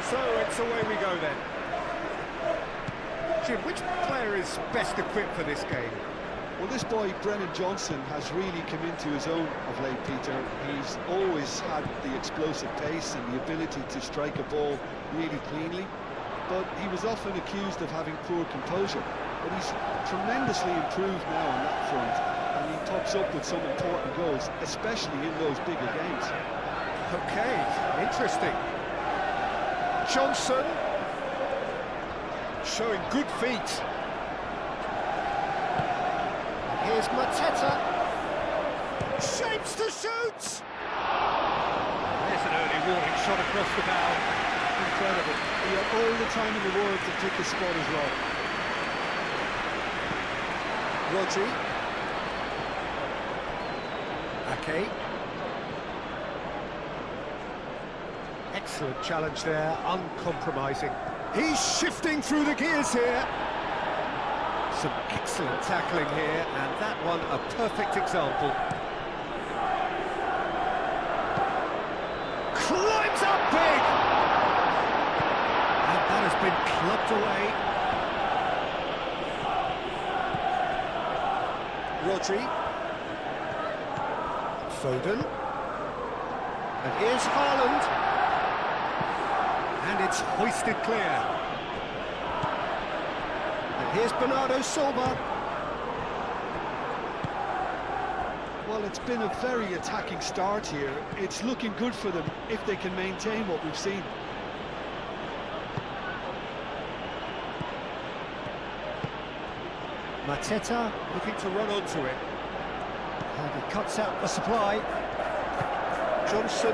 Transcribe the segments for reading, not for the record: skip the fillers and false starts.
So it's away we go then. Jim, which player is best equipped for this game? Well, this boy, Brennan Johnson, has really come into his own of late, Peter. He's always had the explosive pace and the ability to strike a ball really cleanly, but he was often accused of having poor composure. But he's tremendously improved now on that front, and he tops up with some important goals, especially in those bigger games. Okay, interesting. Johnson showing good feet. Here's Mateta. Shapes to shoot! There's an early warning shot across the bow. Incredible. He had all the time in the world to pick his spot as well. Rodri. Ake. Excellent challenge there, uncompromising. He's shifting through the gears here. Some excellent tackling here, and that one a perfect example. Climbs up big! And that has been clubbed away. Rodri. Foden. And here's Haaland. And it's hoisted clear. And here's Bernardo Silva. Well, it's been a very attacking start here. It's looking good for them if they can maintain what we've seen. Mateta looking to run onto it. And he cuts out the supply. Johnson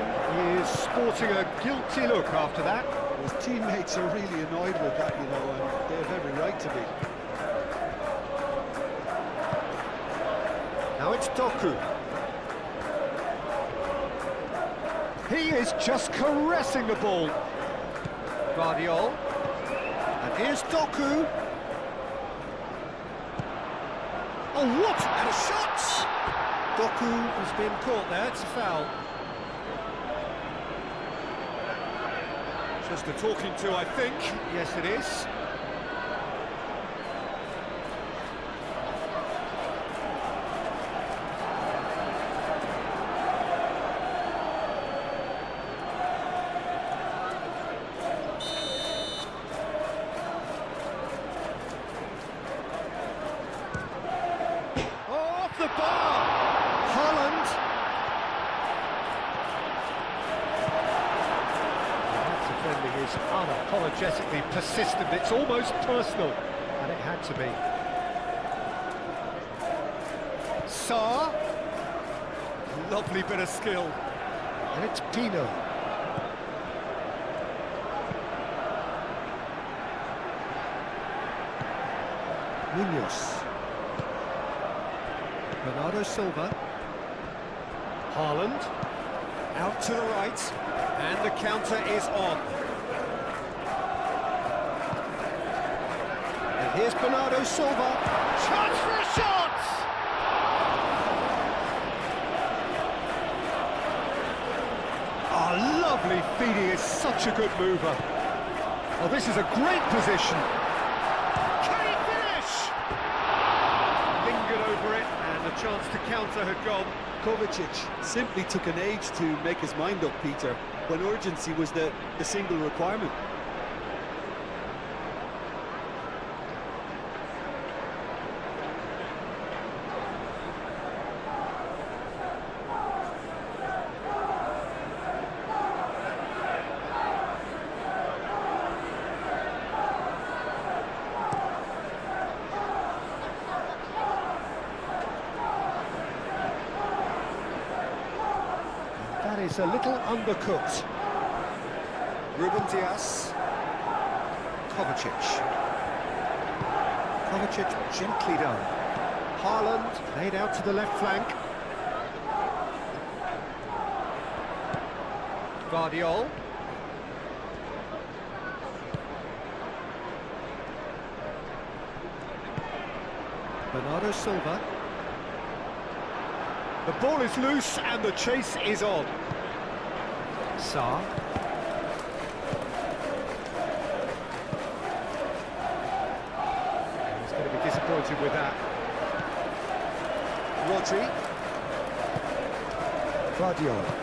is sporting a guilty look after that. His teammates are really annoyed with that, you know, and they have every right to be. Now it's Doku. He is just caressing the ball. Guardiol. And here's Doku. Oh, what? And a shot! Doku has been caught there, it's a foul. Just a talking to, I think. Yes, it is. Off the bar! Haaland! Defending is unapologetically persistent, it's almost personal, and it had to be. Sarr, lovely bit of skill, and it's Pino. Munoz. Bernardo Silva. Haaland, out to the right. And the counter is on. And here's Bernardo Silva. Chance for a shot! Oh, lovely feeding is such a good mover. Oh, this is a great position. Can he finish? Lingered over it, and the chance to counter had gone. Kovacic simply took an age to make his mind up, Peter, when urgency was the single requirement. That is a little undercooked. Ruben Dias. Kovacic. Kovacic gently done. Haaland laid out to the left flank. Guardiol. Bernardo Silva. The ball is loose and the chase is on. Sarr. disappointed with that. Rodri. Guardiola.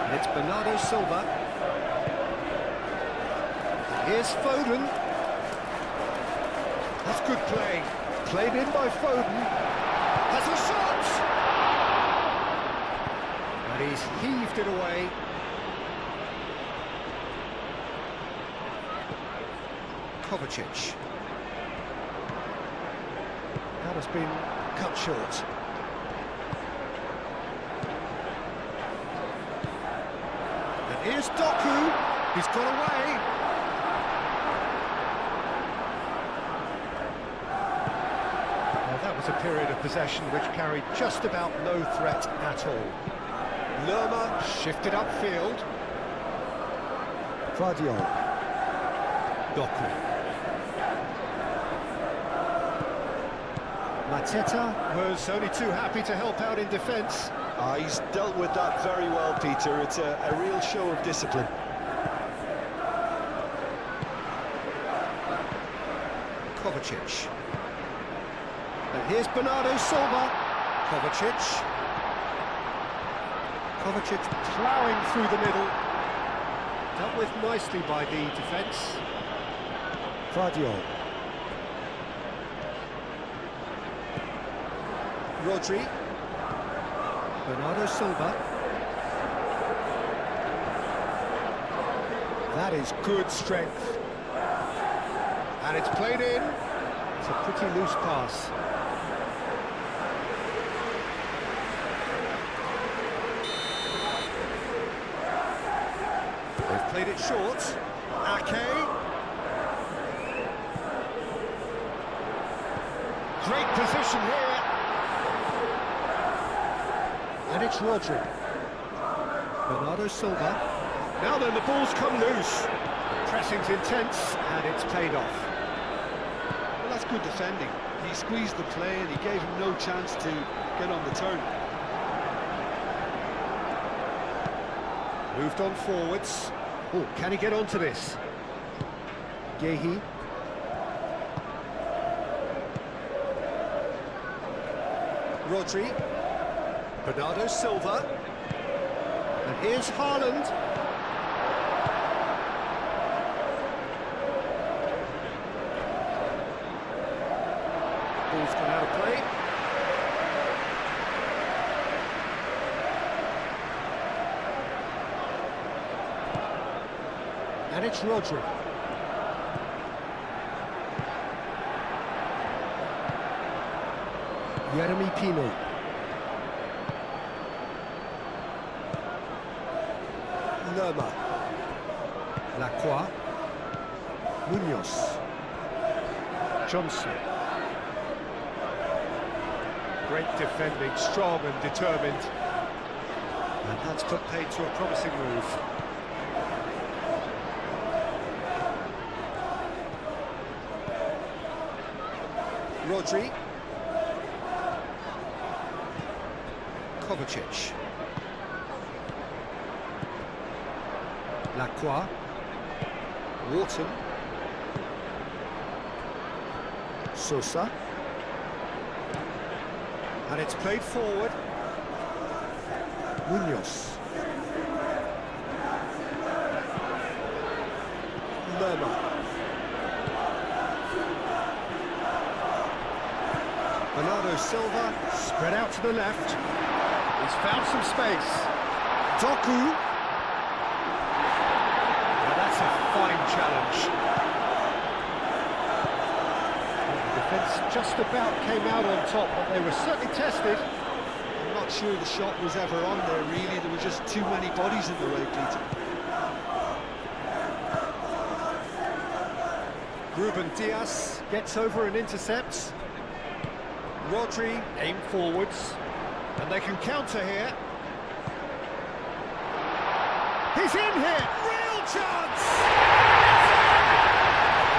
And it's Bernardo Silva. Here's Foden. That's good play. Played in by Foden. Has a shot! And he's heaved it away. Kovacic. That has been cut short. And here's Doku. He's got away. Well, that was a period of possession which carried just about no threat at all. Lerma shifted upfield. Guardiola. Doku. Mateta was only too happy to help out in defence. He's dealt with that very well, Peter. It's a real show of discipline. Kovacic. And here's Bernardo Silva. Kovacic. Kovacic ploughing through the middle. Dealt with nicely by the defence. Guardiola. Rodri. Bernardo Silva. That is good strength. And it's played in. It's a pretty loose pass. They've played it short. Ake. Great position here. And it's Rodri. Bernardo Silva. Now then, the ball's come loose. The pressing's intense, and it's paid off. Well, that's good defending. He squeezed the play and he gave him no chance to get on the turn. Moved on forwards. Oh, can he get onto this? Gehi. Rodri. Bernardo Silva. And here's Haaland. Ball's gone out of play. And it's Rodri. Jeremy Pino. Lerma. Lacroix. Munoz. Johnson. Great defending, strong and determined. And that's put paid to a promising move. Rodri. Kovacic. Lacroix. Wharton. Sosa. And it's played forward. Munoz. Lerma. Bernardo Silva, spread out to the left. He's found some space. Doku. Now that's a fine challenge. The defence just about came out on top, but they were certainly tested. I'm not sure the shot was ever on there, really. There were just too many bodies in the way, Peter. Ruben Diaz gets over and intercepts. Rodri aim forwards, and they can counter here. He's in here, real chance!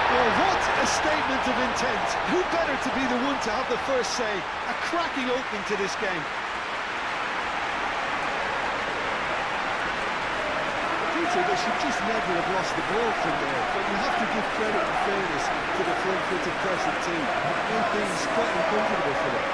Well, what a statement of intent. Who better to be the one to have the first say? A cracking opening to this game. Peter, Peter, they should just never have lost the ball from there, but you have to give credit and fairness to the front-footed person too. It made things quite uncomfortable for them.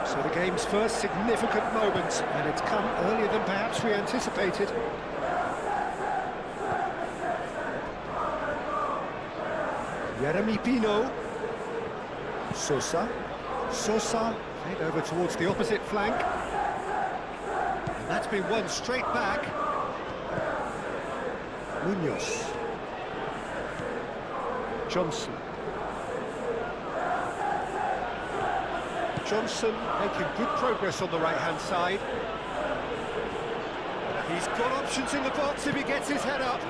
So the game's first significant moment, and it's come earlier than perhaps we anticipated. Jeremy Pino. Sosa. Sosa, played over towards the opposite flank. And that's been won straight back. Munoz. Johnson. Johnson making good progress on the right-hand side. He's got options in the box if he gets his head up.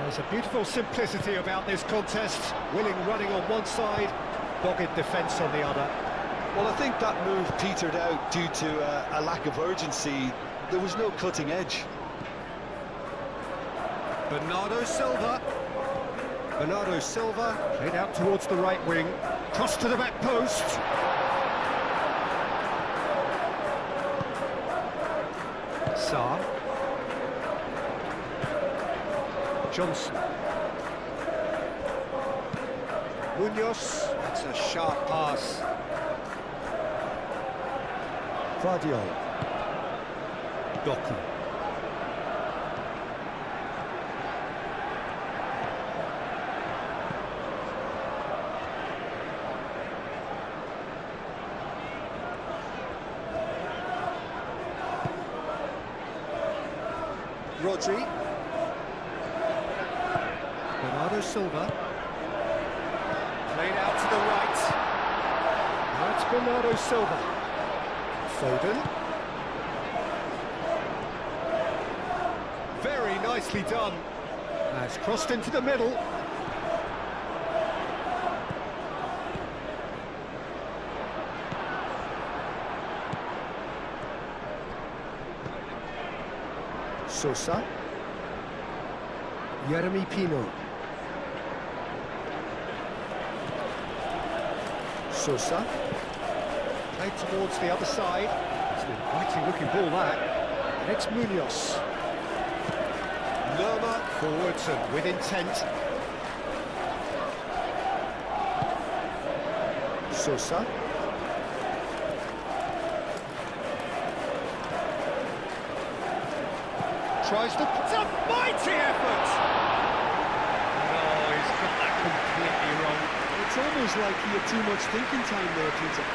There's a beautiful simplicity about this contest. Willing running on one side, dogged defence on the other. Well, I think that move petered out due to a lack of urgency. There was no cutting edge. Bernardo Silva. Bernardo Silva played out towards the right wing. Cross to the back post. Sarr. Johnson. Munoz. That's a sharp pass. Vardiol. Doku. Rodri. Bernardo Silva. Played out to the right. That's Bernardo Silva. Foden. Very nicely done. That's crossed into the middle. Sosa. Jeremy Pino. Sosa. Played towards the other side. It's an inviting looking ball that. And it's Munoz. Lerma forwards and with intent. Sosa. Tries to... It's a mighty effort! Oh, he's got that completely wrong. It's almost like he had too much thinking time there, Peter.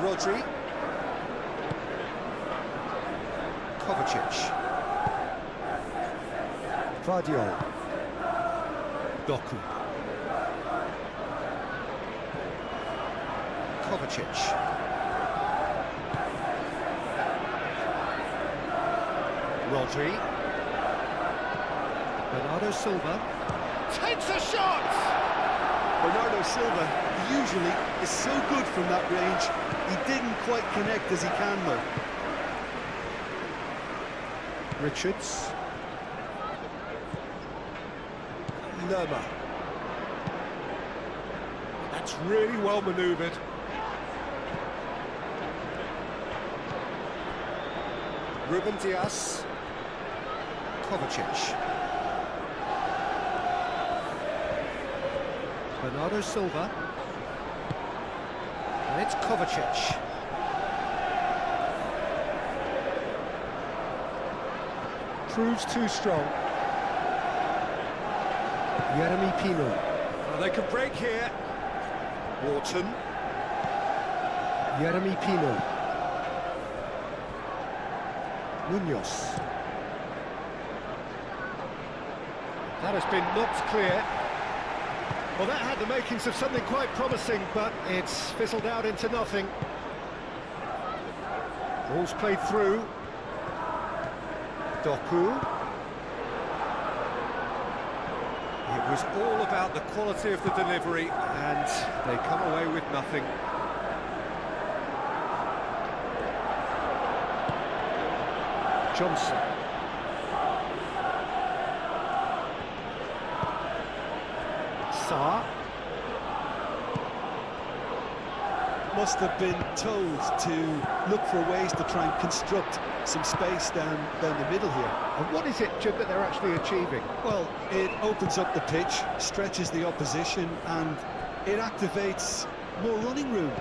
Rodri. Kovacic. Vardiol. Doku. Kovacic. Rodri. Bernardo Silva. Takes a shot! Bernardo Silva usually is so good from that range. He didn't quite connect as he can though. Richards. Lerma. That's really well manoeuvred. Ruben Dias. Kovacic. Bernardo Silva. And it's Kovacic. Proves too strong. Jeremy Pino. Well, they could break here. Wharton. Jeremy Pino. Munoz. That has been knocked clear. Well, that had the makings of something quite promising, but it's fizzled out into nothing. Ball's played through. Doku. It was all about the quality of the delivery, and they come away with nothing. Johnson. Saar. Must have been told to look for ways to try and construct some space down the middle here. And what is it, Jim, that they're actually achieving? Well, it opens up the pitch, stretches the opposition, and it activates more running room.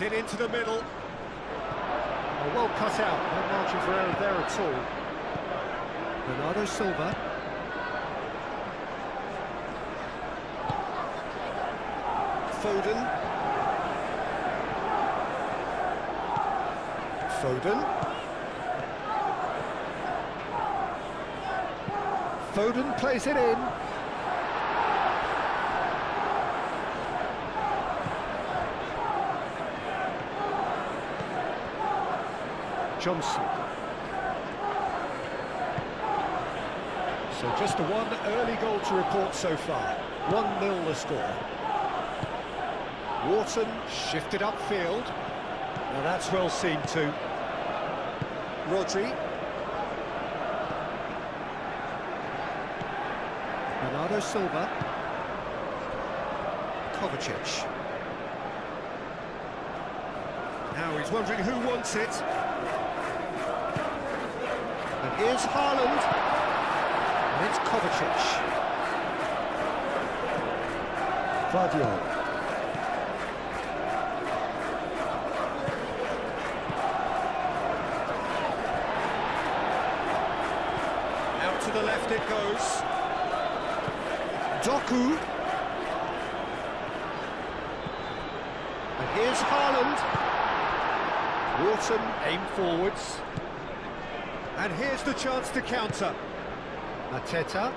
Hit into the middle. Oh, well cut out, no margin for error there at all. Bernardo Silva. Foden. Foden plays it in. Johnson. So just the one early goal to report so far. 1-0 the score. Wharton shifted upfield. Now that's well seen too. Rodri. Bernardo Silva. Kovacic. Now he's wondering who wants it. And here's Haaland. And it's Kovacic. Vardiol. To the left it goes. Doku. And here's Haaland. Wharton aim forwards. And here's the chance to counter. Mateta.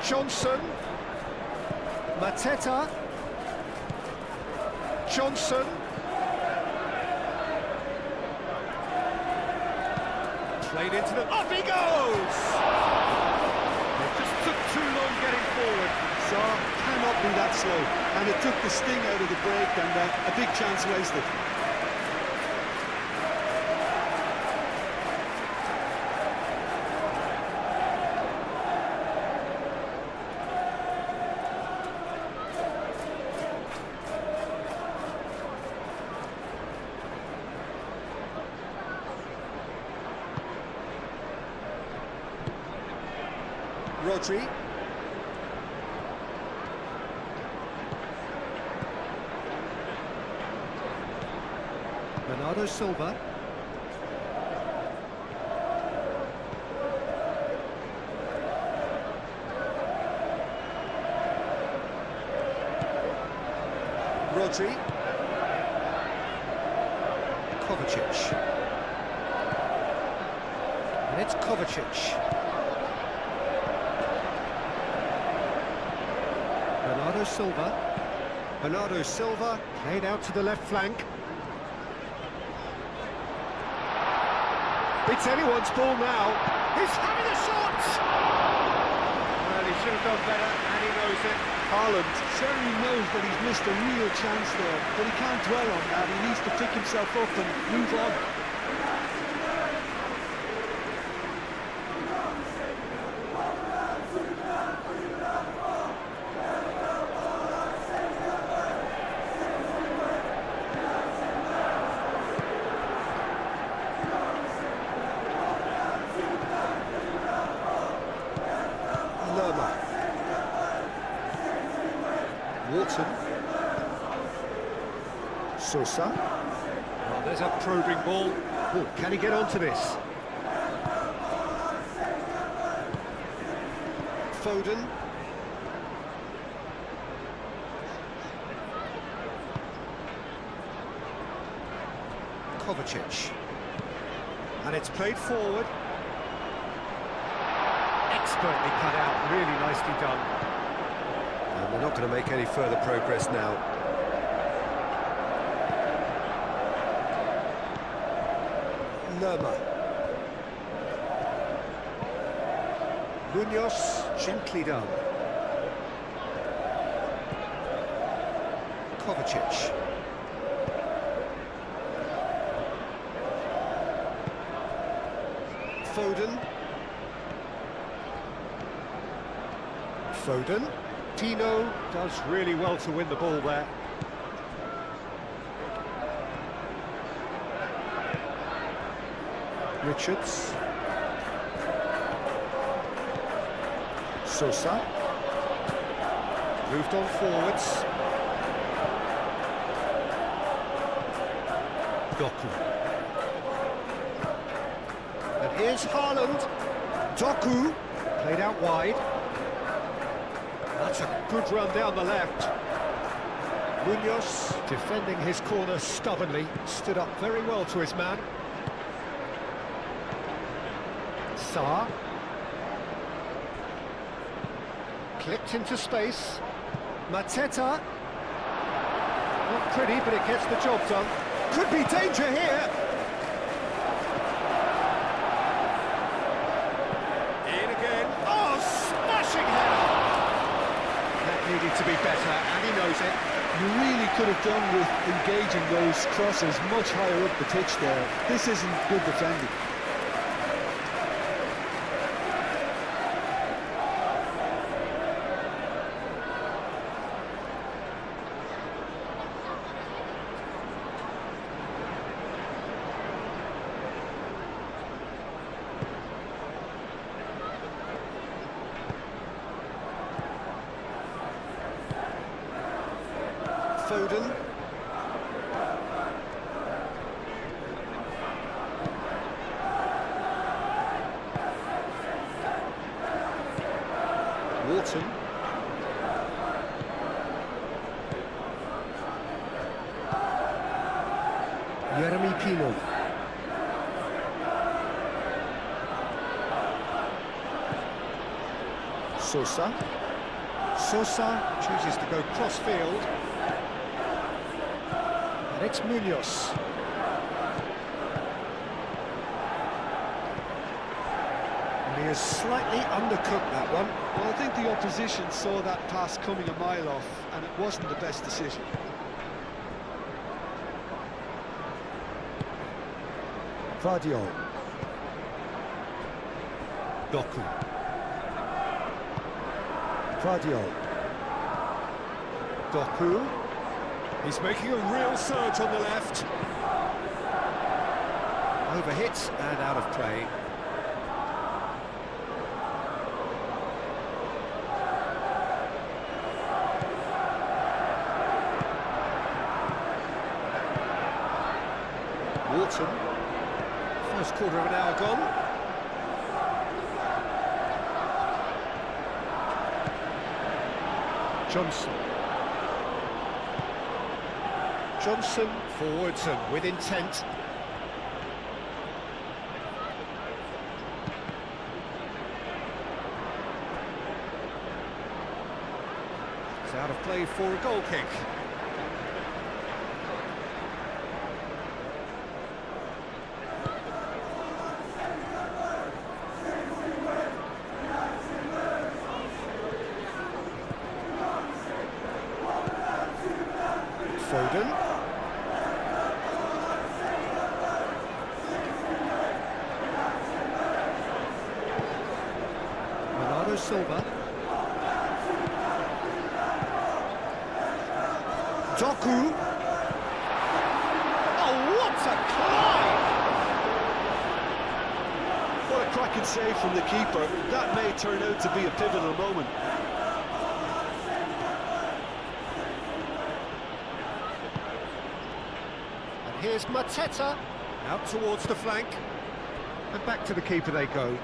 Johnson. Mateta. Johnson. Played into the... Off he goes! It just took too long getting forward. Saar cannot be that slow, and it took the sting out of the break, and a big chance wasted. Rodri. Bernardo Silva. Rodri. Kovacic. And it's Kovacic. Bernardo Silva played out to the left flank. It's anyone's ball now. He's having a shot! Well, he should have done better, and he knows it. Haaland certainly knows that he's missed a real chance there, but he can't dwell on that. He needs to pick himself up and move on. Wharton. Sosa. Oh, there's a probing ball. Oh, can he get onto this? Foden. Kovacic. And it's played forward. Expertly cut out, really nicely done. And they're not going to make any further progress now. Lerma. Munoz, gently done. Kovacic. Foden. Foden. Tino does really well to win the ball there. Richards. Sosa. Moved on forwards. Doku. And here's Haaland. Doku. Played out wide. That's a good run down the left. Munoz, defending his corner stubbornly, stood up very well to his man. Sarr. Clipped into space. Mateta. Not pretty, but it gets the job done. Could be danger here. In again. Oh, smashing header! That needed to be better, and he knows it. You really could have done with engaging those crosses much higher up the pitch there. This isn't good defending. Foden. Wharton. Jeremy Pino. Sosa. Sosa chooses to go cross-field. And it's Munoz. And he has slightly undercooked that one. Well, I think the opposition saw that pass coming a mile off, and it wasn't the best decision. Vardiol. Doku. Vardiol. Doku. He's making a real surge on the left. Overhit and out of play. Wharton. First quarter of an hour gone. Johnson. Johnson forwards and with intent. It's out of play for a goal kick. Foden. Silva. Doku. Oh, what a climb! What a cracking save from the keeper. That may turn out to be a pivotal moment. And here's Mateta. Out towards the flank. And back to the keeper they go.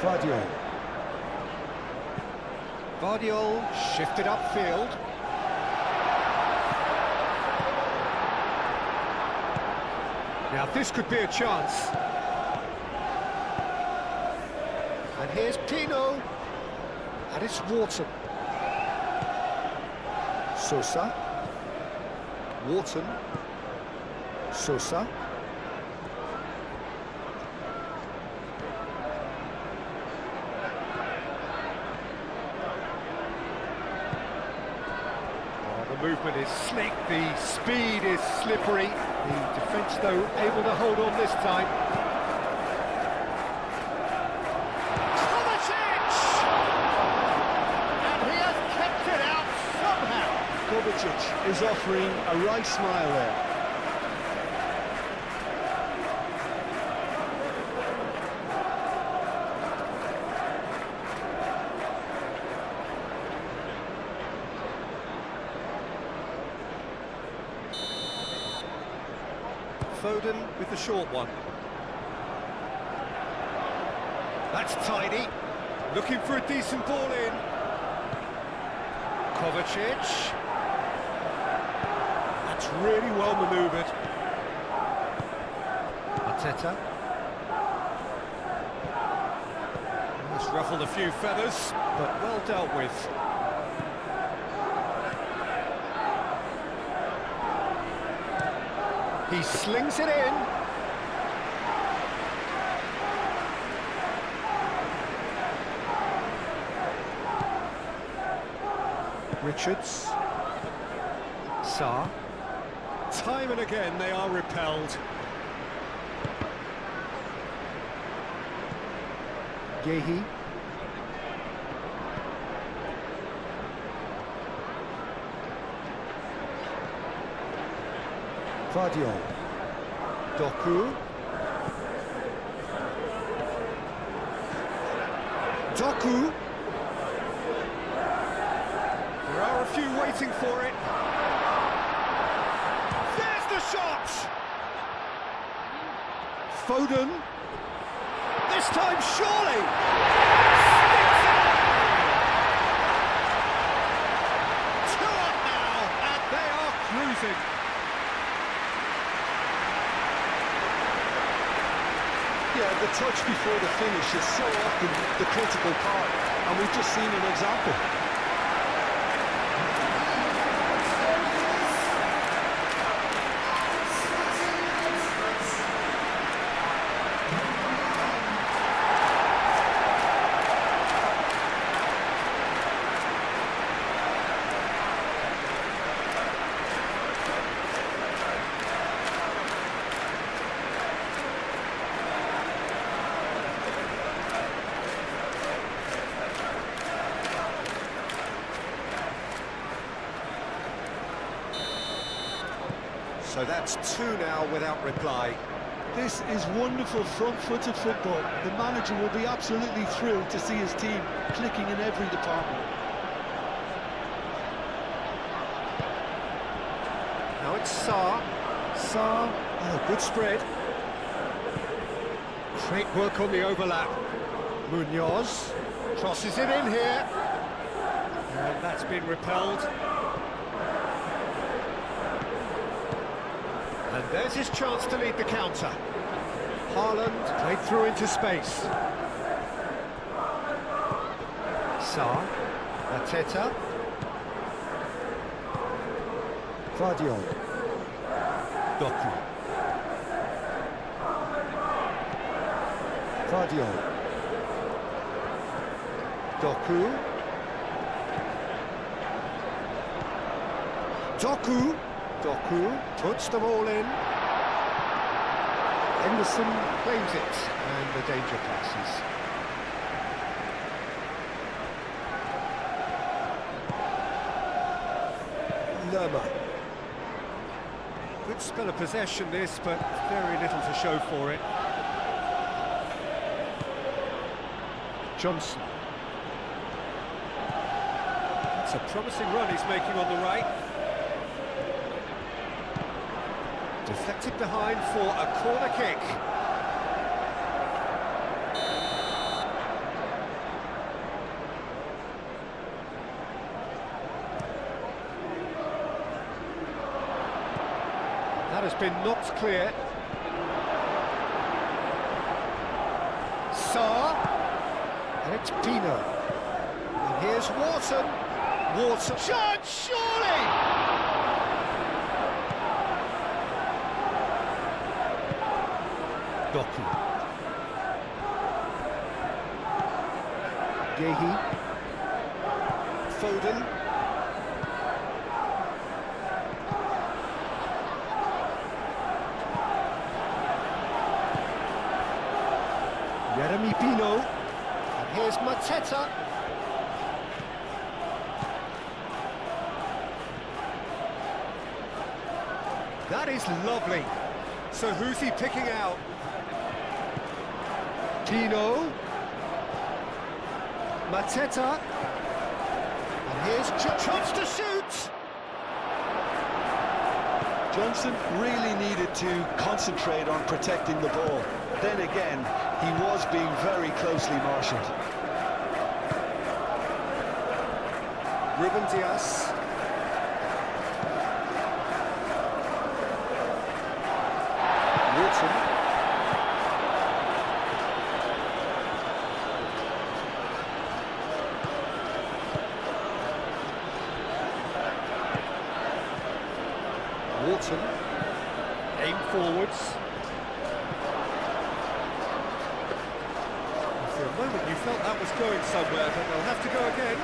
Vardiol. Vardiol shifted upfield. Now this could be a chance. And here's Pino. And it's Wharton. Sosa. Wharton. Sosa. The movement is slick, the speed is slippery. The defence, though, able to hold on this time. Kovacic! And he has kept it out somehow. Kovacic is offering a right smile there. Foden with the short one. That's tidy. Looking for a decent ball in. Kovacic. That's really well manoeuvred. Arteta. That's ruffled a few feathers, but well dealt with. He slings it in. Richards. Sarr. Time and again they are repelled. Gehi. Vardiol. Doku. Doku. There are a few waiting for it. There's the shot! Foden. This time, surely! Two up now, and they are cruising. Yeah, the touch before the finish is so often the critical part, and we've just seen an example. So that's two now without reply. This is wonderful front-footed football. The manager will be absolutely thrilled to see his team clicking in every department. Now it's Sarr. Sarr, oh, good spread. Great work on the overlap. Munoz crosses it in here. And that's been repelled. And there's his chance to lead the counter. Haaland played through into space. Sarr, Arteta. Vardiol. Doku. Vardiol. Doku. Doku. Doku puts the ball in. Henderson claims it, and the danger passes. Lerma. Good spell of possession this, but very little to show for it. Johnson. It's a promising run he's making on the right. Deflected behind for a corner kick. been knocked clear. Sarr. And it's Pino. And here's Wharton. Wharton. Shot, surely! Doku. Gehi. Foden. Jeremy Pino. And here's Mateta. That is lovely. So who's he picking out? Pino. Mateta. And here's chance to shoot. Johnson really needed to concentrate on protecting the ball. Then again, he was being very closely marshalled. Ruben Dias. Wharton. Wharton. Aim forwards. For a moment you felt that was going somewhere, but they'll have to go again.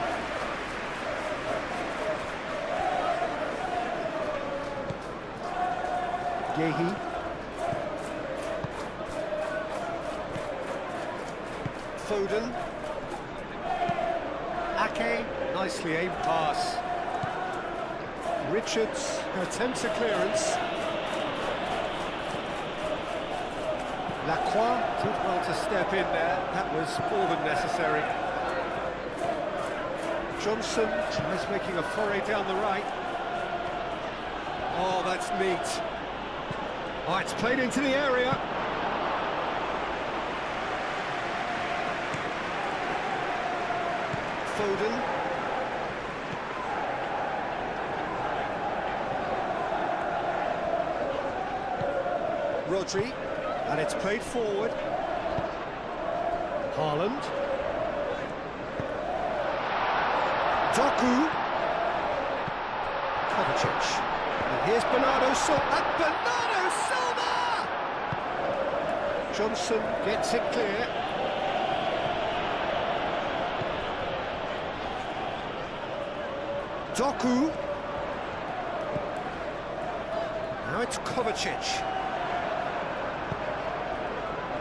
Gehi. Foden. Ake, nicely aimed pass. Richards attempts a clearance. Lacroix did well to step in there. That was more than necessary. Johnson tries making a foray down the right. Oh, that's neat. Oh, it's played into the area. Foden. Rodri. And it's played forward. Haaland. Doku. Kovacic. And here's Bernardo Silva. And Bernardo Silva! Johnson gets it clear. Doku. Now it's Kovacic.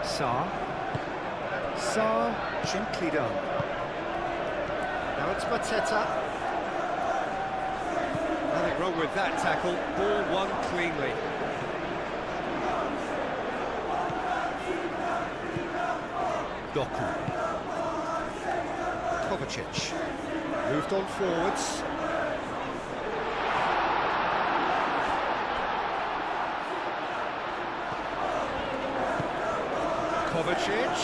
Sarr. Sarr, gently done. Now it's Mateta. Nothing wrong with that tackle. Ball won cleanly. Doku. Kovacic. Moved on forwards. Kovacic.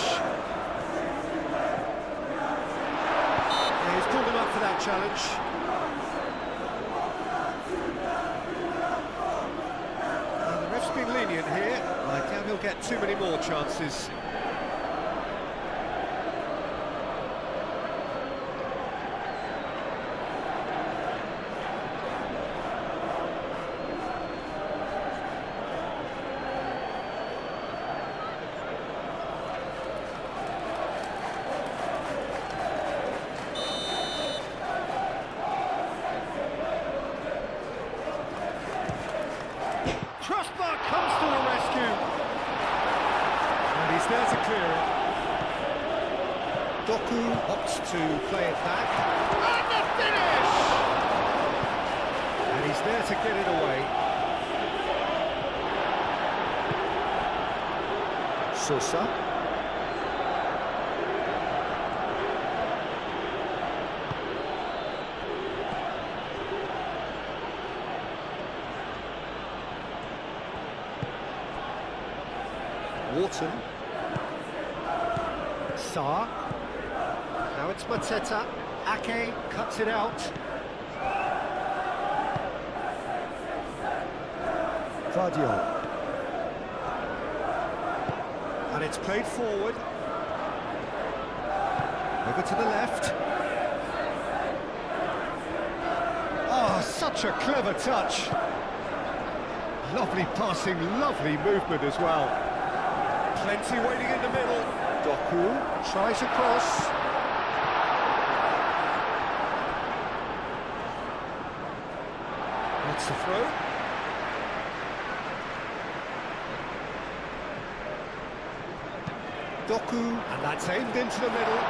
Yeah, he's pulled him up for that challenge. The ref's been lenient here. I doubt he'll get too many more chances. Crossbar comes to the rescue. And he's there to clear it. Doku opts to play it back. And the finish! And he's there to get it away. Sosa. Wharton. Sarr. Now it's Mateta. Ake cuts it out. Vardiol. And it's played forward. Over to the left. Oh, such a clever touch. Lovely passing, lovely movement as well. Plenty waiting in the middle. Doku tries a cross. That's the throw. Doku, and that's aimed into the middle.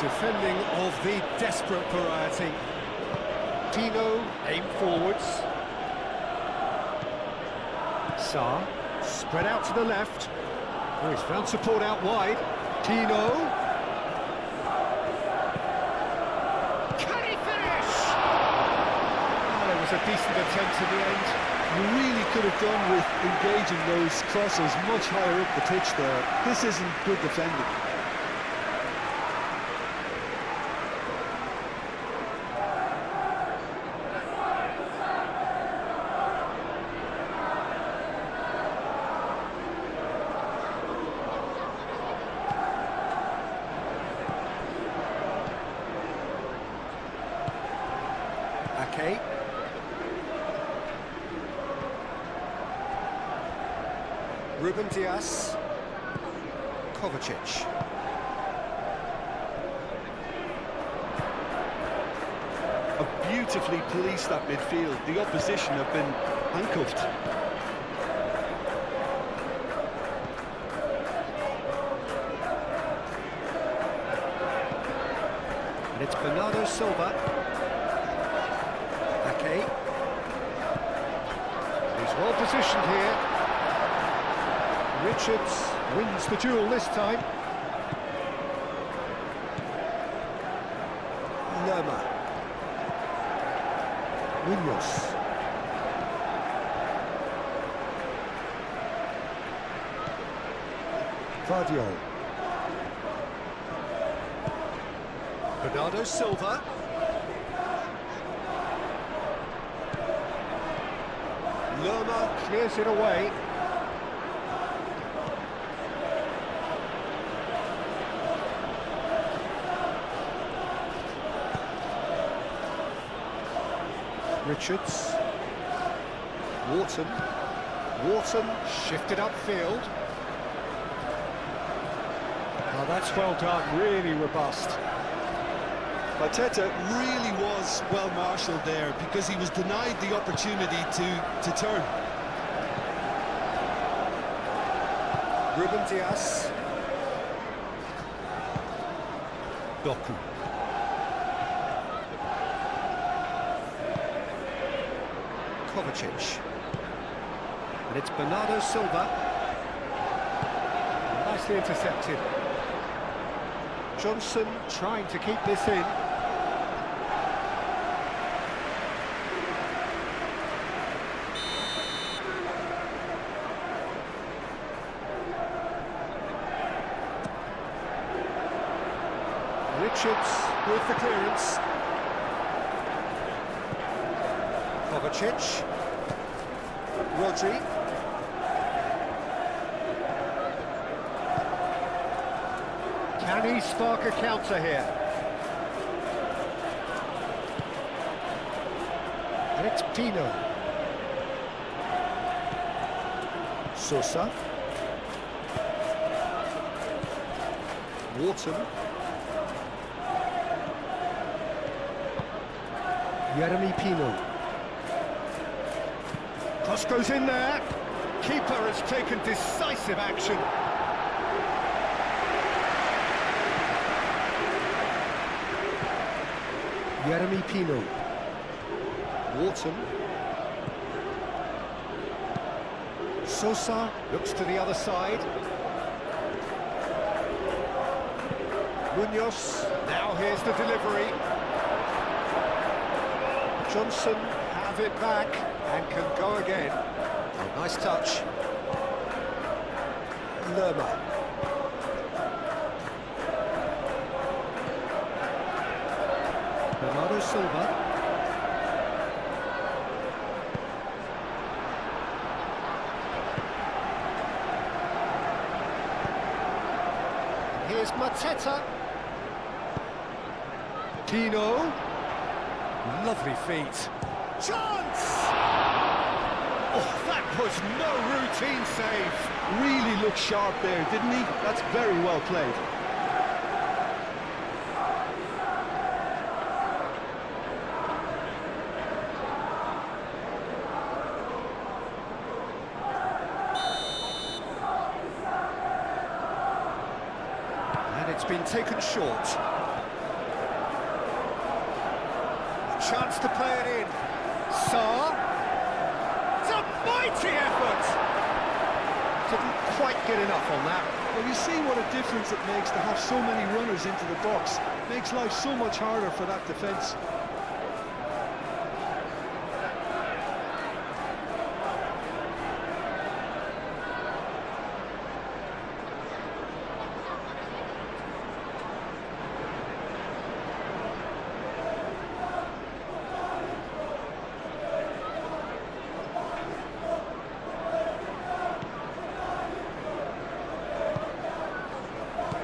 Defending of the desperate variety. Tino, aim forwards. Sa, spread out to the left. Oh, he's found support out wide. Tino. Can he finish? Oh, there was a decent attempt in the end. You really could have done with engaging those crosses much higher up the pitch there. This isn't good defending. Ake. Ruben Diaz. Kovacic. Have beautifully policed that midfield. The opposition have been handcuffed. And it's Bernardo Silva. Ake. He's well positioned here. Richards wins the duel this time. Lerma. Munoz. Vardiol. Bernardo Silva. Lerma clears it away. Richards. Wharton. Wharton shifted upfield. Oh, that's well done, really robust. Arteta really was well marshalled there because he was denied the opportunity to turn. Ruben Diaz. Doku. Kovacic. And it's Bernardo Silva. Nicely intercepted. Johnson trying to keep this in. Richards with the clearance. Kovacic. Rodri. Can he spark a counter here? And it's Pino. Sosa. Wharton. Jeremy Pino. Cross goes in there. Keeper has taken decisive action. Jeremy Pino. Wharton. Sosa looks to the other side. Munoz. Now here's the delivery. Johnson have it back and can go again. Oh, nice touch. Lerma. Bernardo Silva. Here's Mateta. Pino. Lovely feet. Chance! Oh, that was no routine save. Really looked sharp there, didn't he? That's very well played. And it's been taken short. A chance to play it in. Sarr. It's a mighty effort! Didn't quite get enough on that. Well, you see what a difference it makes to have so many runners into the box. Makes life so much harder for that defence.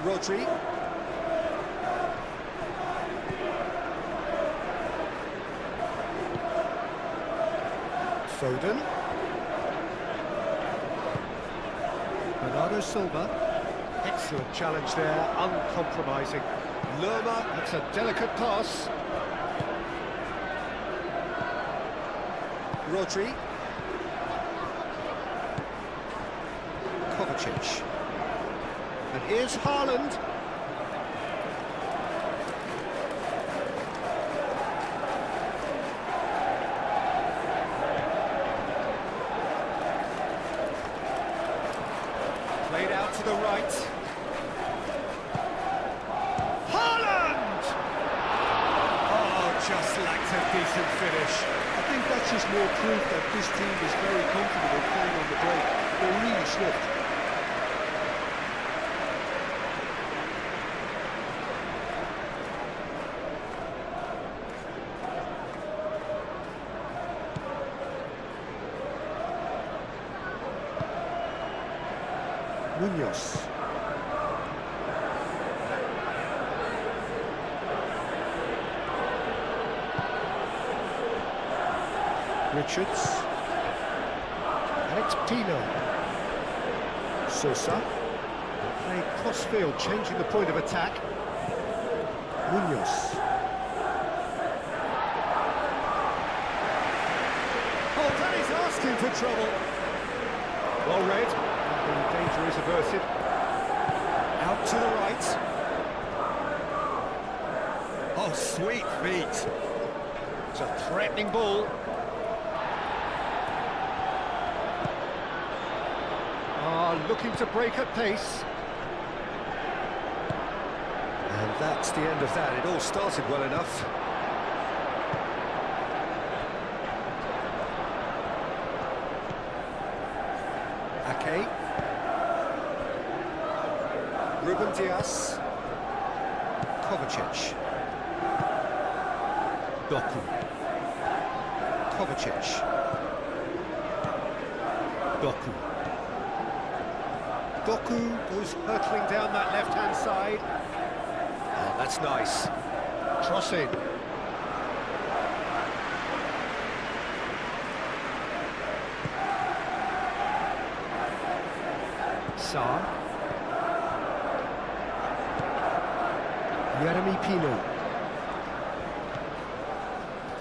Rodri. Foden. Bernardo Silva. Excellent challenge there, uncompromising. Lerma, that's a delicate pass. Rodri. Kovacic. And here's Haaland. Played out to the right. Haaland! Oh, just lacked a decent finish. I think that's just more proof that this team is very comfortable playing on the break. They're really swift. Munoz. Richards. And it's Pino. Sosa. Playing cross-field, changing the point of attack. Munoz. Oh, that is asking for trouble. Well read. The danger is averted. Out to the right. Oh, sweet feet. It's a threatening ball. Looking to break at pace. And that's the end of that. It all started well enough. Ake. Ruben Dias. Kovacic. Doku. Kovacic. Doku. Doku goes hurtling down that left-hand side. Oh, that's nice. Cross in. Sarr. Jeremy Pino.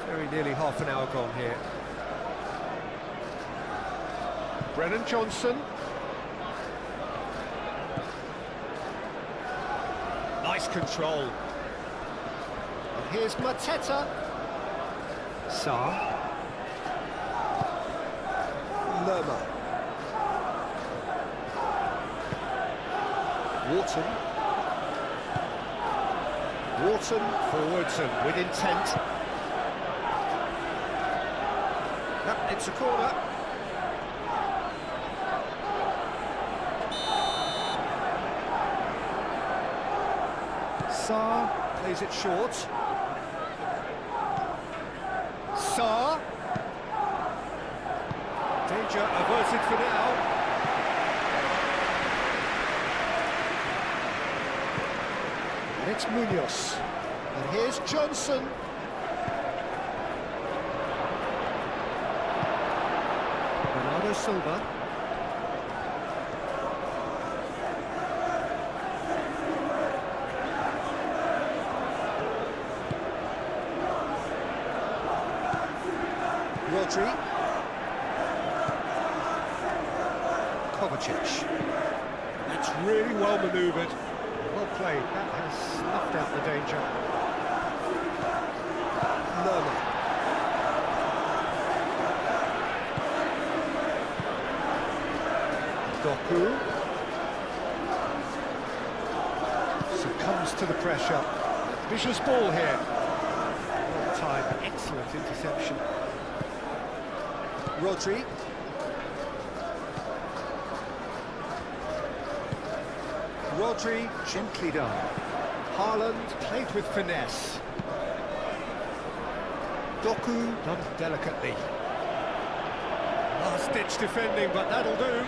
Very nearly half an hour gone here. Brennan Johnson. Nice control. And here's Mateta. Sarr. Lerma. Wharton. Wharton forwards and with intent. Yep, it's a corner. Sarr plays it short. Sarr. Danger averted for now. it's Munoz. And here's Johnson. Bernardo Silva. Rodri. Kovacic. That's really well manoeuvred. Well played. That has snuffed out the danger. Lerma. Doku. Succumbs to the pressure. Vicious ball here. Well timed. Excellent interception. Rodri. Rodri, gently done. Haaland played with finesse. Doku done delicately. Last-ditch defending, but that'll do.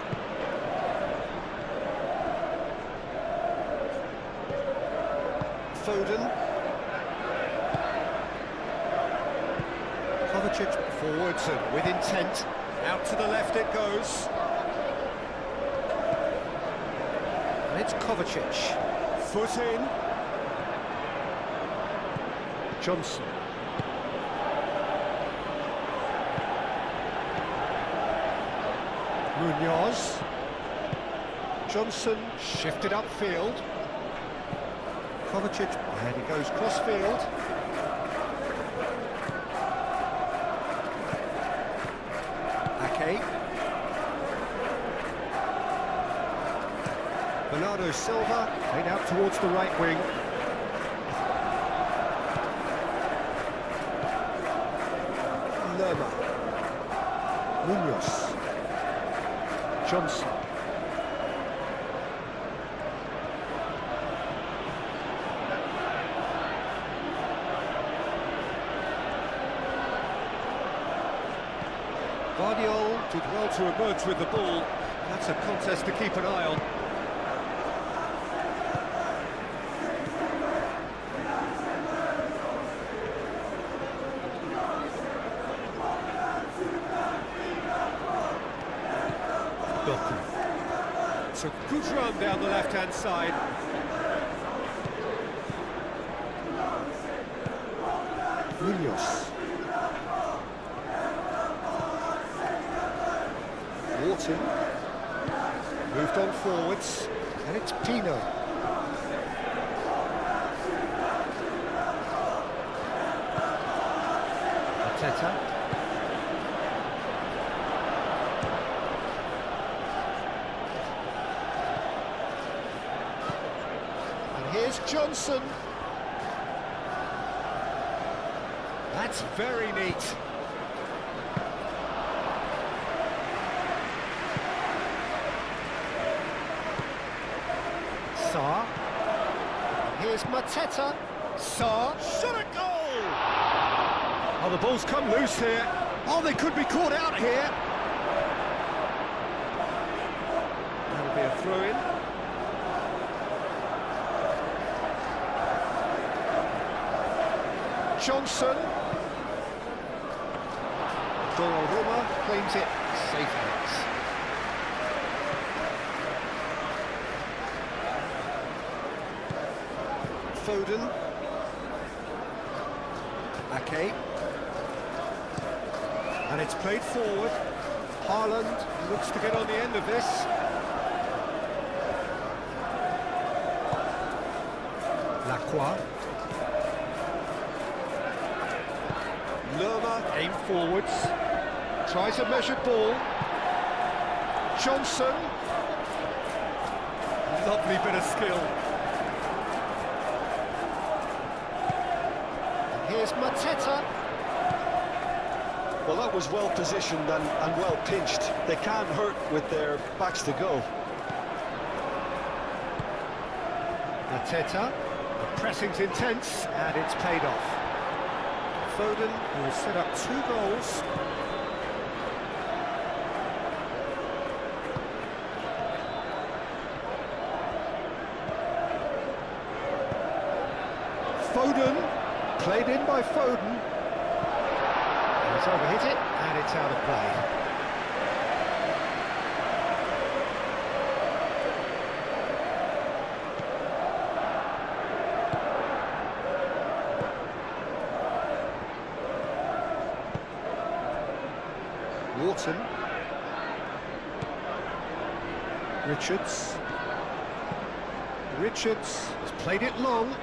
Foden. Kovacic forwards and with intent. Out to the left it goes. And it's Kovacic. Foot in. Johnson. Munoz. Johnson shifted upfield. Kovacic, and he goes cross-field. Ake. Bernardo Silva, played out towards the right wing. Lerma. Munoz. Johnson. Guardiola did well to emerge with the ball. That's a contest to keep an eye on. Doku. It's a good run down the left-hand side. Munoz. Wharton. Moved on forwards, and it's Pino. Arteta. And here's Johnson. That's very neat. Sarr. Here's Mateta. Sarr. Shot a goal! Oh, the ball's come loose here. Oh, they could be caught out here. That'll be a throw-in. Johnson. Donnarumma claims it. Safe hands. Foden. Ake. And it's played forward. Haaland looks to get on the end of this. Lacroix. Lerma aim forwards. Tries a measured ball. Johnson. Lovely bit of skill. Here's Mateta. Well, that was well positioned and well pinched. They can't hurt with their backs to go. Mateta. The pressing's intense, and it's paid off. Foden, who has set up 2 goals. Foden, played in by Foden. He's overhit it, and it's out of play. Wharton. Richards has played it long.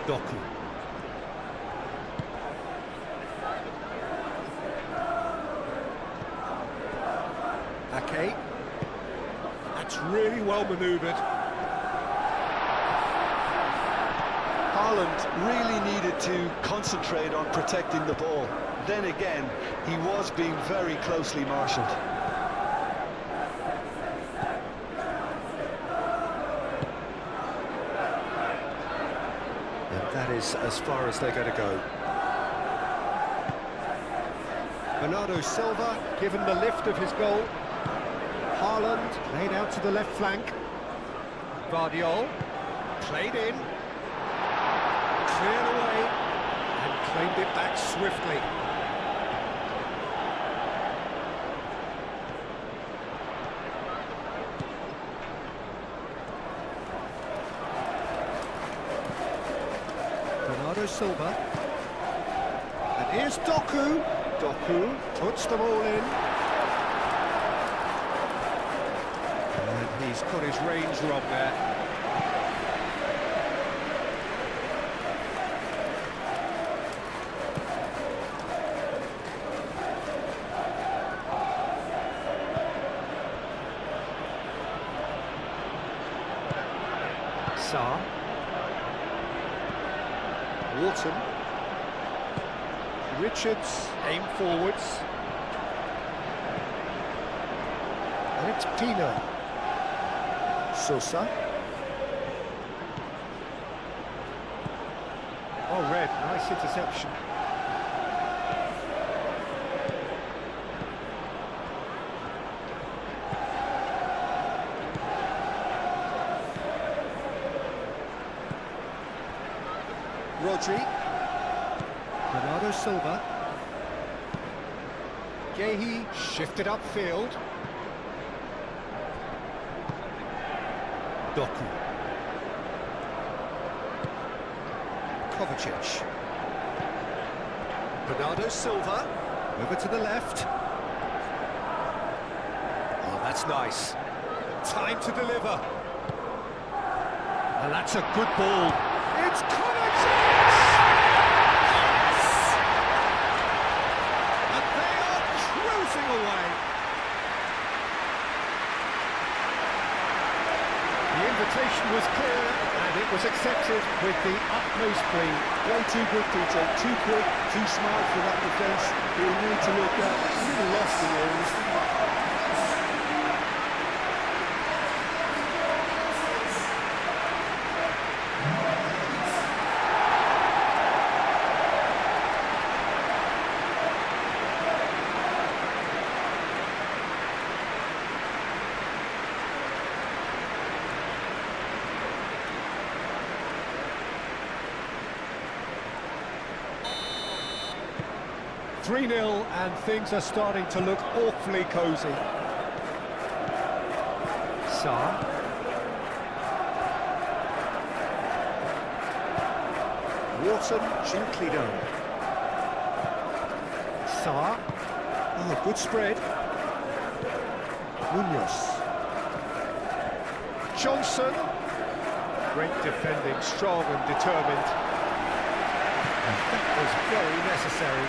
Doku. Ake. That's really well manoeuvred. Haaland really needed to concentrate on protecting the ball. Then again, he was being very closely marshalled. And that is as far as they're going to go. Bernardo Silva given the lift of his goal. Haaland played out to the left flank. Guardiola played in. Cleared away and claimed it back swiftly. Bernardo Silva. And here's Doku. Doku puts them all in. And he's got his range wrong there. Sarr. Wharton. Richards aim forwards. And it's Pino. Sosa. Oh, Red, nice interception. Rodri. Bernardo Silva. Gehi shifted upfield. Doku. Kovacic. Bernardo Silva. Over to the left. Oh, that's nice. Time to deliver. And that's a good ball. It's Kovacic! Yes! And they are cruising away. The invitation was clear, and it was accepted with the utmost glee. Way too good, Peter. Too quick, too smart for that defence. He'll need to look at a little lost in areas. Three 0 and things are starting to look awfully cosy. Sarr. Wharton gently down. Sarr. Oh, good spread. Munoz. Johnson. Great defending, strong and determined. And that was very necessary.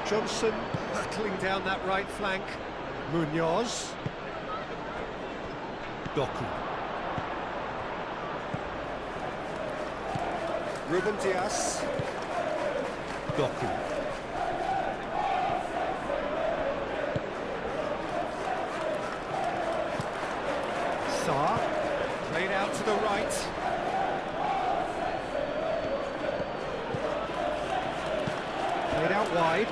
Johnson battling down that right flank. Munoz. Doku. Ruben Dias. Doku. Sarr. Played out to the right. Played out wide.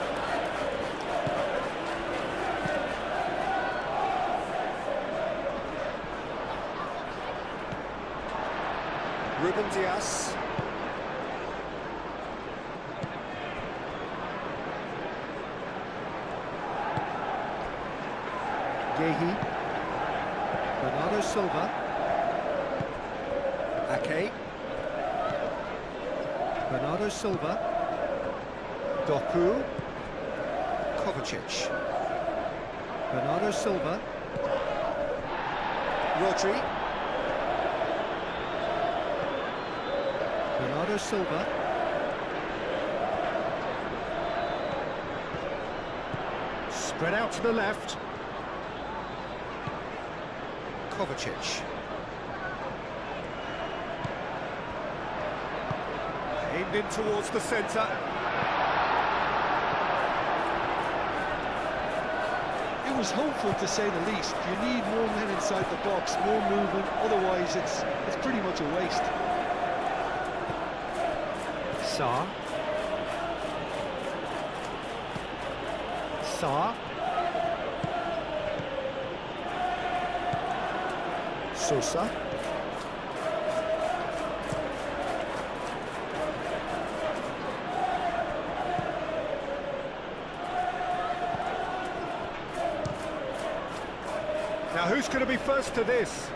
Ruben Dias. Yehi. Bernardo Silva. Ake. Bernardo Silva. Doku. Kovacic. Bernardo Silva. Rodri. Bernardo Silva. Spread out to the left. Kovacic. Aimed in towards the centre. It was hopeful, to say the least. You need more men inside the box, more movement, otherwise it's pretty much a waste. Sarr. Sarr. Sosa. Now who's going to be first to this?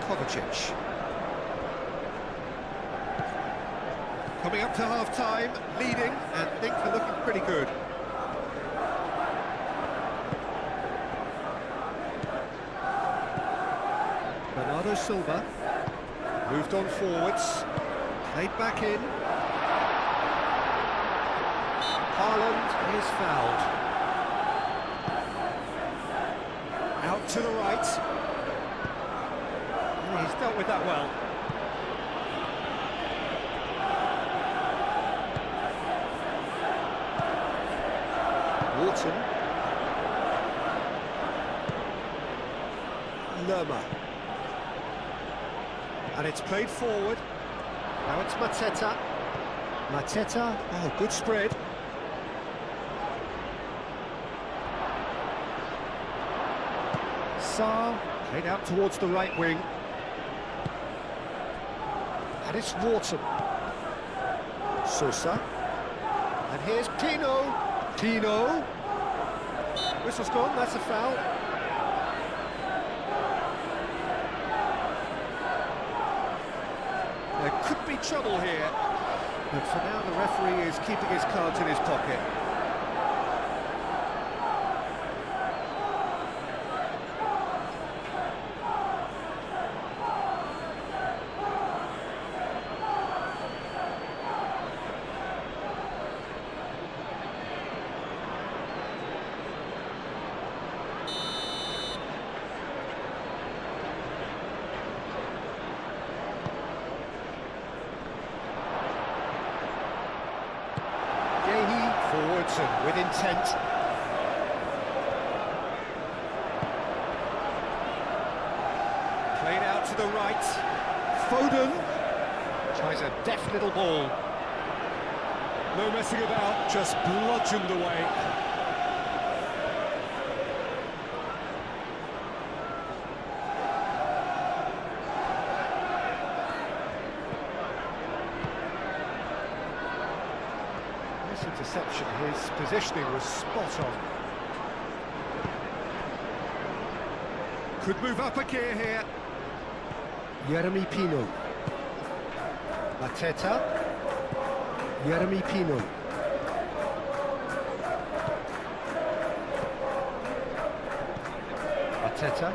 Kovacic. Coming up to half-time, leading, and things are looking pretty good. Bernardo Silva. Moved on forwards. Played back in. Haaland is fouled. Out to the right. He's dealt with that well. Wharton. Lerma. And it's played forward. Now it's Mateta. Mateta. Oh, good spread. Sarr. Played out towards the right wing. And it's Wharton. Sosa. And here's Pino. Pino. Whistle's gone, that's a foul. There could be trouble here. But for now, the referee is keeping his cards in his pocket. Forwards and with intent. Played out to the right. Foden tries a deft little ball. No messing about, just bludgeoned away. Interception, his positioning was spot on. Could move up a gear here. Jeremy Pino. Mateta. Jeremy Pino. Mateta.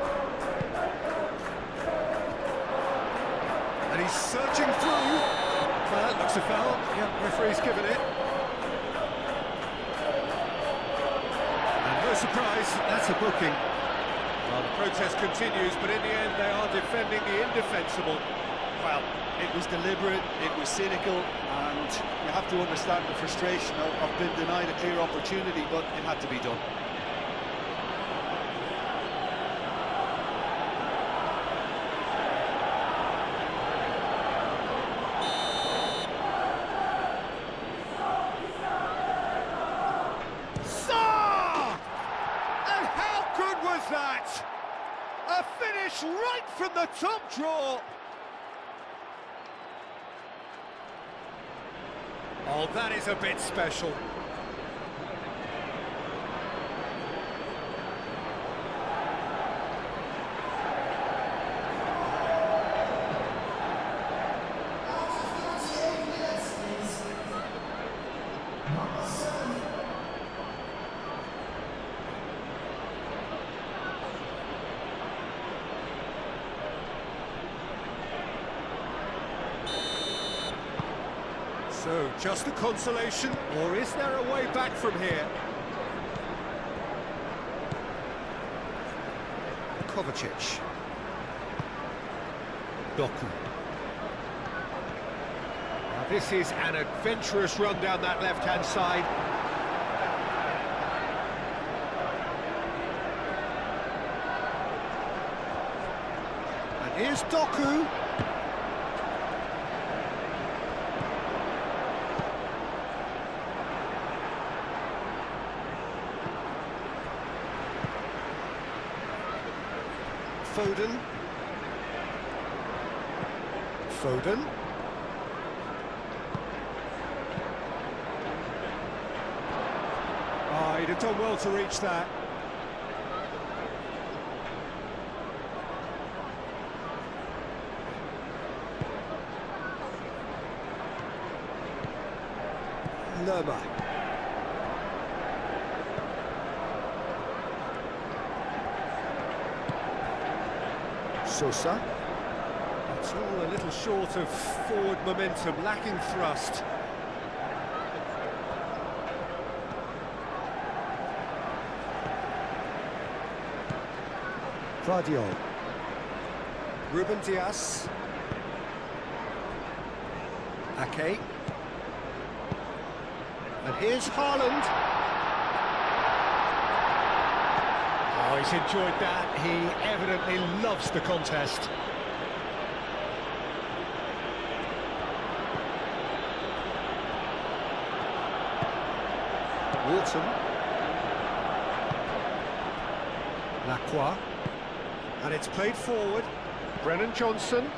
And he's searching through. Well, that looks a foul. Yeah, referee's given it. No surprise, that's a booking. Well, the protest continues, but in the end they are defending the indefensible. Well, it was deliberate, it was cynical, and you have to understand the frustration of being denied a clear opportunity, but it had to be done. it! A finish right from the top draw! Oh, that is a bit special. So, just a consolation, or is there a way back from here? Kovacic. Doku. Now this is an adventurous run down that left-hand side. And here's Doku. Foden. Foden. Oh, he'd have done well to reach that. Lerma. Sosa. It's all a little short of forward momentum, lacking thrust. Vardiol. Ruben Dias. Ake. And here's Haaland. Oh, he's enjoyed that. He evidently loves the contest. Wharton. Lacroix. And it's played forward. Brennan Johnson.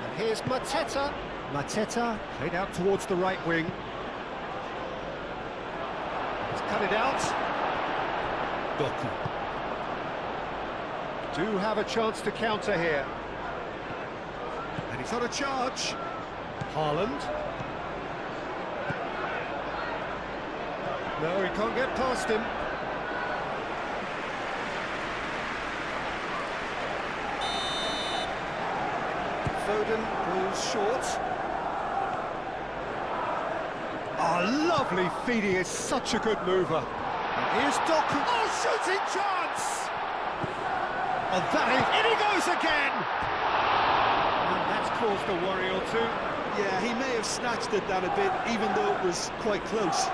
And here's Mateta. Mateta played out towards the right wing. He's cut it out. Doku. Do have a chance to counter here. And he's on a charge. Haaland. No, he can't get past him. Foden goes short. Oh, lovely feed, he is such a good mover. And here's Doku. Oh, shooting chance! Oh, in he goes again! And that's caused a worry or two. Yeah, he may have snatched at that a bit, even though it was quite close.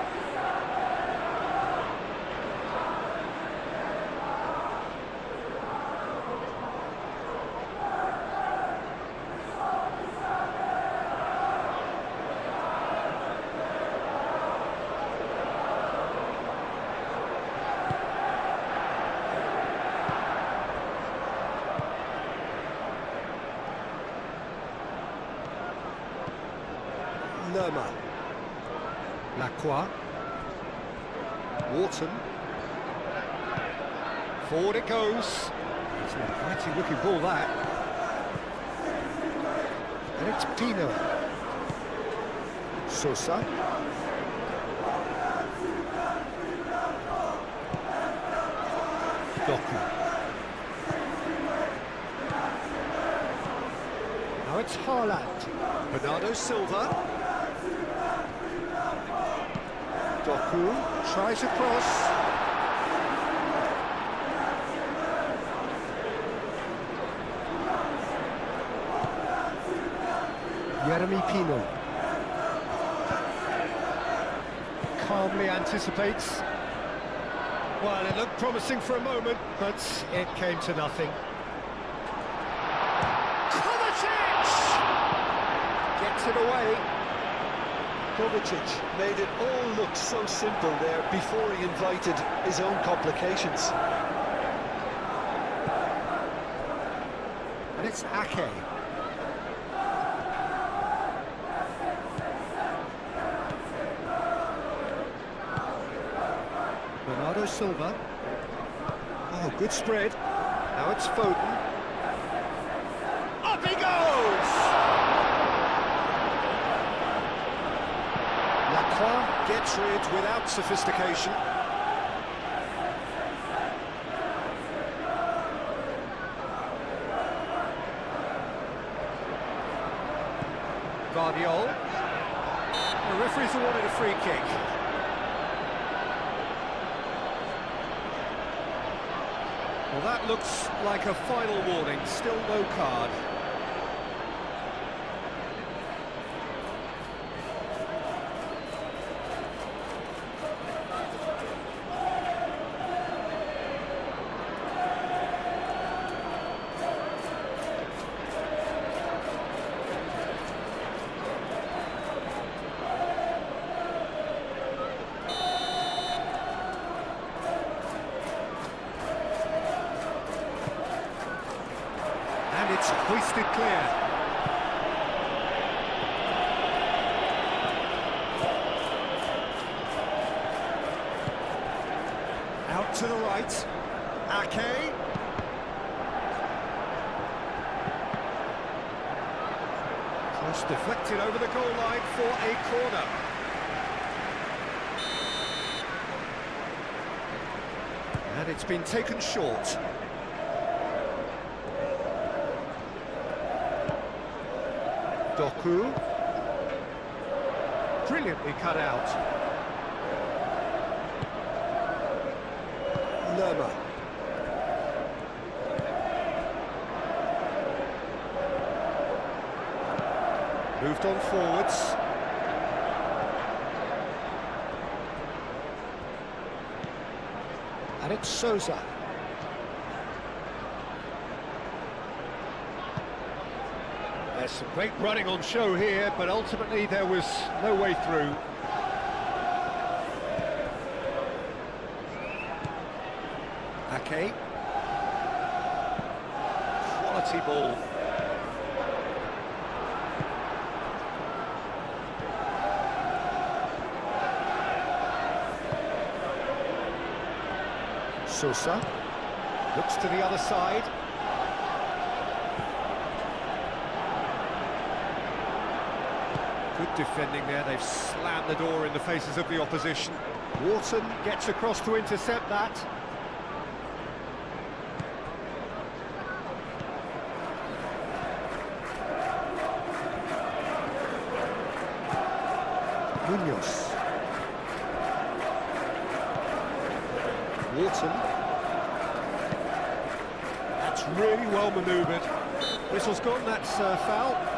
Lerma. Lacroix. Wharton. Forward it goes. It's an inviting looking ball, that. And it's Pino. Sosa. Doku. Now it's Haaland. Bernardo Silva. Doku tries a cross. Jeremy Pino. Calmly anticipates. Well, it looked promising for a moment, but it came to nothing. Kovacic! Gets it away. Kovacic made it all look so simple there before he invited his own complications. And it's Ake. Bernardo Silva. Oh, good spread. Now it's Foden. Up he goes! Lacroix gets rid without sophistication. Guardiol. The referee's awarded a free kick. Well, that looks like a final warning, still no card. And it's hoisted clear. Out to the right. Ake. Cross deflected over the goal line for a corner. And it's been taken short. Doku. Brilliantly cut out. Lerma. Moved on forwards. And it's Sousa. There's some great running on show here, but ultimately there was no way through. Ake. Quality ball. Sousa. Looks to the other side. Good defending there, they've slammed the door in the faces of the opposition. Wharton gets across to intercept that. Munoz. Wharton. That's really well manoeuvred. Whistle's gone, that's foul.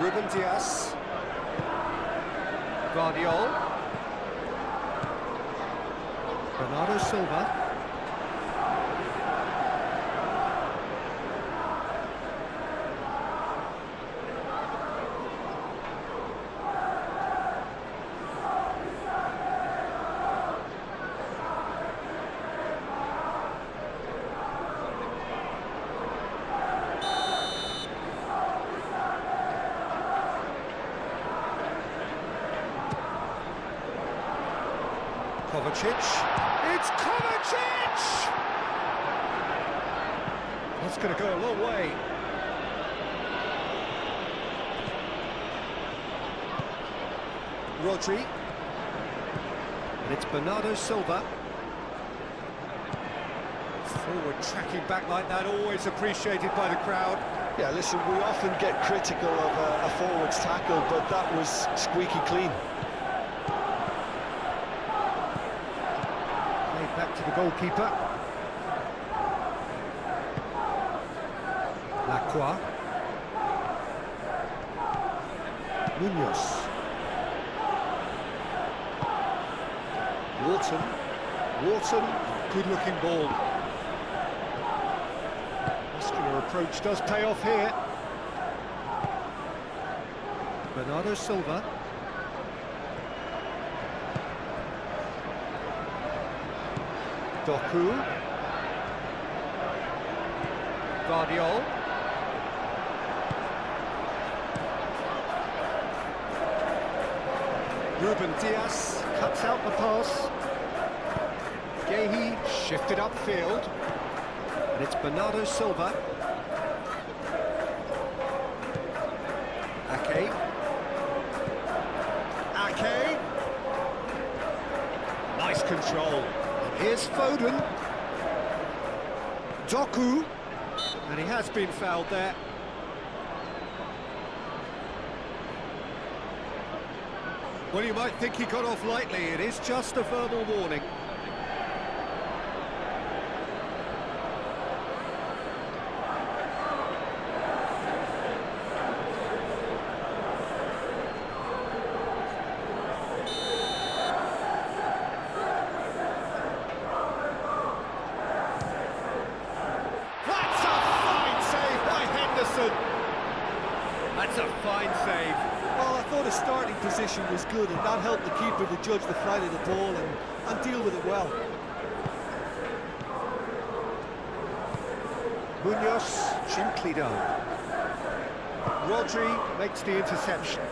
Ruben Dias. Guardiol. Bernardo Silva. Kovacic. It's Kovacic! That's going to go a long way. Rodri. And it's Bernardo Silva. Forward tracking back like that, always appreciated by the crowd. Yeah, listen, we often get critical of a forward's tackle, but that was squeaky clean. Back to the goalkeeper. Lacroix. Munoz. Wharton, good-looking ball. Muscular approach does pay off here. Bernardo Silva. Doku. Guardiol. Ruben Diaz cuts out the pass. Gehi shifted upfield. And it's Bernardo Silva. Ake. Nice control. And here's Foden. Doku. And he has been fouled there. Well, you might think he got off lightly. It is just a verbal warning. That's a fine save by Henderson. That's a fine save. Well, I thought his starting position was good, and that helped the keeper to judge the flight of the ball and deal with it well. Munoz gently down. Rodri makes the interception.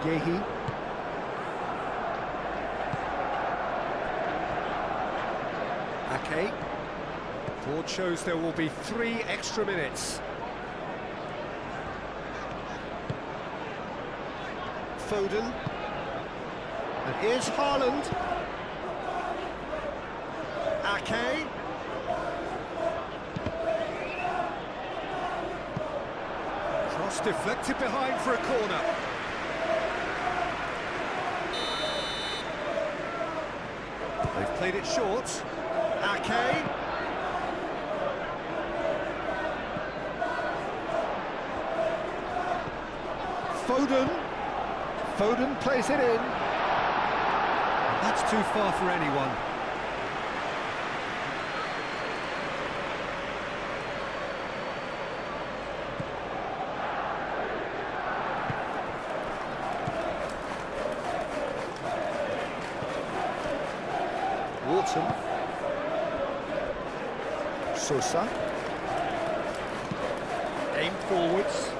Gehi. Ake. Board shows there will be 3 extra minutes. Foden. And here's Haaland. Ake. Cross deflected behind for a corner. They've played it short. Ake. Foden plays it in. That's too far for anyone. Wharton. Sosa. Aim forwards.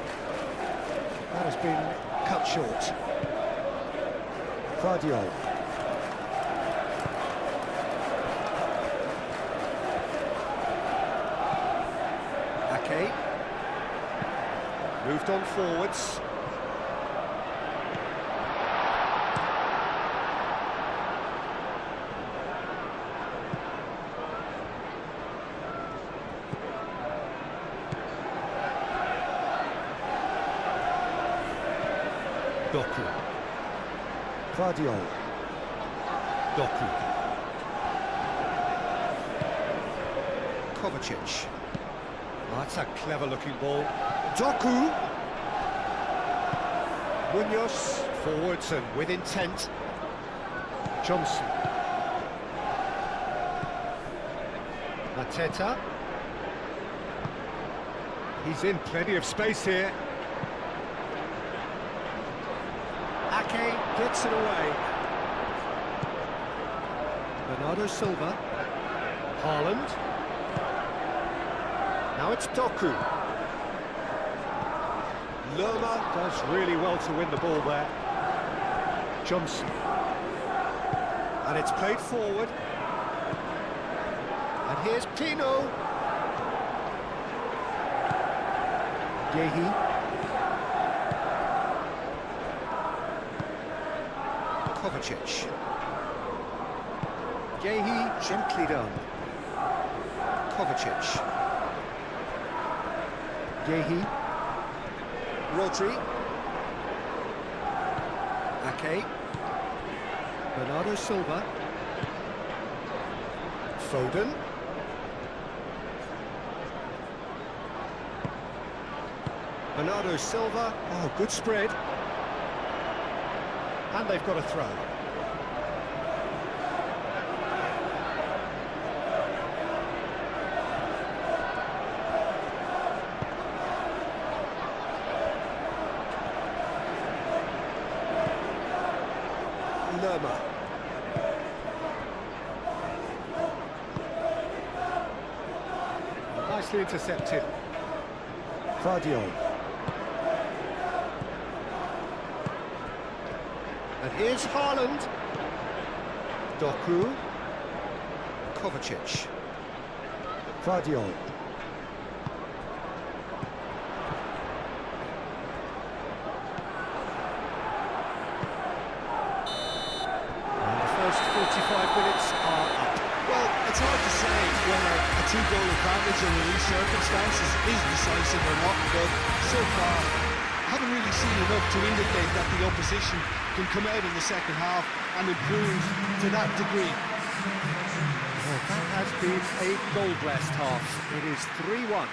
That has been cut short. Guardiol. Ake. Moved on forwards. Doku. Guardiol. Doku. Kovacic. Oh, that's a clever-looking ball. Doku. Munoz. Forwards and with intent. Johnson. Mateta. He's in plenty of space here. Ake gets it away. Bernardo Silva. Haaland. Now it's Doku. Lerma does really well to win the ball there. Johnson. And it's played forward. And here's Pino. Gehi. Kovacic. Gehi gently done. Kovacic. Gehi. Rodri. Ake. Bernardo Silva. Foden. Bernardo Silva. Oh, good spread. And they've got a throw. Lerma. Nicely intercepted. Vardio. And here's Haaland. Doku. Kovacic. Vardio. And the first 45 minutes are up. Well, it's hard to say whether a two-goal advantage under these circumstances is decisive or not, but so far, I haven't really seen enough to indicate that the opposition can come out in the second half and improve to that degree. Well, that has been a goal-blessed half. It is 3-1.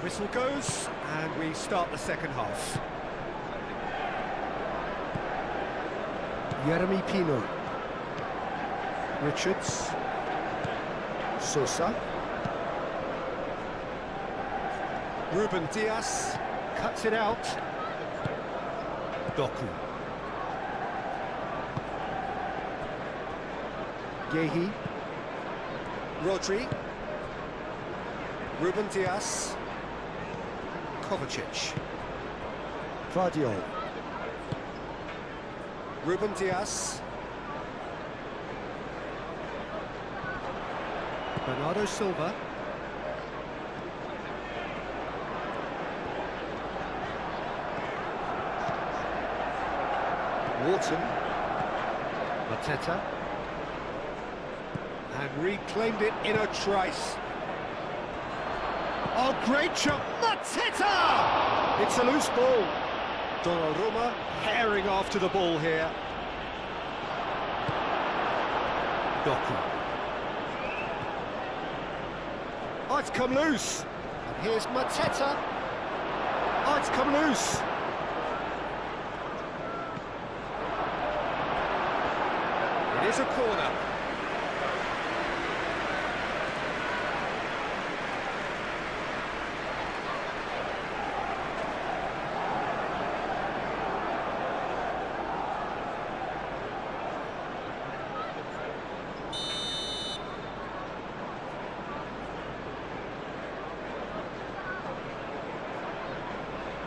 Whistle goes, and we start the second half. Jeremy Pino. Richards. Sosa. Ruben Diaz cuts it out. Doku. Gehi. Rodri. Ruben Diaz. Kovacic. Vardio. Ruben Diaz. Bernardo Silva. Wharton. Mateta. And reclaimed it in a trice. Oh, great shot! Mateta! It's a loose ball. Donnarumma herring after the ball here. Doku. Oh, it's come loose. And here's Mateta. Oh, it's come loose. It is a corner.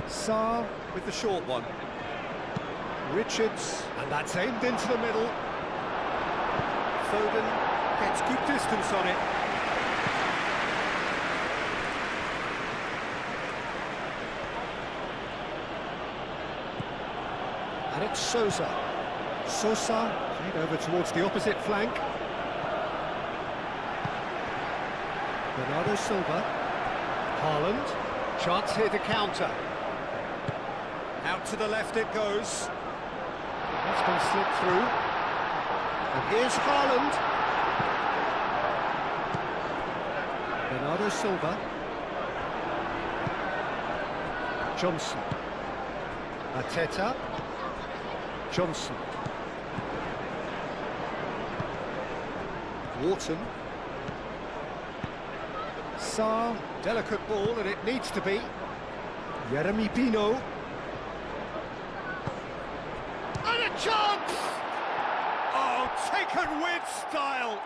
Sarr with the short one. Richards, and that's aimed into the middle. Foden gets good distance on it. And it's Sosa. Sosa played over towards the opposite flank. Bernardo Silva. Haaland. Chance here to counter. Out to the left it goes. That's been slipped through. And here's Haaland. Bernardo Silva. Johnson. Mateta. Johnson. Wharton. Sarr. Delicate ball, and it needs to be. Jeremy Pino. And a chance! Oh, taken with style!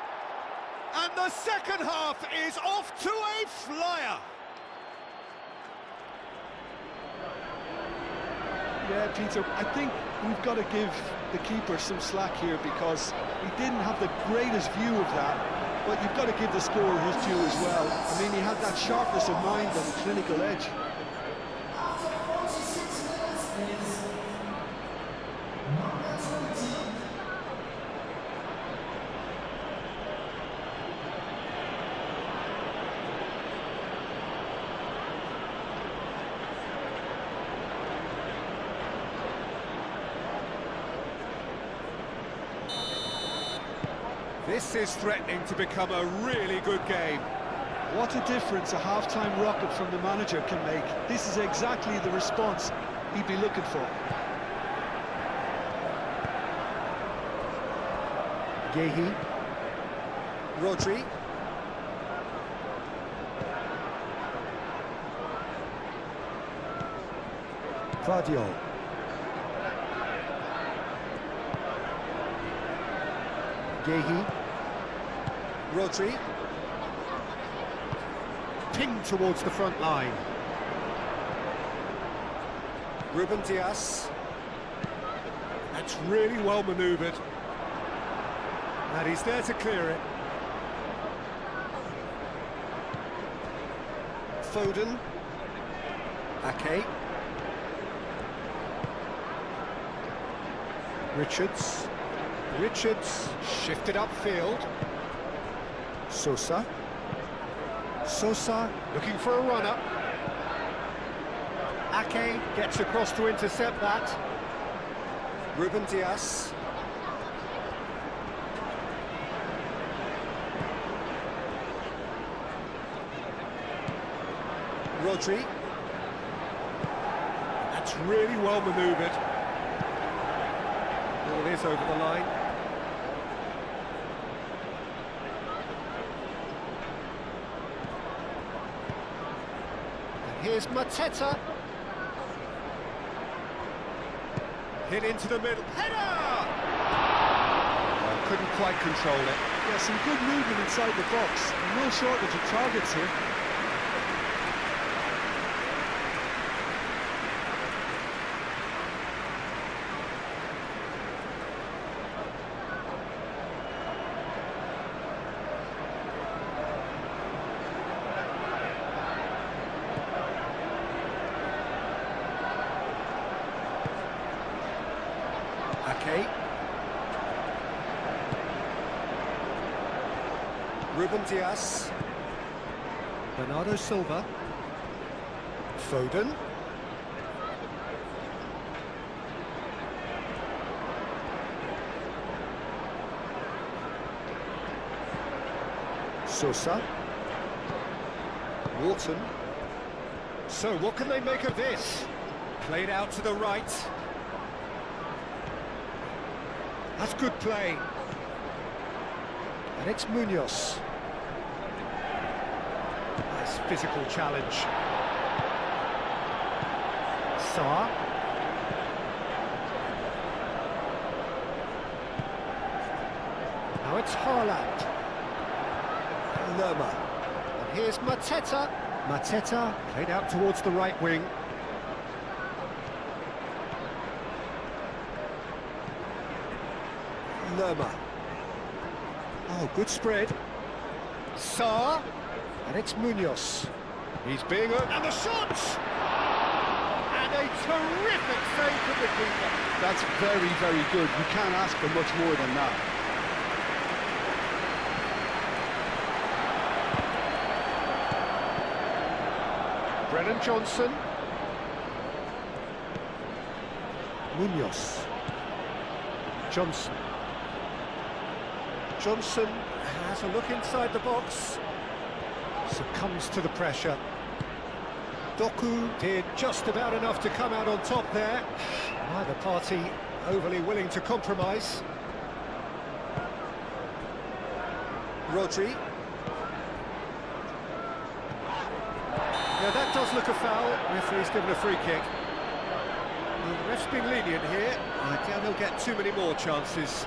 And the second half is off to a flyer. Yeah, Peter, I think we've got to give the keeper some slack here because he didn't have the greatest view of that, but you've got to give the scorer his due as well. I mean, he had that sharpness of mind and clinical edge. This is threatening to become a really good game. What a difference a half-time rocket from the manager can make. This is exactly the response he'd be looking for. Gehi. Rodri. Vardiol. Gehi. Rodri. Ping towards the front line. Ruben Dias. That's really well manoeuvred. And he's there to clear it. Foden. Ake. Richards. Richards shifted upfield. Sosa. Sosa looking for a runner. Ake gets across to intercept that. Ruben Dias. Rodri. That's really well manoeuvred. Ball is over the line. And here's Mateta. Hit into the middle. Header! Oh, couldn't quite control it. Yeah, some good movement inside the box. No shortage of targets here. Ake. Ruben Dias. Bernardo Silva. Foden. Sosa. Walton. So what can they make of this? Played out to the right. That's good play. And it's Munoz. Nice physical challenge. Sarr. Now it's Haaland. Lerma. And here's Mateta. Mateta played out towards the right wing. Lerma. Oh, good spread. Sarr. And it's Munoz. He's being... And the shot! And a terrific save from the keeper. That's very, very good. You can't ask for much more than that. Brennan Johnson. Munoz. Johnson. Johnson has a look inside the box. Succumbs to the pressure. Doku did just about enough to come out on top there. Neither party overly willing to compromise. Rodri. Yeah, that does look a foul. Referee's given a free kick. Well, the ref's been lenient here. I doubt he'll get too many more chances.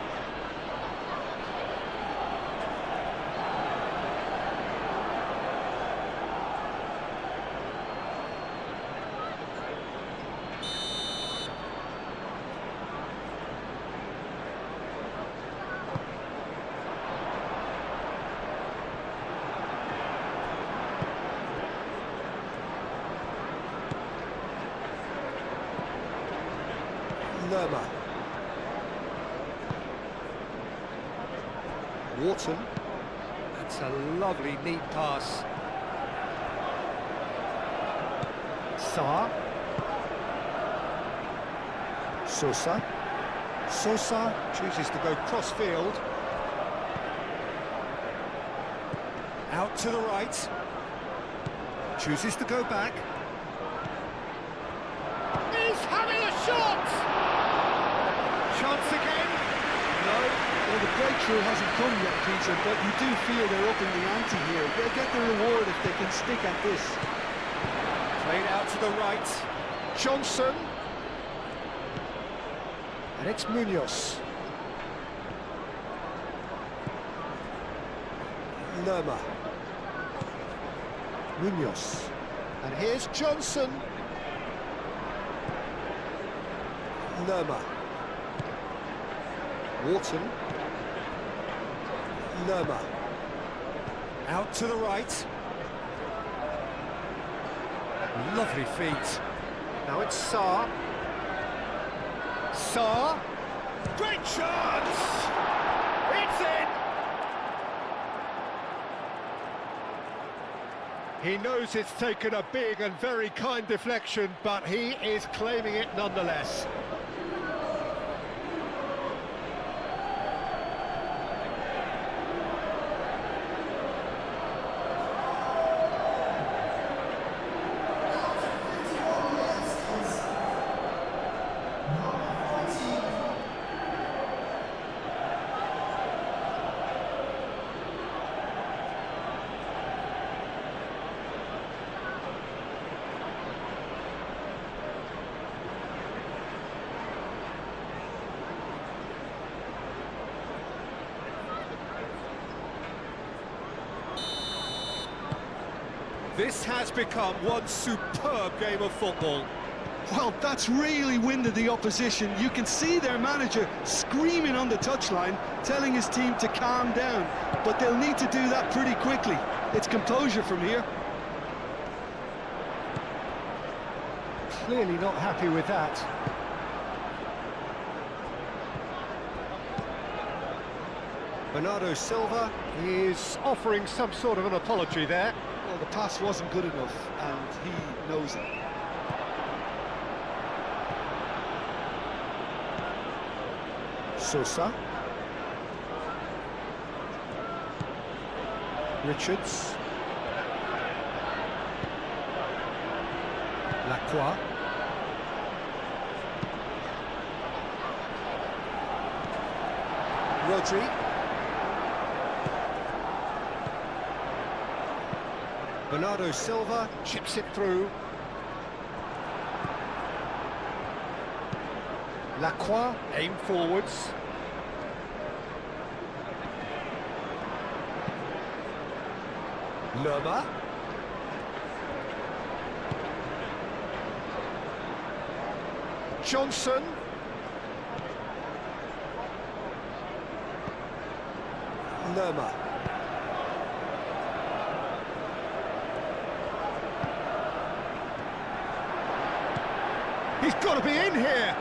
Lerma. Wharton. That's a lovely, neat pass. Sarr. Sosa. Sosa chooses to go cross-field. Out to the right. Chooses to go back. He's having a shot! Chance again. No, well, the breakthrough hasn't come yet, Peter, but you do feel they're upping the ante here. They'll get the reward if they can stick at this. Played out to the right. Johnson. And it's Munoz. Lerma. Munoz. And here's Johnson. Lerma. Wharton. Lerma. Out to the right. Lovely feet. Now it's Sarr. Sarr. Great chance! It's in! He knows it's taken a big and very kind deflection, but he is claiming it nonetheless. This has become one superb game of football. Well, that's really winded the opposition. You can see their manager screaming on the touchline, telling his team to calm down. But they'll need to do that pretty quickly. It's composure from here. Clearly not happy with that. Bernardo Silva is offering some sort of an apology there. Well, the pass wasn't good enough, and he knows it. Sosa. Richards. Lacroix. Rodri. Bernardo Silva chips it through. Lacroix aim forwards. Lerma. Johnson. Lerma. He's got to be in here.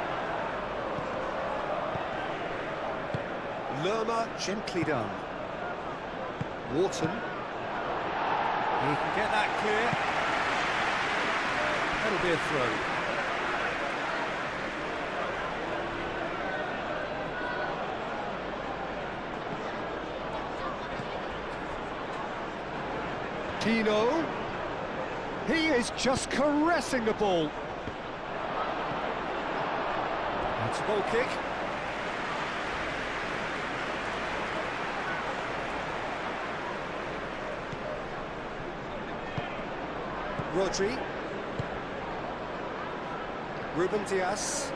Lerma gently done. Wharton. He can get that clear. That'll be a throw. Tino. He is just caressing the ball. It's a ball kick. Rodri. Ruben Diaz.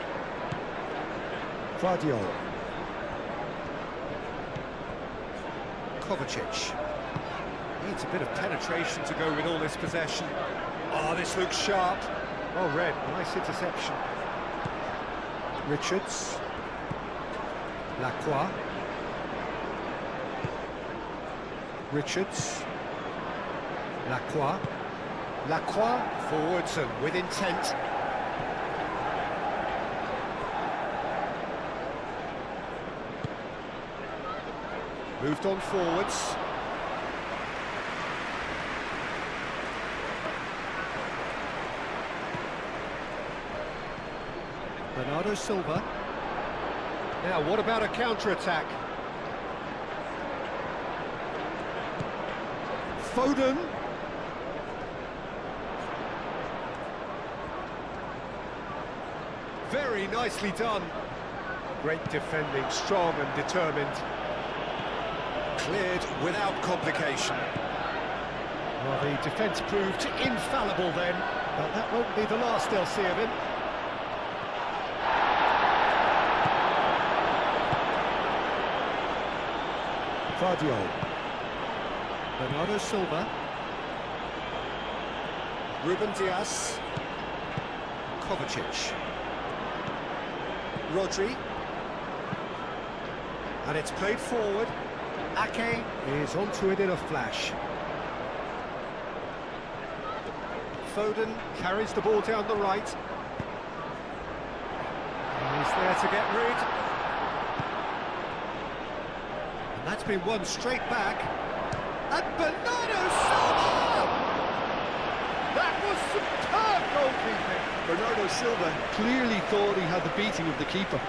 Vardiol. Kovacic. Needs a bit of penetration to go with all this possession. Oh, this looks sharp. Oh, Red, nice interception. Richards. Lacroix. Richards. Lacroix. Lacroix forwards and with intent. Moved on forwards. Bernardo Silva. Now, what about a counter-attack? Foden. Very nicely done. Great defending, strong and determined. Cleared without complication. Well, the defence proved infallible then, but that won't be the last they'll see of him. Vardio. Bernardo Silva. Ruben Dias. Kovacic. Rodri. And it's played forward. Ake is onto it in a flash. Foden carries the ball down the right. He's there to get rid. And that's been won straight back. And Bernardo Silva! That was superb goalkeeping. Bernardo Silva clearly thought he had the beating of the keeper.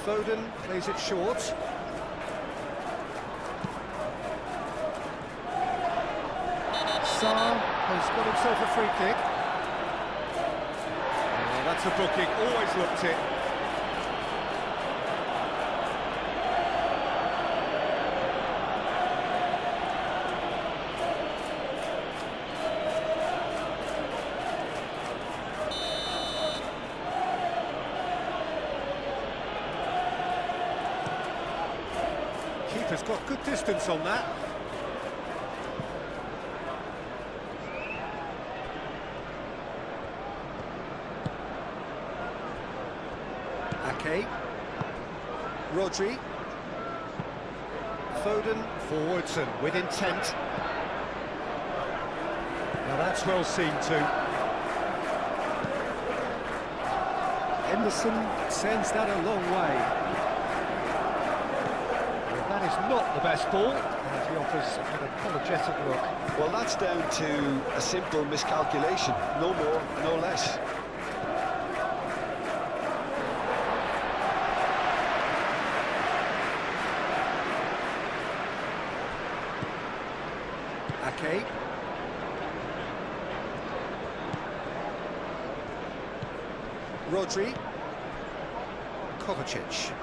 Foden plays it short. Sarr has got himself a free kick. Oh, that's a booking, always looked it. Keeper's got good distance on that. Ake. Rodri. Foden forwards and with intent. Now that's well seen too. Henderson sends that a long way. That is not the best ball, and he offers an apologetic look. Well, that's down to a simple miscalculation, no more, no less. Ake. Rodri. Kovacic.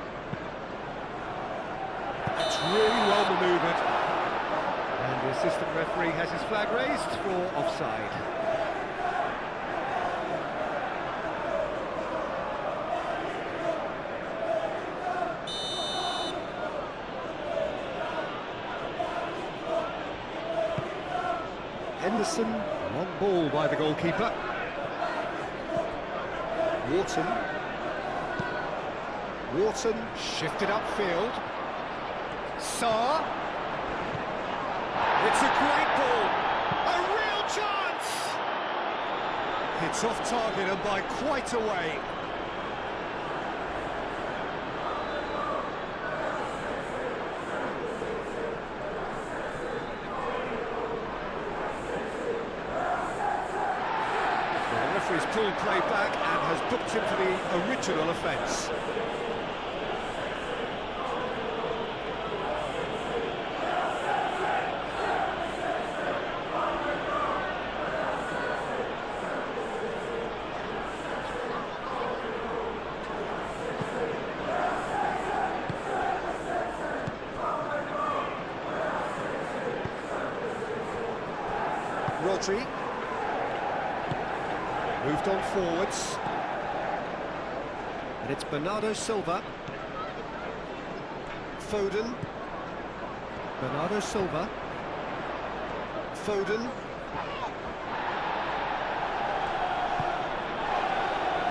That's really well manoeuvred. And the assistant referee has his flag raised for offside. Henderson, long ball by the goalkeeper. Wharton shifted upfield. Sarr. It's a great ball. A real chance. It's off target and by quite a way. Well, the referee's pulled play back and has booked him for the original offence. Rodri. Moved on forwards. And it's Bernardo Silva. Foden. Bernardo Silva. Foden.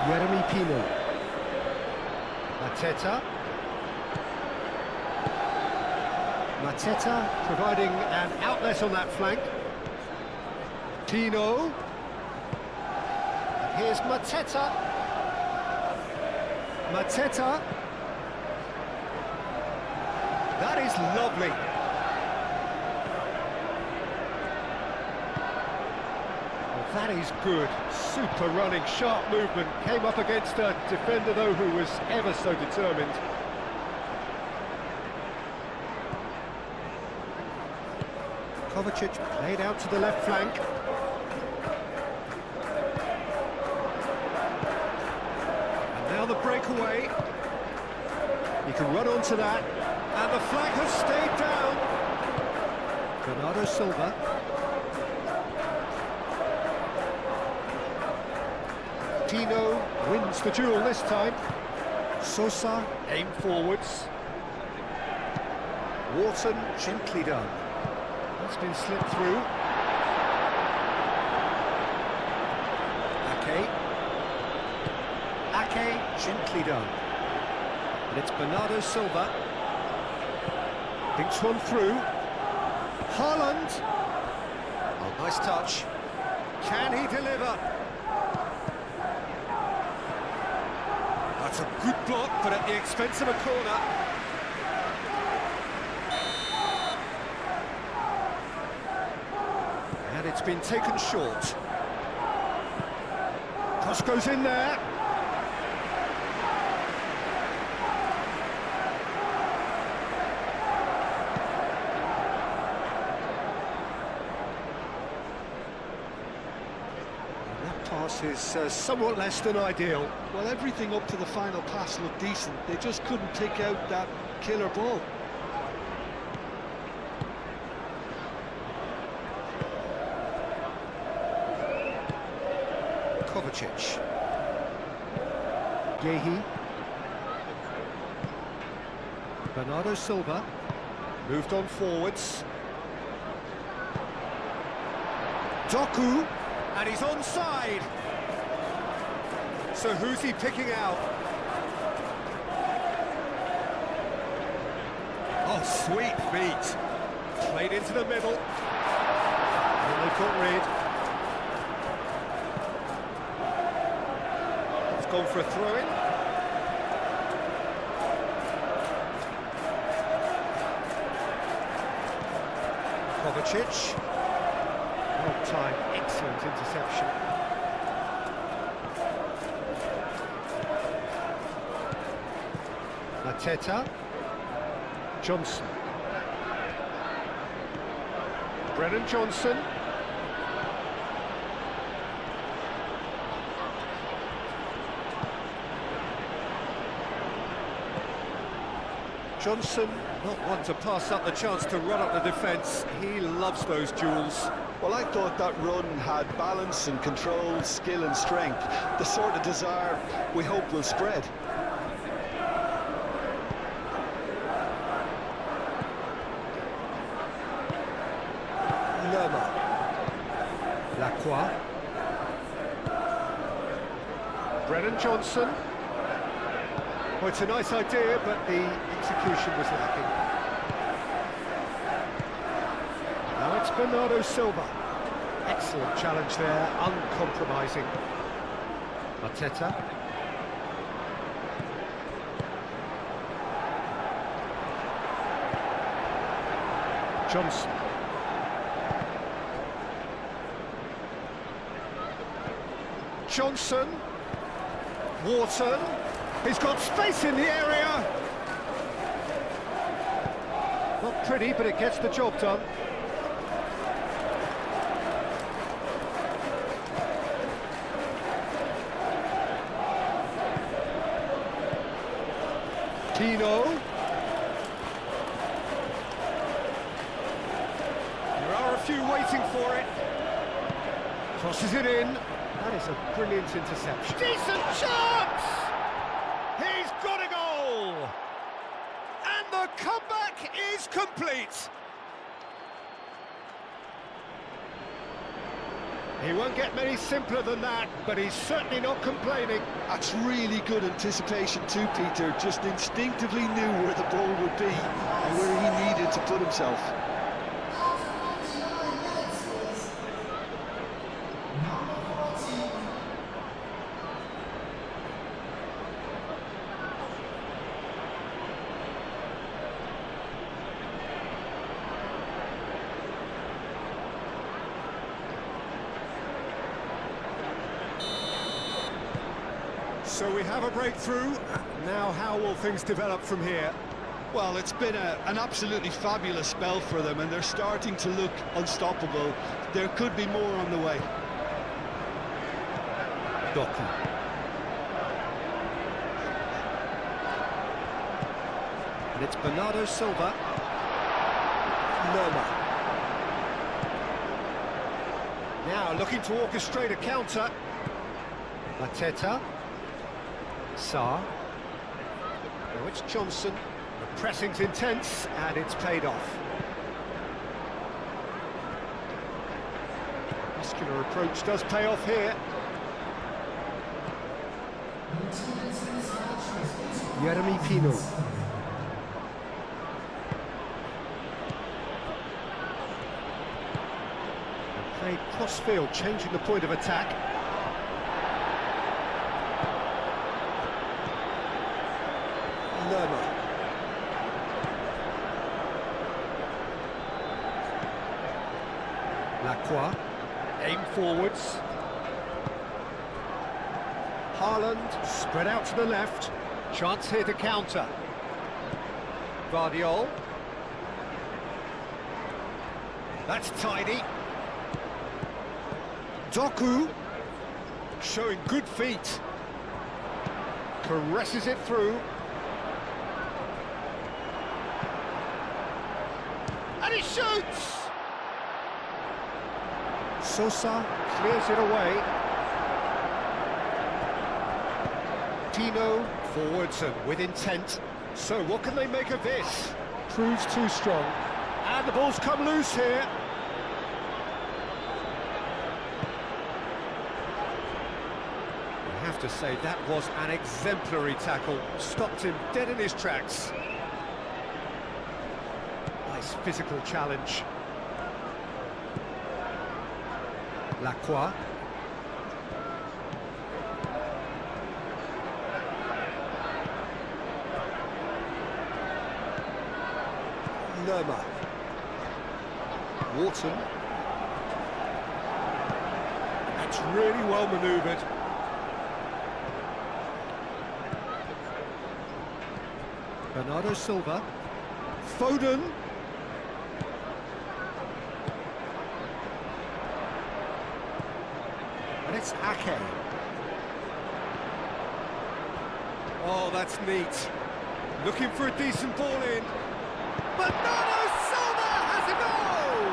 Jeremy Pino. Mateta. Mateta providing an outlet on that flank. Tino. And here's Mateta. Mateta. That is lovely. Well, that is good. Super running, sharp movement. Came up against a defender, though, who was ever so determined. Kovacic played out to the left flank. And now the breakaway. He can run onto that. And the flag has stayed down. Bernardo Silva. Tino wins the duel this time. Sosa aim forwards. Wharton gently done. That's been slipped through. Ake gently done. And it's Bernardo Silva. Thinks one through. Haaland. Oh, nice touch. Can he deliver? That's a good block, but at the expense of a corner. And it's been taken short. Cross goes in there. Pass is somewhat less than ideal. Well, everything up to the final pass looked decent. They just couldn't pick out that killer ball. Kovacic. Gehi. Bernardo Silva. Moved on forwards. Doku. And he's onside. So who's he picking out? Oh, sweet feet. Played into the middle. And they've got rid. It's gone for a throw-in. Kovacic. Long time, excellent interception. Mateta. Johnson. Brennan Johnson. Johnson, not one to pass up the chance to run up the defence. He loves those duels. Well, I thought that run had balance and control, skill and strength. The sort of desire we hope will spread. Lerma. Lacroix. Brennan Johnson. Well, it's a nice idea, but the execution was lacking. Now it's Bernardo Silva. Excellent challenge there, uncompromising. Mateta. Johnson. Johnson. Wharton. He's got space in the area. Not pretty, but it gets the job done. Tino. There are a few waiting for it. Crosses it in. That is a brilliant interception. Decent chance! He's got a goal! And the comeback is complete. He won't get many simpler than that, but he's certainly not complaining. That's really good anticipation too, Peter. Just instinctively knew where the ball would be and where he needed to put himself. So we have a breakthrough. Now how will things develop from here? Well, it's been an absolutely fabulous spell for them, and they're starting to look unstoppable. There could be more on the way. Doku. And it's Bernardo Silva. Lerma. Now looking to orchestrate a counter. Mateta. Sarr. Now it's Johnson. The pressing's intense, and it's paid off. Muscular approach does pay off here. Jeremy Pino. Played cross-field, changing the point of attack. Lerma. Lacroix. Aim forwards. Haaland spread out to the left. Chance here to counter. Guardiol. That's tidy. Doku. Showing good feet. Caresses it through. And he shoots! Sosa clears it away. Tino forwards and with intent. So what can they make of this? Proves too strong. And the ball's come loose here. I have to say that was an exemplary tackle. Stopped him dead in his tracks. Nice physical challenge. Lacroix. Lerma. Wharton. That's really well manoeuvred. Bernardo Silva. Foden. And it's Ake. Oh, that's neat. Looking for a decent ball in. Bernardo Silva has a goal!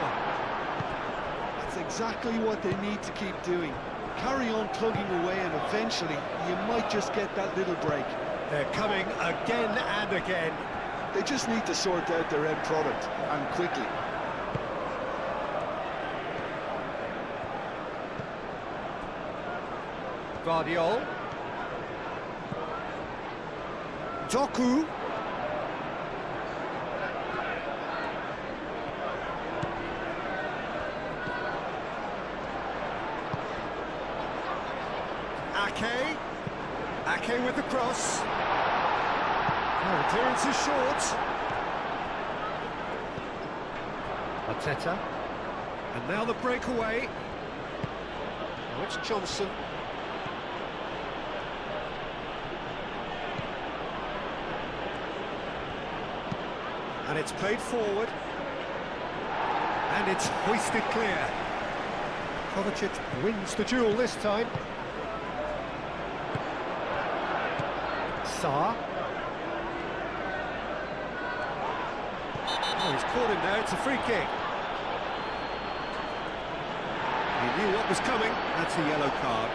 That's exactly what they need to keep doing. Carry on plugging away, and eventually you might just get that little break. They're coming again and again. They just need to sort out their end product, and quickly. Guardiol. Doku. Ake. Ake with the cross. Oh, clearance is short. Mateta. And now the breakaway. Now it's Johnson. And it's played forward. And it's hoisted clear. Kovacic wins the duel this time. Sarr. Oh, he's caught him there, it's a free kick. He knew what was coming, that's a yellow card.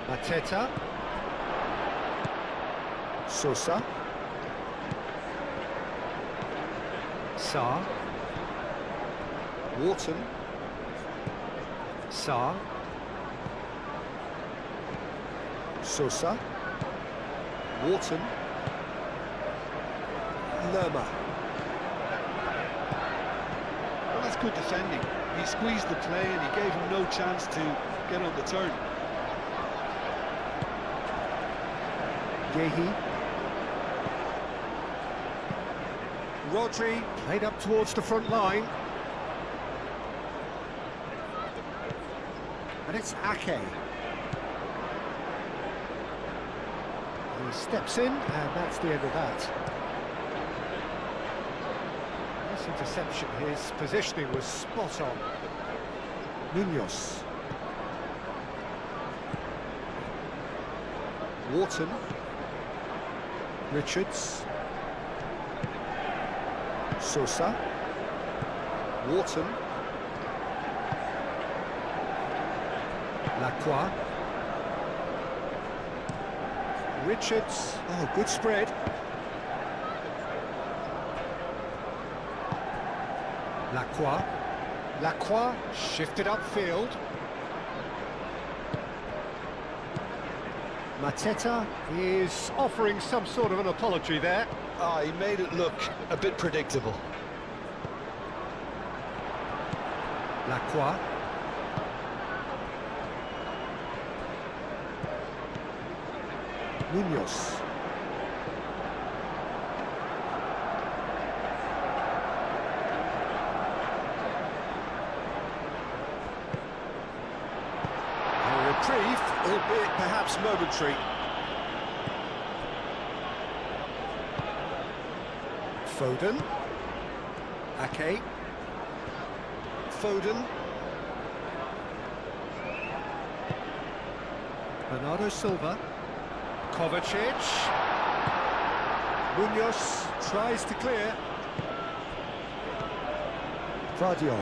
Mateta. Sosa. Sarr. Wharton. Sarr. Sosa. Wharton. Lerma. Well, that's good defending. He squeezed the play and he gave him no chance to get on the turn. Gehi. Rodri played up towards the front line. And it's Ake. He steps in, and that's the end of that. This interception, his positioning was spot on. Munoz. Wharton. Richards. Sosa. Wharton. Lacroix. Richards. Oh, good spread. Lacroix. Lacroix shifted upfield. Mateta is offering some sort of an apology there. Ah, he made it look a bit predictable. Lacroix. Munoz. A reprieve, albeit perhaps momentary. Foden. Ake. Foden. Bernardo Silva. Kovacic. Munoz tries to clear. Vardio.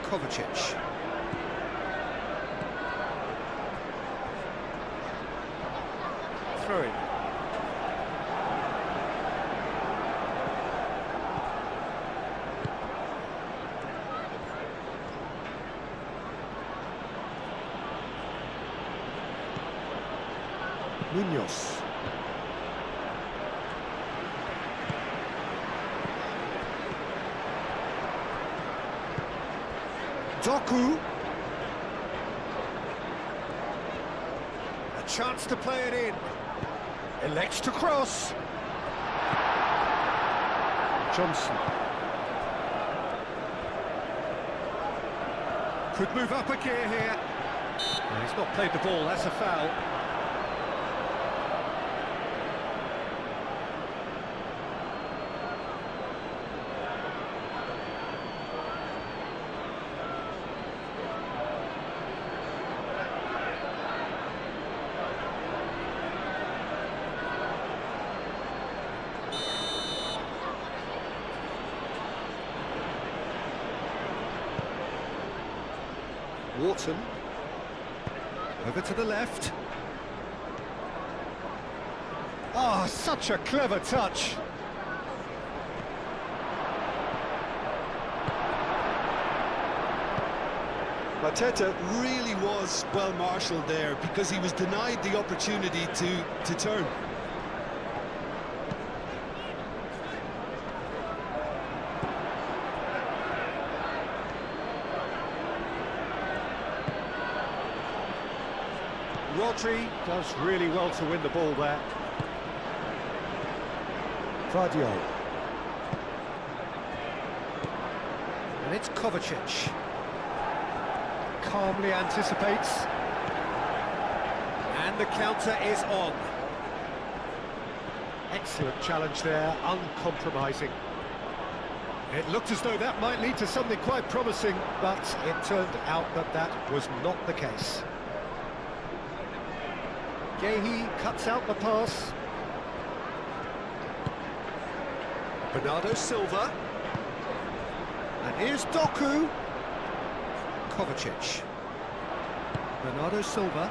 Kovacic. Throw in. Munoz. Doku. A chance to play it in. Elects to cross. Johnson. Could move up a gear here. No, he's not played the ball, that's a foul. Wharton. Over to the left. Oh, such a clever touch. Mateta really was well marshalled there because he was denied the opportunity to turn. Rodri does really well to win the ball there. Vardio. And it's Kovacic. Calmly anticipates. And the counter is on. Excellent challenge there, uncompromising. It looked as though that might lead to something quite promising, but it turned out that that was not the case. Gehi cuts out the pass. Bernardo Silva. And here's Doku. Kovacic. Bernardo Silva.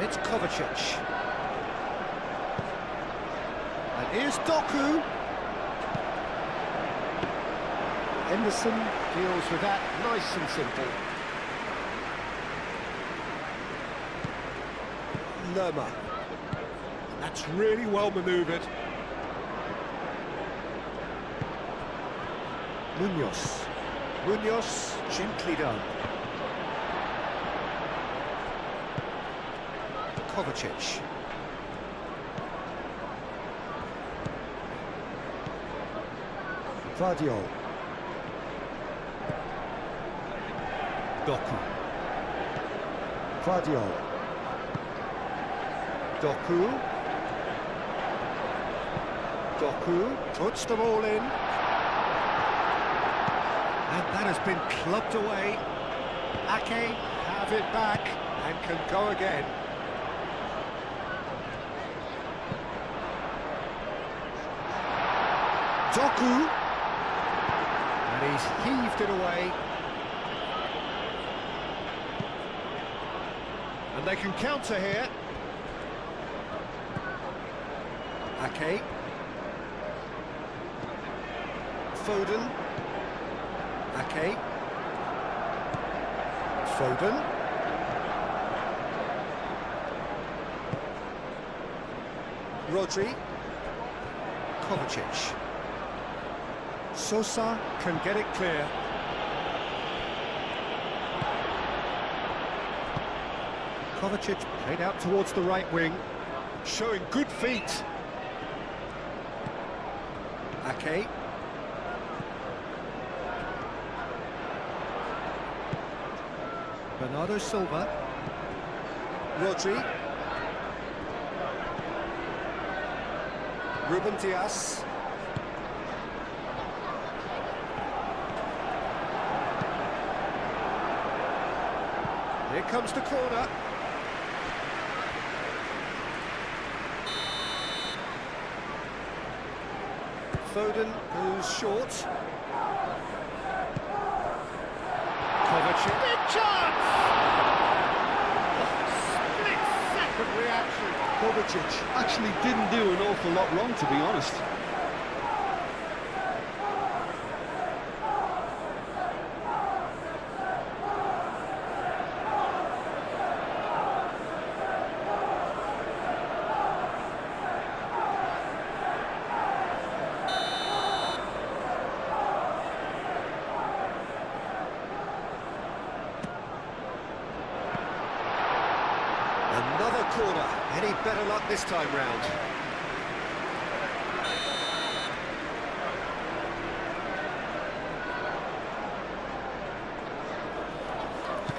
it's Kovacic. And here's Doku. Henderson deals with that nice and simple. Lerma. That's really well manoeuvred. Munoz. Munoz, gently done. Kovacic. Vardiol. Doku. Vardiol. Doku. Doku puts them all in. And that has been clubbed away. Ake have it back and can go again. Doku. And he's heaved it away. And they can counter here. Ake. Foden. Ake. Foden. Rodri. Kovacic. Sosa can get it clear. Kovacic played out towards the right wing, showing good feet. Ake. Bernardo Silva. Rodri. Ruben Dias. Here comes the corner. Foden goes short. Kovacic. Big chance! Split-second reaction. Kovacic actually didn't do an awful lot wrong, to be honest. Another corner. Any better luck this time round?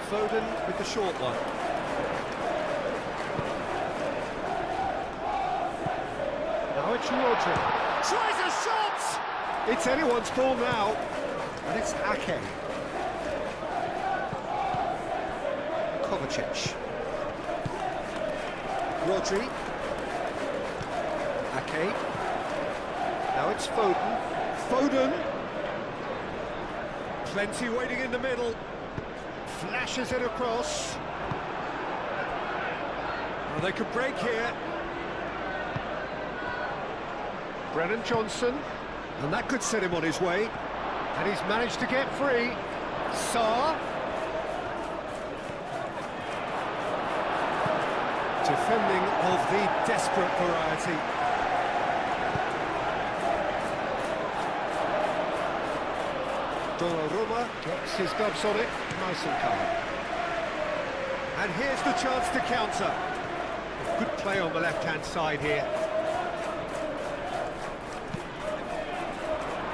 Foden with the short one. Now it's Rodri. Tries a shot! It's anyone's ball now. And it's Ake. Kovacic. Rodri. Ake. Now it's Foden. Foden. Plenty waiting in the middle. Flashes it across. Well, they could break here. Brennan Johnson. And that could set him on his way. And he's managed to get free. Sarr. Defending of the desperate variety. Donnarumma gets his gloves on it, nice and calm. And here's the chance to counter. Good play on the left-hand side here.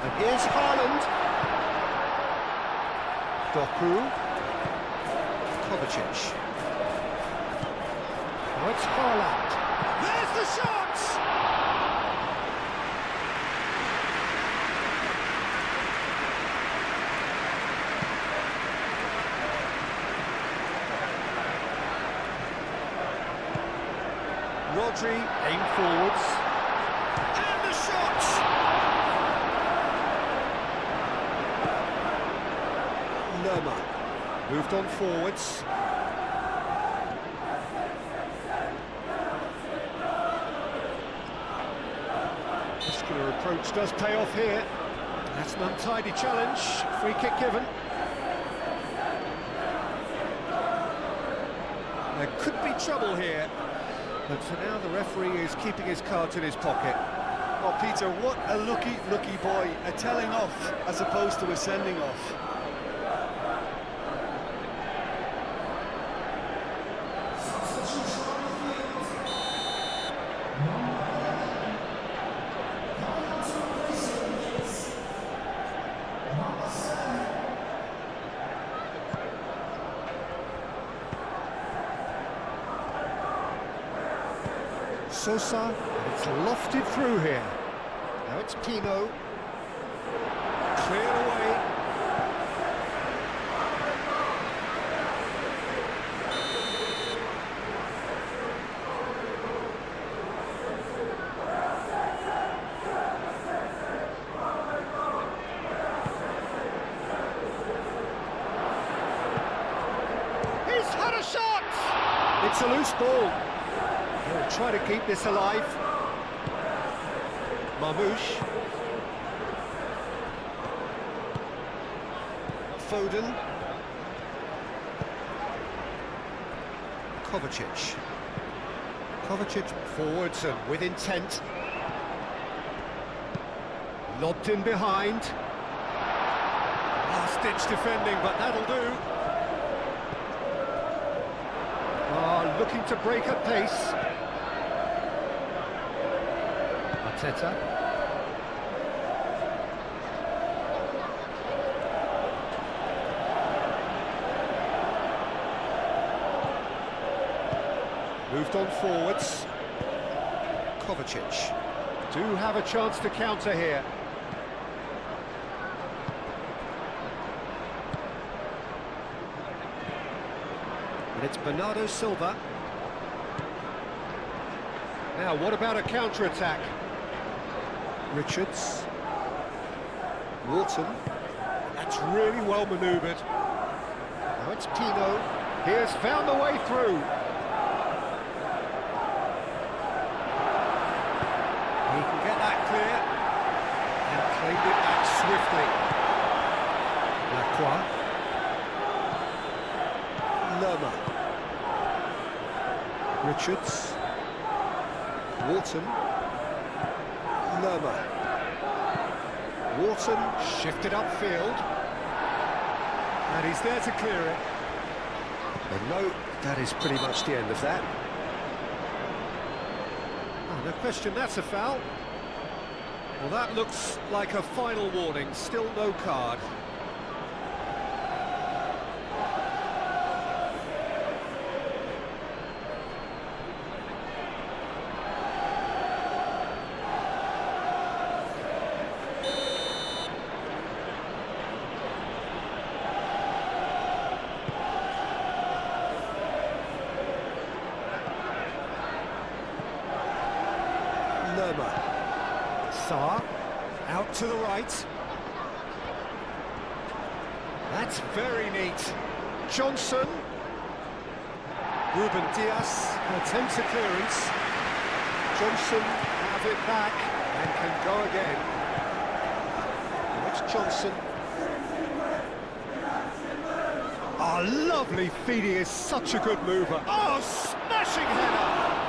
And here's Haaland. Doku. Kovacic. Now it's Haaland. There's the shot! Rodri aimed forwards. And the shot! Lerma moved on forwards. Their approach does pay off here. That's an untidy challenge. Free kick given. There could be trouble here, but for now the referee is keeping his cards in his pocket. Oh, Peter, what a lucky boy. A telling off as opposed to a sending off. Sosa, and it's lofted through here. Now it's Pino. Cleared away. He's had a shot! It's a loose ball. He'll try to keep this alive. Marmouche. Foden. Kovacic. Kovacic forwards and with intent. Lobbed in behind. Last-ditch defending, but that'll do. Looking to break at pace. Arteta. Moved on forwards. Kovacic. Do have a chance to counter here. And it's Bernardo Silva. Now, what about a counter-attack? Richards. Wharton. That's really well manoeuvred. Now it's Pino. He has found the way through. He can get that clear. And claimed it back swiftly. Lacroix. Lerma. Richards. Wharton. Lerma. Wharton shifted upfield. And he's there to clear it. And no, that is pretty much the end of that. Oh, no question, that's a foul. Well, that looks like a final warning. Still no card. Sarr, out to the right. That's very neat. Johnson. Ruben Dias attempts a clearance. Johnson have it back and can go again. It's Johnson. Oh, lovely feeding is such a good mover. Oh, smashing header!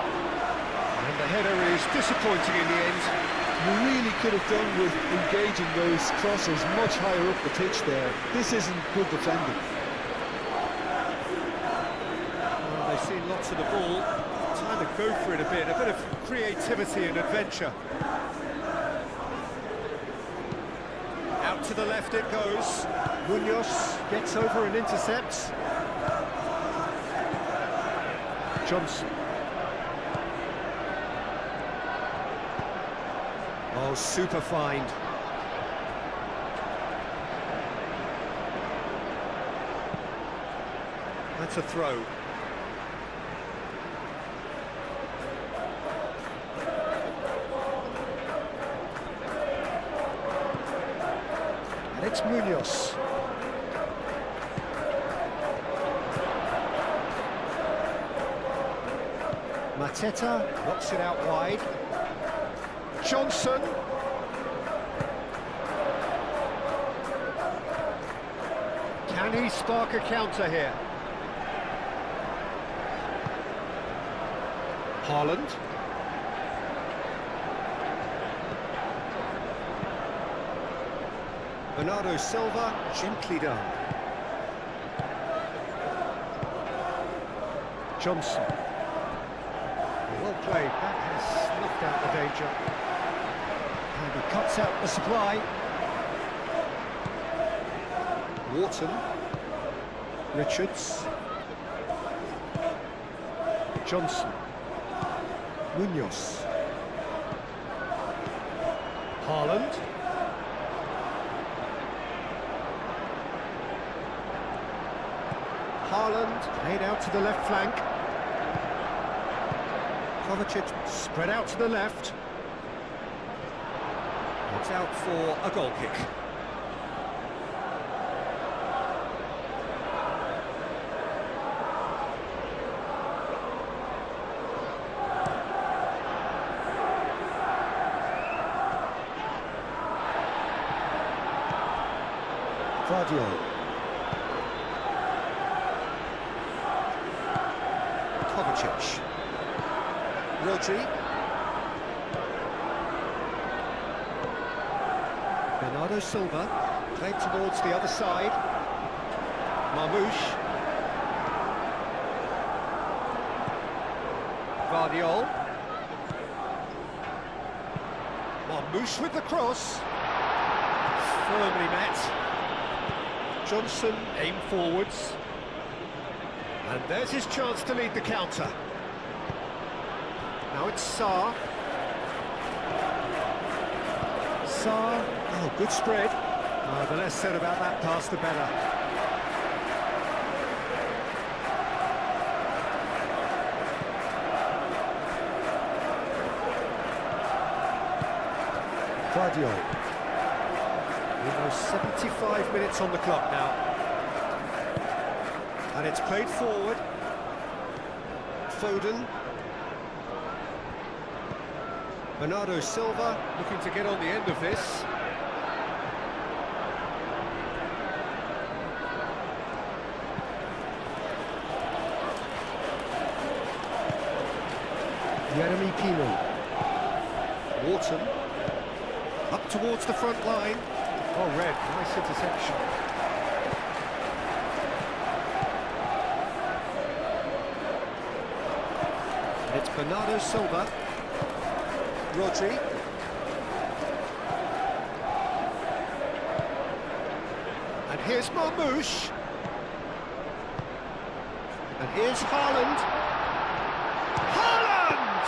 And the header is disappointing in the end. You really could have done with engaging those crosses much higher up the pitch there. This isn't good defending. Well, they've seen lots of the ball. Time to go for it a bit of creativity and adventure. Out to the left it goes. Munoz gets over and intercepts. Johnson. Oh, super find. That's a throw. And it's Munoz. Mateta knocks it out wide. Johnson. Can he spark a counter here? Haaland. Bernardo Silva, gently done. Johnson. Well played, that has snuffed out the danger. And he cuts out the supply. Wharton. Richards. Johnson. Munoz. Haaland. Haaland played out to the left flank. Kovacic spread out to the left. It's out for a goal kick. Guardiola. Kovacic. Rodri. Bernardo Silva. Played towards the other side. Marmoush. Guardiola. Marmoush with the cross. Firmly met. Johnson aim forwards. And there's his chance to lead the counter. Now it's Sarr. Sarr, oh, good spread. Oh, the less said about that pass, the better. Guardiola. Almost 75 minutes on the clock now. And it's played forward. Foden. Bernardo Silva looking to get on the end of this. Jeremy Pino. Wharton. Up towards the front line. Oh, Red, nice interception. It's Bernardo Silva. Rodri. And here's Marmoush. And here's Haaland. Haaland!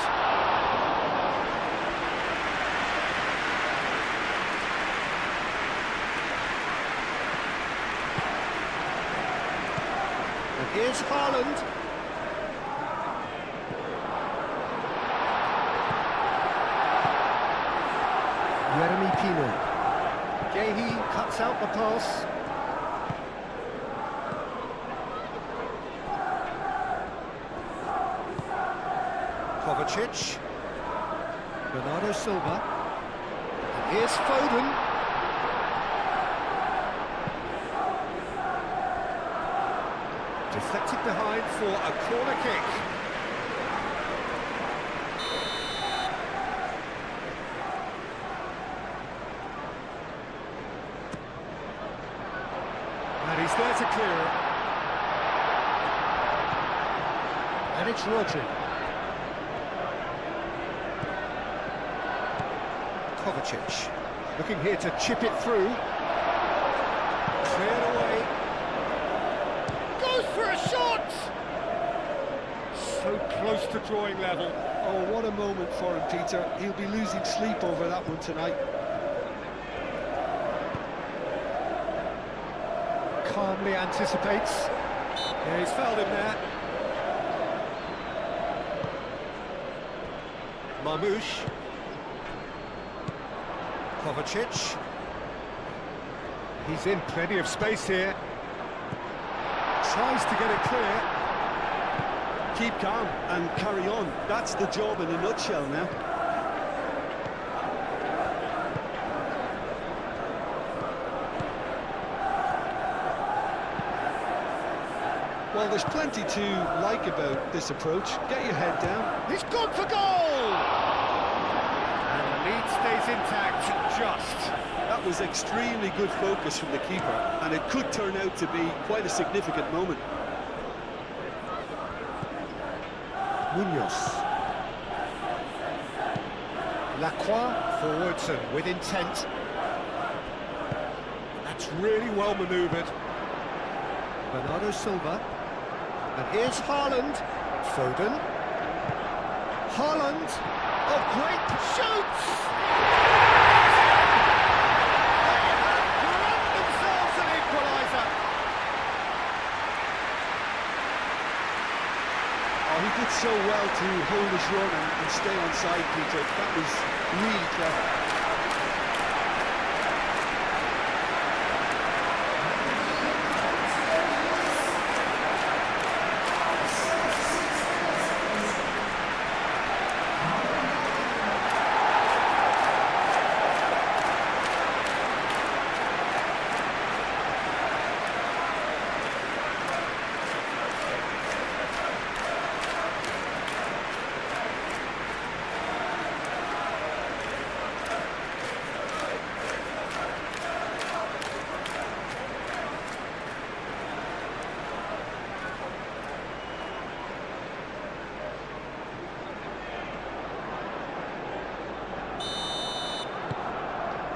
And here's Haaland. Jeremy Pino. Gehi cuts out the pass. Kovacic. Bernardo Silva. And here's Foden. Deflected behind for a corner kick. And he's there to clear it. And it's Rodri. Kovacic. Looking here to chip it through. Cleared away. Goes for a shot! So close to drawing level. Oh, what a moment for him, Peter. He'll be losing sleep over that one tonight. Calmly anticipates. Yeah, he's fouled him there. Marmoush. Kovacic. He's in plenty of space here. Tries to get it clear. Keep calm and carry on. That's the job in a nutshell now. Well, there's plenty to like about this approach. Get your head down. He's gone for goal! And the lead stays intact, just. That was extremely good focus from the keeper, and it could turn out to be quite a significant moment. Munoz. Lacroix forwards and with intent. That's really well manoeuvred. Bernardo Silva. And here's Haaland. Foden. Haaland. Oh, great shoots! They have grabbed themselves an equaliser. Oh, he did so well to hold his run and stay on side, Peter. That was really clever.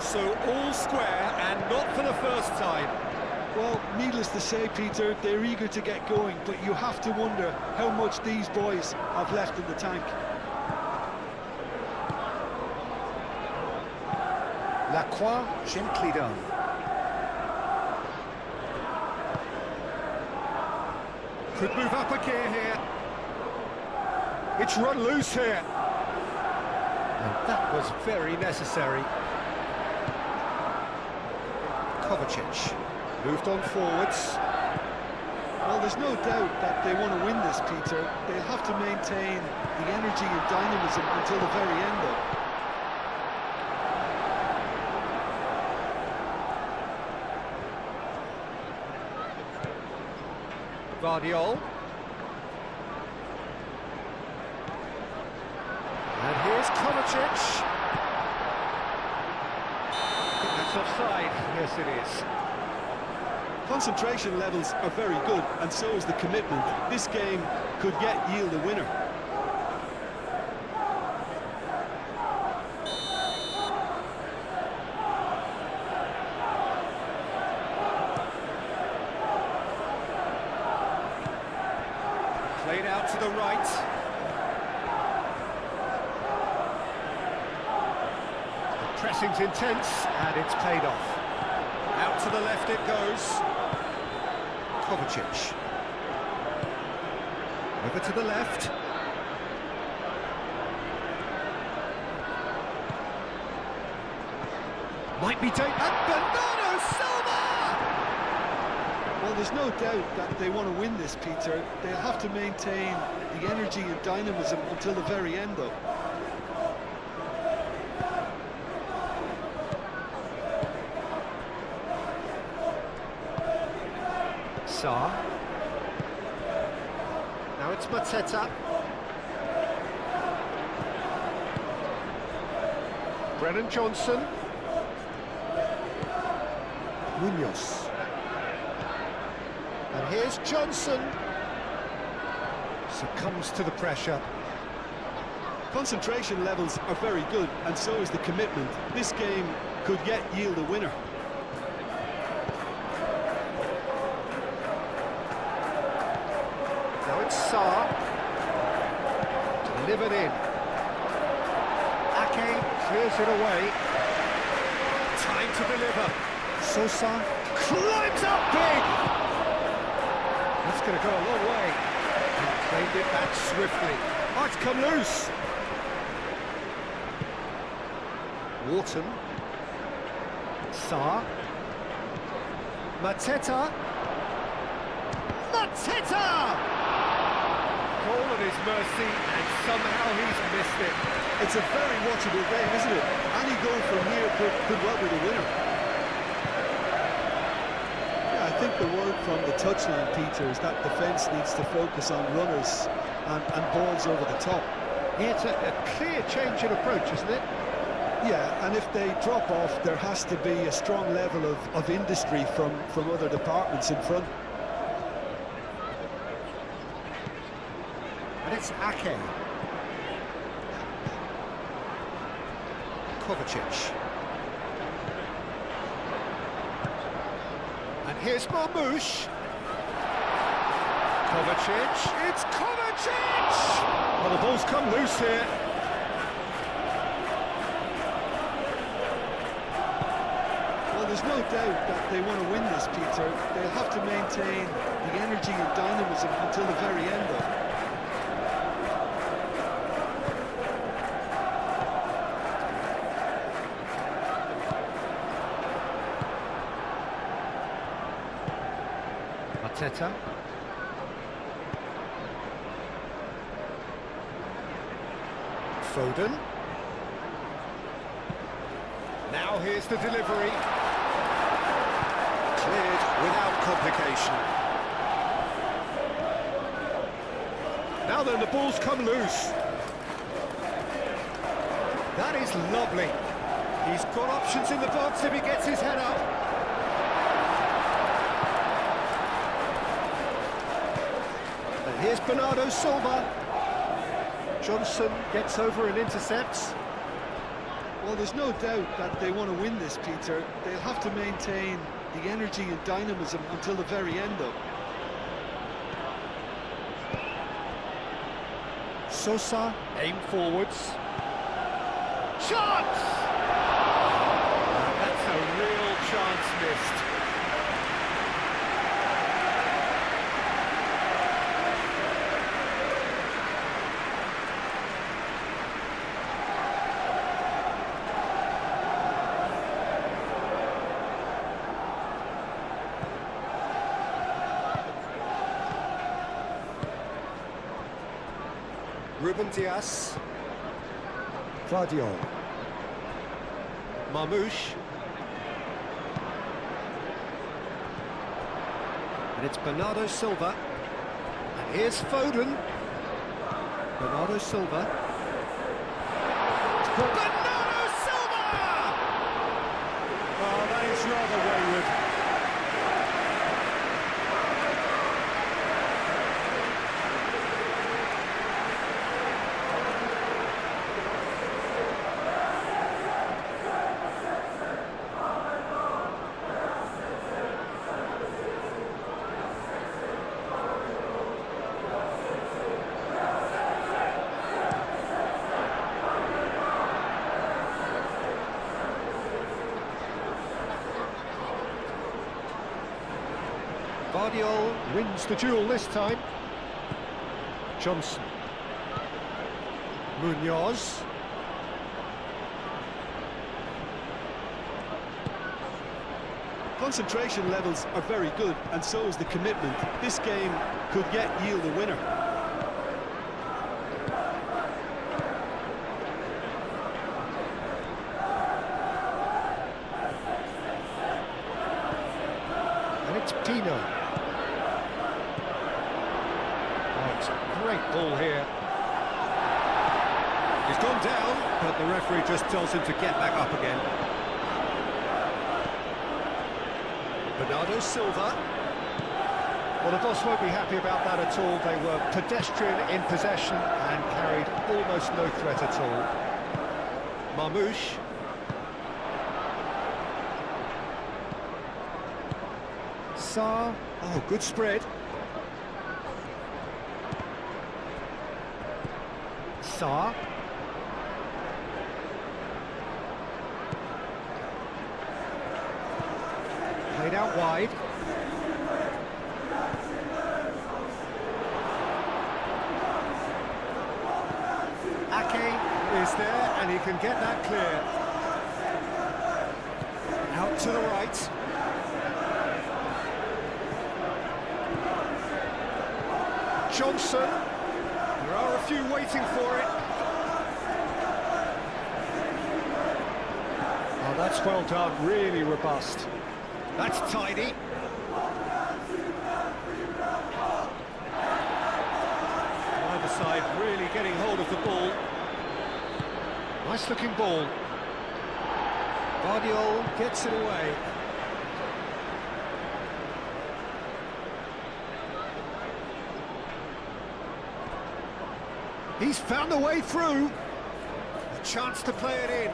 So all square and not for the first time. Well, needless to say, Peter, they're eager to get going, but you have to wonder how much these boys have left in the tank. Lacroix gently done. Could move up a gear here. It's run loose here. And that was very necessary. Kovacic moved on forwards. Well, there's no doubt that they want to win this, Peter. They'll have to maintain the energy and dynamism until the very end, though. Vardiol. And here's Kovacic. That's offside. Yes, it is. Concentration levels are very good, and so is the commitment. This game could yet yield a winner. Played out to the right. The pressing's intense, and it's paid off. Out to the left it goes. Kovacic. Over to the left. Might be taken. And Bernardo Silva! Well, there's no doubt that they want to win this, Peter. They'll have to maintain the energy and dynamism until the very end, though. Sarr. Now it's Mateta. Brennan Johnson. Munoz. And here's Johnson. Succumbs to the pressure. Concentration levels are very good, and so is the commitment. This game could yet yield a winner. Now it's Sarr. Delivered in. Ake clears it away. Time to deliver. Sosa climbs up big. That's going to go a long way. And claimed it back swiftly. Oh, it's come loose. Wharton. Sarr. Mateta. Mateta! Goal at his mercy, and somehow he's missed it. It's a very watchable game, isn't it? Any goal from here could well be the winner. Yeah, I think the word from the touchline, Peter, is that defence needs to focus on runners and balls over the top. Yeah, it's a clear change in approach, isn't it? Yeah, and if they drop off, there has to be a strong level of industry from other departments in front. And it's Ake. Kovacic. And here's Marmoush. Kovacic. It's Kovacic! Well, the ball's come loose here. Well, there's no doubt that they want to win this, Peter. They'll have to maintain the energy and dynamism until the very end, though. Arteta. Foden. Now here's the delivery. Cleared without complication. Now then, the ball's come loose. That is lovely. He's got options in the box if he gets his head up. And here's Bernardo Silva. Johnson gets over and intercepts. Well, there's no doubt that they want to win this, Peter. They'll have to maintain the energy and dynamism until the very end, though. Sosa, aim forwards. Shot! That's a real chance missed. Ruben Dias. Vardiol. Marmoush. And it's Bernardo Silva. And here's Foden. Bernardo Silva. Bernardo Silva! Oh, that is rather wayward. Vardiol wins the duel this time. Johnson. Munoz. Concentration levels are very good, and so is the commitment. This game could yet yield a winner. And it's Pino. Oh, it's a great ball here. He's gone down, but the referee just tells him to get back up again. Bernardo Silva. Well, the boss won't be happy about that at all. They were pedestrian in possession and carried almost no threat at all. Marmoush. Sarr. Oh, good spread. Sarr. Played out wide. Ake is there, and he can get that clear. Out to the right. Johnson. There are a few waiting for it. Oh, that's well done. Really robust. That's tidy. side really getting hold of the ball. Nice looking ball. Guardiola gets it away. He's found a way through. A chance to play it in.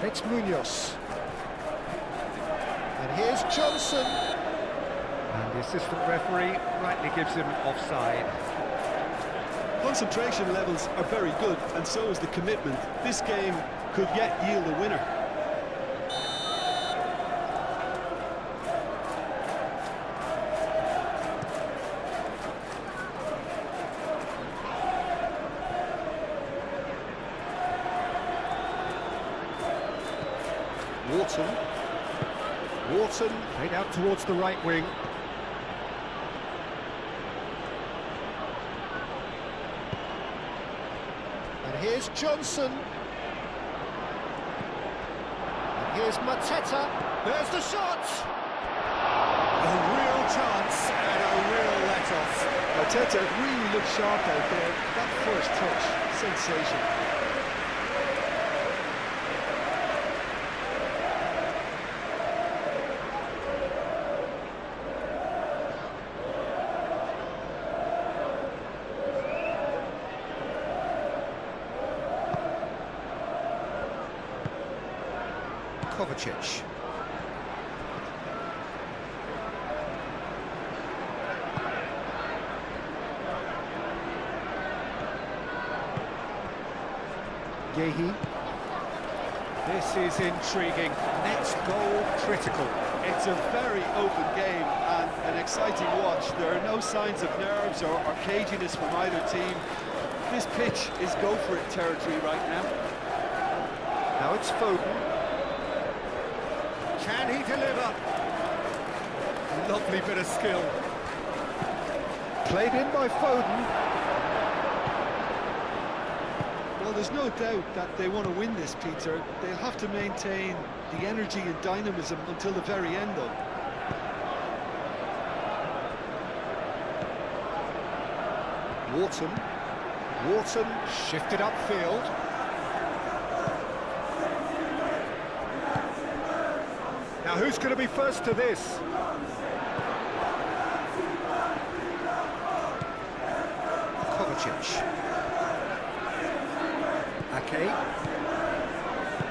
It's Munoz. And here's Johnson. And the assistant referee rightly gives him offside. Concentration levels are very good, and so is the commitment. This game could yet yield a winner. Wharton played out towards the right wing. And here's Johnson. And here's Mateta. There's the shot! A real chance and a real let-off. Mateta really looked sharp out there. That first touch, sensation. Kovacic. Gehi. This is intriguing. Next goal critical. It's a very open game and an exciting watch. There are no signs of nerves or caginess from either team. This pitch is go-for-it territory right now. Now it's Foden. Can he deliver? Lovely bit of skill. Played in by Foden. Well, there's no doubt that they want to win this, Peter. They'll have to maintain the energy and dynamism until the very end, though. Wharton shifted upfield. Now who's going to be first to this? Kovacic. Ake.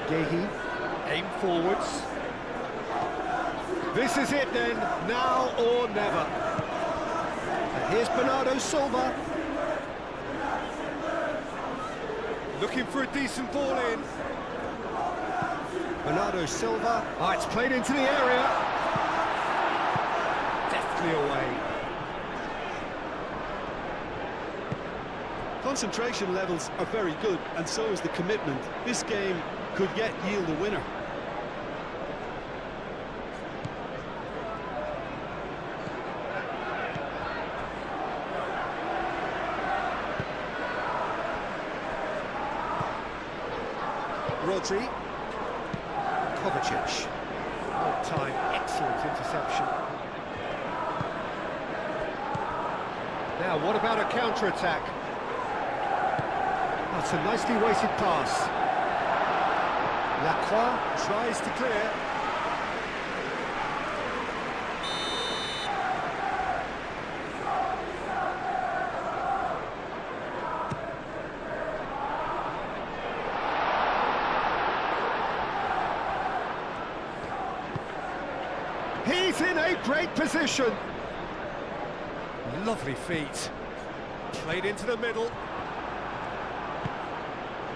Gehi. Aim forwards. This is it then, now or never. And here's Bernardo Silva. Looking for a decent ball in. Bernardo Silva. Ah, it's played into the area. Deftly away. Concentration levels are very good, and so is the commitment. This game could yet yield a winner. Rodri. Kovacic. Well time, excellent interception. Now, what about a counter-attack? That's a nicely weighted pass. Lacroix tries to clear. He's in a great position. Lovely feet. Played into the middle.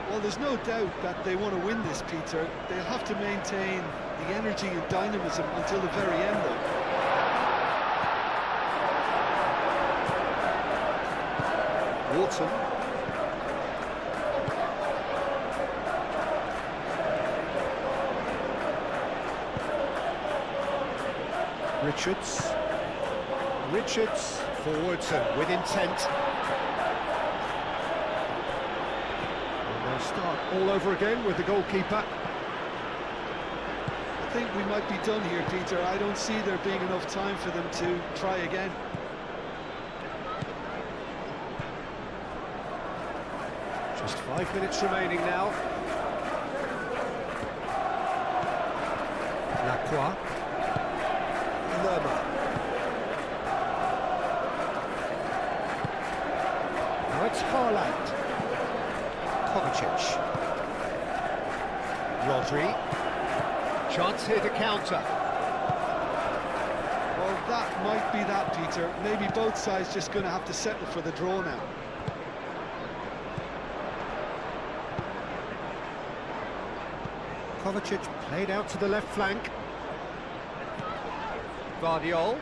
Well, there's no doubt that they want to win this, Peter. They'll have to maintain the energy and dynamism until the very end, though. Wharton. Richards forwards and with intent. And they'll start all over again with the goalkeeper. I think we might be done here, Peter. I don't see there being enough time for them to try again. Just 5 minutes remaining now. Lacroix. Lerma. Now it's Haaland. Kovacic. Rodri. Chance here to counter. Well, that might be that, Peter. Maybe both sides just going to have to settle for the draw now. Kovacic played out to the left flank. Guardiol.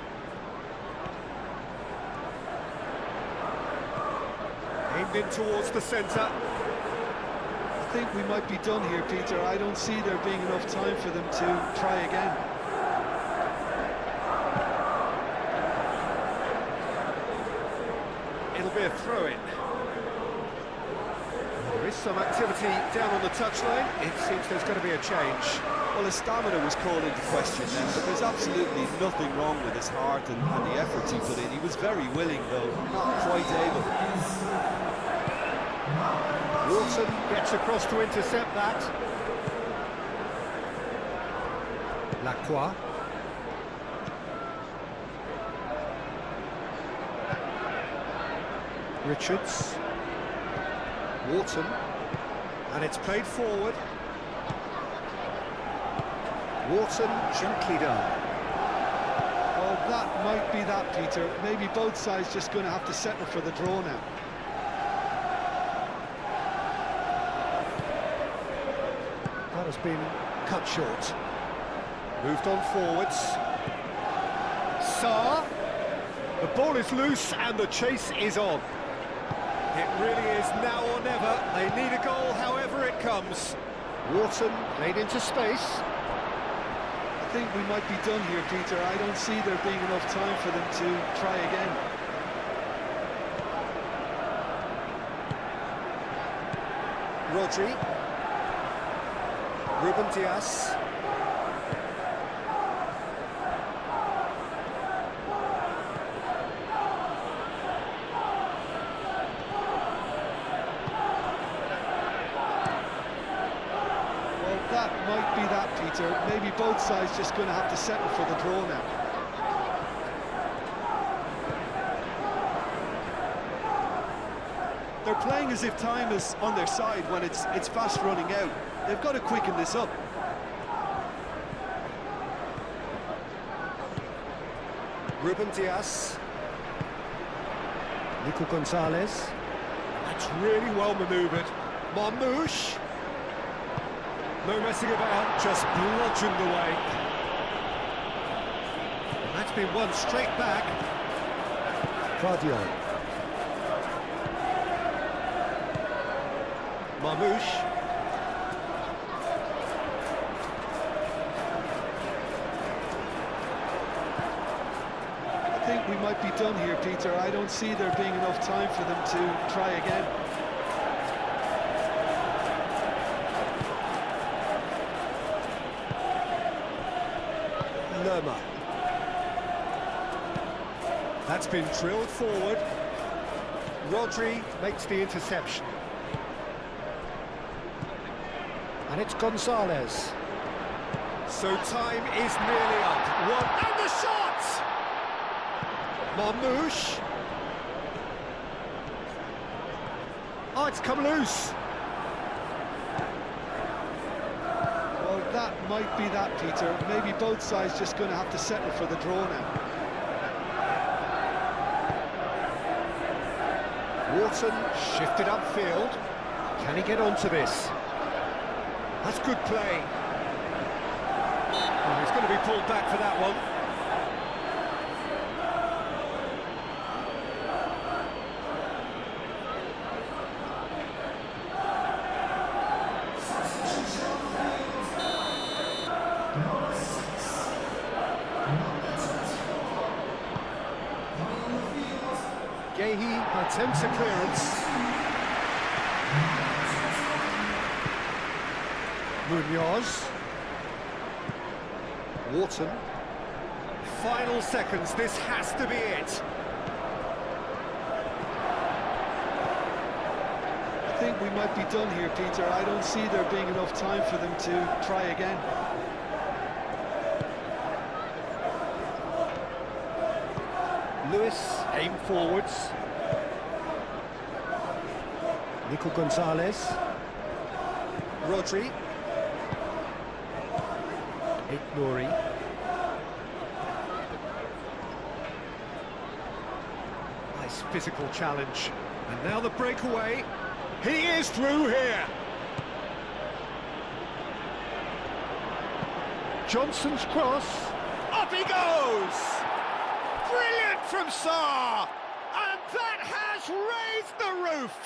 Aimed in towards the centre. I think we might be done here, Peter. I don't see there being enough time for them to try again. It'll be a throw-in. There is some activity down on the touchline. It seems there's going to be a change. Well, his stamina was called into question then, but there's absolutely nothing wrong with his heart and the efforts he put in. He was very willing, though, not quite able. Wilson gets across to intercept that. Lacroix. Richards. Wharton. And it's played forward. Wharton gently done. Well, that might be that, Peter. Maybe both sides just going to have to settle for the draw now. That has been cut short. Moved on forwards. Sarr. The ball is loose and the chase is on. It really is now or never. They need a goal however it comes. Wharton played into space. I think we might be done here, Peter. I don't see there being enough time for them to try again. Rodri. Ruben Dias. Well, that might be that, Peter. Maybe both sides just going to have to settle for the draw now. They're playing as if time is on their side when it's fast running out. They've got to quicken this up. Ruben Dias. Nico Gonzalez. That's really well manoeuvred. Marmouche. No messing about, just bludgeoned away. And that's been won straight back. Guardiol. Marmouche. I think we might be done here, Peter. I don't see there being enough time for them to try again. Lerma. That's been drilled forward. Rodri makes the interception. And it's Gonzalez. So time is nearly up. One, and the shot! Marmouche. Oh, it's come loose. Well, that might be that, Peter. Maybe both sides just going to have to settle for the draw now. Wharton shifted upfield. Can he get onto this? That's good play. Oh, he's going to be pulled back for that one. Gehi attempts a clearance. Munoz. Wharton. Final seconds, this has to be it. I think we might be done here, Peter. I don't see there being enough time for them to try again. Lewis, aim forwards. Nico Gonzalez. Rodri. Nouri. Nice physical challenge. And now the breakaway. He is through here. Johnson's cross. Up he goes! Brilliant from Sarr! And that has raised the roof!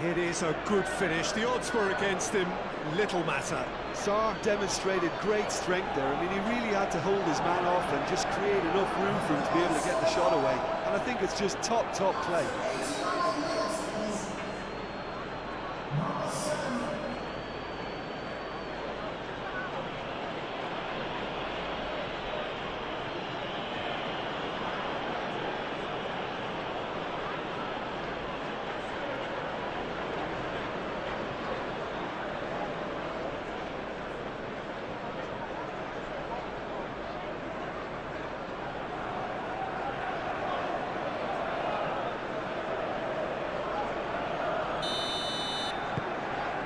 It is a good finish. The odds were against him. Little matter. Sarr demonstrated great strength there. I mean, he really had to hold his man off and just create enough room for him to be able to get the shot away. And I think it's just top play.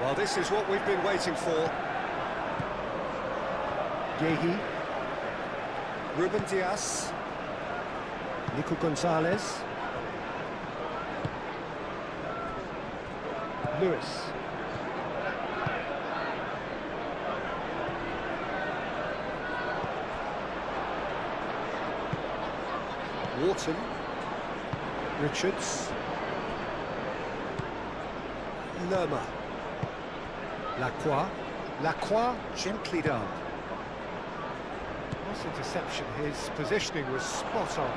Well, this is what we've been waiting for. Yehi. Ruben Diaz. Nico Gonzalez. Lewis. Wharton. Richards. Lerma. Lacroix, gently done. Nice interception, his positioning was spot on.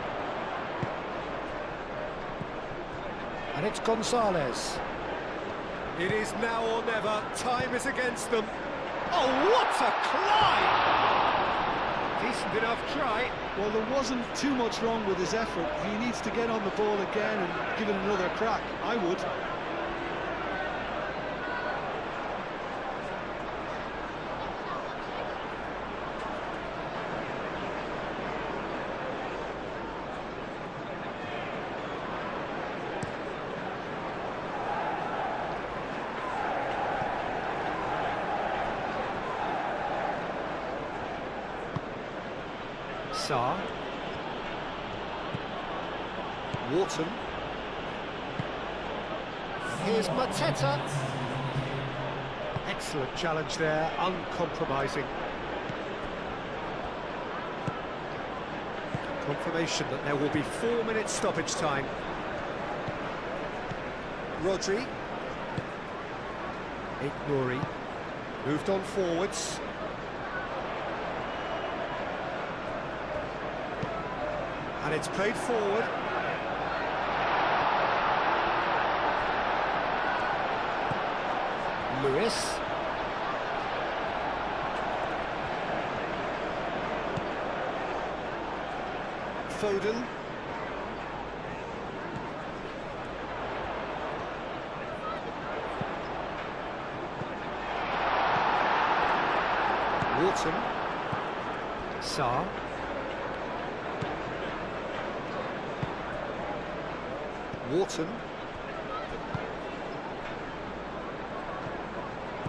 And it's Gonzalez. It is now or never, time is against them. Oh, what a climb! Decent enough try. Well, there wasn't too much wrong with his effort. He needs to get on the ball again and give it another crack. I would. Sarr. Wharton. Here's Mateta. Excellent challenge there, uncompromising. Confirmation that there will be 4 minutes stoppage time. Rodri. Nouri. Moved on forwards. And it's played forward. Lewis. Foden. Wharton. Sarr. Wharton.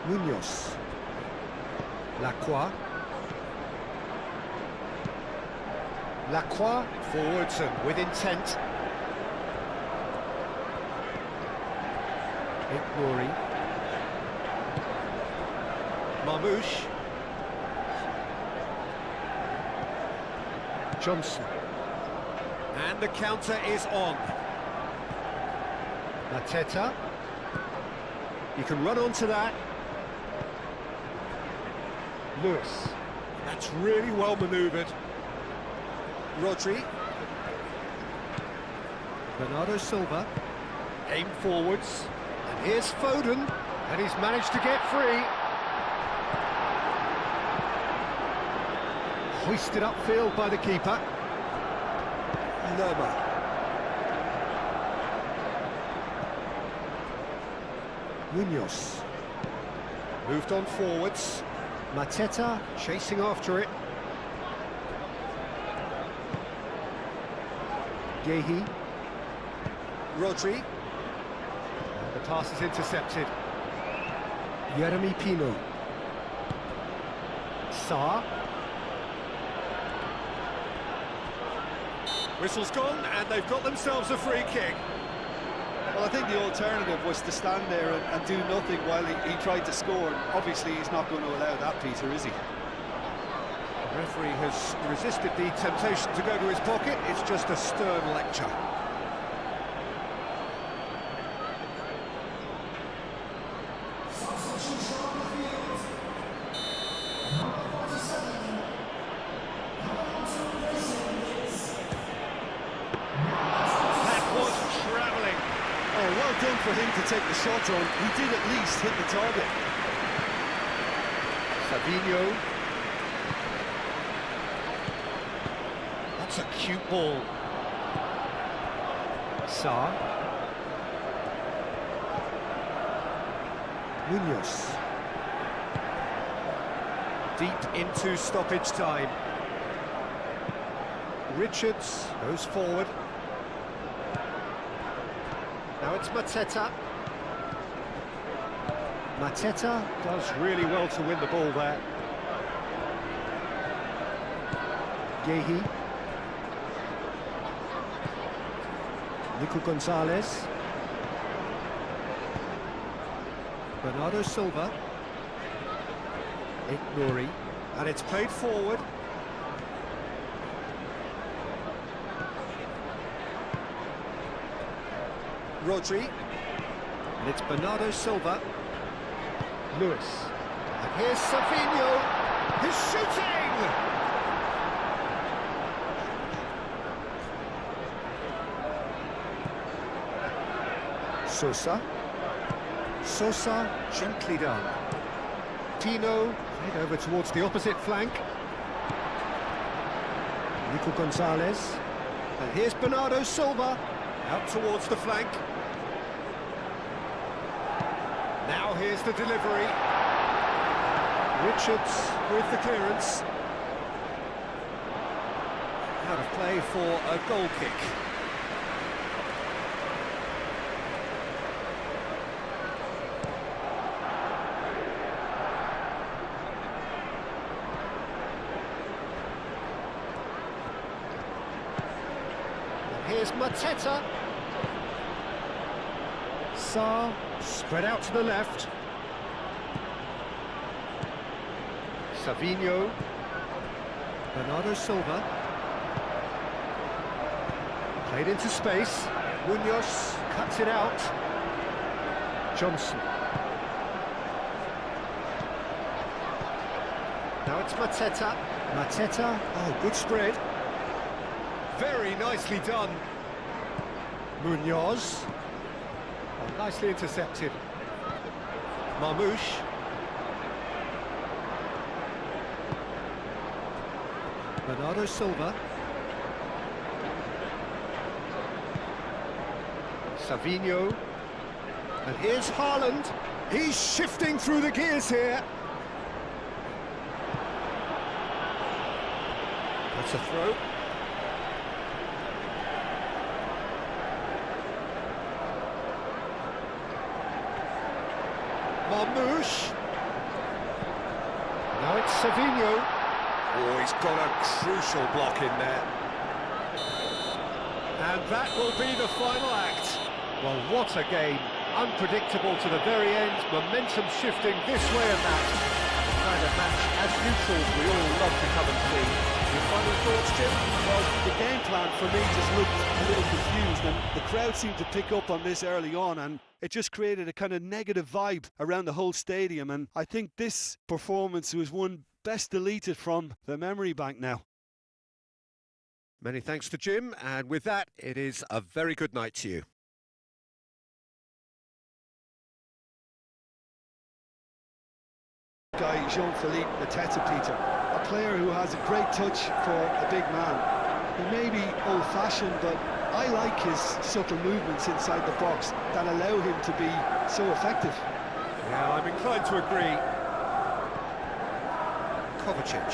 Munoz. Lacroix. Forwards and with intent. Nouri. Marmouche. Johnson. And the counter is on. Mateta. You can run onto that. Lewis. That's really well manoeuvred. Rodri. Bernardo Silva. Aim forwards. And here's Foden. And he's managed to get free. Hoisted upfield by the keeper. Lerma. Munoz. Moved on forwards. Mateta chasing after it. Gehi. Rodri. And the pass is intercepted. Jeremy Pino. Sarr. Whistle's gone, and they've got themselves a free kick. Well, I think the alternative was to stand there and do nothing while he tried to score. And obviously, he's not going to allow that, Peter, is he? The referee has resisted the temptation to go to his pocket. It's just a stern lecture. Well done for him to take the shot on. He did at least hit the target. Savinho. That's a cute ball. Sarr. Munoz. Deep into stoppage time. Richards goes forward. Now it's Mateta. Mateta does really well to win the ball there. Gehi. Nico Gonzalez. Bernardo Silva. Ignori. And it's played forward. Rodri, and it's Bernardo Silva. Lewis, and here's Savinho. He's shooting! Sosa, gently done. Tino, played over towards the opposite flank. Nico Gonzalez, and here's Bernardo Silva. Out towards the flank. Now here's the delivery. Richards with the clearance. Out of play for a goal kick. And here's Mateta. Sarr, spread out to the left. Savinho. Bernardo Silva. Played into space. Munoz cuts it out. Johnson. Now it's Mateta. Mateta, oh, good spread. Very nicely done. Munoz. Oh, nicely intercepted. Marmouche. Bernardo Silva. Savinho. And here's Haaland. He's shifting through the gears here. That's a throw. Marmouche. Now it's Savinho. Oh, he's got a crucial block in there. And that will be the final act. Well, what a game. Unpredictable to the very end. Momentum shifting this way and that. The kind of match, as neutrals, we all love to come and see. Your final thoughts, Jim? Well, the game plan for me just looked a little confused, and the crowd seemed to pick up on this early on, and it just created a kind of negative vibe around the whole stadium, and I think this performance was one best deleted from the memory bank now. Many thanks to Jim, and with that, it is a very good night to you. Guy Jean-Philippe Mateta, Peter, a player who has a great touch for a big man. He may be old-fashioned, but I like his subtle movements inside the box that allow him to be so effective. Yeah, I'm inclined to agree. Kovacic.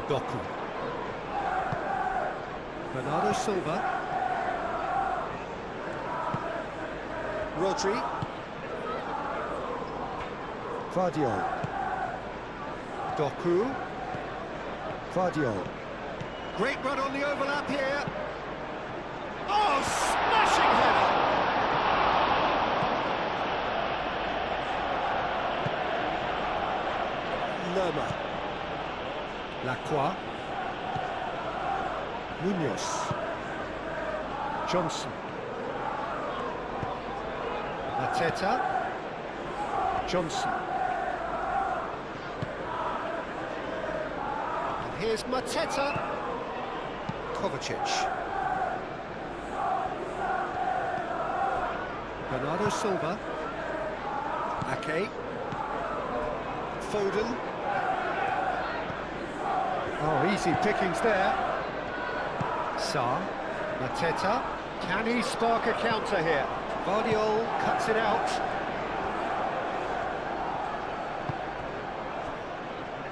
Doku. Bernardo Silva. Rodri. Vardiol. Doku. Vardiol. Great run on the overlap here. Oh, smashing header! Lerma. Lacroix. Munoz. Johnson. Mateta. Johnson. And here's Mateta. Kovacic. Bernardo Silva. Ake. Foden. Oh, easy pickings there. Sarr. Mateta. Can he spark a counter here? Vardiol cuts it out.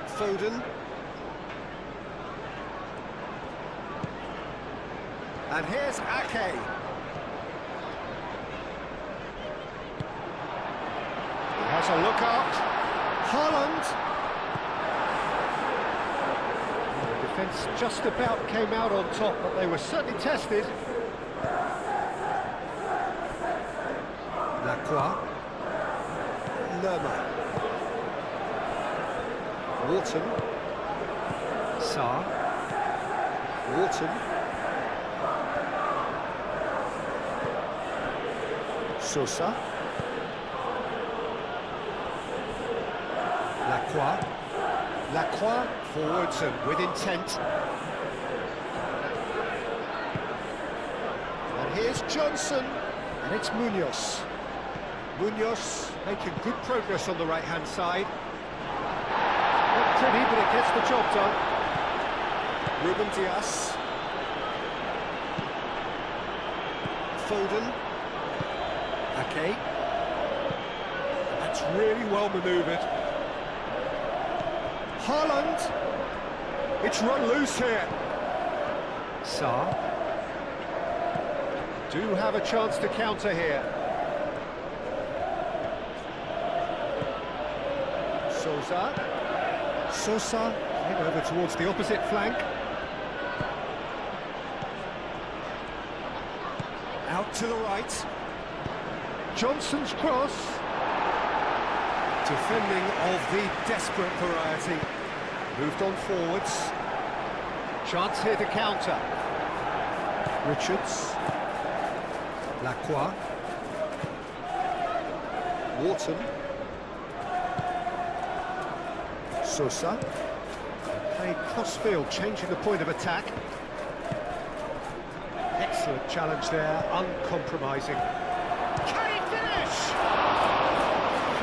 Foden. And here's Ake. He has a look out. Haaland. The defence just about came out on top, but they were certainly tested. Lacroix. Lerma. Wharton. Sarr. Wharton. Sosa. Lacroix. Lacroix forwards and with intent. And here's Johnson. And it's Munoz. Munoz making good progress on the right-hand side. Not pretty, but it gets the job done. Ruben Dias. Foden. Ake. That's really well manoeuvred. Haaland. It's run loose here. Sarr. Do have a chance to counter here. Sosa head over towards the opposite flank. Out to the right. Johnson's cross. Defending of the desperate variety. Moved on forwards. Chance here to counter. Richards. Lacroix. Wharton. Sosa. Played cross-field, changing the point of attack. Excellent challenge there, uncompromising. Can he finish?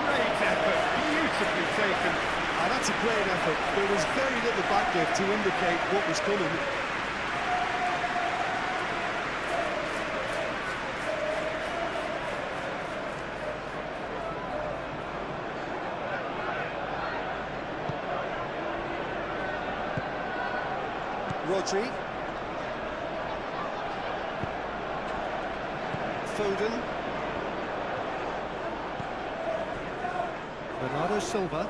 Great effort, beautifully taken. That's a great effort. There was very little backlift to indicate what was coming. Rodri. Foden. Bernardo Silva.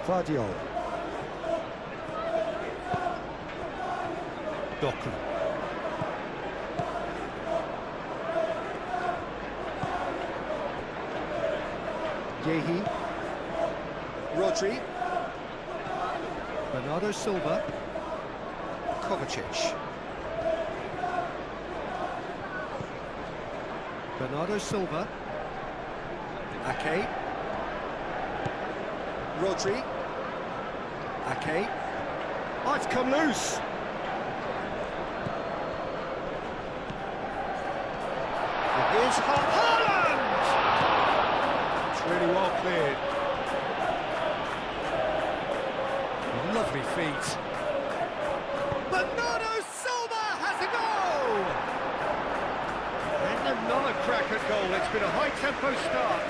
Vardiol. Doku. Yehi. Rodri. Bernardo Silva. Kovacic. Bernardo Silva. Ake. Rodri. Ake. Oh, it's come loose. And here's Haaland! It's really well cleared. Lovely feet. Bernardo Silva has a goal! And another crack at goal. It's been a high-tempo start.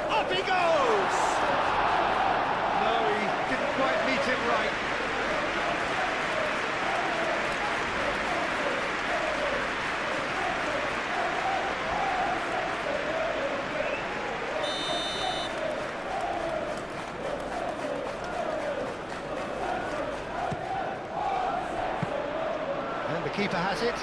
Up he goes! No, he didn't quite meet it right. And the keeper has it.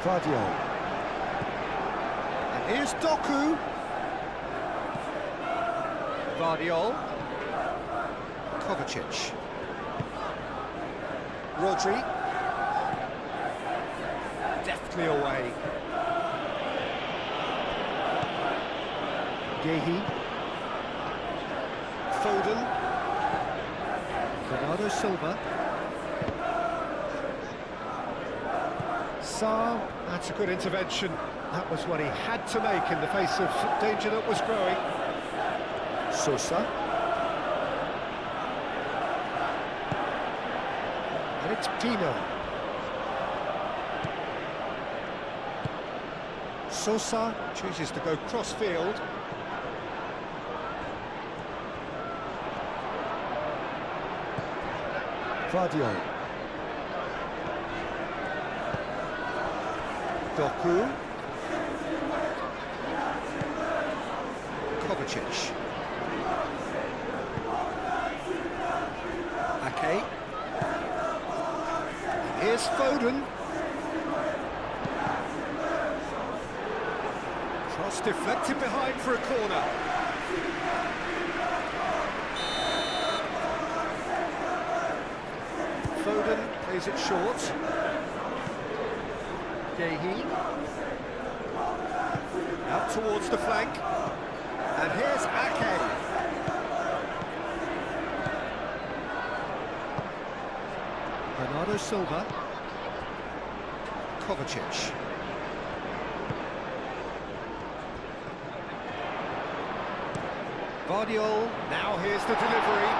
Vardiol. And here's Doku. Vardiol. Kovacic. Rodri. Deftly away. Gehi. Foden. Bernardo Silva. Sarr. That's a good intervention. That was what he had to make in the face of danger that was growing. Sosa. And it's Pino. Sosa chooses to go cross-field. Vardiol. Doku. Kovacic. Ake. Here's Foden. Cross deflected behind for a corner. Foden plays it short. Gehi. Out towards the flank. And here's Ake. Bernardo Silva. Kovacic. Vardiol. Now here's the delivery.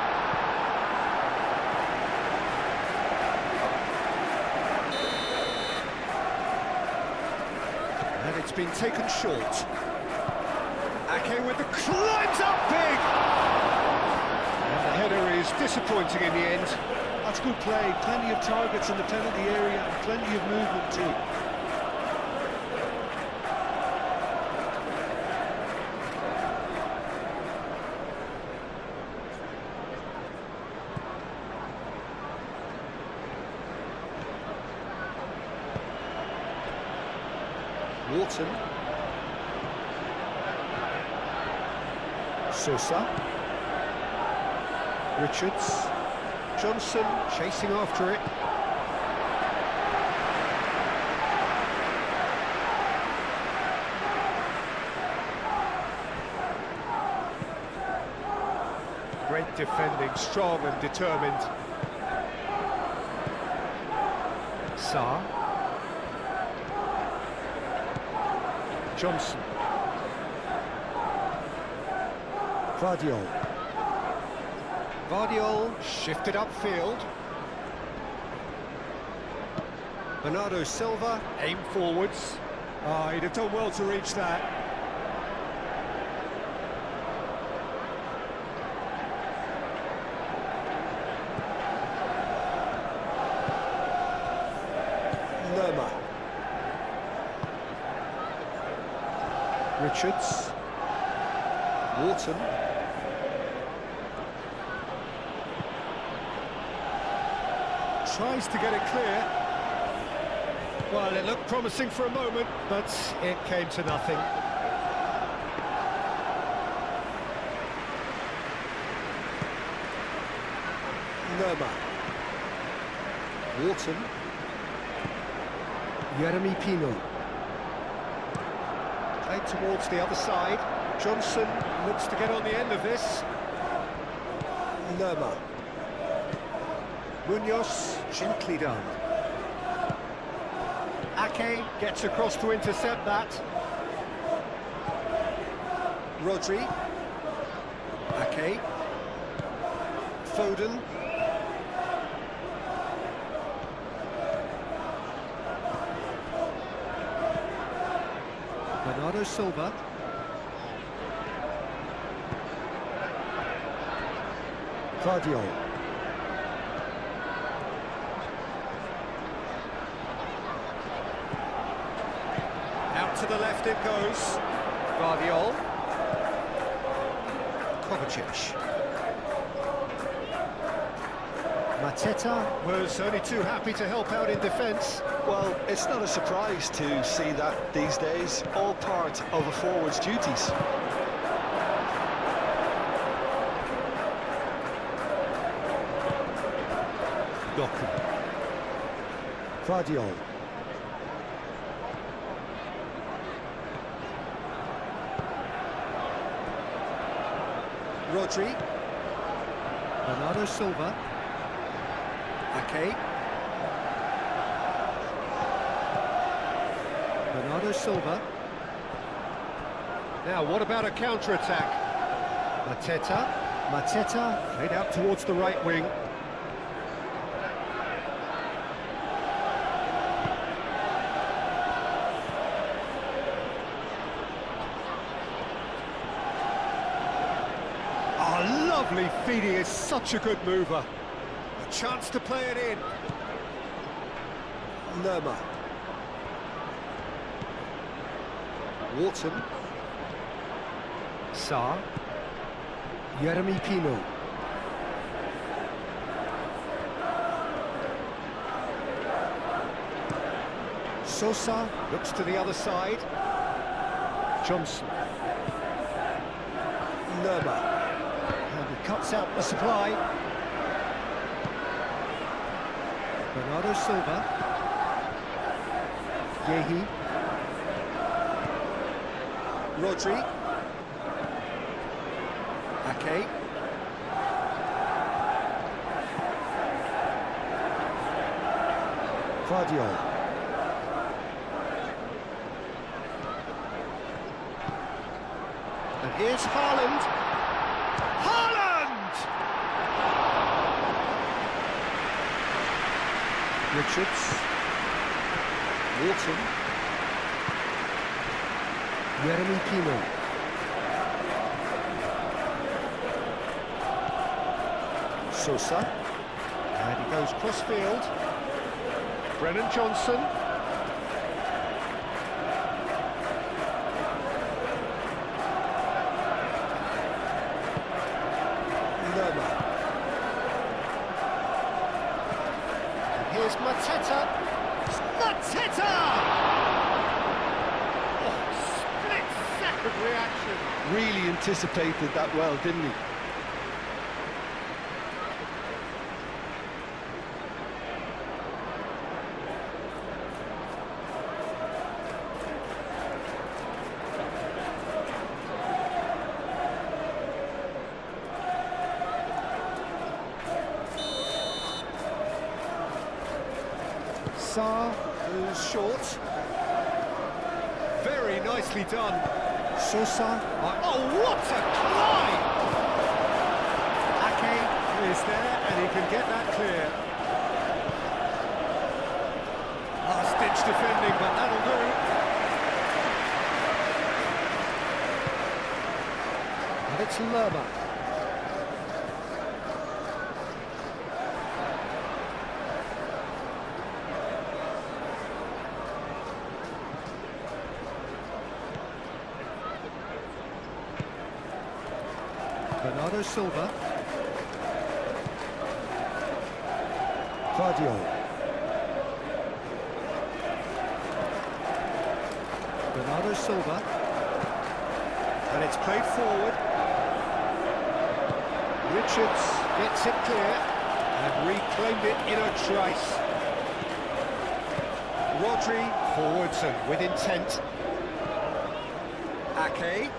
And it's been taken short. Ake with the climbs up big! And the header is disappointing in the end. That's good play, plenty of targets in the penalty area and plenty of movement too. Wharton. Sosa. Richards. Johnson chasing after it. Great defending, strong and determined. Sarr. Johnson. Vardiol. Vardiol shifted upfield. Bernardo Silva aimed forwards. Ah, he'd have done well to reach that. Lerma. Richards. Wharton. Tries to get it clear. Well, it looked promising for a moment, but it came to nothing. Lerma. Wharton. Jeremy Pino. Played towards the other side. Johnson looks to get on the end of this. Lerma. Munoz, gently done. Ake gets across to intercept that. Rodri. Ake. Foden. Bernardo Silva. Guardiola. Out to the left it goes. Guardiola. Kovacic. Mateta was only too happy to help out in defence. Well, it's not a surprise to see that these days, all part of a forward's duties. Doku. Guardiola. Rodri. Bernardo Silva. Ake. Bernardo Silva. Now, what about a counter-attack? Mateta played out towards the right wing. Oh, lovely feeding, is such a good mover. A chance to play it in. Lerma. Wharton. Sarr. Jeremy Pino. Sosa looks to the other side. Johnson. Lerma. And he cuts out the supply. Bernardo Silva. Yehi. Rodri. Ake. Guardiola. And here's Haaland. Haaland! Richards. Wharton. Jeremy Pino. Sosa. And he goes cross-field. Brennan Johnson. Lerma. And here's Mateta. It's Mateta! Split-second reaction. Really anticipated that well, didn't he? Sarr goes short. Very nicely done. Sosa. Oh, what a climb! Ake is there and he can get that clear. Last-ditch defending, but that'll do. And it's Lerma. Bernardo Silva. Guardiola. Bernardo Silva. And it's played forward. Richards gets it clear and reclaimed it in a trice. Rodri forwards and with intent. Ake.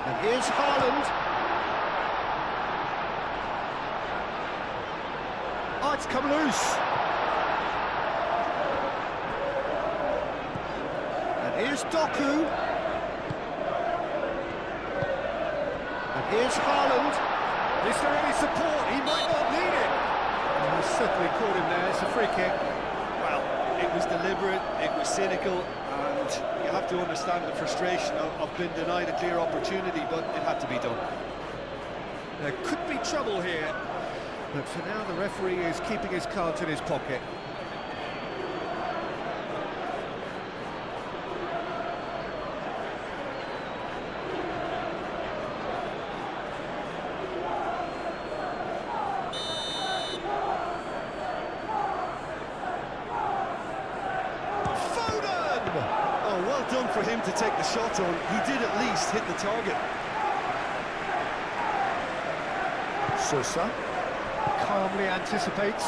And here's Haaland. Oh, it's come loose. And here's Doku. And here's Haaland. Is there any support? He might not need it. Oh, he's certainly caught him there. It's a free kick. Well, it was deliberate, it was cynical, and you have to understand the frustration of being denied a clear opportunity, but it had to be done. There could be trouble here, but for now the referee is keeping his cards in his pocket. Oh, well done for him to take the shot on. He did at least hit the target. Sosa calmly anticipates.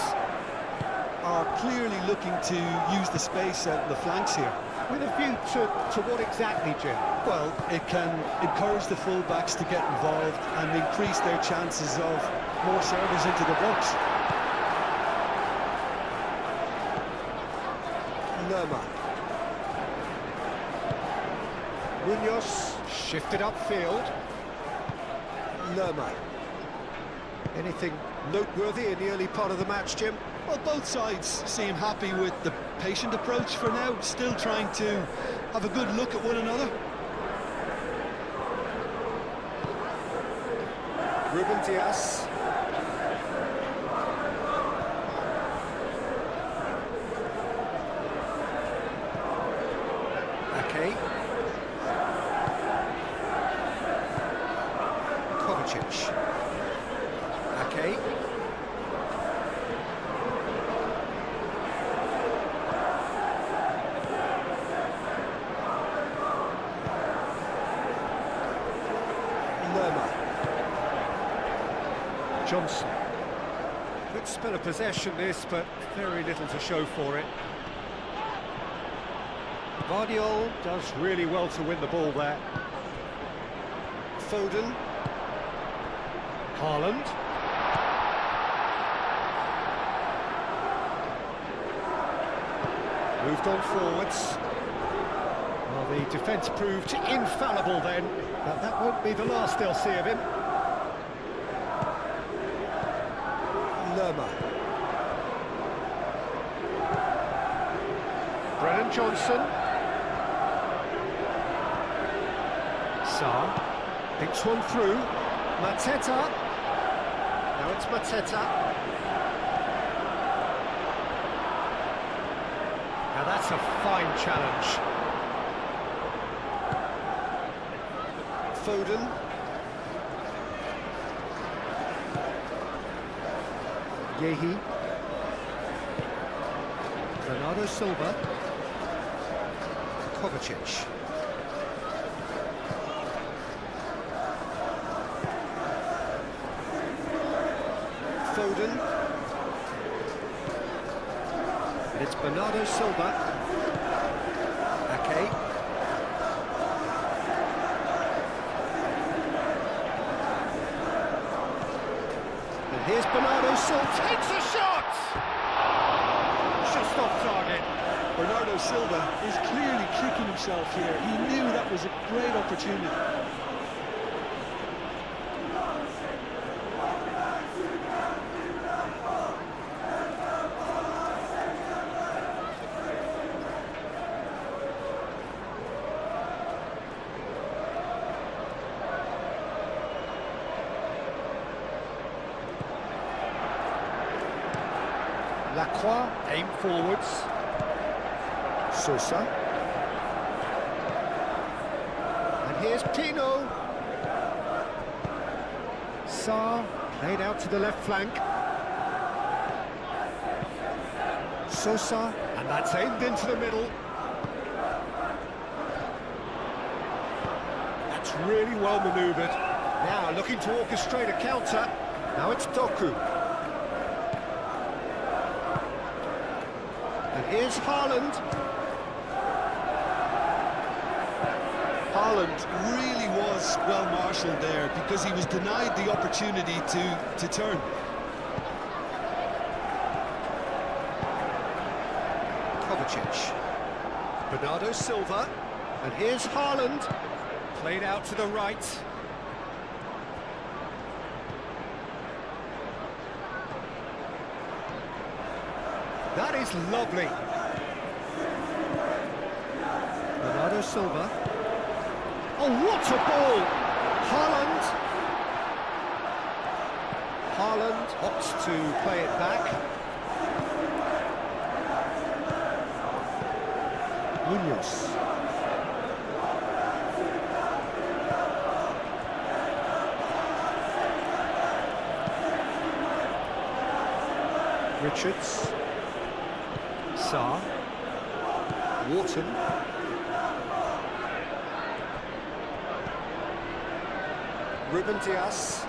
Are clearly looking to use the space out in the flanks here. With a view to what exactly, Jim? Well, it can encourage the full-backs to get involved and increase their chances of more servers into the box. Lerma. Munoz shifted upfield. Lerma. Anything noteworthy in the early part of the match, Jim? Well, both sides seem happy with the patient approach for now, still trying to have a good look at one another. Ruben Diaz. Ake. Kovacic. Ake. Lerma. Johnson. Good spell of possession this, but very little to show for it. Vardiol does really well to win the ball there. Foden. Haaland. Moved on forwards. Well, the defence proved infallible then, but that won't be the last they'll see of him. Lerma. Brennan Johnson. Sarr. Thinks one through. Mateta. Now it's Mateta. Now that's a fine challenge. Foden. Yehi. Bernardo Silva. Kovacic. Foden. And it's Bernardo Silva. Ake. And here's Bernardo Silva. Takes a shot! Just off target. Bernardo Silva is clearly kicking himself here. He knew that was a great opportunity. Lacroix, aim forwards. Sosa. And here's Pino. Sarr, played out to the left flank. Sosa, and that's aimed into the middle. That's really well manoeuvred. Now looking to orchestrate a counter. Now it's Doku. And here's Haaland. Haaland really was well marshalled there because he was denied the opportunity to turn. Kovacic. Bernardo Silva. And here's Haaland. Played out to the right. That is lovely. Bernardo Silva. Oh, what a ball! Haaland. Haaland opts to play it back. Munoz. Richards. Sarr. Wharton. Ruben Dias.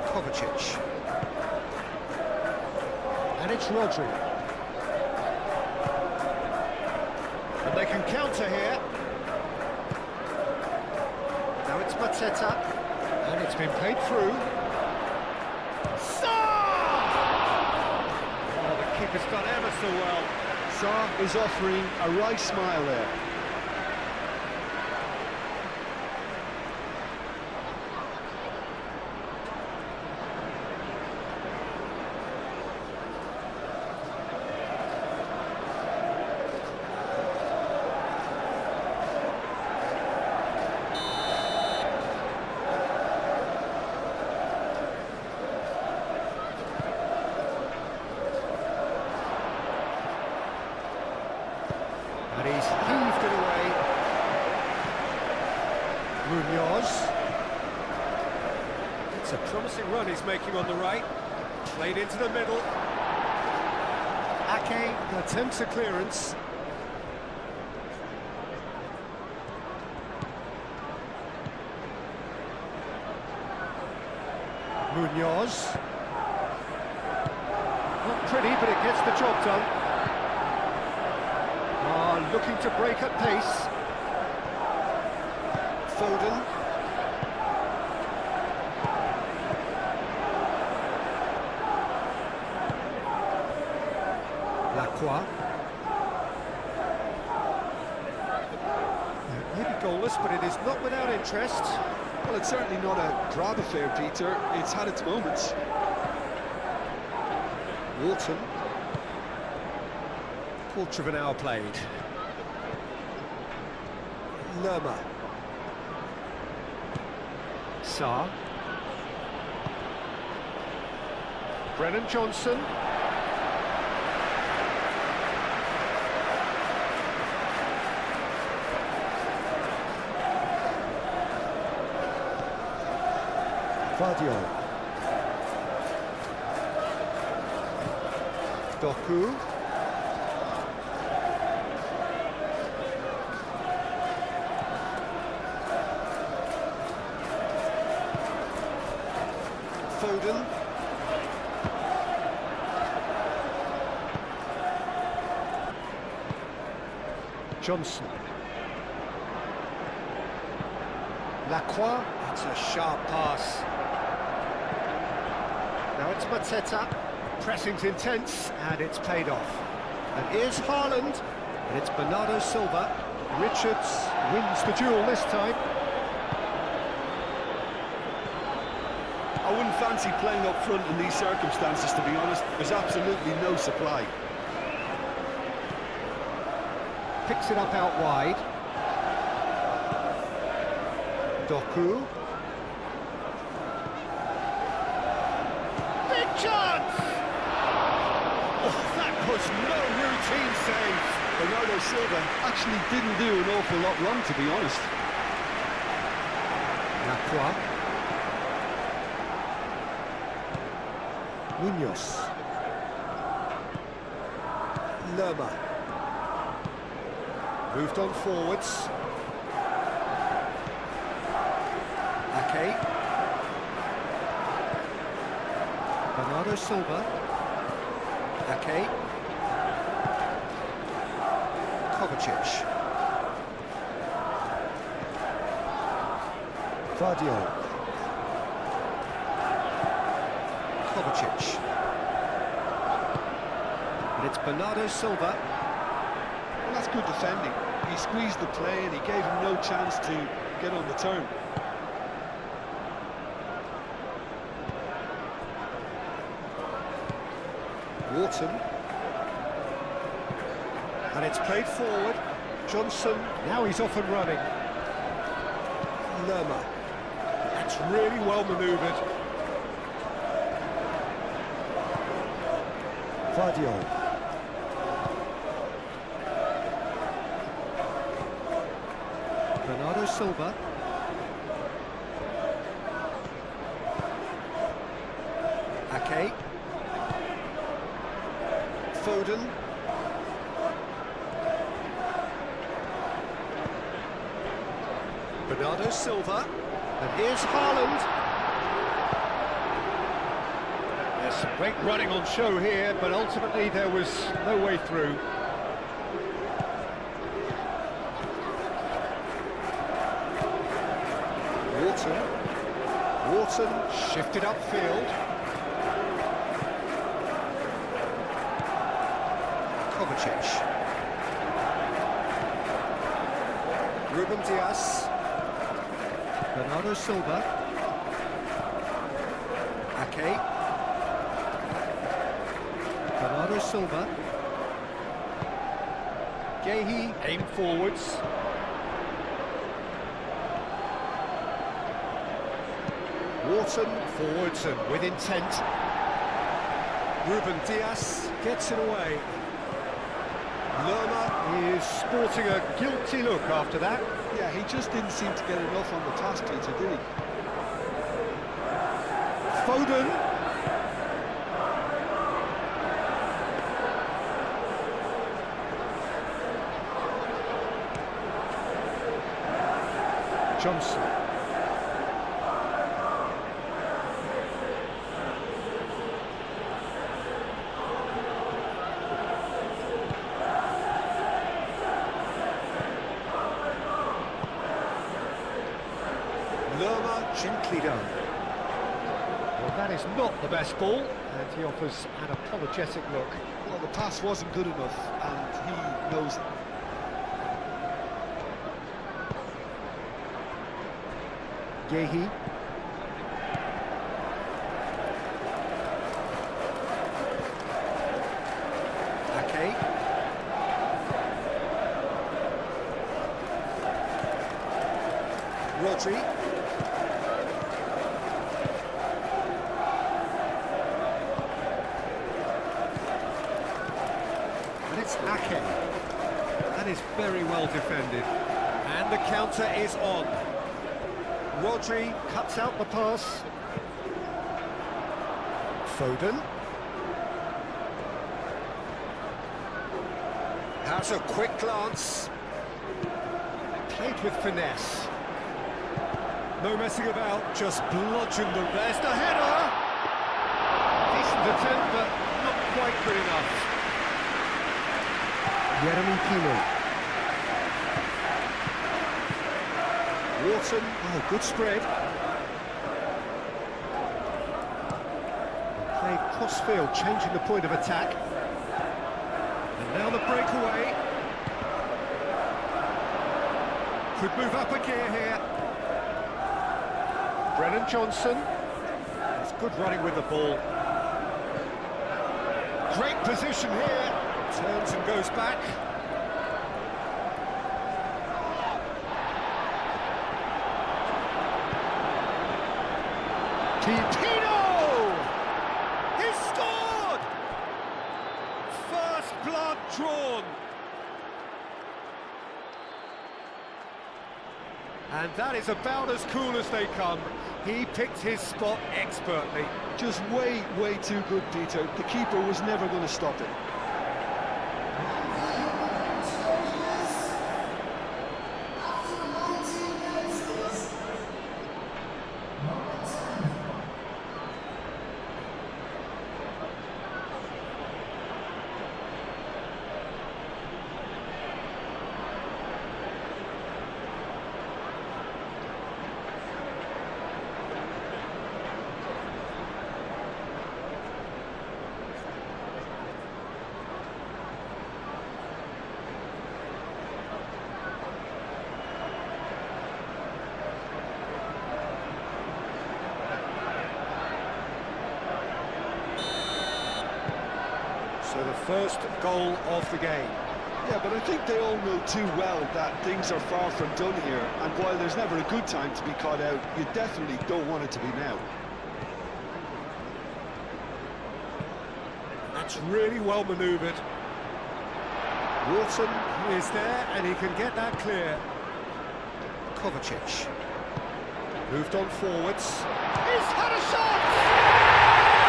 Kovacic. And it's Rodri. And they can counter here. Now it's Mateta. And it's been played through. Sarr! Oh, the keeper's done ever so well. Sarr is offering a right smile there. And he's heaved it away. Munoz. It's a promising run he's making on the right. Played into the middle. Ake attempts a clearance. Munoz. Not pretty, but it gets the job done. Looking to break at pace. Foden. Lacroix. Maybe goalless, but it is not without interest. Well, it's certainly not a grab affair, Peter. It's had its moments. Wharton. Quarter of an hour played. Lerma. Sarr. Brennan Johnson. Vardiol. Doku. Foden. Johnson. Lacroix. That's a sharp pass. Now it's Mateta. Pressing's intense, and it's paid off. And here's Haaland, and it's Bernardo Silva. Richards wins the duel this time. I wouldn't fancy playing up front in these circumstances, to be honest. There's absolutely no supply. Picks it up out wide. Doku. Big chance! Oh, that was no routine save. Bernardo Silva actually didn't do an awful lot wrong, to be honest. Lacroix. Munoz. Lerma. Moved on forwards. Ake. Bernardo Silva. Ake. Kovacic. Vardiol. Kovacic. And it's Bernardo Silva. Well, that's good defending. He squeezed the play and he gave him no chance to get on the turn. Wharton. And it's played forward. Johnson. Now he's off and running. Lerma. That's really well manoeuvred. Vardiol. Bernardo Silva. Ake. Foden. Bernardo Silva. And here's Haaland. There's some great running on show here, but ultimately there was no way through. Wharton shifted upfield. Kovacic. Ruben Dias. Bernardo Silva. Ake. Bernardo Silva. Gehi aim forwards. Wharton forwards and with intent. Ruben Dias gets it away. Lerma is sporting a guilty look after that. Yeah, he just didn't seem to get enough on the task teacher, did he? Foden. Johnson. Lerma gently done. Well, that is not the best ball, and he offers an apologetic look. Well, the pass wasn't good enough, and he knows it. Gehi. Ake. Rodri. And it's Ake. That is very well defended. And the counter is on. Rodri cuts out the pass. Foden. Has a quick glance. Played with finesse. No messing about, just bludgeoned them. There's the header! Decent attempt, but not quite good enough. Jeremy Pino. Wharton, oh, good spread. Played cross-field, changing the point of attack. And now the breakaway. Could move up a gear here. Brennan Johnson. It's good running with the ball. Great position here. Turns and goes back. Tino! He scored! First blood drawn. And that is about as cool as they come. He picked his spot expertly. Just way, way too good, Peter. The keeper was never going to stop it. So the first goal of the game. Yeah, but I think they all know too well that things are far from done here, and while there's never a good time to be caught out, you definitely don't want it to be now. That's really well manoeuvred. Wharton is there, and he can get that clear. Kovacic. Moved on forwards. He's had a shot!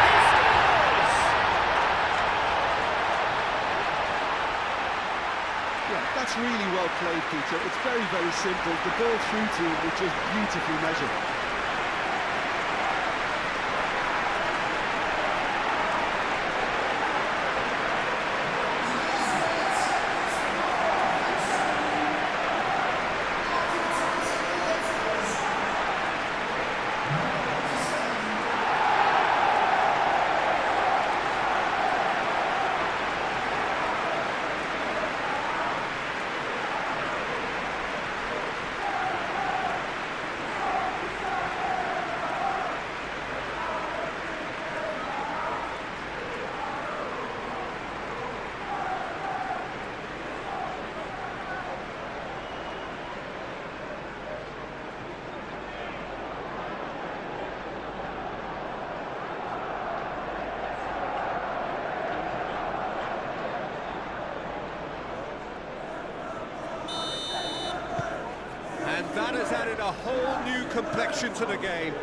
He scores! Yeah, that's really well played, Peter. It's very, very simple. The ball through to him was just beautifully measured. And that has added a whole new complexion to the game.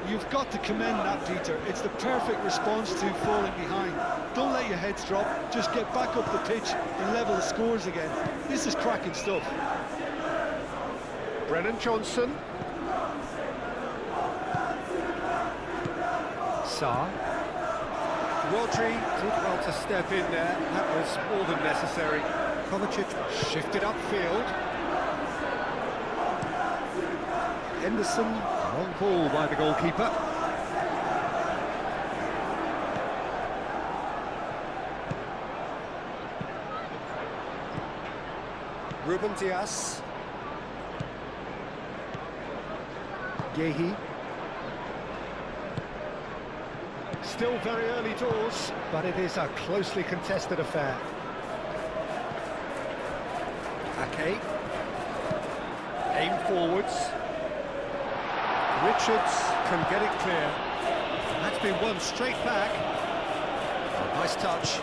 You've got to commend that, Peter. It's the perfect response to falling behind. Don't let your heads drop. Just get back up the pitch and level the scores again. This is cracking stuff. Brennan Johnson. Sarr. Rodri did well to step in there. That was more than necessary. Kovacic shifted upfield. Henderson, long ball by the goalkeeper. Ruben Dias. Yehi. Still very early doors, but it is a closely contested affair. Ake. Aim forwards. Richards can get it clear. That's been won straight back. Oh, nice touch.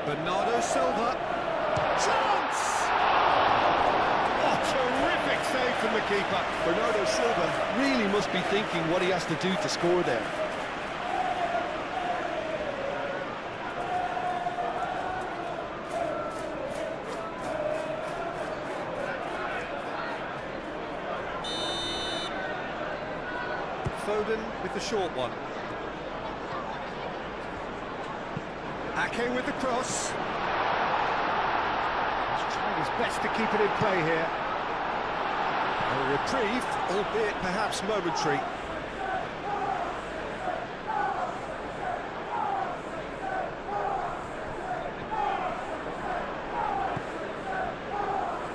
Bernardo Silva. Chance! Oh, terrific save from the keeper. Bernardo Silva really must be thinking what he has to do to score there. Foden with the short one. Ake with the cross. He's trying his best to keep it in play here. A reprieve, albeit perhaps momentary.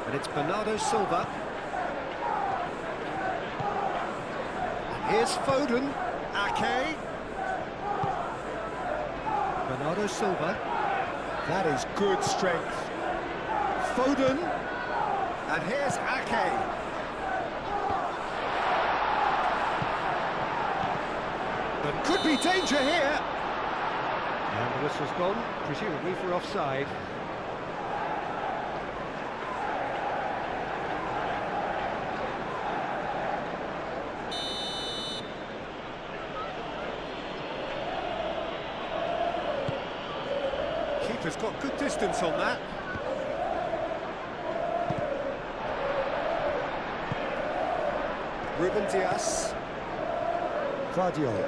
And it's Bernardo Silva. Here's Foden, Ake. Bernardo Silva. That is good strength. Foden. And here's Ake. There could be danger here. And the whistle's gone, presumably for offside. Keeper's got good distance on that. Ruben Dias. Guardiola.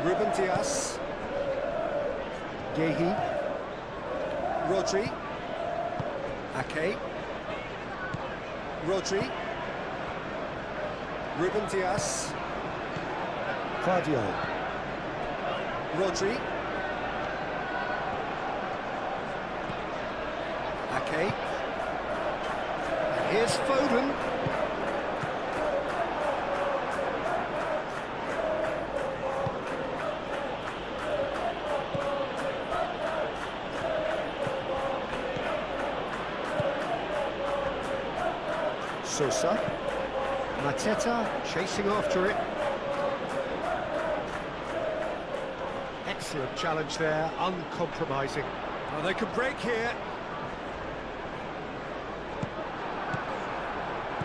Ruben Dias. Gehi. Rodri. Ake. Rodri. Ruben Dias. Guardiola. Rodri. Ake. And here's Foden. Sosa. Mateta chasing after it. Excellent challenge there, uncompromising. Oh, they could break here.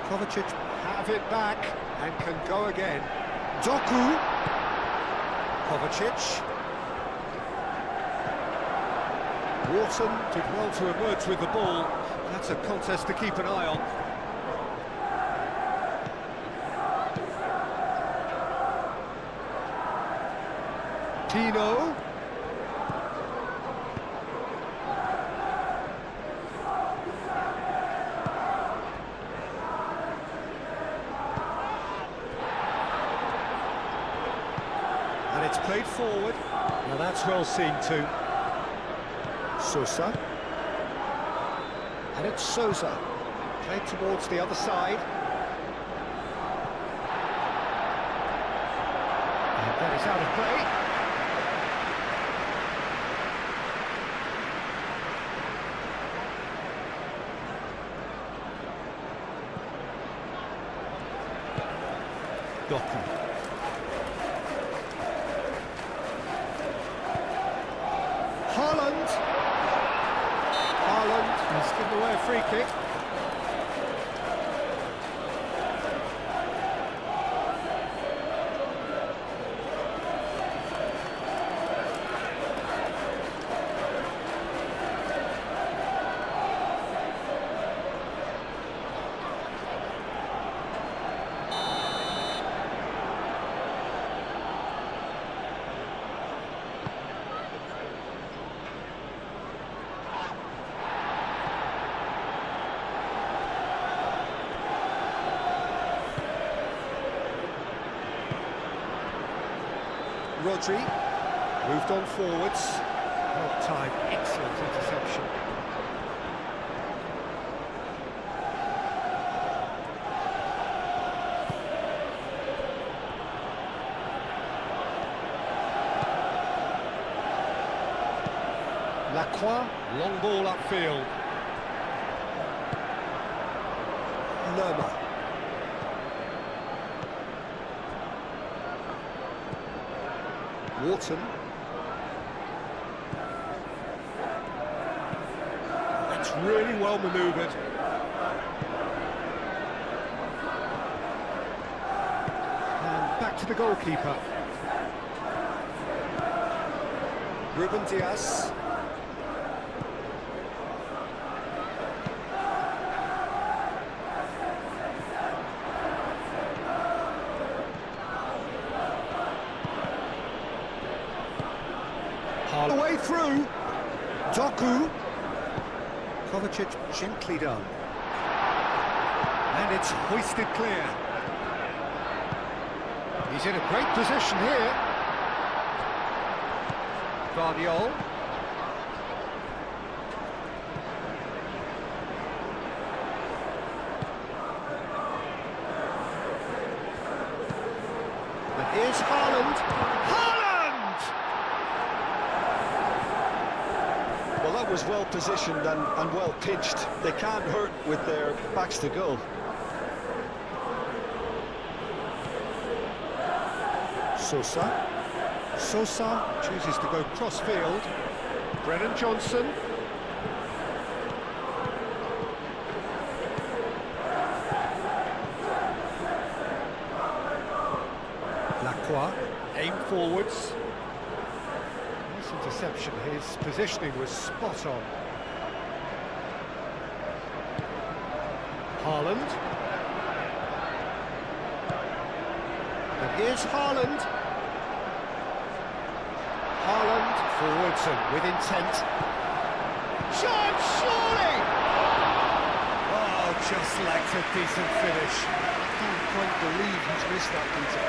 Kovacic Have it back and can go again. Doku. Kovacic. Wharton did well to emerge with the ball. That's a contest to keep an eye on. Tino. And it's played forward. Now that's well seen too. Sosa. And it's Sosa. Played towards the other side. And that is out of play. Doku. Haaland. Haaland has given away a free kick. Rodri moved on forwards. Well timed, excellent interception. Lacroix, Long ball upfield. Lerma. Wharton. That's really well manoeuvred. And back to the goalkeeper. Ruben Dias. The way through. Doku. Kovacic gently done. And it's hoisted clear. He's in a great position here. Guardiola. And here's Haaland. Haaland! Well, that was well positioned and well pitched. They can't hurt with their backs to goal. Sosa. Sosa chooses to go cross-field. Brennan Johnson. Lacroix. Aim forwards. interception. His positioning was spot on. Haaland. And here's Haaland. Haaland forwards and with intent. Chance, surely! Oh, just lacked a decent finish. I can't quite believe he's missed that, Peter.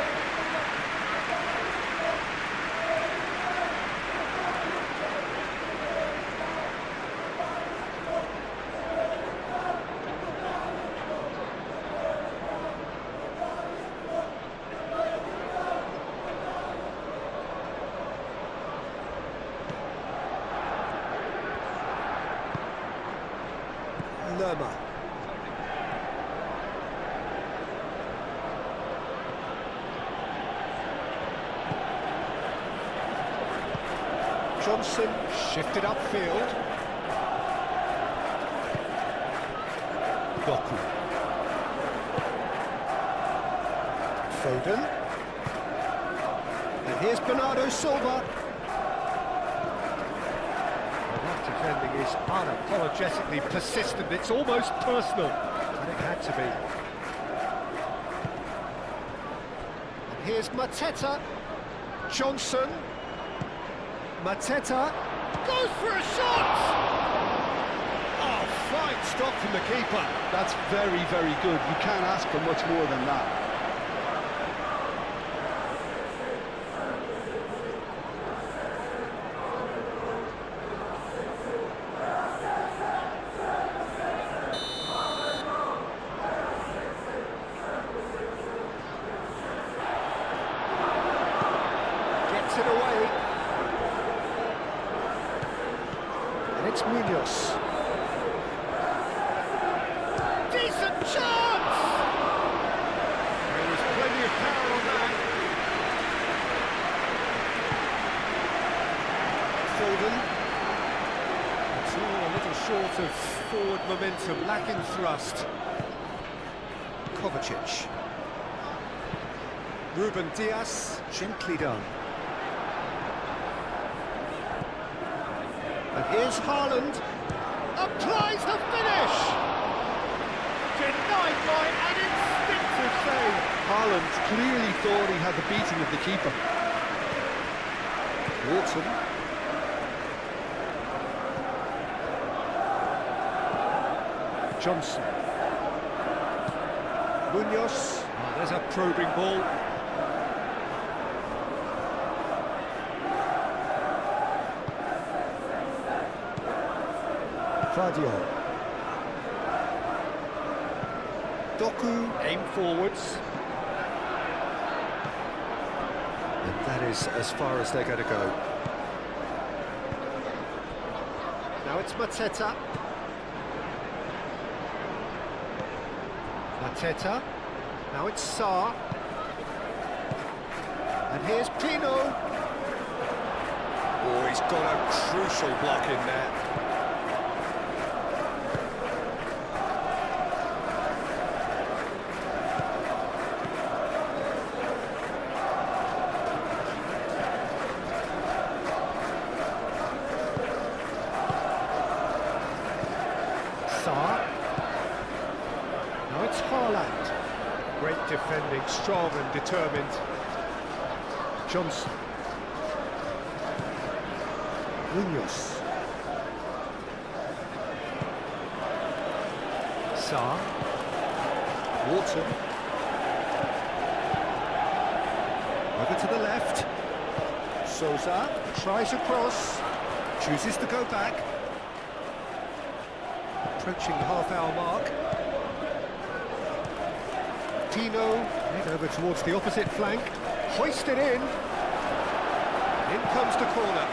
Lerma. Johnson shifted upfield. Doku. Foden. And here's Bernardo Silva. That defending is unapologetically persistent. It's almost personal. And it had to be. And here's Mateta. Johnson. Mateta goes for a shot! Oh, fine stop from the keeper. That's very, very good. You can't ask for much more than that. Gets it away. And it's Munoz. Decent chance! There was plenty of power on that. Foden. It's all a little short of forward momentum, lacking thrust. Kovacic. Ruben Diaz, gently done. And here's Haaland, applies the finish! Denied by an instinctive save. Haaland clearly thought he had the beating of the keeper. Wharton. Johnson. Munoz. Oh, there's a probing ball. Fadio. Doku, aim forwards. And that is as far as they're going to go. Now it's Mateta. Mateta. Now it's Sarr. And here's Pino. Oh, he's got a crucial block in there. Sarr. Now it's Haaland. Great defending, strong and determined. Johnson. Munoz. Sarr. Wharton. Over to the left. Sousa tries a cross, chooses to go back. Approaching the half-hour mark. Tino, head over towards the opposite flank, hoisted in. In comes the corner.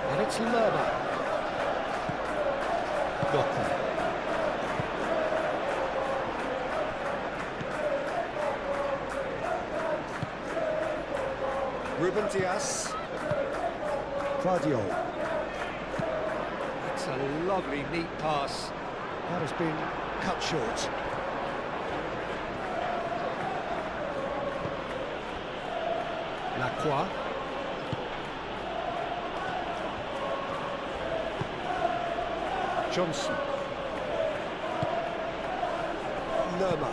And it's Lerma. Doku. Ruben Diaz. Claudio. It's a lovely, neat pass. That has been cut short. Lacroix. Johnson. Lerma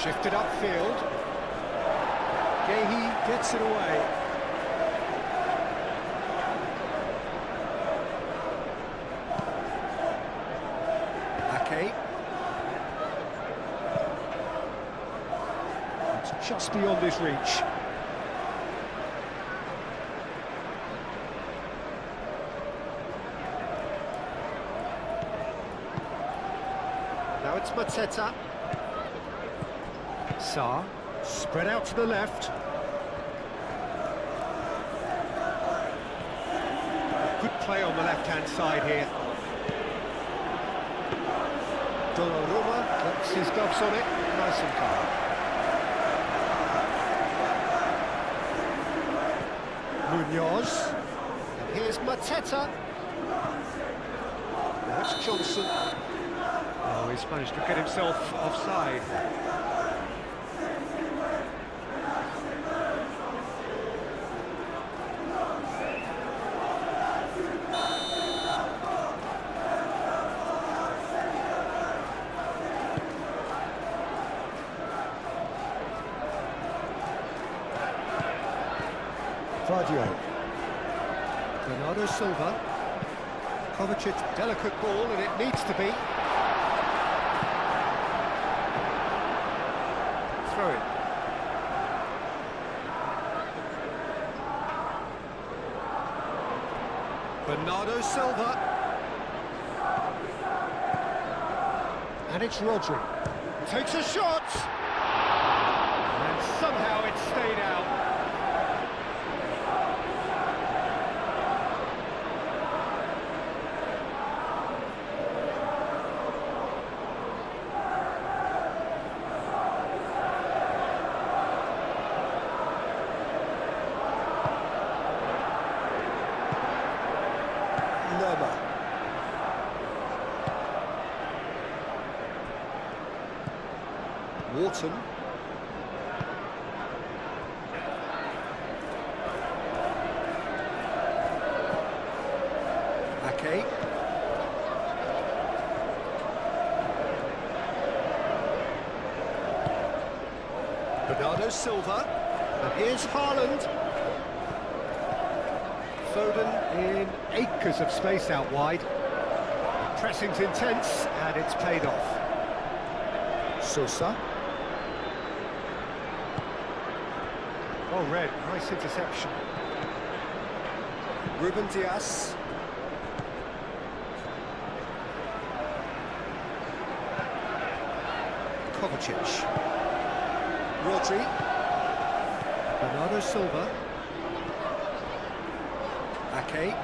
shifted upfield. Gehi gets it away. Ake. It's just beyond his reach. Now it's Mateta. Sarr, spread out to the left. Good play on the left-hand side here. Donnarumma gets his gloves on it, nice and calm. Munoz, and here's Mateta. Now it's Johnson. Oh, he's managed to get himself offside. Claudio. Bernardo Silva. Kovacic, delicate ball, and it needs to be. Throw it. Bernardo Silva. And it's Rodri. Takes a shot! And somehow it stayed out. Wharton. Ake. Bernardo Silva. And here's Haaland. Foden in acres of space out wide. Pressing's intense, and it's paid off. Sosa. Oh, red, nice interception. Ruben Diaz. Kovacic. Rodri. Bernardo Silva. Ake.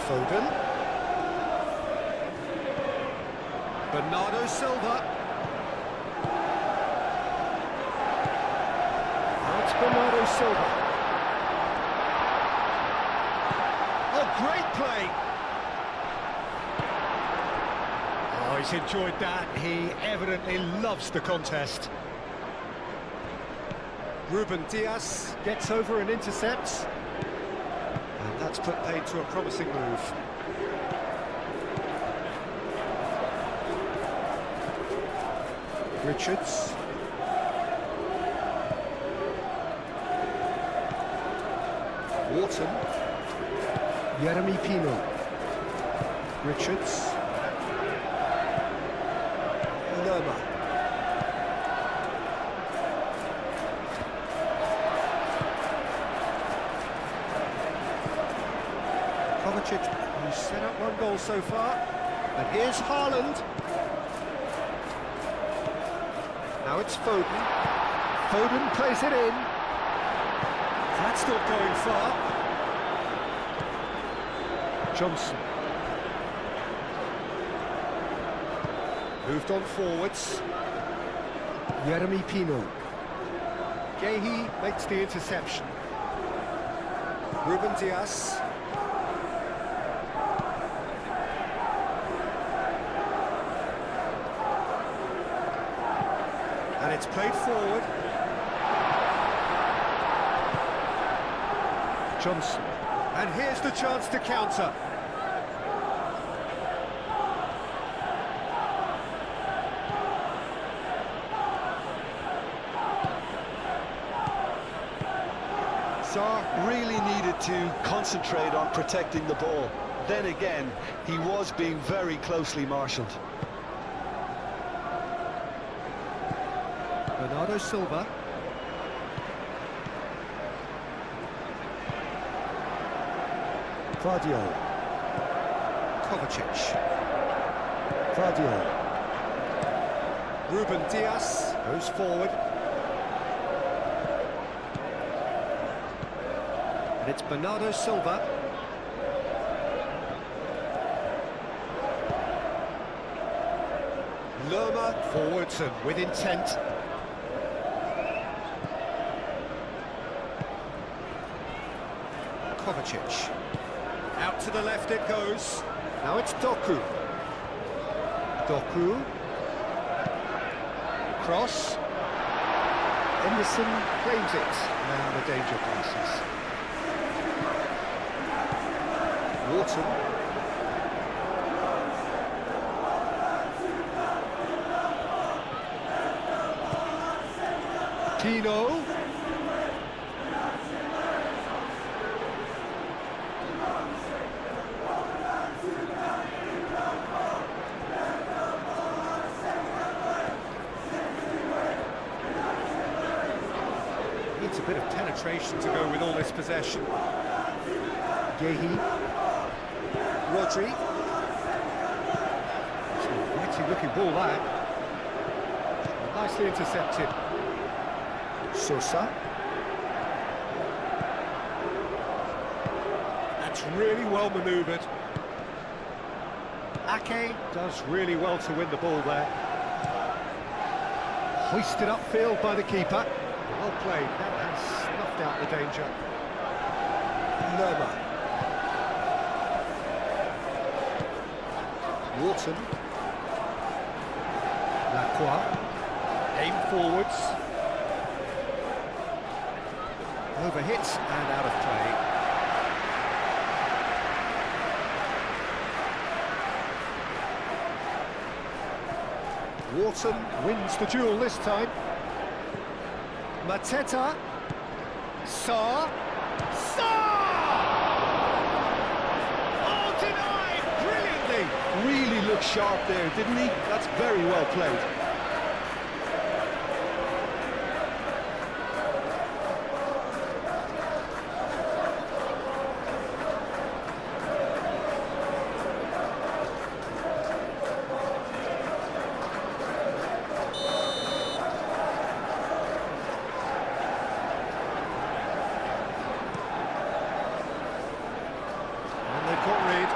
Foden. Bernardo Silva. Bernardo Silva. Oh, great play! Oh, he's enjoyed that. He evidently loves the contest. Ruben Diaz gets over and intercepts. And that's put paid to a promising move. Richards. Wharton. Jeremy Pino. Richards. Lerma. Kovacic, who's set up one goal so far. And here's Haaland. Now it's Foden. Foden plays it in. That's not going far. Johnson. Moved on forwards. Jeremy Pino. Gehi makes the interception. Ruben Diaz. And it's played forward. Johnson. And here's the chance to counter. Sarr really needed to concentrate on protecting the ball. Then again, he was being very closely marshalled. Bernardo Silva. Vardiol. Kovacic. Vardiol. Ruben Diaz goes forward. And it's Bernardo Silva. Lerma forwards and with intent. Kovacic. Out to the left it goes. Now it's Doku. Doku. Cross. Henderson claims it. Now the danger passes. Wharton. Tino. Needs a bit of penetration to go with all this possession. Gehi. Rodri. It's a mighty looking ball that. Nicely intercepted. Sosa. That's really well manoeuvred. Ake does really well to win the ball there. Hoisted upfield by the keeper. Well played, that has snuffed out the danger. Lerma. Wharton. Lacroix. Aim forwards. Overhit and out of play. Wharton wins the duel this time. Mateta. Sarr. Oh, denied brilliantly. Really looked sharp there, didn't he? That's very well played. And they've got Reed.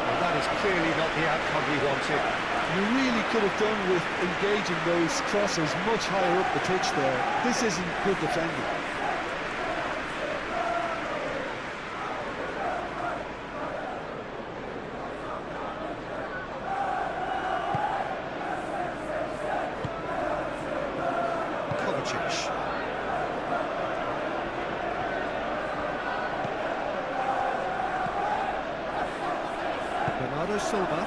Well, that is clearly not the outcome he wanted. You really could have done with engaging those crossers much higher up the pitch there. This isn't good defending. Kovacic. Bernardo Silva.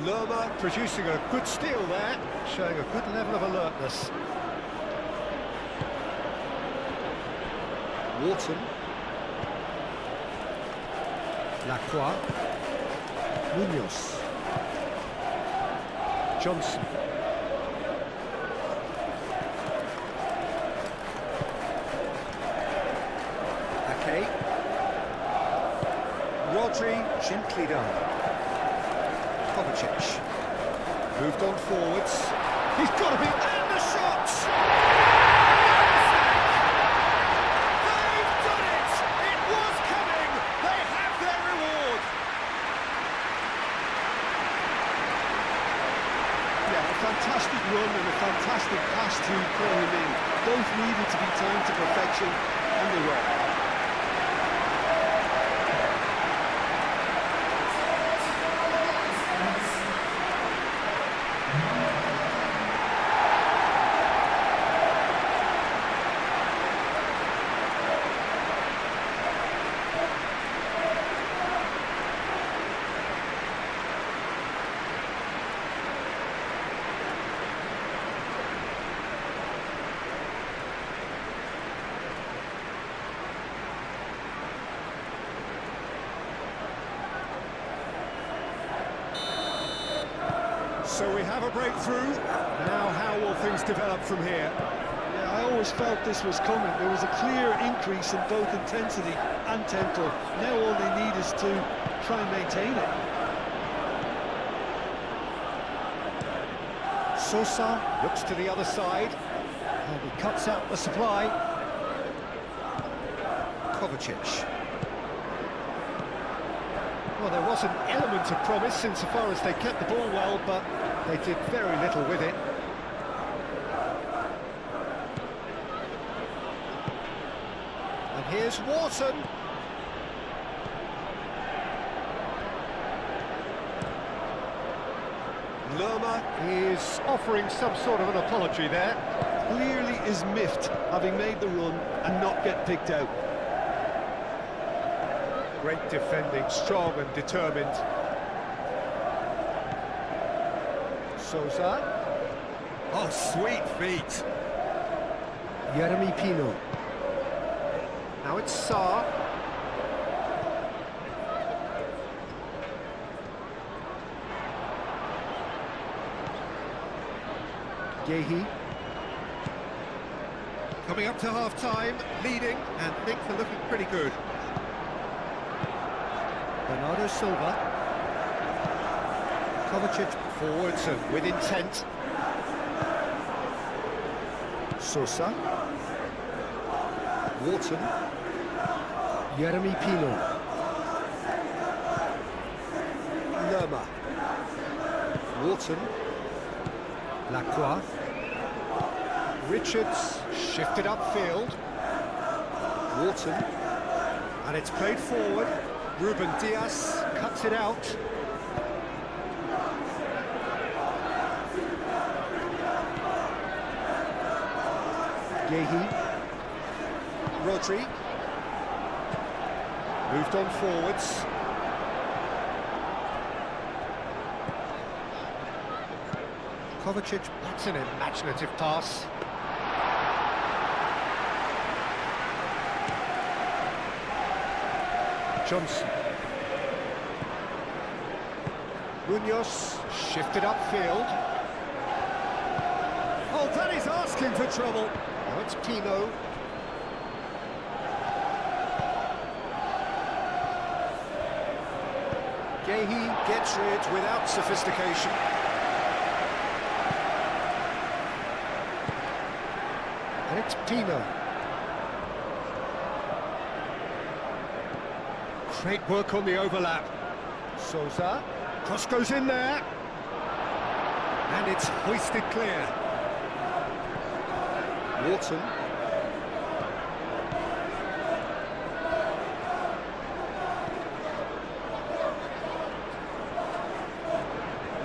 Lerma producing a good steal there, showing a good level of alertness. Wharton. Lacroix. Munoz. Johnson. Ake. Rodri, gently done. Kovacic. Moved on forwards. He's got to be... And the shot! out! They've done it! It was coming! They have their reward! Yeah, a fantastic run and a fantastic pass to clear him in. Both needed to be timed to perfection, and they were. So we have a breakthrough. Now how will things develop from here? Yeah, I always felt this was coming. There was a clear increase in both intensity and tempo. Now all they need is to try and maintain it. Sosa looks to the other side, and he cuts out the supply. Kovacic. Well, there was an element of promise insofar as they kept the ball well, but they did very little with it. And here's Wharton. Lerma is offering some sort of an apology there. Clearly is miffed, having made the run and not get picked out. Great defending, strong and determined. Sosa. Oh, sweet feet. Jeremy Pino. Now it's Sarr. Gehi. Coming up to half-time, leading, and things are looking pretty good. Bernardo Silva. Kovacic forwards and with intent. Sosa. Wharton. Jeremy Pino. Lerma. Wharton. Lacroix. Richards shifted upfield. Wharton. And it's played forward. Ruben Diaz cuts it out. Gehi. Rodri. Moved on forwards. Kovacic, that's an imaginative pass. Johnson. Munoz shifted upfield. Oh, that is asking for trouble. Now it's Pino. Gehi gets rid without sophistication. And it's Pino. Great work on the overlap. Sosa. Cross goes in there. And it's hoisted clear. Wharton.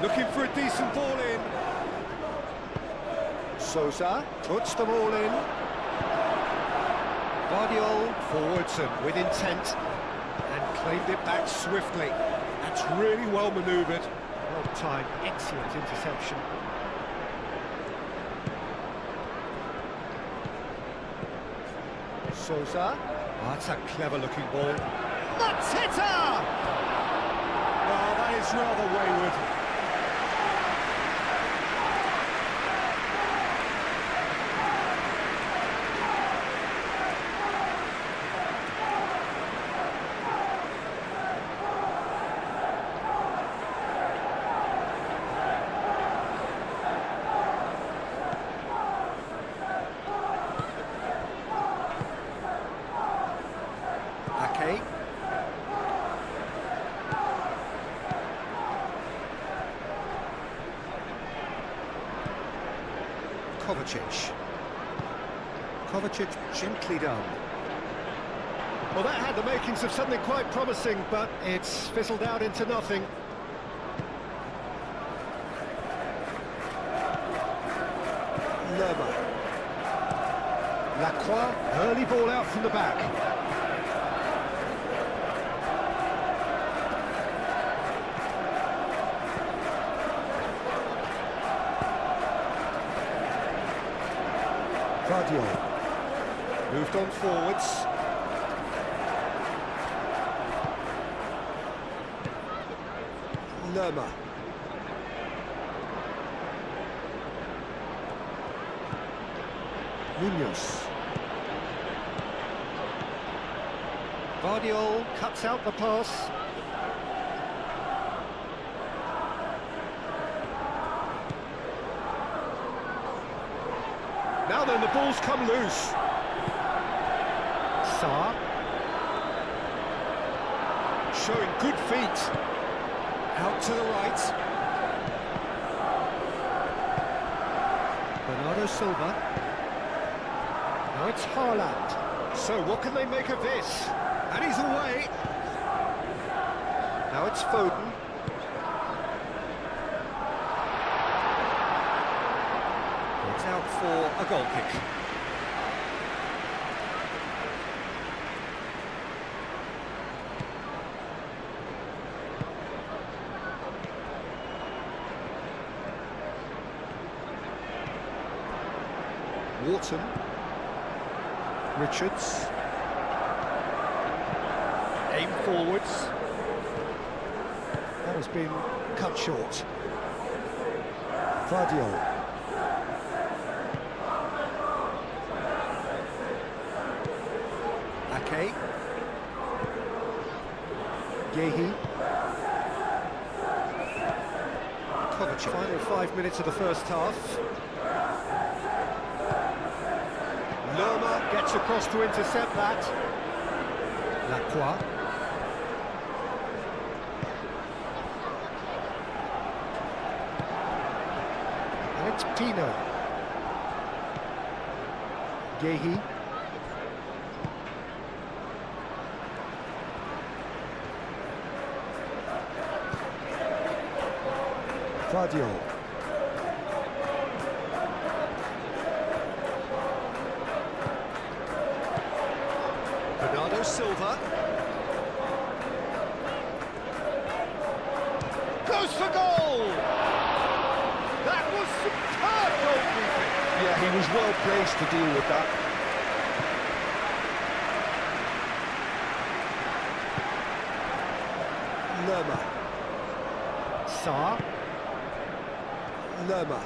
Looking for a decent ball in. Sosa puts them all in. Guardiol forwards and with intent. And claimed it back swiftly. That's really well manoeuvred. Well timed, excellent interception. Sosa. Oh, that's a clever-looking ball. Mateta! Oh, that is rather wayward. Kovacic. Kovacic gently done. Well, that had the makings of something quite promising, but it's fizzled out into nothing. Lerma. Lacroix, early ball out from the back. Vardiol. Moved on forwards. Lerma. Munoz. Vardiol cuts out the pass. Now then, the ball's come loose. Sarr. Showing good feet. Out to the right. Bernardo Silva. Now it's Haaland. So what can they make of this? And he's away. Now it's Foden. It's out for a goal kick. Wharton. Richards. Aim forwards. That has been cut short. Vardiol. Ake. Yehi. Kovacic. Final 5 minutes of the first half. Lerma gets across to intercept that. Lacroix. And it's Pino. Yehi. Vardiol. Bernardo Silva. Goes for goal! That was superb goalkeeping! Yeah, he was well placed to deal with that. Lerma. Sarr. Lerma.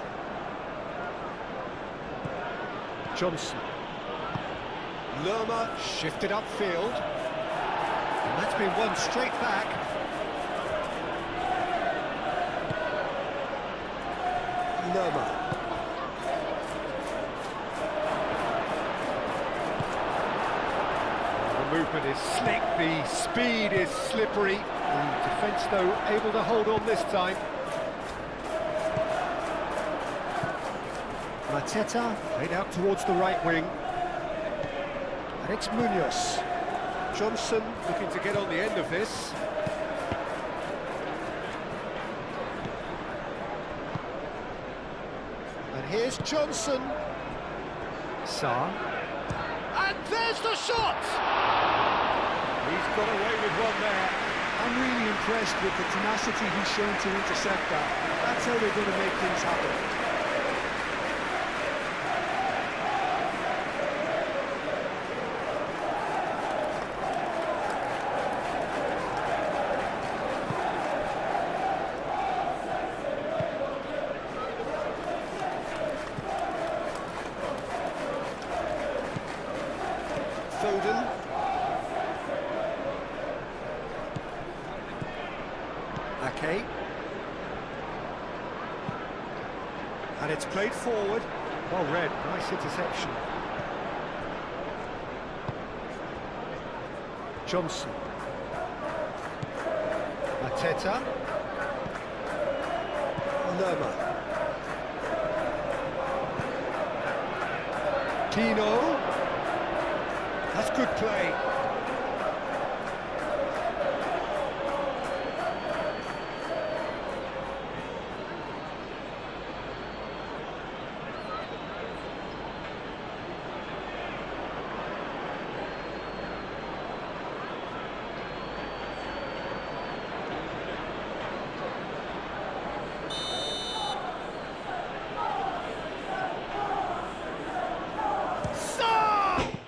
Johnson. Lerma shifted upfield. And that's been won straight back. Lerma. The movement is slick, the speed is slippery. The defence, though, able to hold on this time. Mateta played out towards the right wing. And it's Munoz. Johnson looking to get on the end of this. And here's Johnson. Sarr. And there's the shot! He's got away with one there. I'm really impressed with the tenacity he's shown to intercept that. That's how they're going to make things happen. Foden. Ake. And it's played forward. Well read, nice interception. Johnson. Mateta. Lerma. Pino. That's good play.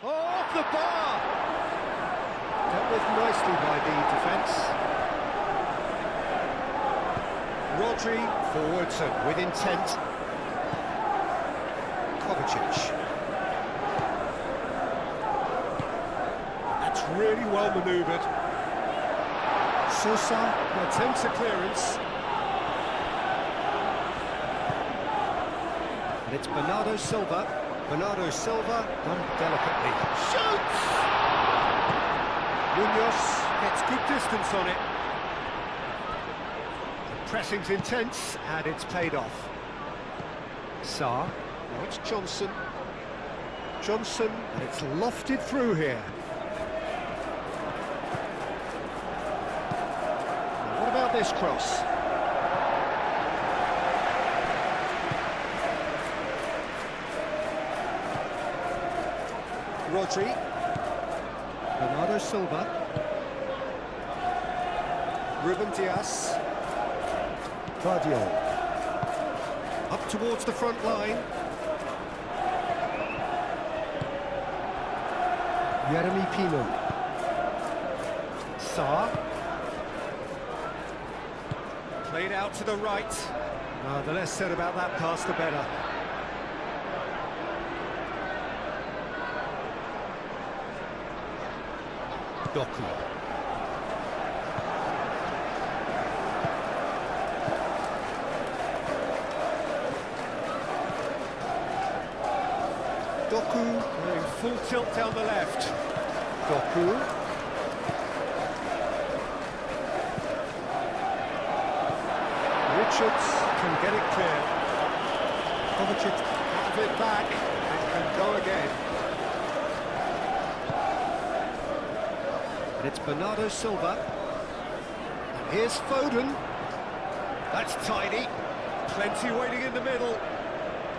Off the bar! Dealt with nicely by the defence. Rodri forwards and with intent. Kovacic. That's really well manoeuvred. Sosa attempts a clearance. And it's Bernardo Silva. Bernardo Silva done delicately. Shoots! Munoz gets good distance on it. The pressing's intense and it's paid off. Sarr, now it's Johnson. Johnson, and it's lofted through here. Now what about this cross? Rodri, Bernardo Silva, Ruben Dias, Guardiola. up towards the front line. Jeremy Pino. Sarr, played out to the right. The less said about that pass, the better. Doku. Doku going full tilt down the left. Doku. Richards can get it clear. Kovacic have it back and can go again. And it's Bernardo Silva. And here's Foden. That's tidy. Plenty waiting in the middle.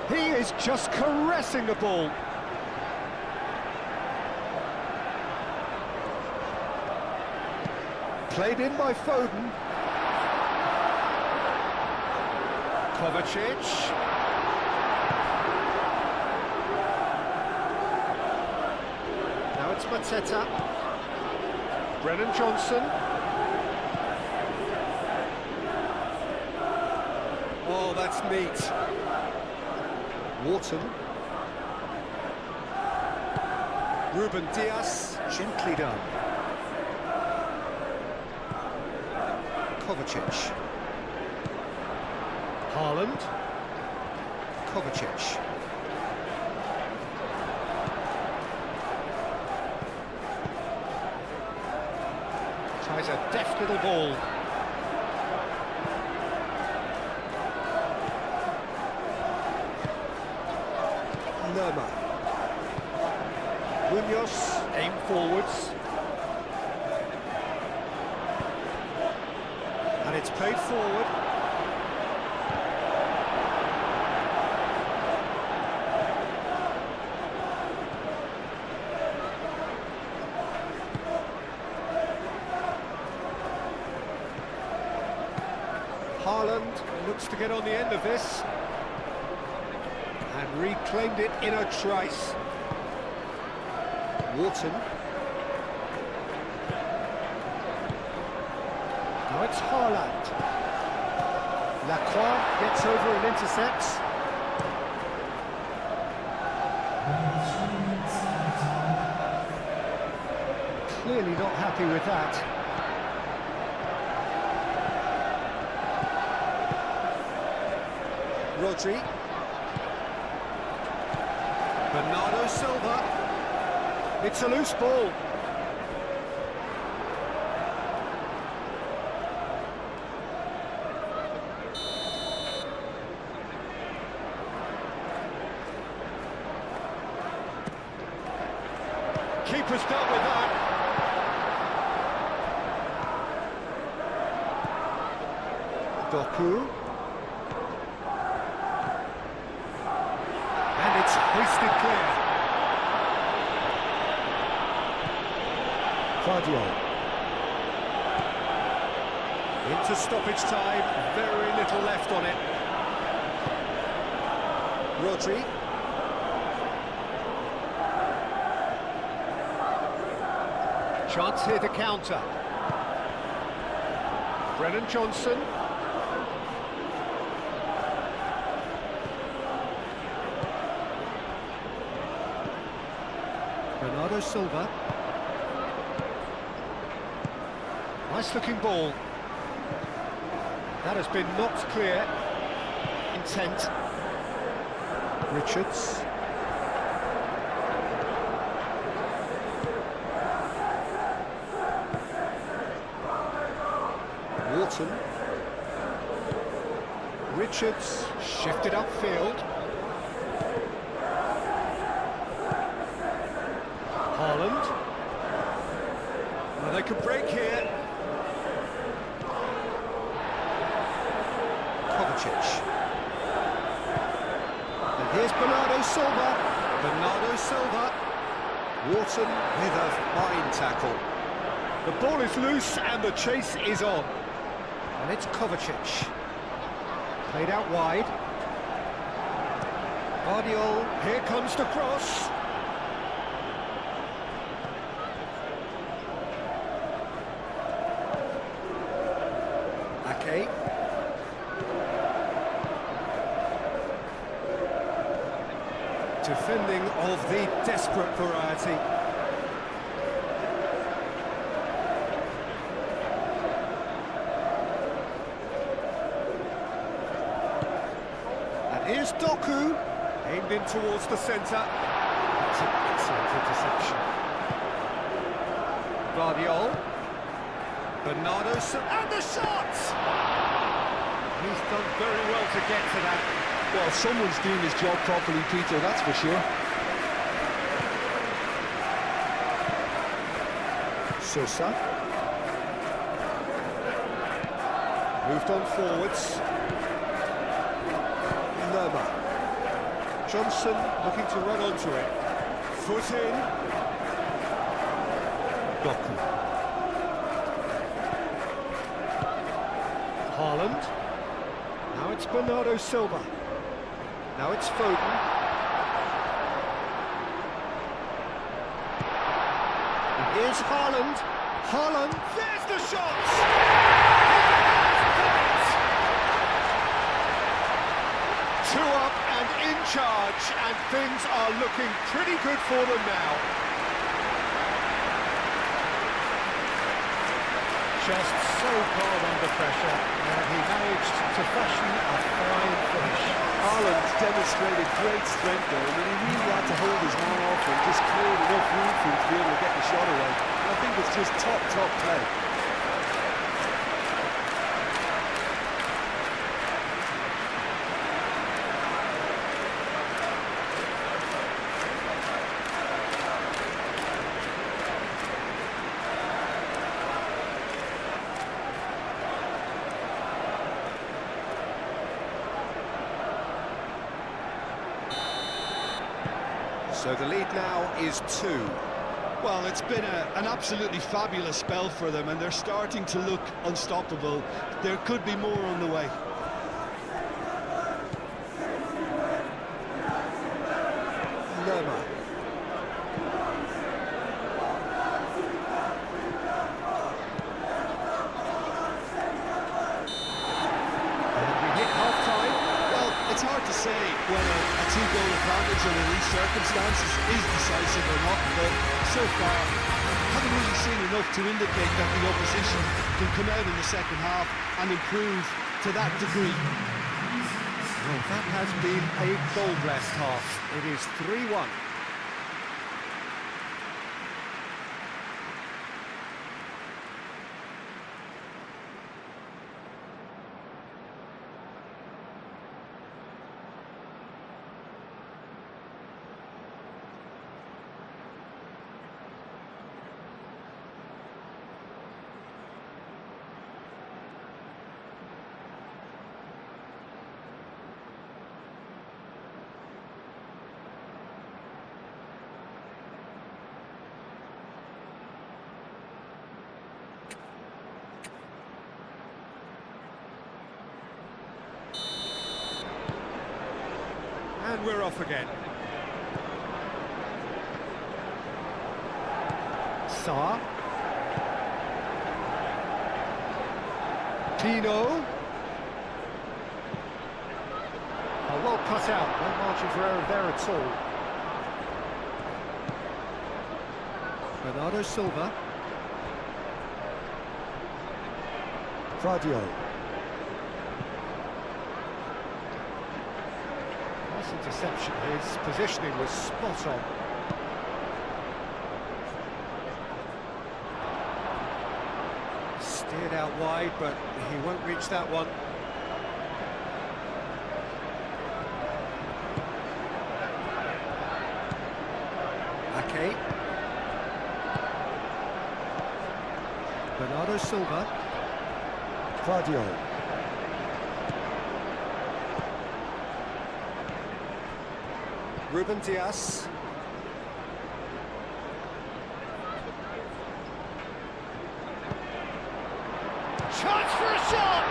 He is just caressing the ball. Played in by Foden. Kovacic. Now it's Mateta. Brennan Johnson. Oh, that's neat. Wharton. Ruben Dias, gently done. Kovacic. Haaland. Kovacic. Tries a deft little ball. Lerma. Munoz, aim forwards. And it's played forward. Haaland looks to get on the end of this. And reclaimed it in a trice. Wharton. Now it's Haaland. Lacroix gets over and intercepts. Clearly not happy with that. Rodri. Bernardo Silva. It's a loose ball. keeper's dealt with that. Doku. And it's hoisted clear. Guardiola. Into stoppage time, very little left on it. Rodri. Chance here to counter. Brennan Johnson. Bernardo Silva. Nice looking ball. That has been knocked clear. Intent. Richards. Walton. Richards shifted upfield. Haaland. Well, they could break here. Kovacic. And here's Bernardo Silva. Bernardo Silva. Walton with a fine tackle. The ball is loose and the chase is on. And it's Kovacic. Played out wide. Guardiola. Here comes the cross. Ake. Defending of the desperate variety. And here's Doku, aimed in towards the centre. That's an excellent interception. Guardiola. Bernardo Silva, and the shot! He's done very well to get to that. Well, someone's doing his job properly, Peter, that's for sure. Sosa. Moved on forwards. Lerma. Johnson looking to run onto it. Foot in. Doku. Haaland. Now it's Bernardo Silva. Now it's Foden. And here's Haaland. Haaland. There's the shot! Two up and in charge, and things are looking pretty good for them now. Just so calm under pressure, and he managed to fashion a fine finish. Haaland demonstrated great strength there. I mean, he really had to hold his man off and just cleared enough room for him to be able to get the shot away. And I think it's just top play. So the lead now is 2. Well, it's been an absolutely fabulous spell for them, and they're starting to look unstoppable. There could be more on the way. Lerma. And we hit half-time. Well, it's hard to say whether a two-goal advantage under these circumstances is decisive or not, but so far, haven't really seen enough to indicate that the opposition can come out in the second half and improve to that degree. Well, that has been a goal-blessed half. It is 3-1. And we're off again. Sarr. Pino. Oh, well cut out, no margin for error there at all. Bernardo Silva. Fadio. Nice interception, his positioning was spot on. Steered out wide, but he won't reach that one. Ake. Bernardo Silva. Fadio. Ruben Dias. Chance for a shot!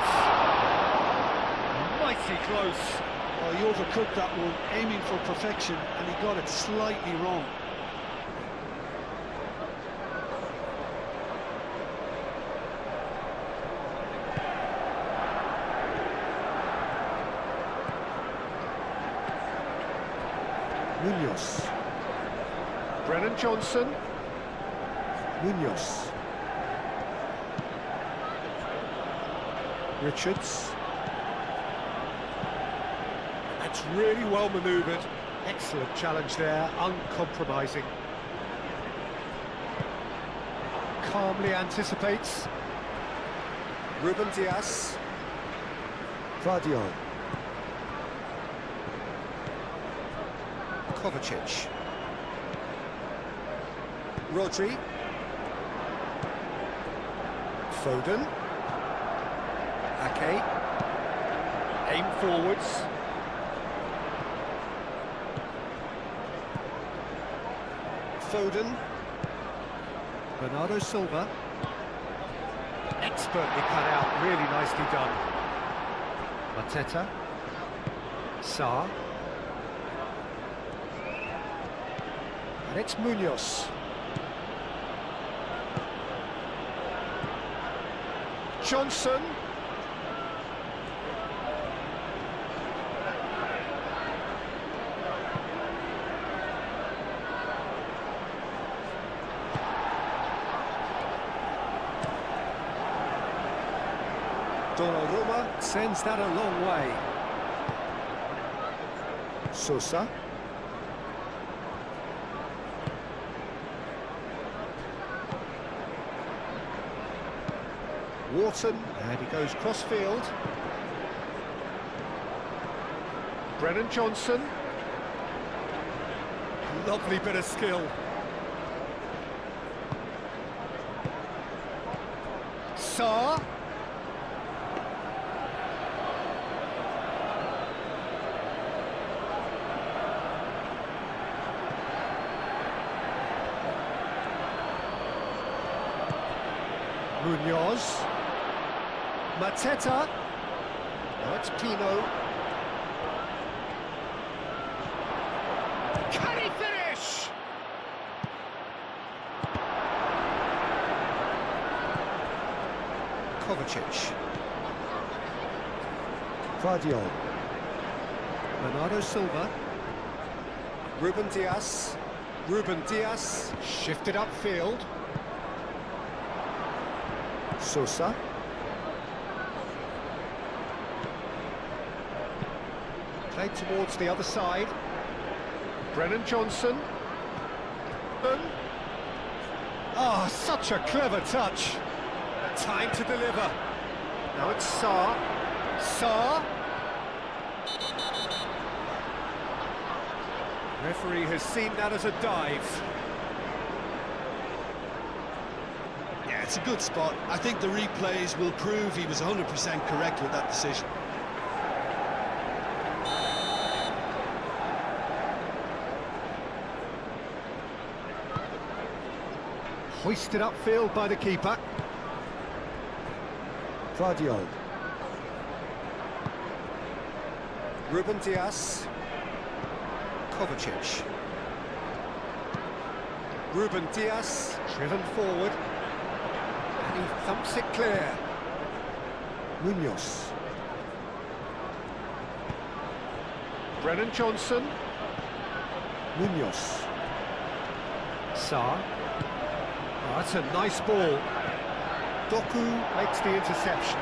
Mighty close. Oh, he overcooked that one, aiming for perfection, and he got it slightly wrong. Munoz. Brennan Johnson. Munoz. Richards. That's really well manoeuvred. Excellent challenge there, uncompromising. Calmly anticipates. Ruben Dias. Fadio. Kovacic. Rodri. Foden. Ake. Aim forwards. Foden. Bernardo Silva. Expertly cut out, really nicely done. Mateta. Sarr. And it's Munoz. Johnson. Donnarumma sends that a long way. Sosa. Wharton, and he goes cross-field. Brennan Johnson. Lovely bit of skill. Sarr. Munoz. Mateta. Now it's Pino. Can he finish? Kovacic. Fadio. Bernardo Silva. Ruben Dias. Ruben Dias shifted upfield. Sosa. Played towards the other side. Brennan Johnson. Oh, such a clever touch. Time to deliver. Now it's Sarr. Sarr. Referee has seen that as a dive. Yeah, it's a good spot. I think the replays will prove he was 100% correct with that decision. Hoisted upfield by the keeper. Fadio. Ruben Dias. Kovacic. Ruben Diaz, driven forward. And he thumps it clear. Munoz. Brennan Johnson. Munoz. Sarr. Oh, that's a nice ball. Doku makes the interception.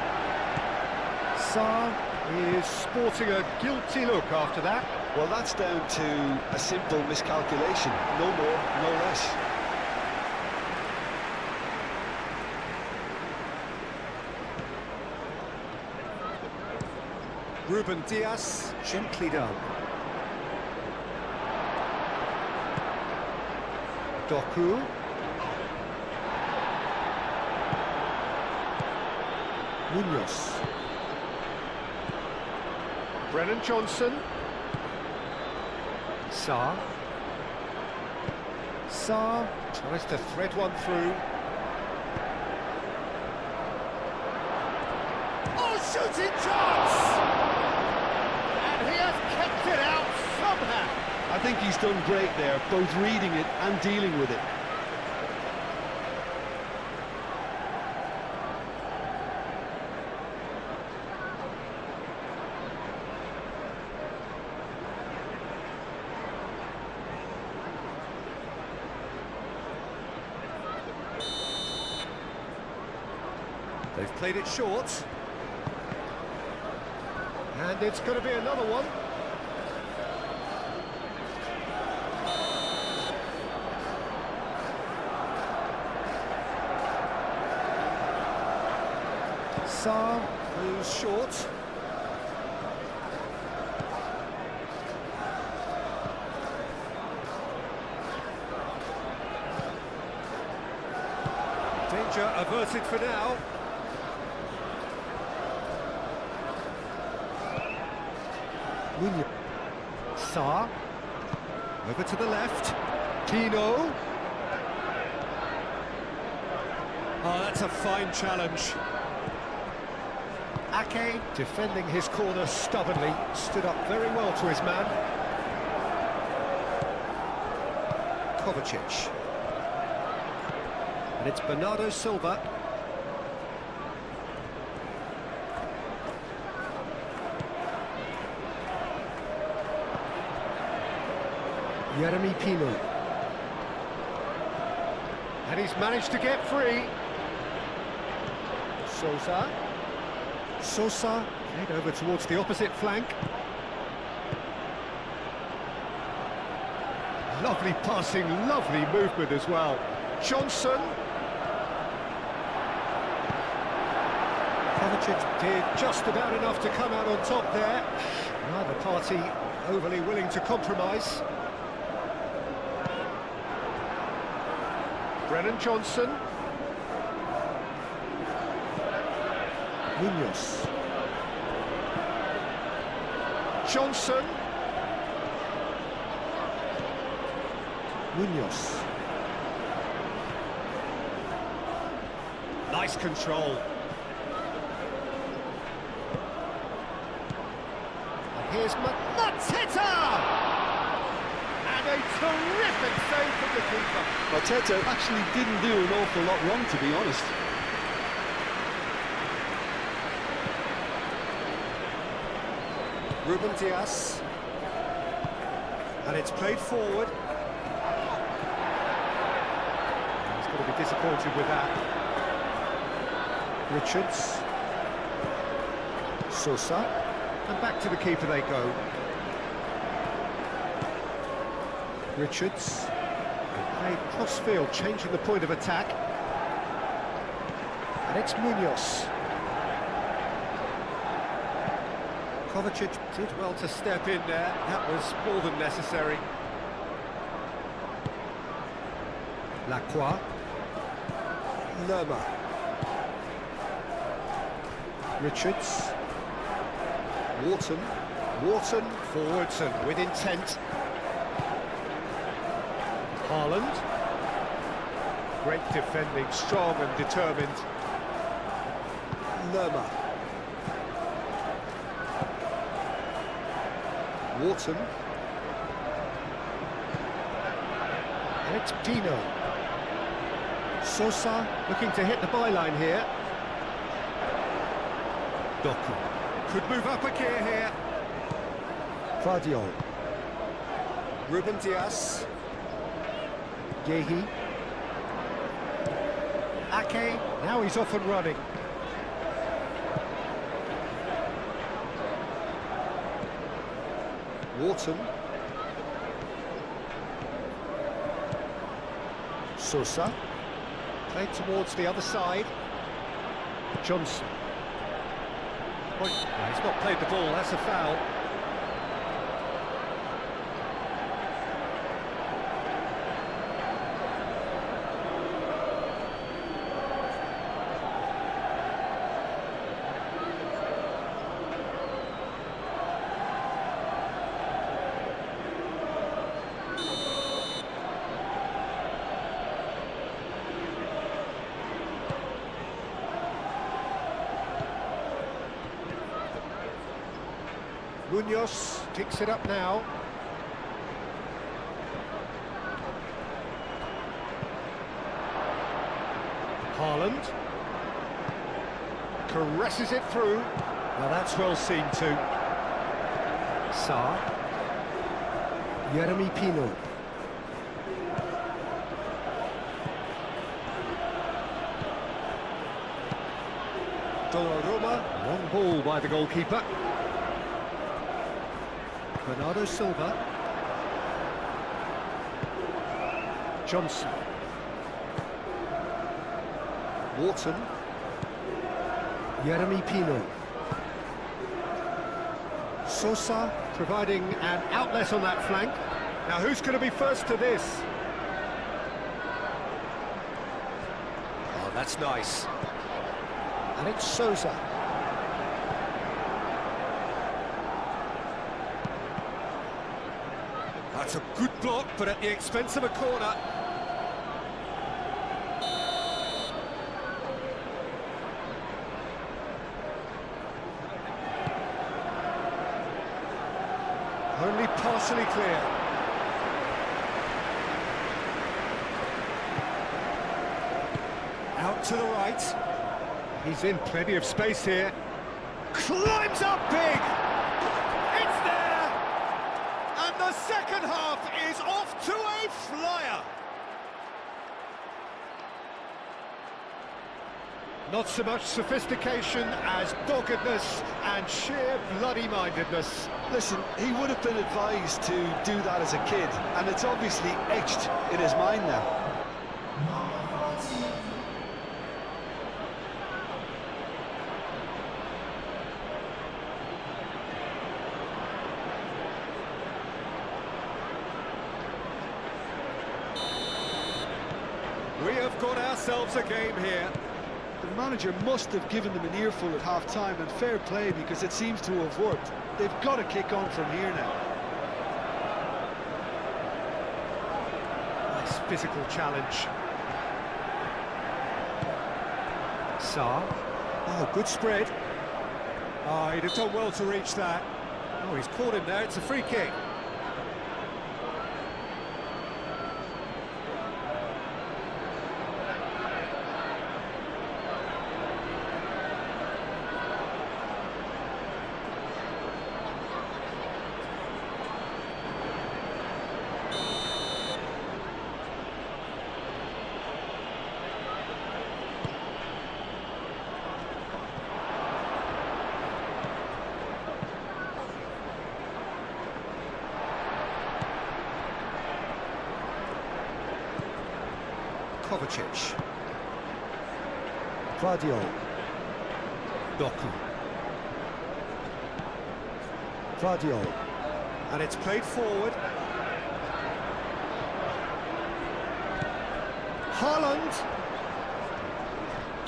Sarr is sporting a guilty look after that. Well, that's down to a simple miscalculation. No more, no less. Ruben Diaz, gently done. Doku. Munoz. Brennan Johnson. Sarr. Sarr tries to thread one through. Oh, shooting chance! And he has kept it out somehow. I think he's done great there, both reading it and dealing with it. They've played it short. And it's going to be another one. Sarr moves short. Danger averted for now. Munoz. Sarr. Over to the left. Pino. Oh, that's a fine challenge. Ake, defending his corner stubbornly, stood up very well to his man. Kovacic. And it's Bernardo Silva. Jeremy Pino. And he's managed to get free. Sosa. Sosa, played over towards the opposite flank. Lovely passing, lovely movement as well. Johnson. Kovacic did just about enough to come out on top there. Neither party overly willing to compromise. Brennan Johnson. Munoz. Johnson. Munoz. Nice control. And here's Mateta! And a terrific save from the keeper. Mateta actually didn't do an awful lot wrong, to be honest. Ruben Diaz. And it's played forward. He's going to be disappointed with that. Richards. Sosa. And back to the keeper they go. Richards. Played cross-field, changing the point of attack. And it's Munoz. Kovacic did well to step in there. That was more than necessary. Lacroix. Lerma. Richards. Wharton. Wharton forwards and with intent. Haaland. Great defending, strong and determined. Lerma. Wharton. It's Pino. Sosa looking to hit the byline here. Doku. Could move up a gear here. Vardiol. Ruben Diaz. Gehi. Ake. Now he's off and running. Wharton. Sosa. Played towards the other side. Johnson. Oh, he's not played the ball, that's a foul. Munoz picks it up now. Haaland caresses it through. Now that's well seen too. Sarr. Jeremy Pino. Donnarumma, long ball by the goalkeeper. Bernardo Silva. Johnson. Wharton. Jeremy Pino. Sosa Providing an outlet on that flank. Now who's going to be first to this? Oh, that's nice. and it's Sosa. That's a good block, but at the expense of a corner. Only partially clear. Out to the right. He's in plenty of space here. Climbs up big! It's there! And the second half is off to a flyer! Not so much sophistication as doggedness and sheer bloody-mindedness. Listen, he would have been advised to do that as a kid, and it's obviously etched in his mind now. We have got ourselves a game here. The manager must have given them an earful at half-time, and fair play, because it seems to have worked. They've got to kick on from here now. Nice physical challenge. Sarr. Oh, good spread. Oh, he'd have done well to reach that. Oh, he's caught him there. It's a free kick. Kovacic. Vardiol. Doku. Vardiol. And it's played forward. Haaland.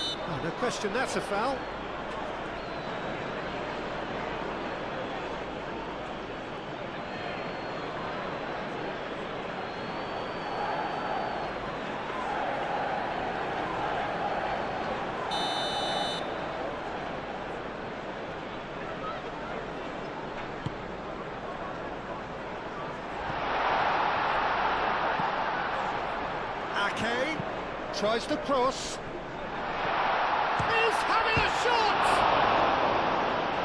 Oh, no question, that's a foul. tries to cross. He's having a shot!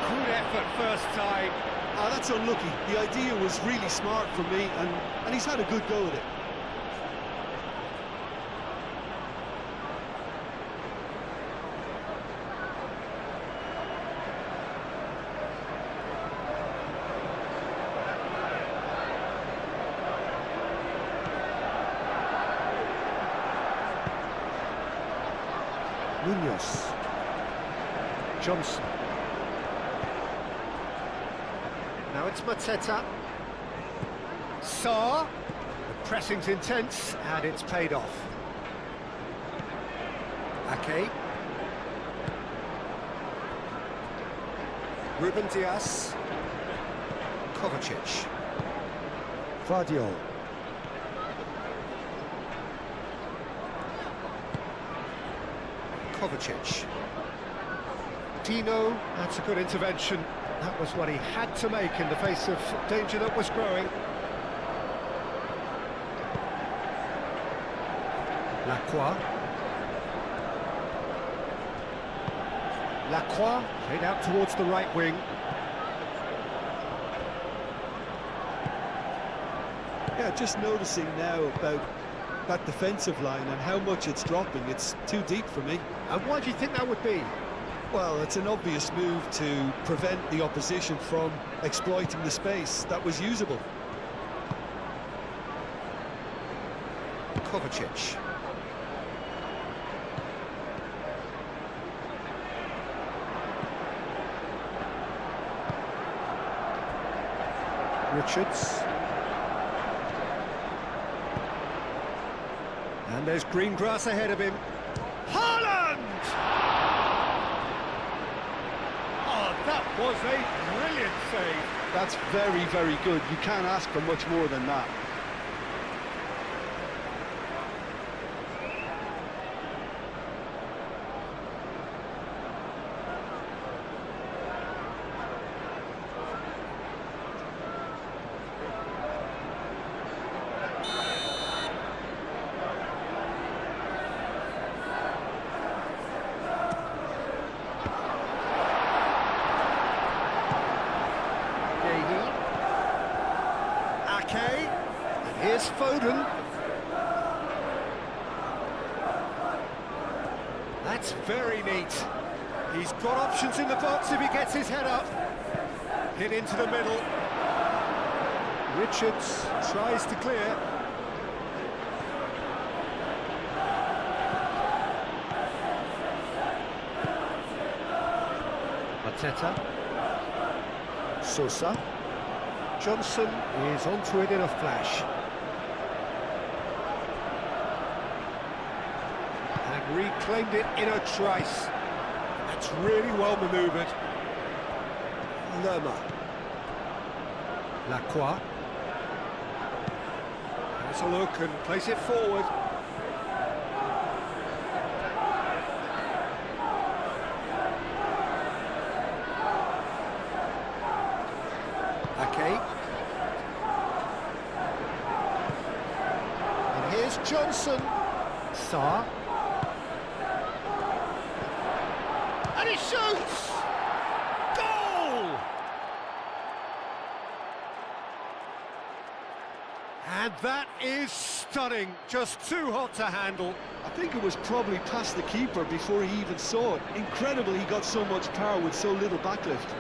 Good effort first time. Ah, that's unlucky. The idea was really smart from me, and he's had a good go at it. Munoz. Johnson. Now it's Mateta. Sarr. The pressing's intense, and it's paid off. Ake. Ruben Diaz. Kovacic. Vardiol. Kovacic. Dino, that's a good intervention. That was what he had to make in the face of danger that was growing. Lacroix. Lacroix, played out towards the right wing. Yeah, just noticing now about that defensive line and how much it's dropping. It's too deep for me. And why do you think that would be? Well, it's an obvious move to prevent the opposition from exploiting the space that was usable. Kovacic. Richards. And there's green grass ahead of him. Haaland! Oh, that was a brilliant save. That's very, very good. You can't ask for much more than that. And here's Foden. That's very neat. He's got options in the box if he gets his head up. Hit into the middle. Richards tries to clear. Mateta. Sosa. Johnson is onto it in a flash. And reclaimed it in a trice. That's really well manoeuvred. Lerma. Lacroix. Has a look and plays it forward. Ake. And here's Johnson. Sarr. And he shoots! Goal! And that is stunning. Just too hot to handle. I think it was probably past the keeper before he even saw it. Incredible he got so much power with so little backlift.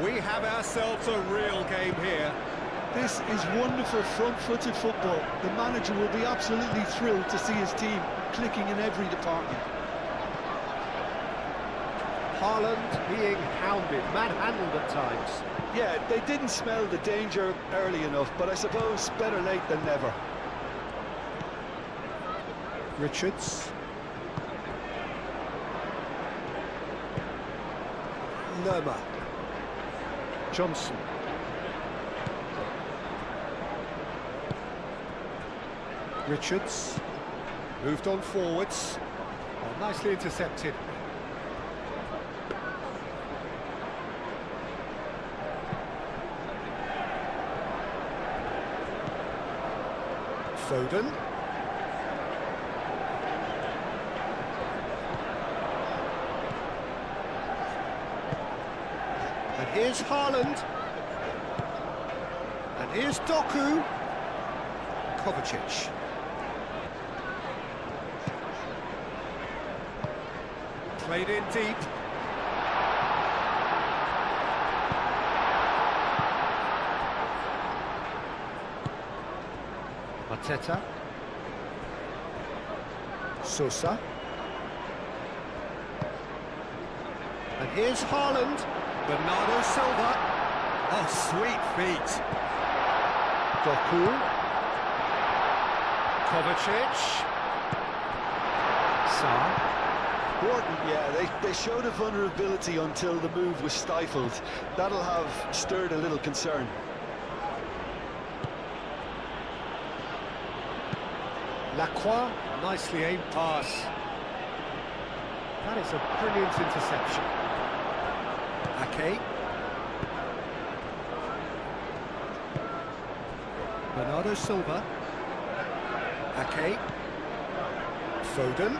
We have ourselves a real game here. This is wonderful front-footed football. The manager will be absolutely thrilled to see his team clicking in every department. Haaland being hounded, manhandled at times. Yeah, they didn't smell the danger early enough, but I suppose better late than never. Richards. Lerma. Johnson. Richards. Moved on forwards. Oh, nicely intercepted. Foden. And here's Haaland. And here's Doku. Kovacic. Played in deep. Mateta. Sosa. And here's Haaland. Bernardo Silva. Oh, sweet feet. Doku. Kovacic. Sa. Gordon, yeah, they showed a vulnerability until the move was stifled. That'll have stirred a little concern. Lacroix, nicely aimed pass. That is a brilliant interception. Ake. Bernardo Silva. Ake. Foden.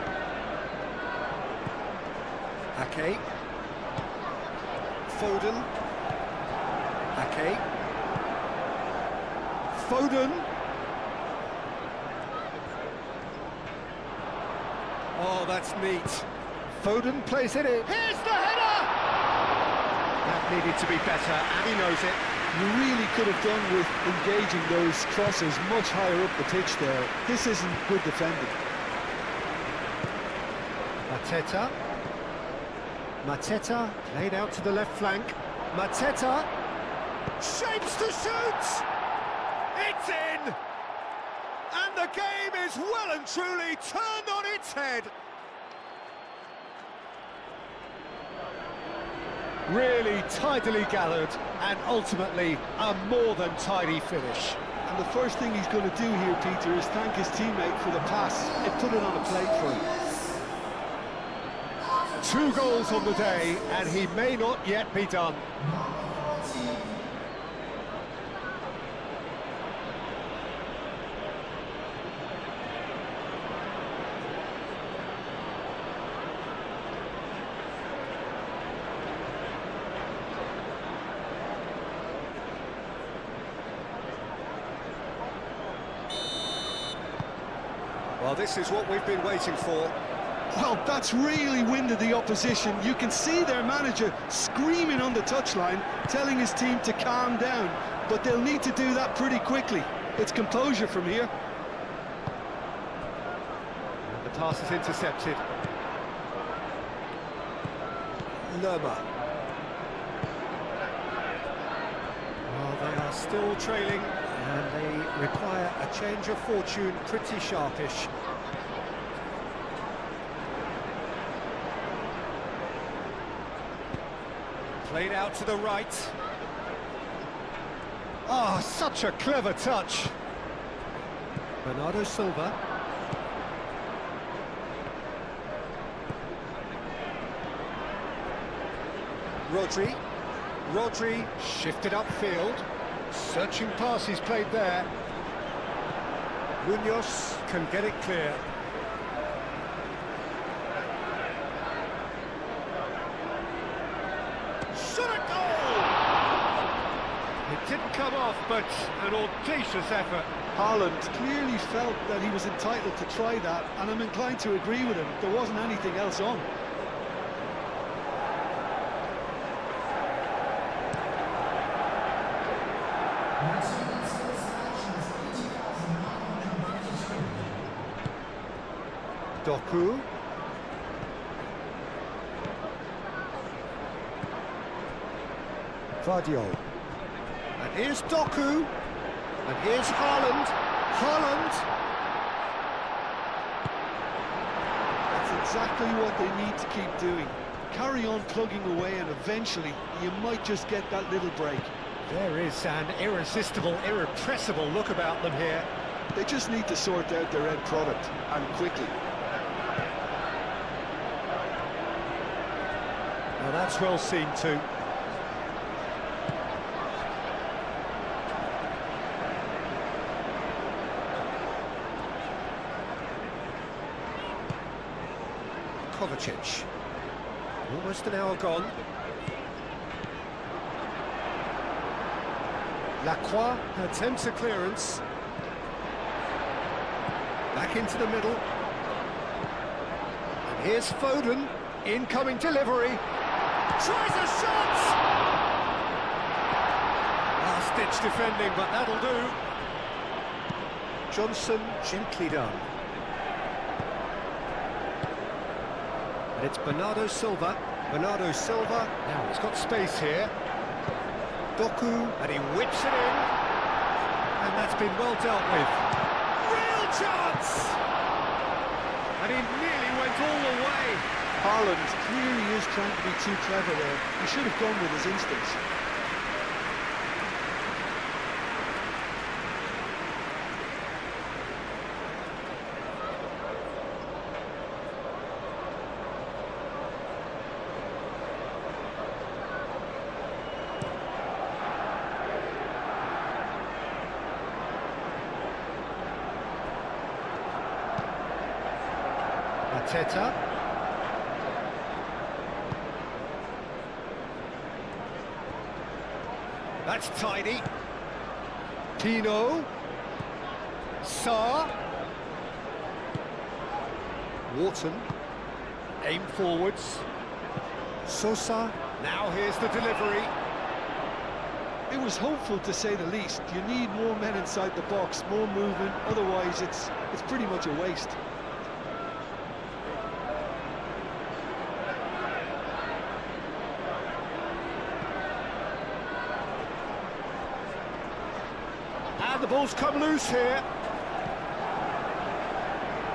Ake. Foden. Ake. Foden. Oh, that's neat. Foden plays it in. Here's the header! That needed to be better, and he knows it. You really could have done with engaging those crosses much higher up the pitch there. This isn't good defending. Mateta. Mateta laid out to the left flank. Mateta shapes to shoot. It's in, and the game is well and truly turned on its head. Really tidily gathered, and ultimately a more than tidy finish. And the first thing he's going to do here, Peter, is thank his teammate for the pass. It put it on a plate for him. 2 goals on the day, and he may not yet be done. Well, this is what we've been waiting for. Well, that's really winded the opposition. You can see their manager screaming on the touchline, telling his team to calm down. But they'll need to do that pretty quickly. It's composure from here. And the pass is intercepted. Lerma. Well, they are still trailing, and they require a change of fortune pretty sharpish. Played out to the right. Oh, such a clever touch. Bernardo Silva. Rodri shifted upfield. Searching passes played there. Munoz can get it clear. Shot a goal! It didn't come off, but an audacious effort. Haaland clearly felt that he was entitled to try that, and I'm inclined to agree with him. There wasn't anything else on. Doku. Fadio. Here's Doku. And here's Haaland. Haaland. That's exactly what they need to keep doing. Carry on plugging away and eventually you might just get that little break. There is an irresistible, irrepressible look about them here. They just need to sort out their end product, and quickly. Now that's well seen too. Kovacic. Almost an hour gone. Lacroix attempts a clearance. Back into the middle. And here's Foden. Incoming delivery. Tries a shot! Last-ditch defending, but that'll do. Johnson, gently done. And it's Bernardo Silva. Bernardo Silva. Now he's got space here. Doku, and he whips it in. And that's been well dealt with. Real chance! And he nearly went all the way. Haaland clearly is trying to be too clever there. He should have gone with his instincts. Mateta. That's tidy. Pino. Sarr. Wharton. Aim forwards. Sosa. Now here's the delivery. It was hopeful to say the least. You need more men inside the box, more movement, otherwise it's pretty much a waste. And the ball's come loose here.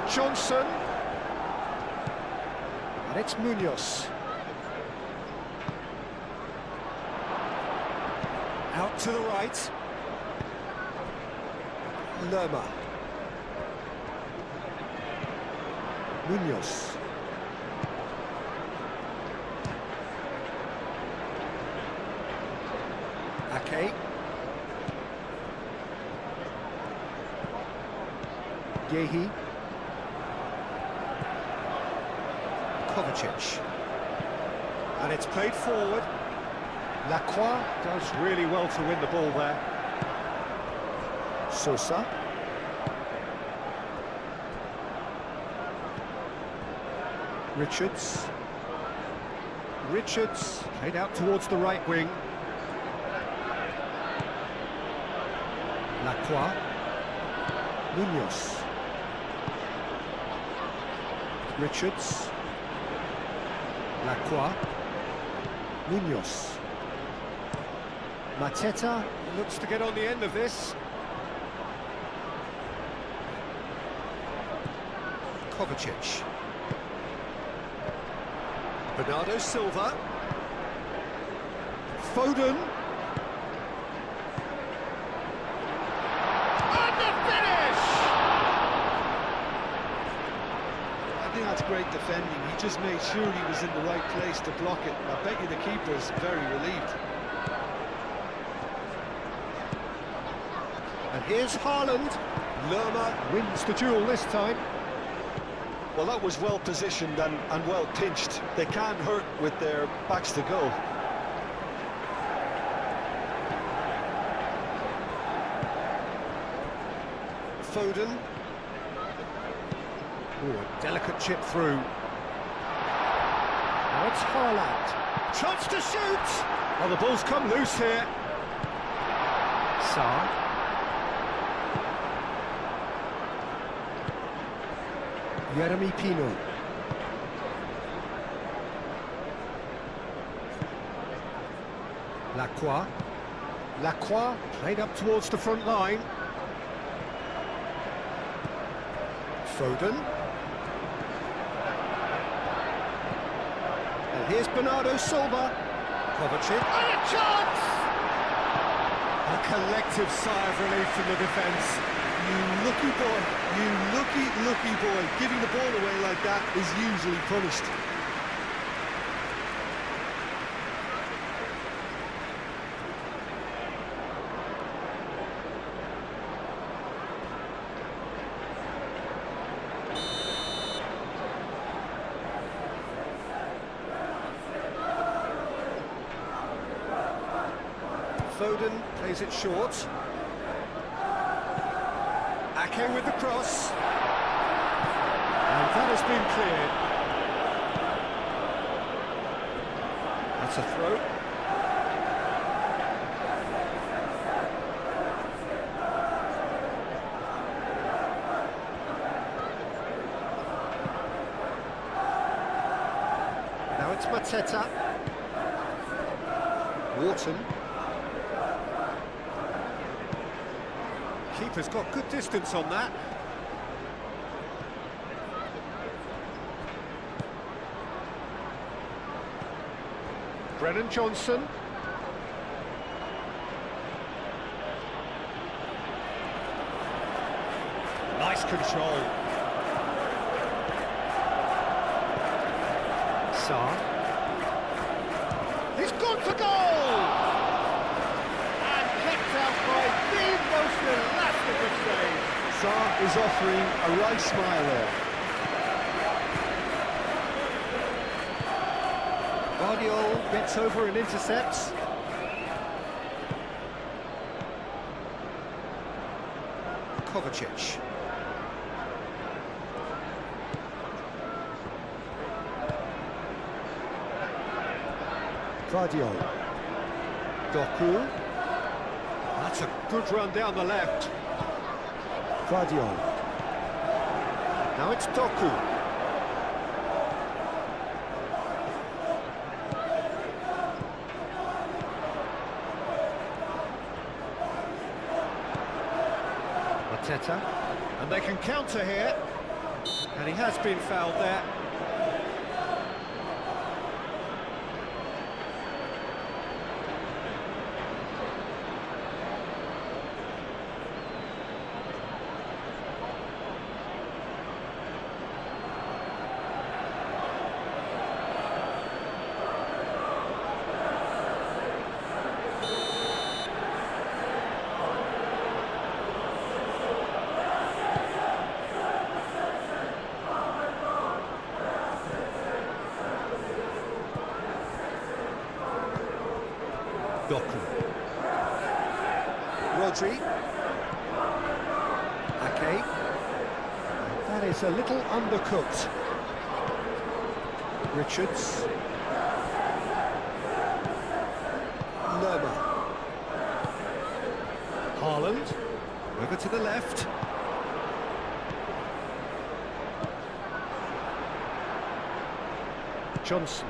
Johnson. And it's Munoz. Out to the right. Lerma. Munoz. Ake. Gehi. Kovacic. And it's played forward. Lacroix does really well to win the ball there. Sosa. Richards. Richards played out towards the right wing. Lacroix. Munoz. Richards. Lacroix. Munoz. Mateta looks to get on the end of this. Kovacic. Bernardo Silva. Foden. And the finish! I think that's great defending. He just made sure he was in the right place to block it. I bet you the keeper's very relieved. And here's Haaland. Lerma wins the duel this time. Well, that was well positioned and well pinched. They can't hurt with their backs to goal. Foden. Ooh, a delicate chip through. Now it's Haaland. Chance to shoot! Oh, the ball's come loose here. Sarr. Jeremy Pino. Lacroix. Lacroix played up towards the front line. Foden. And here's Bernardo Silva. Kovacic. And a chance! A collective sigh of relief from the defence. You lucky boy, you lucky boy. Giving the ball away like that is usually punished. Foden plays it short. Ake with the cross. And that has been cleared. That's a throw. Now it's Mateta. Wharton. Keeper's got good distance on that. Brennan Johnson. Nice control. Sarr. He's gone for goal! And kept out by the most elastic of saves. Sarr is offering a right smile there. Guardiola gets over and intercepts. Kovacic. Guardiola. Doku. That's a good run down the left. Guardiola. Now it's Doku. Mateta. And they can counter here. And he has been fouled there. Doku. Rodri. Ake. That is a little undercooked. Richards. Lerma. Haaland. Over to the left. Johnson.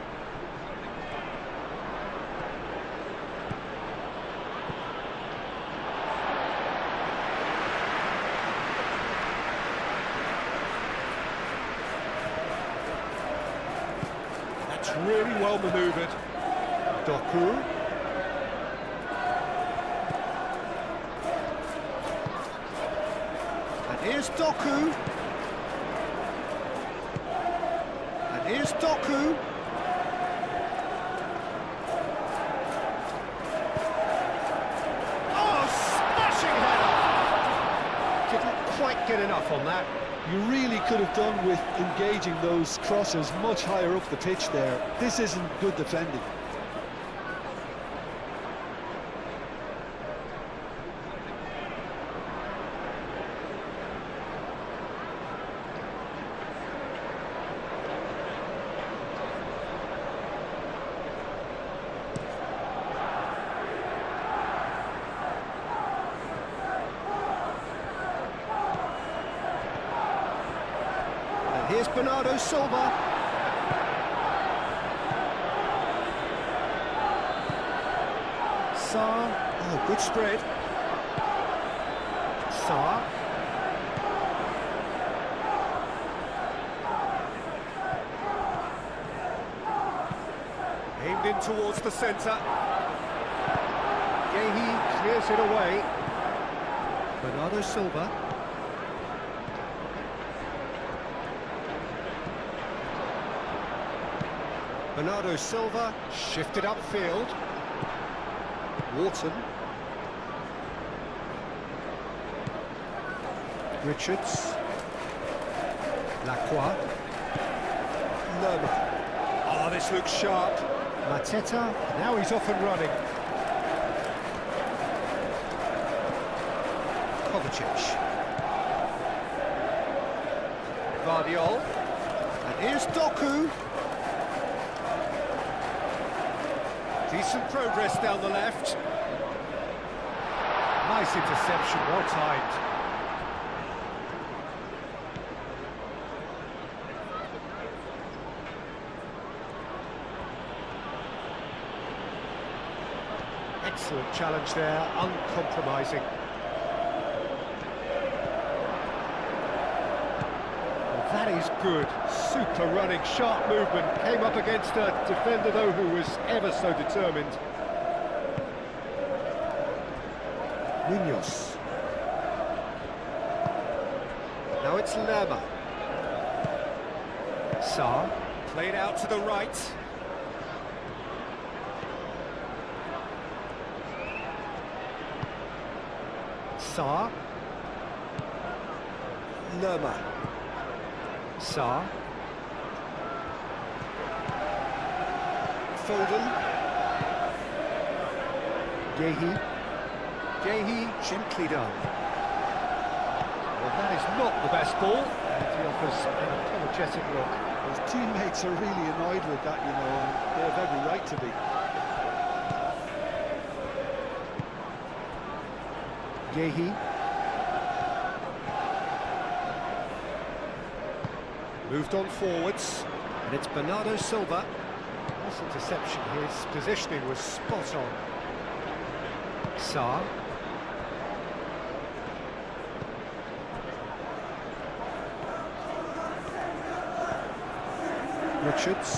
Really well manoeuvred. Doku. And here's Doku. And here's Doku. Oh, smashing header! Didn't quite get enough on that. You really could have done with engaging those crossers much higher up the pitch there. This isn't good defending. Here's Bernardo Silva. Sarr, Oh, good spread. Sarr. Aimed in towards the centre. Gehi clears it away. Bernardo Silva. Bernardo Silva shifted upfield. Wharton. Richards. Lacroix. Lerma. Oh, this looks sharp. Mateta, now he's off and running. Kovacic. Guardiol. And here's Doku. Decent progress down the left. Nice interception, well timed. Excellent challenge there, uncompromising. Well, that is good. Super running, sharp movement. Came up against a defender, though, who was ever so determined. Munoz. Now it's Lerma. Sarr. Played out to the right. Sarr. Lerma. Sarr. Foden. Gehi. Gehi, gently done. Well, that is not the best ball, and he offers an apologetic look. His teammates are really annoyed with that, you know, and they have every right to be. Gehi. Moved on forwards, and it's Bernardo Silva. Nice interception, his positioning was spot on. Sarr. Richards.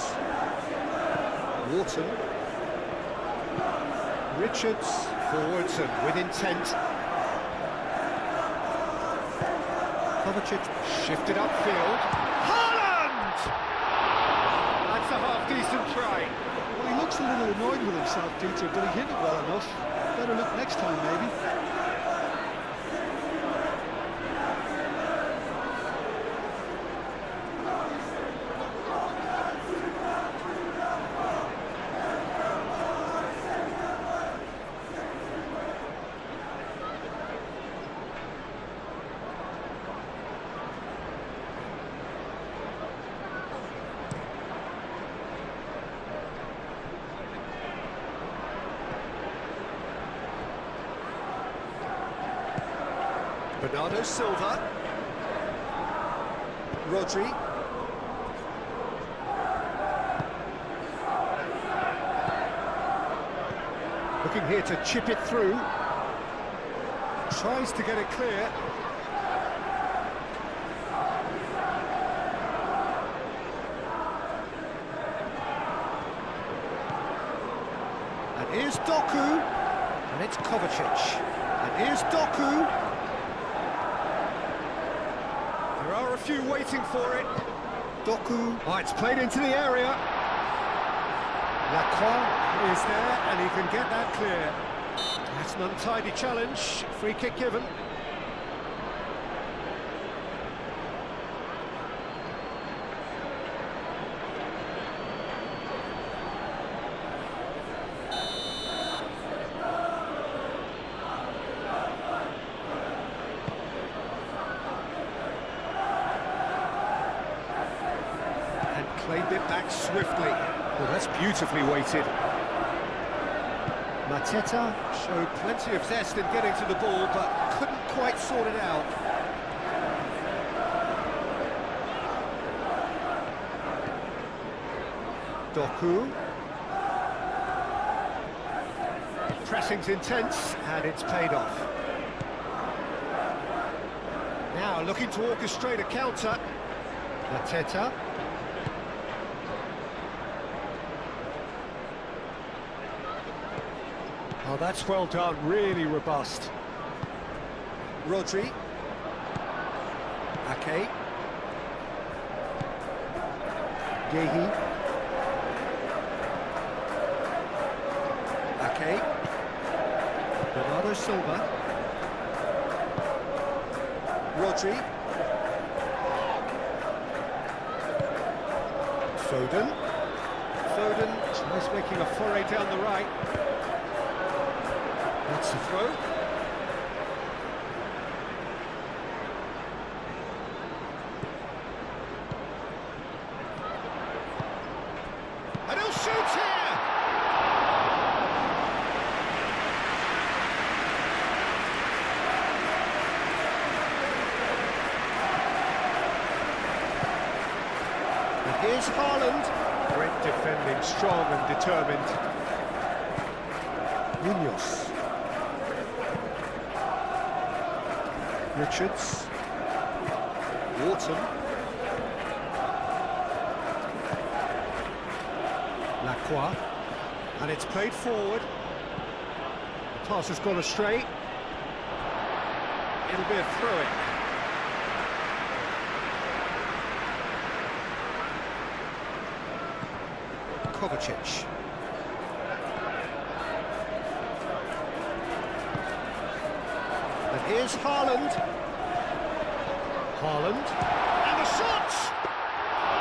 Wharton. Richards forwards and with intent. Kovacic shifted upfield. Haaland! That's a half-decent try. Well, he looks a little annoyed with himself, Peter, but he hit it well enough. Better look next time, maybe. Bernardo Silva. Rodri. Looking here to chip it through. Tries to get it clear. And here's Doku. And it's Kovacic. And here's Doku. There are a few waiting for it. Doku. Oh, it's played into the area. Lacroix is there, and he can get that clear. That's an untidy challenge. Free kick given. Claimed it back swiftly. Well, that's beautifully weighted. Mateta showed plenty of zest in getting to the ball, but couldn't quite sort it out. Doku. pressing's intense, and it's paid off. Now looking to orchestrate a counter. Mateta. Oh, that's well done, really robust. Rodri. Ake. Gehi. Ake. Bernardo Silva. Rodri. Foden. Foden tries making a foray down the right. That's the throw. And he'll shoot here! And here's Haaland. Great defending, strong and determined. Munoz. Richards. Wharton. Lacroix. And it's played forward. The pass has gone astray. It'll be a throw-in. Kovacic. And here's Haaland. Haaland. And the shot!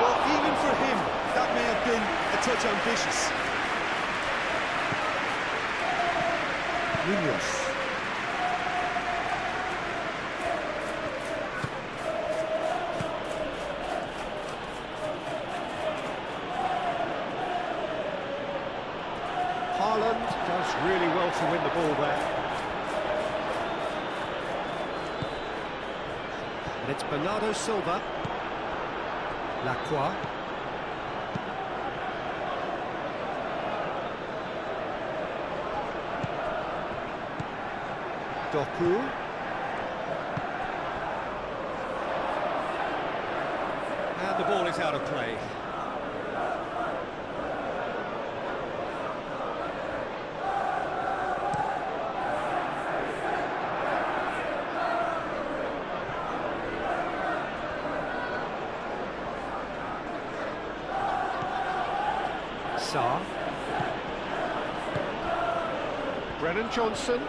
Well, even for him, that may have been a touch ambitious. Munoz. Haaland does really well to win the ball there. And it's Bernardo Silva. Lacroix. Doku. And the ball is out of play. Sarr. Brennan Johnson.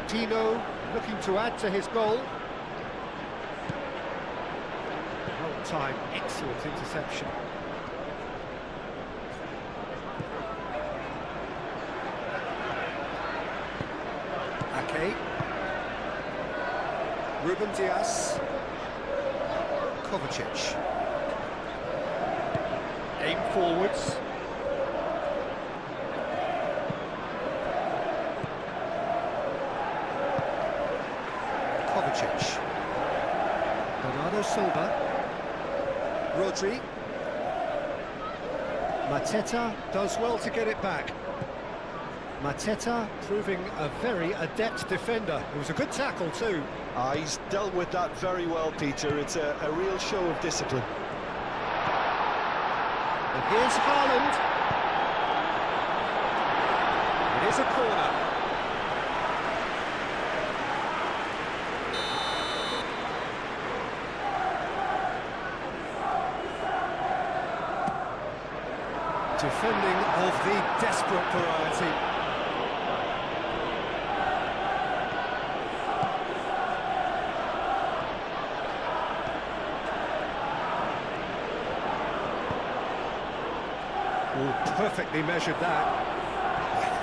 Dino looking to add to his goal. Well time, excellent interception. Ake. Ruben Diaz. Kovacic. Aim forwards. Kovacic. Bernardo Silva. Rodri. Mateta does well to get it back. Mateta proving a very adept defender. It was a good tackle too. He's dealt with that very well, Peter. It's a real show of discipline. And here's Haaland. It is a corner. Defending of the desperate variety. Oh, perfectly measured that.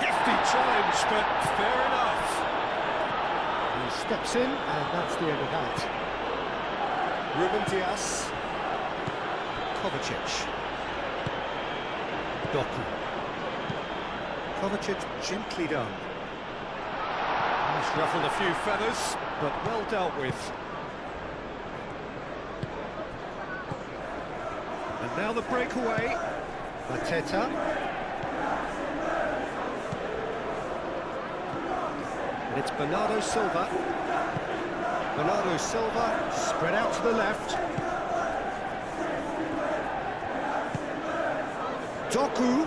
Hefty challenge, but fair enough. He steps in, and that's the end of that. Ruben Diaz. Kovacic. Doku. Kovacic gently done. He's ruffled a few feathers, but well dealt with. And now the breakaway. Mateta. And it's Bernardo Silva. Bernardo Silva spread out to the left. Doku.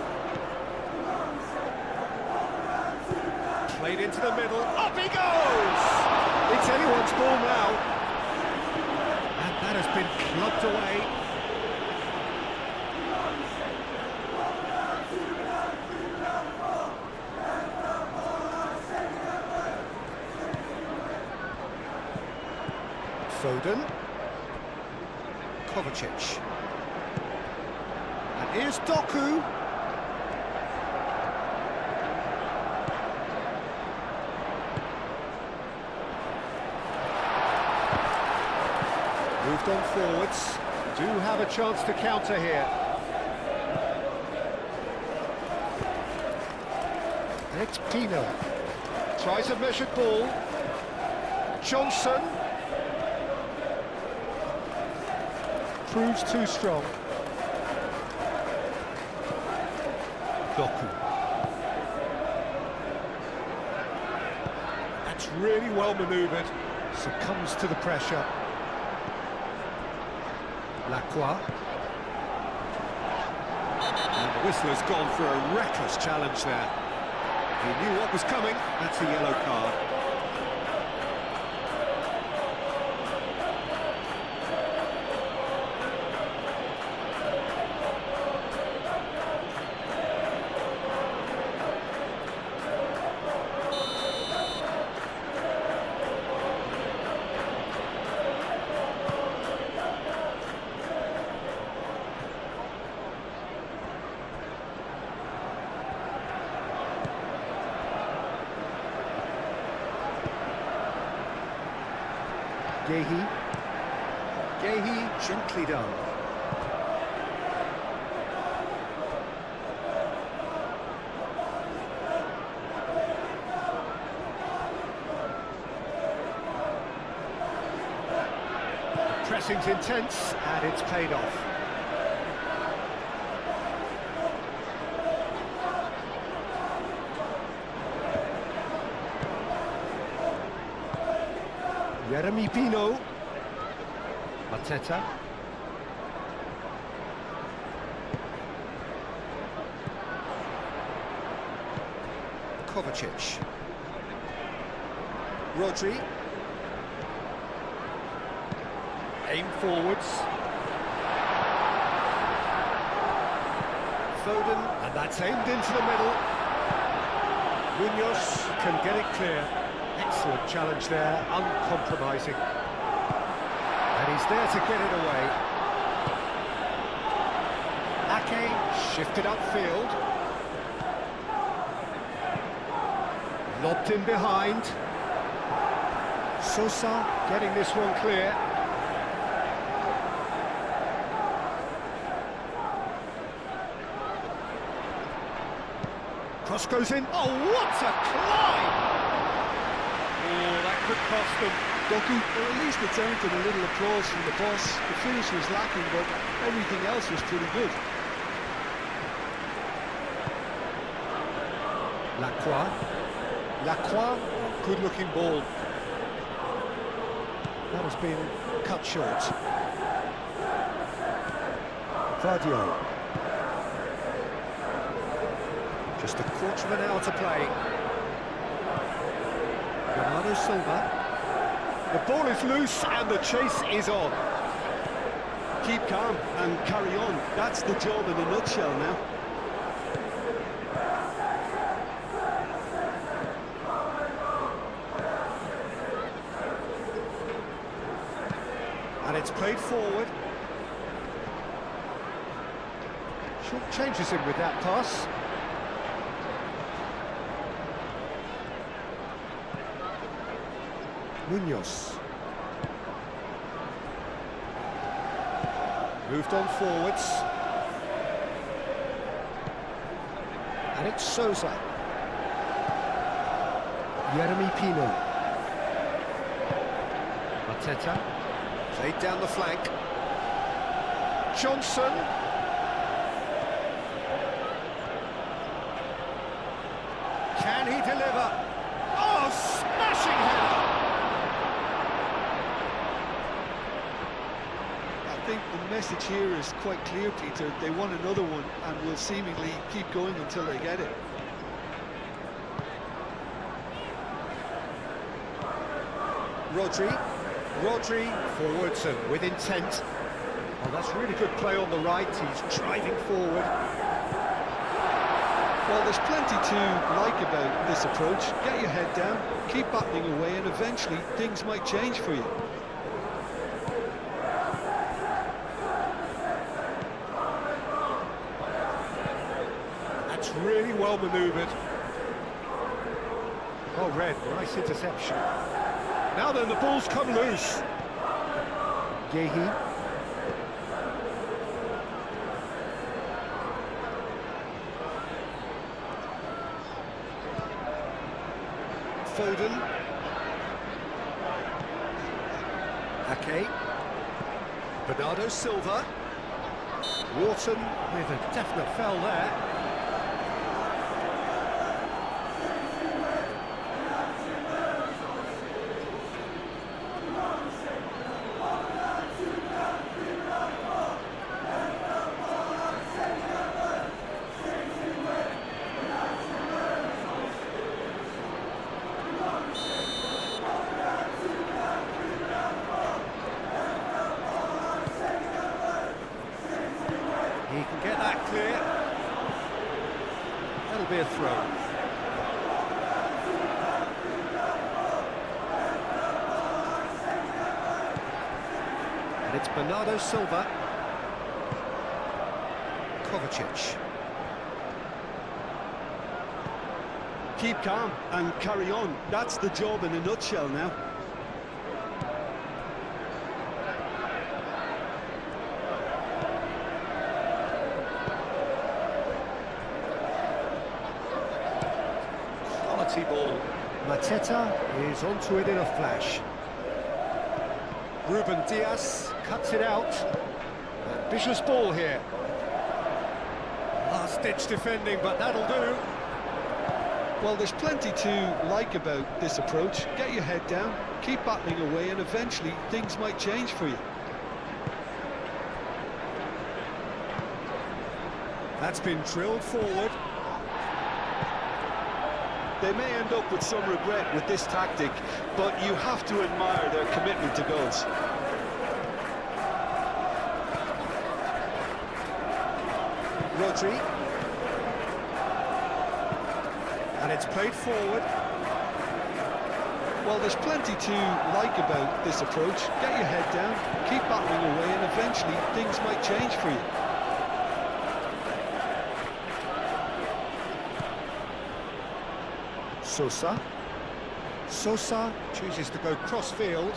Played into the middle. Up he goes! It's anyone's ball now. And that has been clubbed away. Foden. Kovacic. And here's Doku. Moved on forwards. Do have a chance to counter here. And it's Pino. Tries a measured ball. Johnson. Proves too strong. Doku. That's really well manoeuvred. Succumbs to the pressure. Lacroix. And the whistler's gone for a reckless challenge there. He knew what was coming. That's a yellow card. Gehi, gently done. The pressing's intense, and it's paid off. Jeremy Pino. Mateta. Kovacic. Rodri. Aim forwards. Foden, and that's aimed into the middle. Munoz can get it clear. Excellent challenge there, uncompromising. And he's there to get it away. Ake shifted upfield. Lobbed in behind. Sosa getting this one clear. Cross goes in. Oh, what a climb! Oh, that could cost them. Doku, well, at least it's earned him a little applause from the boss. The finish was lacking, but everything else was pretty good. Lacroix, good-looking ball. That has been cut short. Vardio. Just a quarter of an hour to play. Bernardo Silva. The ball is loose and the chase is on. Keep calm and carry on. That's the job in a nutshell now. And it's played forward. Short changes him with that pass. Munoz. Moved on forwards. And it's Sosa. Jeremy Pino. Mateta. Played down the flank. Johnson. Can he deliver? Oh, smashing header! I think the message here is quite clear, Peter. They want another one and will seemingly keep going until they get it. Rodri forwards and with intent. Oh, that's really good play on the right. He's driving forward. Well, there's plenty to like about this approach. Get your head down, keep battling away, and eventually things might change for you. That's really well manoeuvred. Oh, Red, nice interception. Now then, the ball's come loose. Gehi. Foden. Ake. Bernardo Silva. Wharton with a definite foul there. He can get that clear. That'll be a throw. And it's Bernardo Silva. Kovacic. Keep calm and carry on. That's the job in a nutshell now. Ball. Mateta is onto it in a flash. Ruben Diaz cuts it out. Ambitious ball here. Last-ditch defending, but that'll do. Well, there's plenty to like about this approach. Get your head down, keep battling away, and eventually things might change for you. That's been drilled forward. They may end up with some regret with this tactic, but you have to admire their commitment to goals. Rodri. And it's played forward. Well, there's plenty to like about this approach. Get your head down, keep battling away, and eventually things might change for you. Sosa chooses to go cross-field.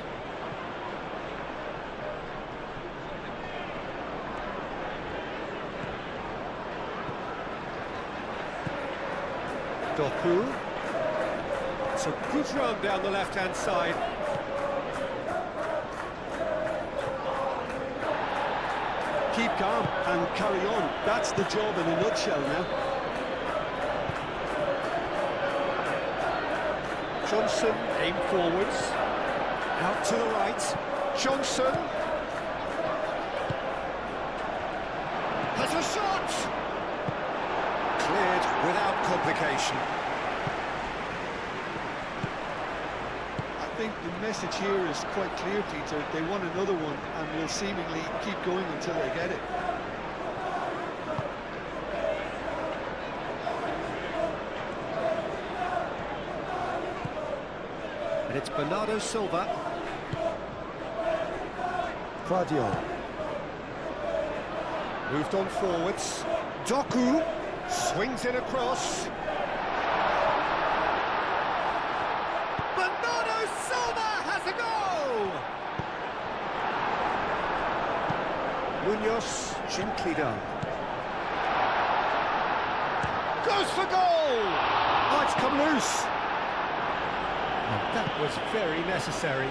Doku. It's a good run down the left-hand side. Keep calm and carry on. That's the job in a nutshell now. Johnson aimed forwards, out to the right. Johnson has a shot, cleared without complication. I think the message here is quite clear, Peter. They want another one and will seemingly keep going until they get it. And it's Bernardo Silva. Fadio. Moved on forwards. Doku swings it across. Bernardo Silva has a goal! Munoz gently done. Goes for goal! Oh, it's come loose. And that was very necessary.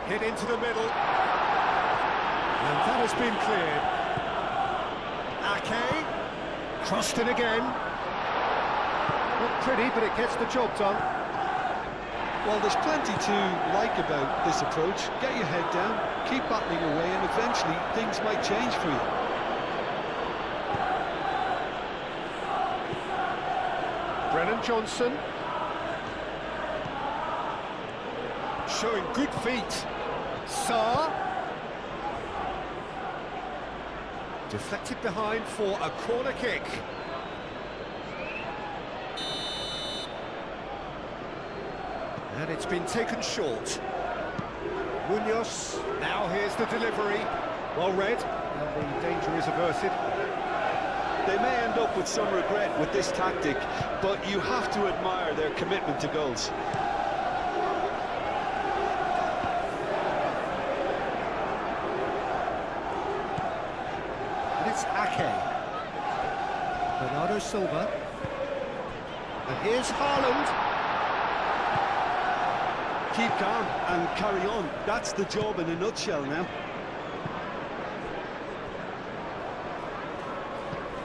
Hit into the middle. And that has been cleared. Ake. Crossed in again. Not pretty, but it gets the job done. Well, there's plenty to like about this approach. Get your head down, keep battling away, and eventually things might change for you. Brennan Johnson. Showing good feet. Sarr. Deflected behind for a corner kick. And it's been taken short. Munoz, now here's the delivery. Well read, and the danger is averted. They may end up with some regret with this tactic, but you have to admire their commitment to goals. And it's Ake. Bernardo Silva. And here's Haaland. Keep calm and carry on. That's the job in a nutshell now.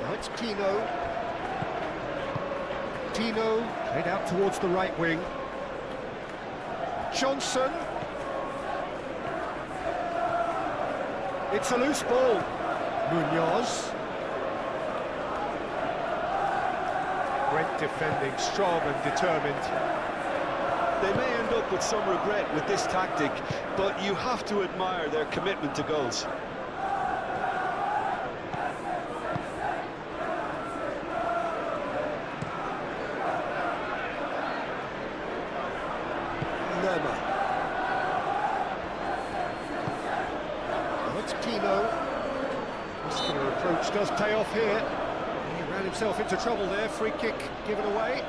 Now it's Tino. Tino played out towards the right wing. Johnson. It's a loose ball. Munoz. Great defending, strong and determined. They may end up with some regret with this tactic, but you have to admire their commitment to goals. Lerma. Now it's Tino. Muscular approach does pay off here. He ran himself into trouble there. Free kick given away.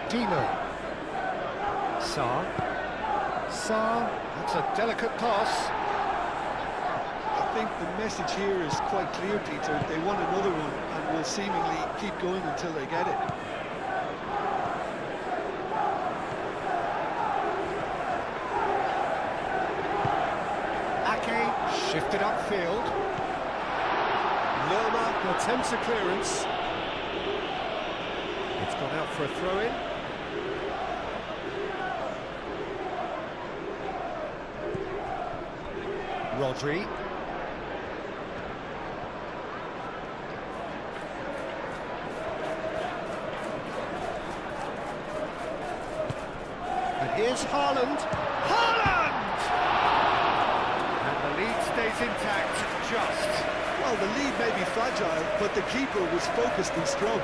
Tino. Sarr. Sarr. That's a delicate pass. I think the message here is quite clear, Peter. They want another one and will seemingly keep going until they get it. Ake shifted upfield. Lerma attempts a clearance. It's gone out for a throw-in. Rodri. And here's Haaland. Haaland! And the lead stays intact, just. Well, the lead may be fragile, but the keeper was focused and strong.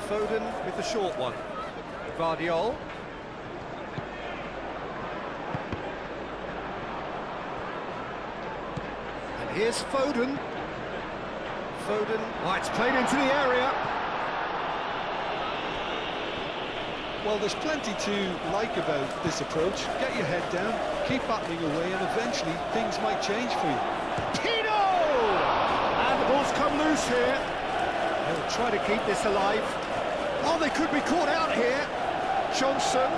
Foden with the short one. Guardiola. And here's Foden. Foden. Oh, it's played into the area. Well, there's plenty to like about this approach. Get your head down, keep battling away, and eventually things might change for you. Tino! And the ball's come loose here. They'll try to keep this alive. Oh, they could be caught out here. Johnson.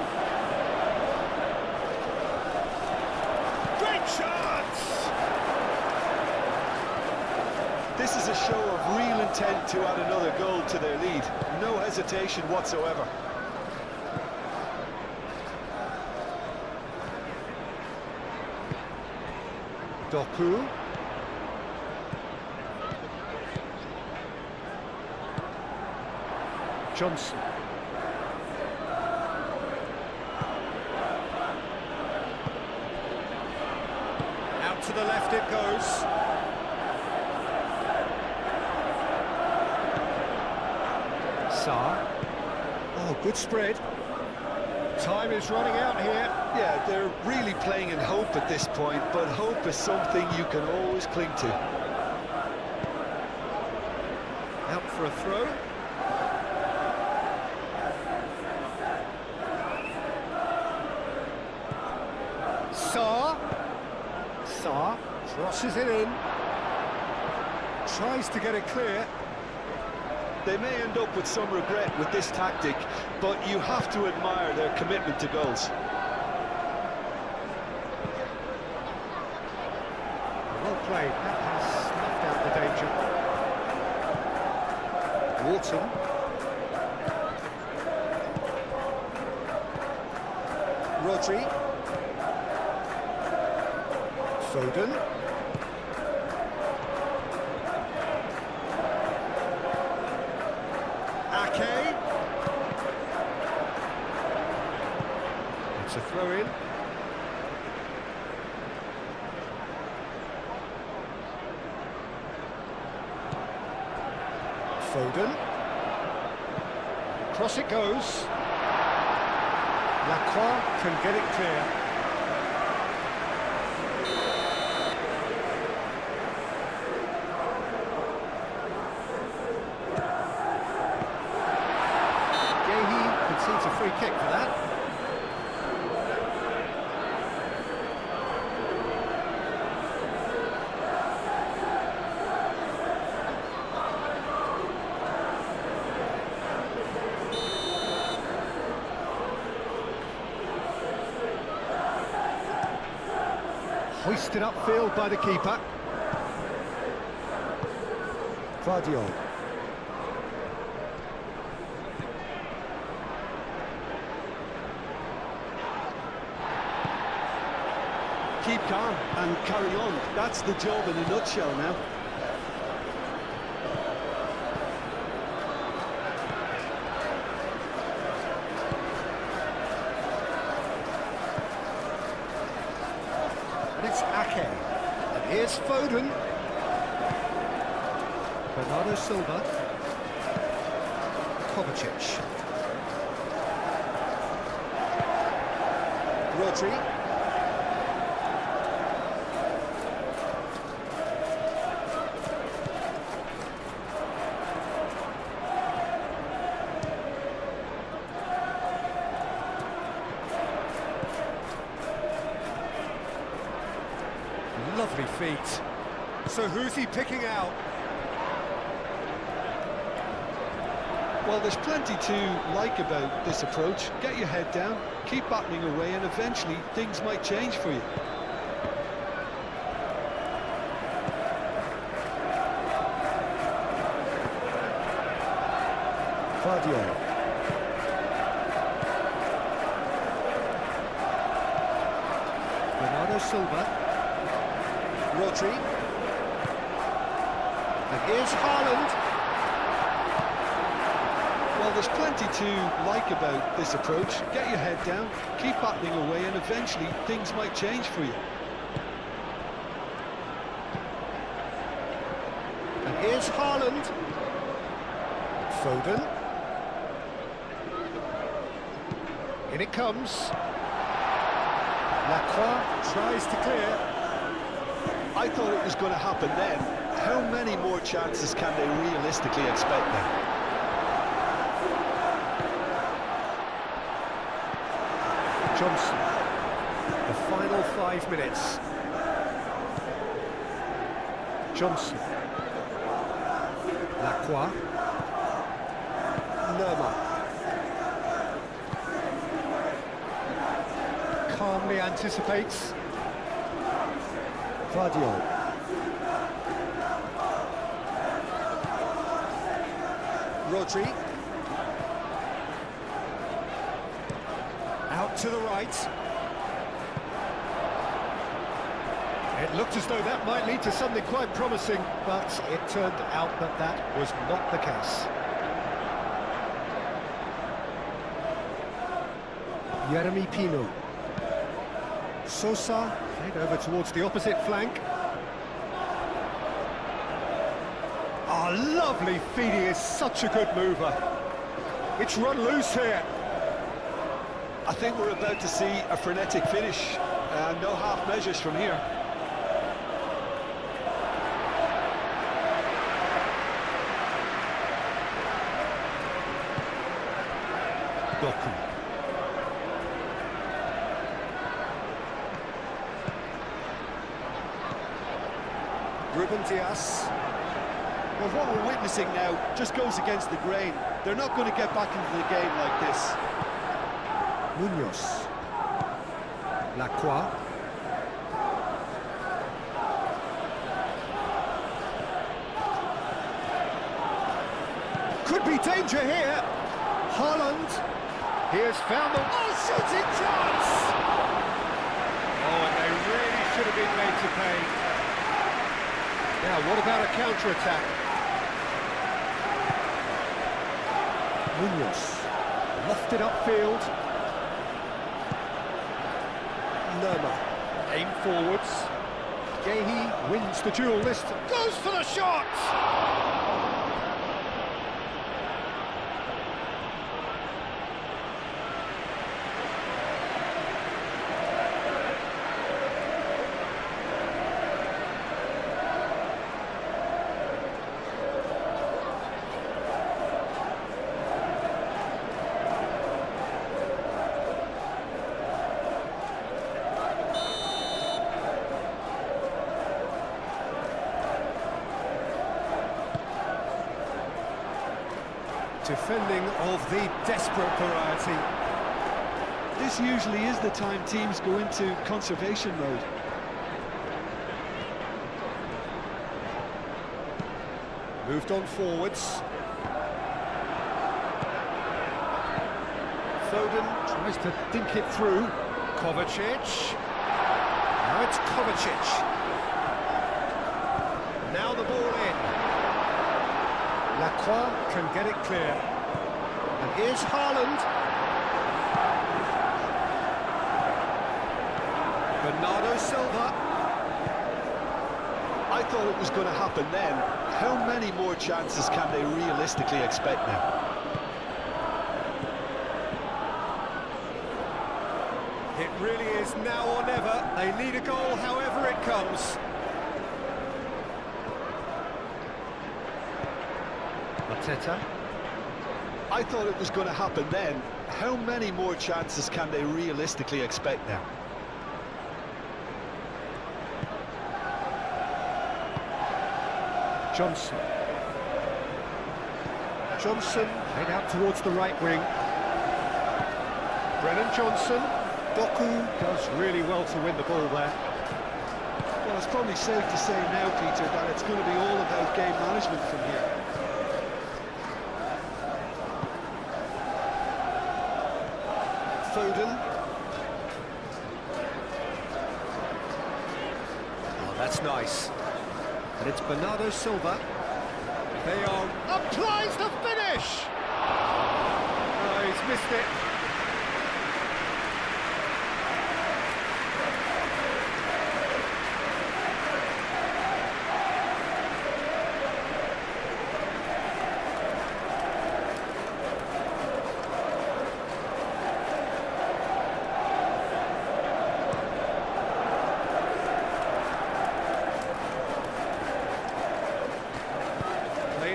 Great chance! This is a show of real intent to add another goal to their lead. No hesitation whatsoever. Doku. Johnson. Out to the left it goes. Sarr. Oh, good spread. Time is running out here. Yeah, they're really playing in hope at this point, but hope is something you can always cling to. Out for a throw. Sarr crosses it in. Tries to get it clear. They may end up with some regret with this tactic, but you have to admire their commitment to goals. Well played. That has snuffed out the danger. Wharton. Rodri. Foden. Ake. It's a throw-in. Foden. Cross it goes. Lacroix can get it clear. Concedes a free kick for that. Hoisted upfield by the keeper. Vardio. Keep calm and carry on. That's the job in a nutshell now. And it's Ake. And here's Foden. Bernardo Silva. Kovacic. Rodri. Lovely feet. So who's he picking out? Well, there's plenty to like about this approach. Get your head down, keep battling away, and eventually things might change for you. Vardio. Bernardo Silva. Rodri. And here's Haaland. Well, there's plenty to like about this approach. Get your head down, keep battling away, and eventually things might change for you. And here's Haaland. Foden. In it comes. Lacroix tries to clear. I thought it was going to happen then. How many more chances can they realistically expect now? Johnson. The final 5 minutes. Johnson. Lacroix. Lerma. Calmly anticipates. Vardio. Rodri. Out to the right. It looked as though that might lead to something quite promising, but it turned out that that was not the case. Jeremy Pino. Sosa, played over towards the opposite flank. Oh, lovely feeding is such a good mover. It's run loose here. I think we're about to see a frenetic finish. No half measures from here. Doku. Ruben Dias. Well, what we're witnessing now just goes against the grain. They're not going to get back into the game like this. Munoz. Lacroix. Could be danger here. Haaland. He has found the... Oh, shooting chance! Oh, and they really should have been made to pay. Now, what about a counter-attack? Munoz. Lofted upfield. Lerma. Aim forwards. Gehi wins the duel list. Goes for the shot! Defending of the desperate variety. This usually is the time teams go into conservation mode. Moved on forwards. Foden tries to dink it through. Kovacic. Now it's Kovacic. Now the ball in. Lacroix can get it clear. And here's Haaland. Bernardo Silva. I thought it was going to happen then. How many more chances can they realistically expect now? It really is now or never. They need a goal however it comes. Mateta. I thought it was going to happen then. How many more chances can they realistically expect now? Johnson. Johnson head out towards the right wing. Brennan Johnson. Doku does really well to win the ball there. Well, it's probably safe to say now, Peter, that it's going to be all about game management from here. Foden. Oh, that's nice. And it's Bernardo Silva. They are... Applies the finish! Oh, he's missed it.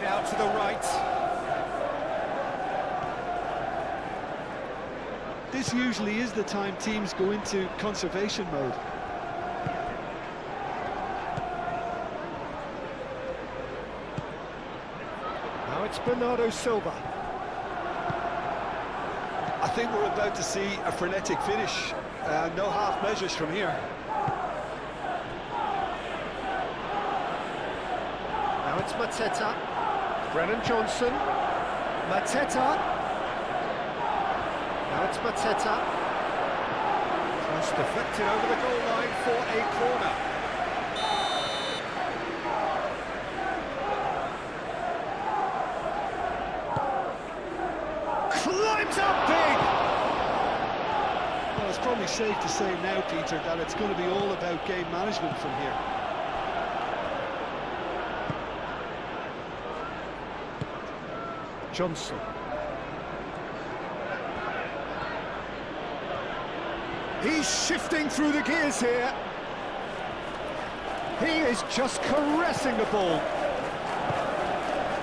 Out to the right. This usually is the time teams go into conservation mode. Now it's Bernardo Silva. I think we're about to see a frenetic finish. No half measures from here. Now it's Mateta. Brennan Johnson. Mateta. Now it's Mateta. Cross deflected over the goal line for a corner. Climbs up big! probably safe to say now, Peter, that it's going to be all about game management from here. Johnson. He's shifting through the gears here. He is just caressing the ball.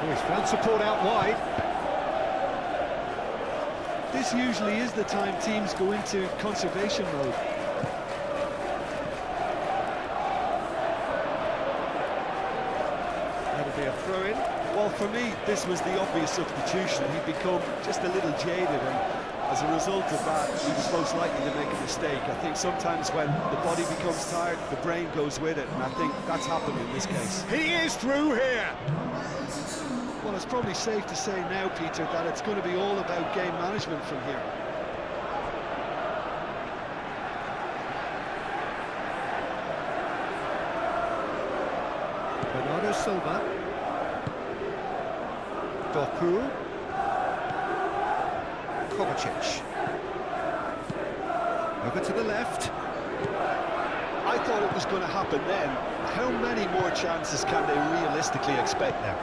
Oh, he's found support out wide. This usually is the time teams go into conservation mode. That'll be a throw-in. Well, for me, this was the obvious substitution. He'd become just a little jaded, and as a result of that, he was most likely to make a mistake. I think sometimes when the body becomes tired, the brain goes with it, and I think that's happened in this case. He is through here. Well, it's probably safe to say now, Peter, that it's going to be all about game management from here. Bernardo Silva. Doku. Kovacic. Over to the left. I thought it was going to happen then. How many more chances can they realistically expect now?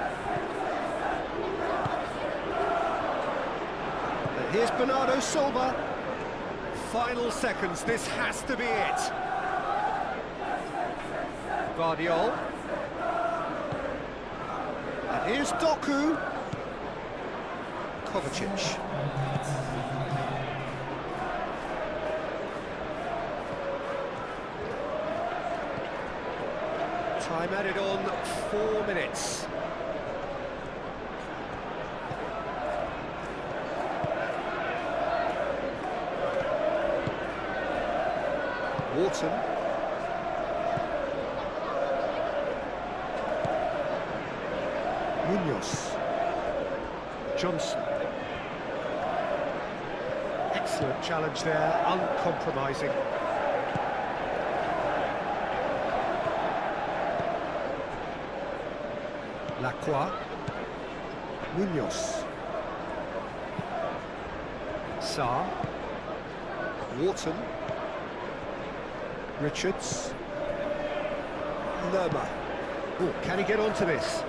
And here's Bernardo Silva. Final seconds, this has to be it. Guardiol. And here's Doku. Kovacic. Time added on 4 minutes. Wharton. Munoz. Johnson. Excellent challenge there, uncompromising. Lacroix. Munoz. Sarr. Wharton. Richards. Lerma. Oh, can he get onto this?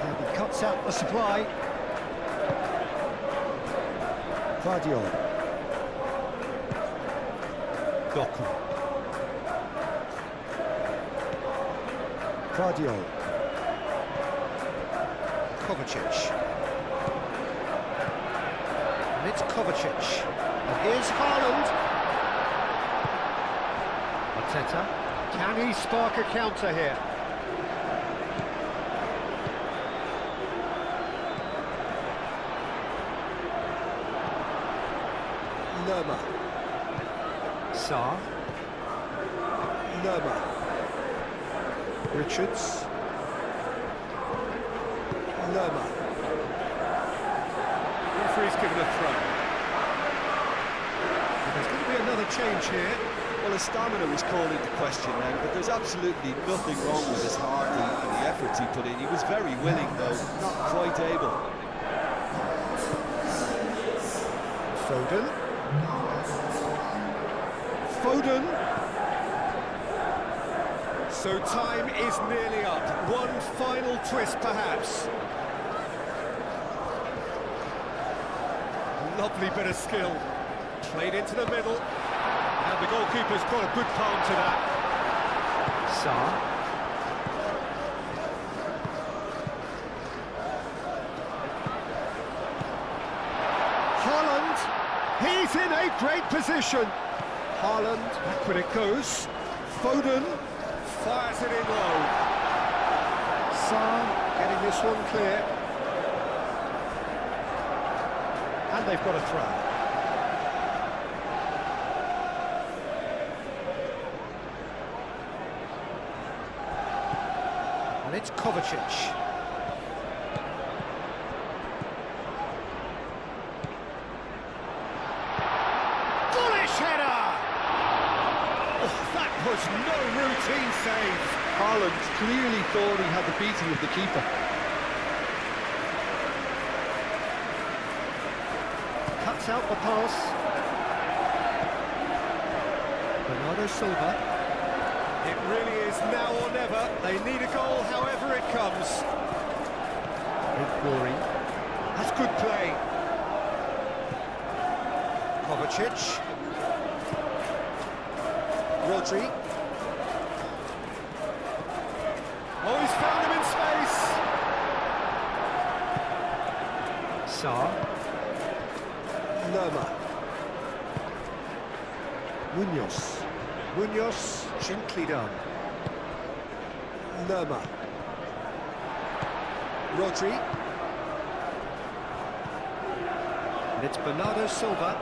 And he cuts out the supply. Guardiol. Doku. Guardiol. Kovacic. And it's Kovacic. And here's Haaland. Arteta. Can he spark a counter here? Lerma. Sarr. Lerma. Richards. Lerma. Referee's given a throw. And there's going to be another change here. Well, his stamina was called into question then, but there's absolutely nothing wrong with his heart and the efforts he put in. He was very willing, though, not quite able. Foden. Foden. So time is nearly up. One final twist, perhaps. Lovely bit of skill. Played into the middle. And the goalkeeper's got a good palm to that. Sarr. Haaland. He's in a great position. Haaland, back when it goes. Foden fires it in low. Sarr getting this one clear. And they've got a throw. And it's Kovacic. Bullish header! Oh, that was no routine save. Haaland clearly thought he had the beating of the keeper. Cuts out the pass. Bernardo Silva. It really is now or never. They need a goal however it comes. Corey. That's good play. Kovacic. Rodri. Oh, he's found him in space. Sarr. Lerma. Munoz. Munoz, gently done. Lerma. Rodri. And it's Bernardo Silva.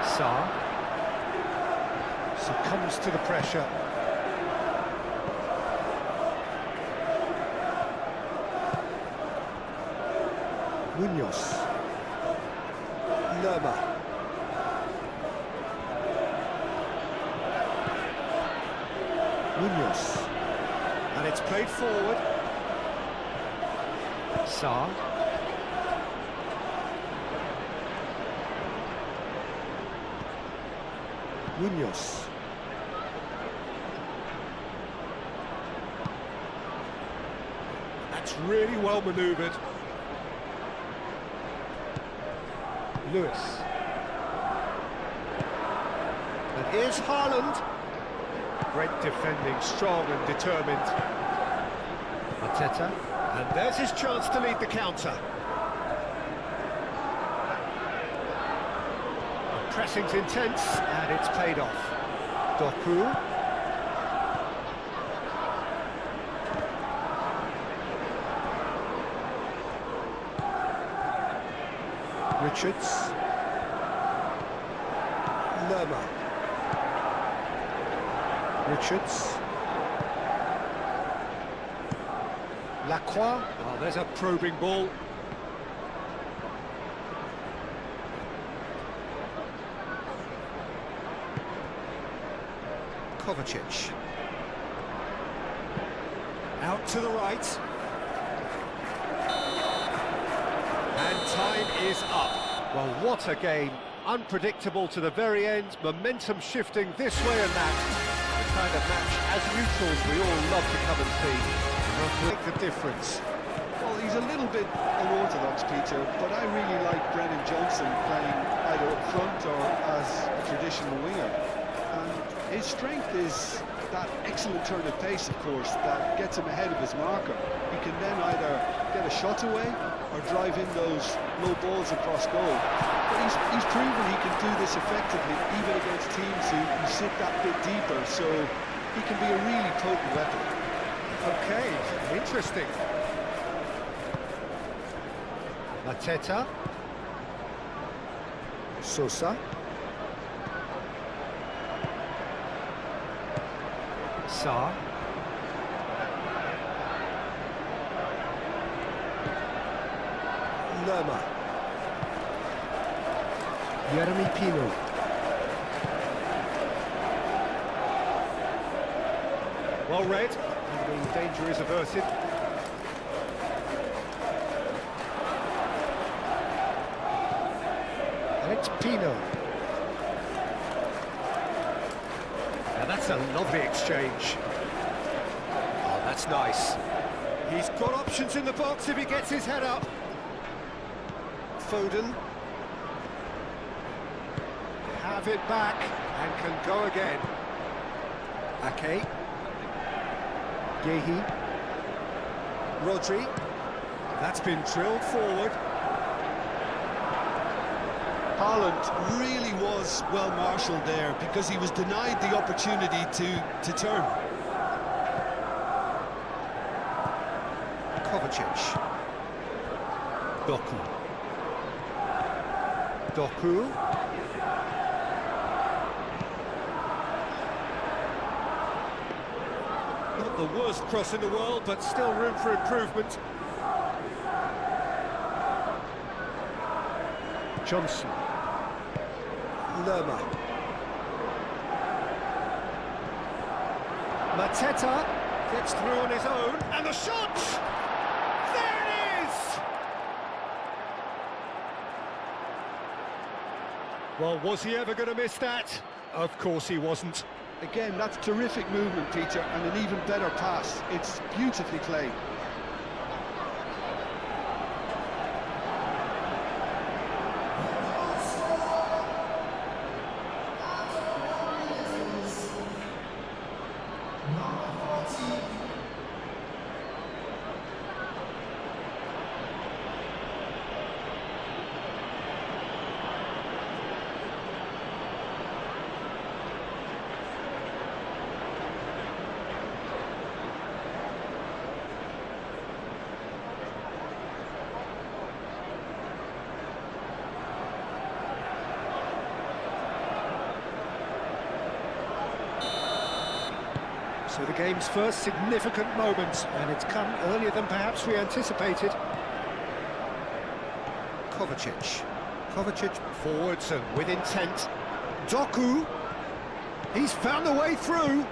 Sarr. Succumbs to the pressure. Munoz. Lerma. Munoz. And it's played forward. Sarr. Munoz. That's really well manoeuvred. Lewis. And here's Haaland. Great defending, strong and determined. Arteta. And there's his chance to lead the counter. The pressing's intense, and it's paid off. Doku. Richards. Lerma. Richards. Lacroix. Oh, there's a probing ball. Kovacic. Out to the right. And time is up. Well, what a game. Unpredictable to the very end, momentum shifting this way and that. The kind of match, as neutrals, we all love to come and see. Make the difference. Well, he's a little bit unorthodox, Peter, but I really like Brennan Johnson playing either up front or as a traditional winger. And his strength is that excellent turn of pace, of course, that gets him ahead of his marker. He can then either get a shot away or drive in those low balls across goal. But he's proven he can do this effectively, even against teams who sit that bit deeper, so he can be a really potent weapon. Okay, interesting. Arteta. Sosa. Sarr. Lerma. Jeremy Pino. Well read, and the danger is averted. And it's Pino. Now that's a lovely exchange. Oh, that's nice. He's got options in the box if he gets his head up. Foden. Have it back and can go again. Ake. Gehi. Rodri. That's been drilled forward. Haaland really was well marshalled there because he was denied the opportunity to turn. Kovacic. Doku. Doku. Not the worst cross in the world, but still room for improvement. Johnson. Lerma. Mateta gets through on his own, and the shot! There it is! Well, was he ever going to miss that? Of course he wasn't. Again, that's terrific movement, Peter, and an even better pass. It's beautifully played. So the game's first significant moment, and it's come earlier than perhaps we anticipated. Kovacic. Kovacic forwards and with intent. Doku. He's found the way through.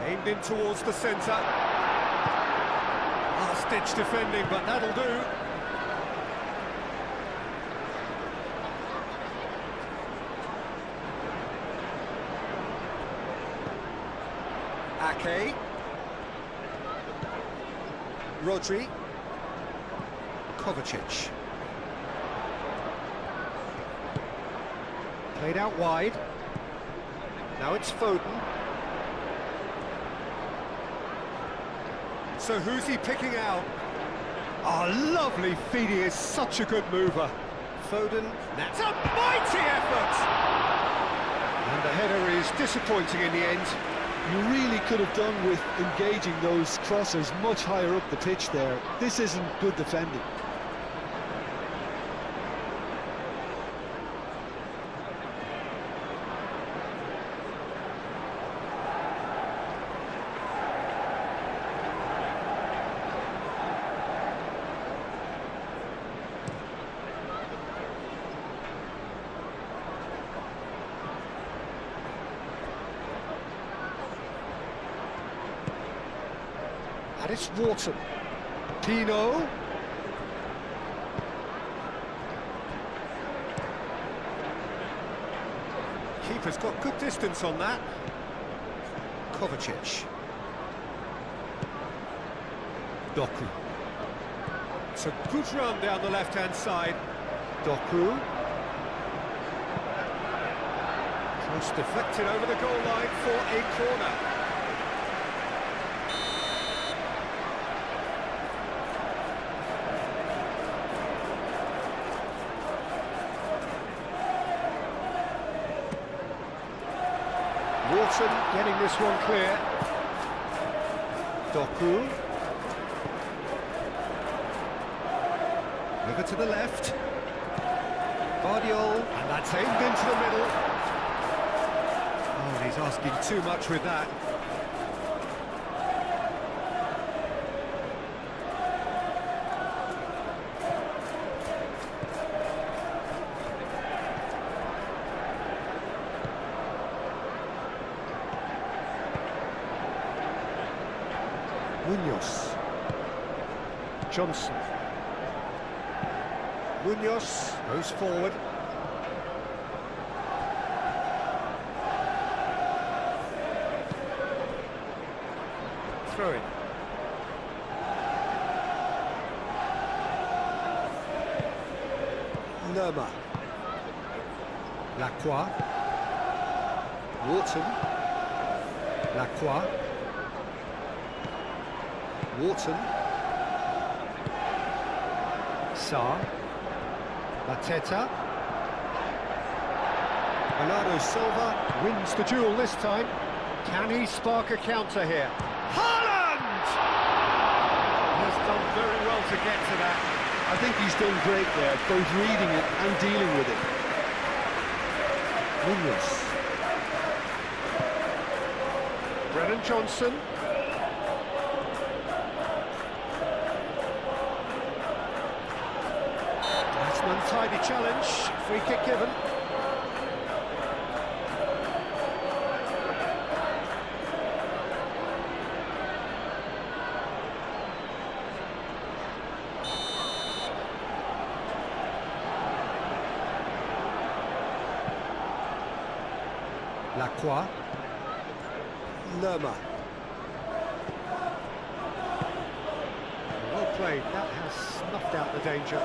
Aimed in towards the centre. Last-ditch defending, but that'll do. Ake. Rodri. Kovacic. Played out wide. Now it's Foden. So who's he picking out? Oh, lovely feed, he is such a good mover. Foden, that's a mighty effort! And the header is disappointing in the end. You really could have done with engaging those crossers much higher up the pitch there. This isn't good defending. And it's Wharton. Pino. Keeper's got good distance on that. Kovacic. Doku. It's a good run down the left-hand side. Doku. Cross deflected over the goal line for a corner. Wharton getting this one clear. Doku. Over to the left. Guardiol, and that's aimed into the middle. Oh, he's asking too much with that. Munoz. Johnson. Munoz goes forward. Throw in. Lerma. Lacroix. Wharton. Lacroix. Wharton. Sarr. Mateta. Bernardo Silva wins the duel this time. Can he spark a counter here? Haaland! He's done very well to get to that. I think he's done great there, both reading it and dealing with it. Munoz. Brennan Johnson. That's an untidy challenge. Free kick given. Lacroix. Lerma. Well played, that has snuffed out the danger.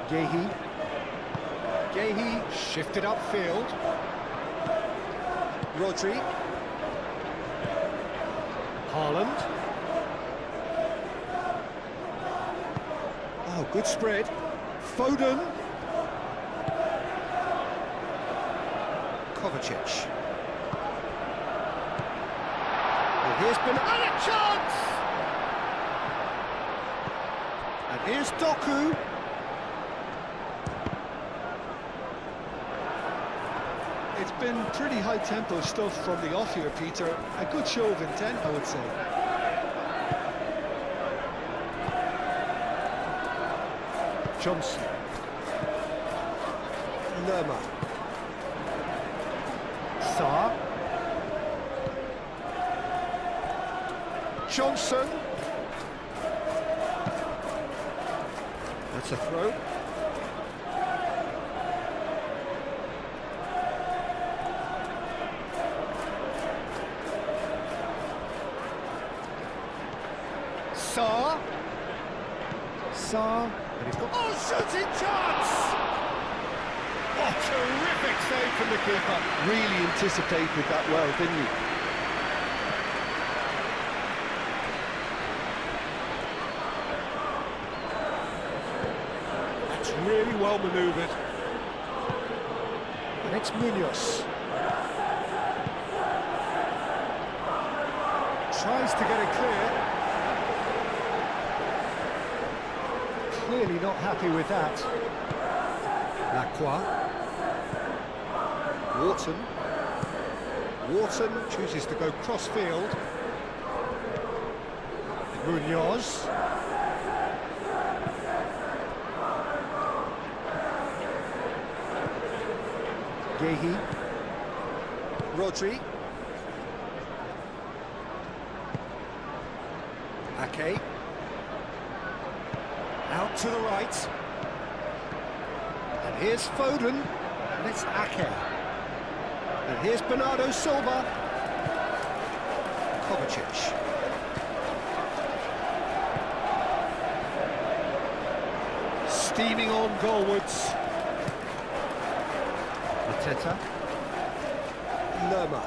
Gehi. Gehi shifted upfield. Rodri. Haaland. Oh, good spread. Foden. Kovacic. And here's been a chance! And here's Doku. It's been pretty high-tempo stuff from the off here, Peter. A good show of intent, I would say. Johnson. Lerma. Sarr. Johnson. That's a throw. Sarr. And he's got... Oh, shooting chance! Oh, terrific save from the keeper. Really anticipated that well, didn't he? That's really well manoeuvred. And it's Munoz. Tries to get it clear. Clearly not happy with that. Lacroix. Wharton chooses to go cross-field. Munoz. Gehi. Rodri. Ake. Out to the right. And here's Foden. And it's Ake. And here's Bernardo Silva. Kovacic. Steaming on goalwards. Mateta. Lerma.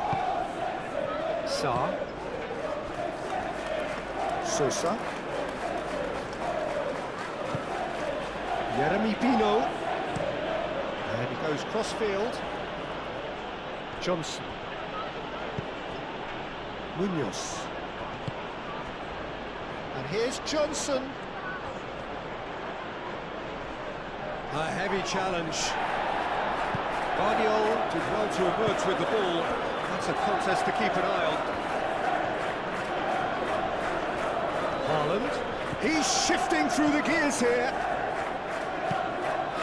Sarr. Sosa. Jeremy Pino. And he goes cross-field. Johnson. Munoz. And here's Johnson. A heavy challenge. Guardiola did well to emerge with the ball. That's a contest to keep an eye on. Haaland. He's shifting through the gears here.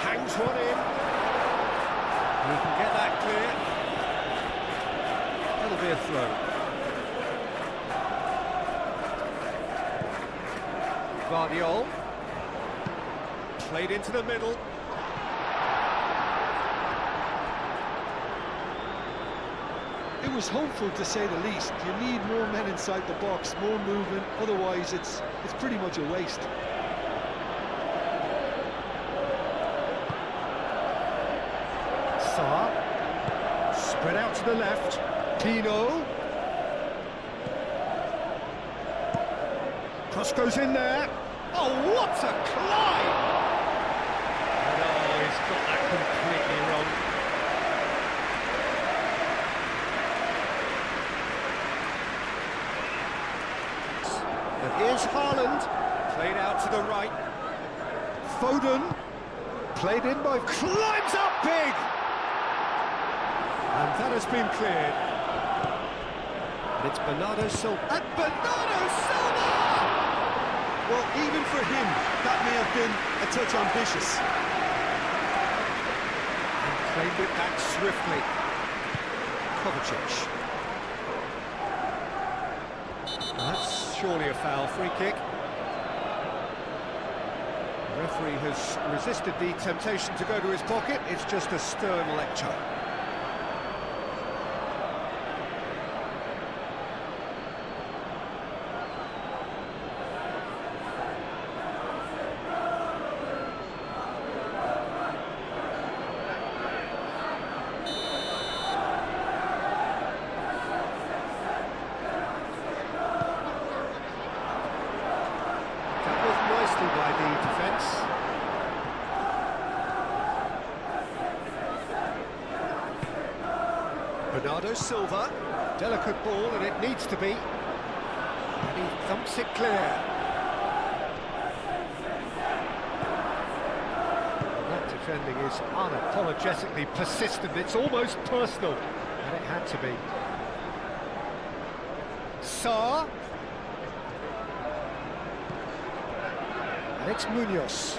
Hangs one in. He can get that clear. That'll be a throw. Guardiola. Played into the middle. It was hopeful, to say the least. You need more men inside the box, more movement, otherwise it's pretty much a waste. Sarr. Spread out to the left. Pino. Cross goes in there. Oh, what a climb! No, he's got that completely wrong. And here's Haaland. Played out to the right. Foden. Played in by... Climbs up big! And that has been cleared. And it's Bernardo Silva. And Bernardo Silva! Well, even for him, that may have been a touch ambitious. And claimed it back swiftly. Kovacic. That's surely a foul. Free kick. The referee has resisted the temptation to go to his pocket. It's just a stern lecture. Bernardo Silva. Delicate ball, and it needs to be. And he thumps it clear. That defending is unapologetically persistent. It's almost personal, and it had to be. Sarr. And it's Munoz.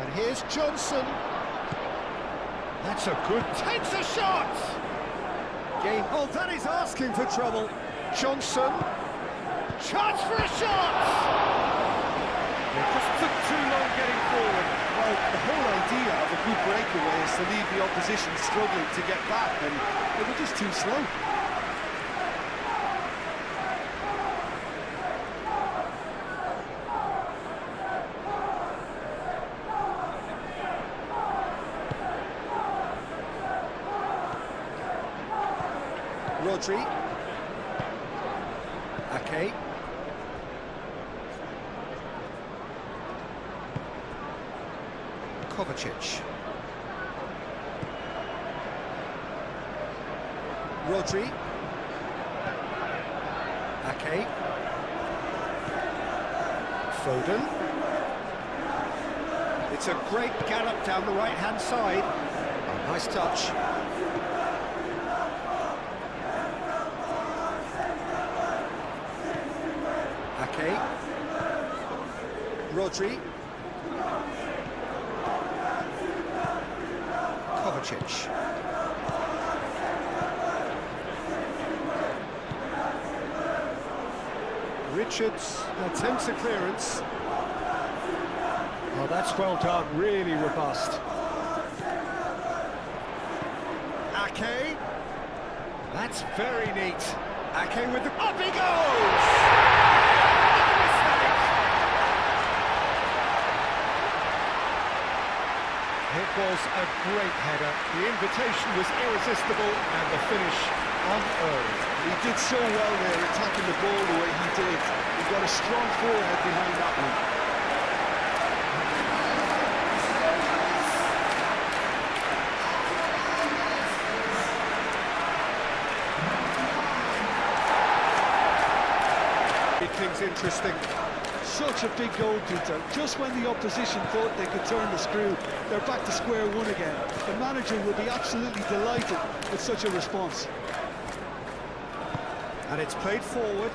And here's Johnson. That's a good... Takes a shot! Game... Oh, that is asking for trouble. Johnson. Chance for a shot! It just took too long getting forward. Well, the whole idea of a good breakaway is to leave the opposition struggling to get back, and they were just too slow. Rodri. Ake. Kovacic. Rodri. Ake. Foden. It's a great gallop down the right-hand side. Oh, nice touch. Ake. Rodri. Kovacic. Richards attempts a clearance. Oh, that's well done, really robust. Ake. That's very neat. Ake with the... Up he goes! It was a great header. The invitation was irresistible and the finish unearned. He did so well there, attacking the ball the way he did. He got a strong forehead behind that one. Make things interesting. Such a big goal, Peter. Just when the opposition thought they could turn the screw, they're back to square one again. The manager will be absolutely delighted with such a response. And it's played forward.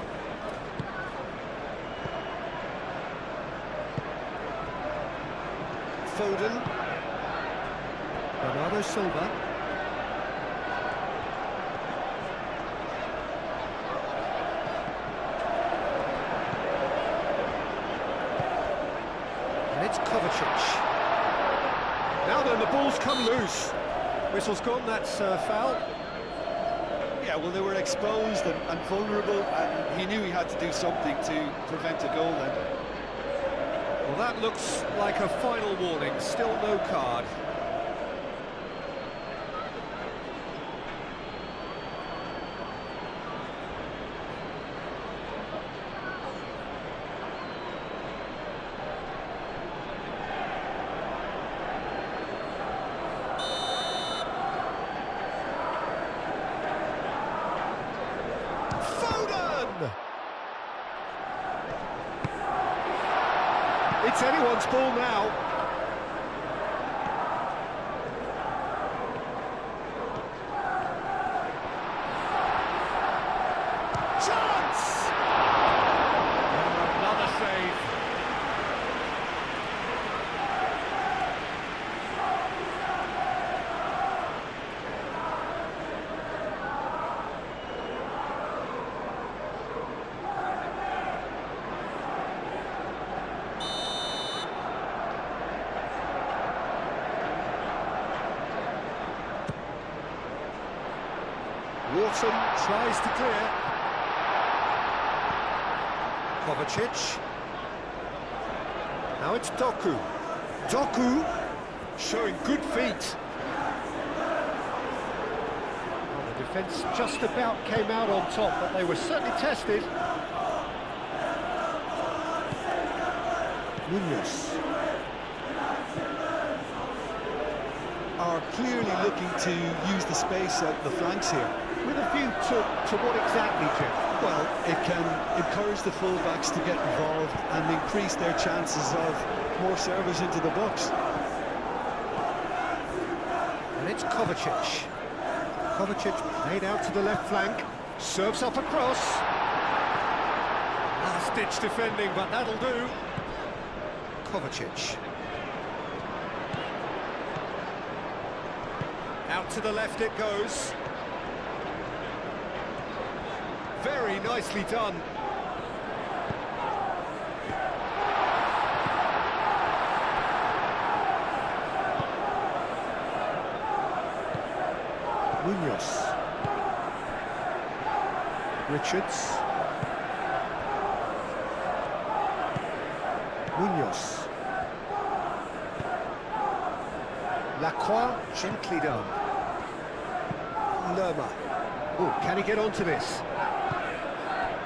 Foden. Bernardo Silva. And it's Kovacic. Now then, the ball's come loose. Whistle's gone, that's foul. Yeah, well, they were exposed and vulnerable, and he knew he had to do something to prevent a goal then. Well, that looks like a final warning, still no card. Foden! It's anyone's ball now. Chance! Another save. Wharton tries to clear. Kovacic. Now it's Doku. Doku showing good feet. Well, the defence just about came out on top, but they were certainly tested. Munoz. are clearly looking to use the space out the flanks here. With a view to what exactly, Jim? Well, it can encourage the fullbacks to get involved and increase their chances of more service into the box. And it's Kovacic. Kovacic made out to the left flank, serves up across. Last-ditch defending, but that'll do. Kovacic. Out to the left it goes. Very nicely done. Munoz. Richards. Munoz. Lacroix, gently done. Lerma. Oh, can he get onto this?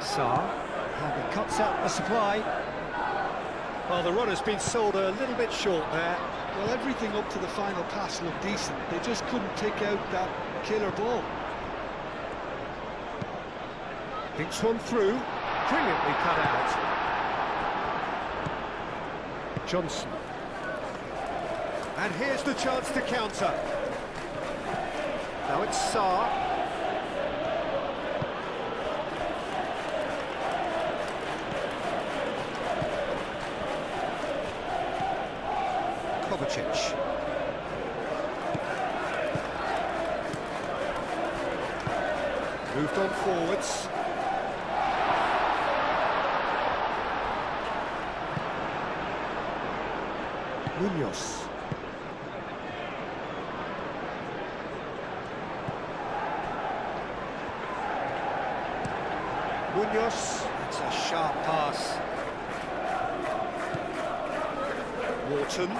Sarr, and he cuts out the supply. Well, the runner's been sold a little bit short there. Well, everything up to the final pass looked decent. They just couldn't take out that killer ball. Thinks one through, brilliantly cut out. Johnson. And here's the chance to counter. Now it's Sarr. Kovacic. Moved on forwards. Munoz. Munoz, it's a sharp pass. Wharton.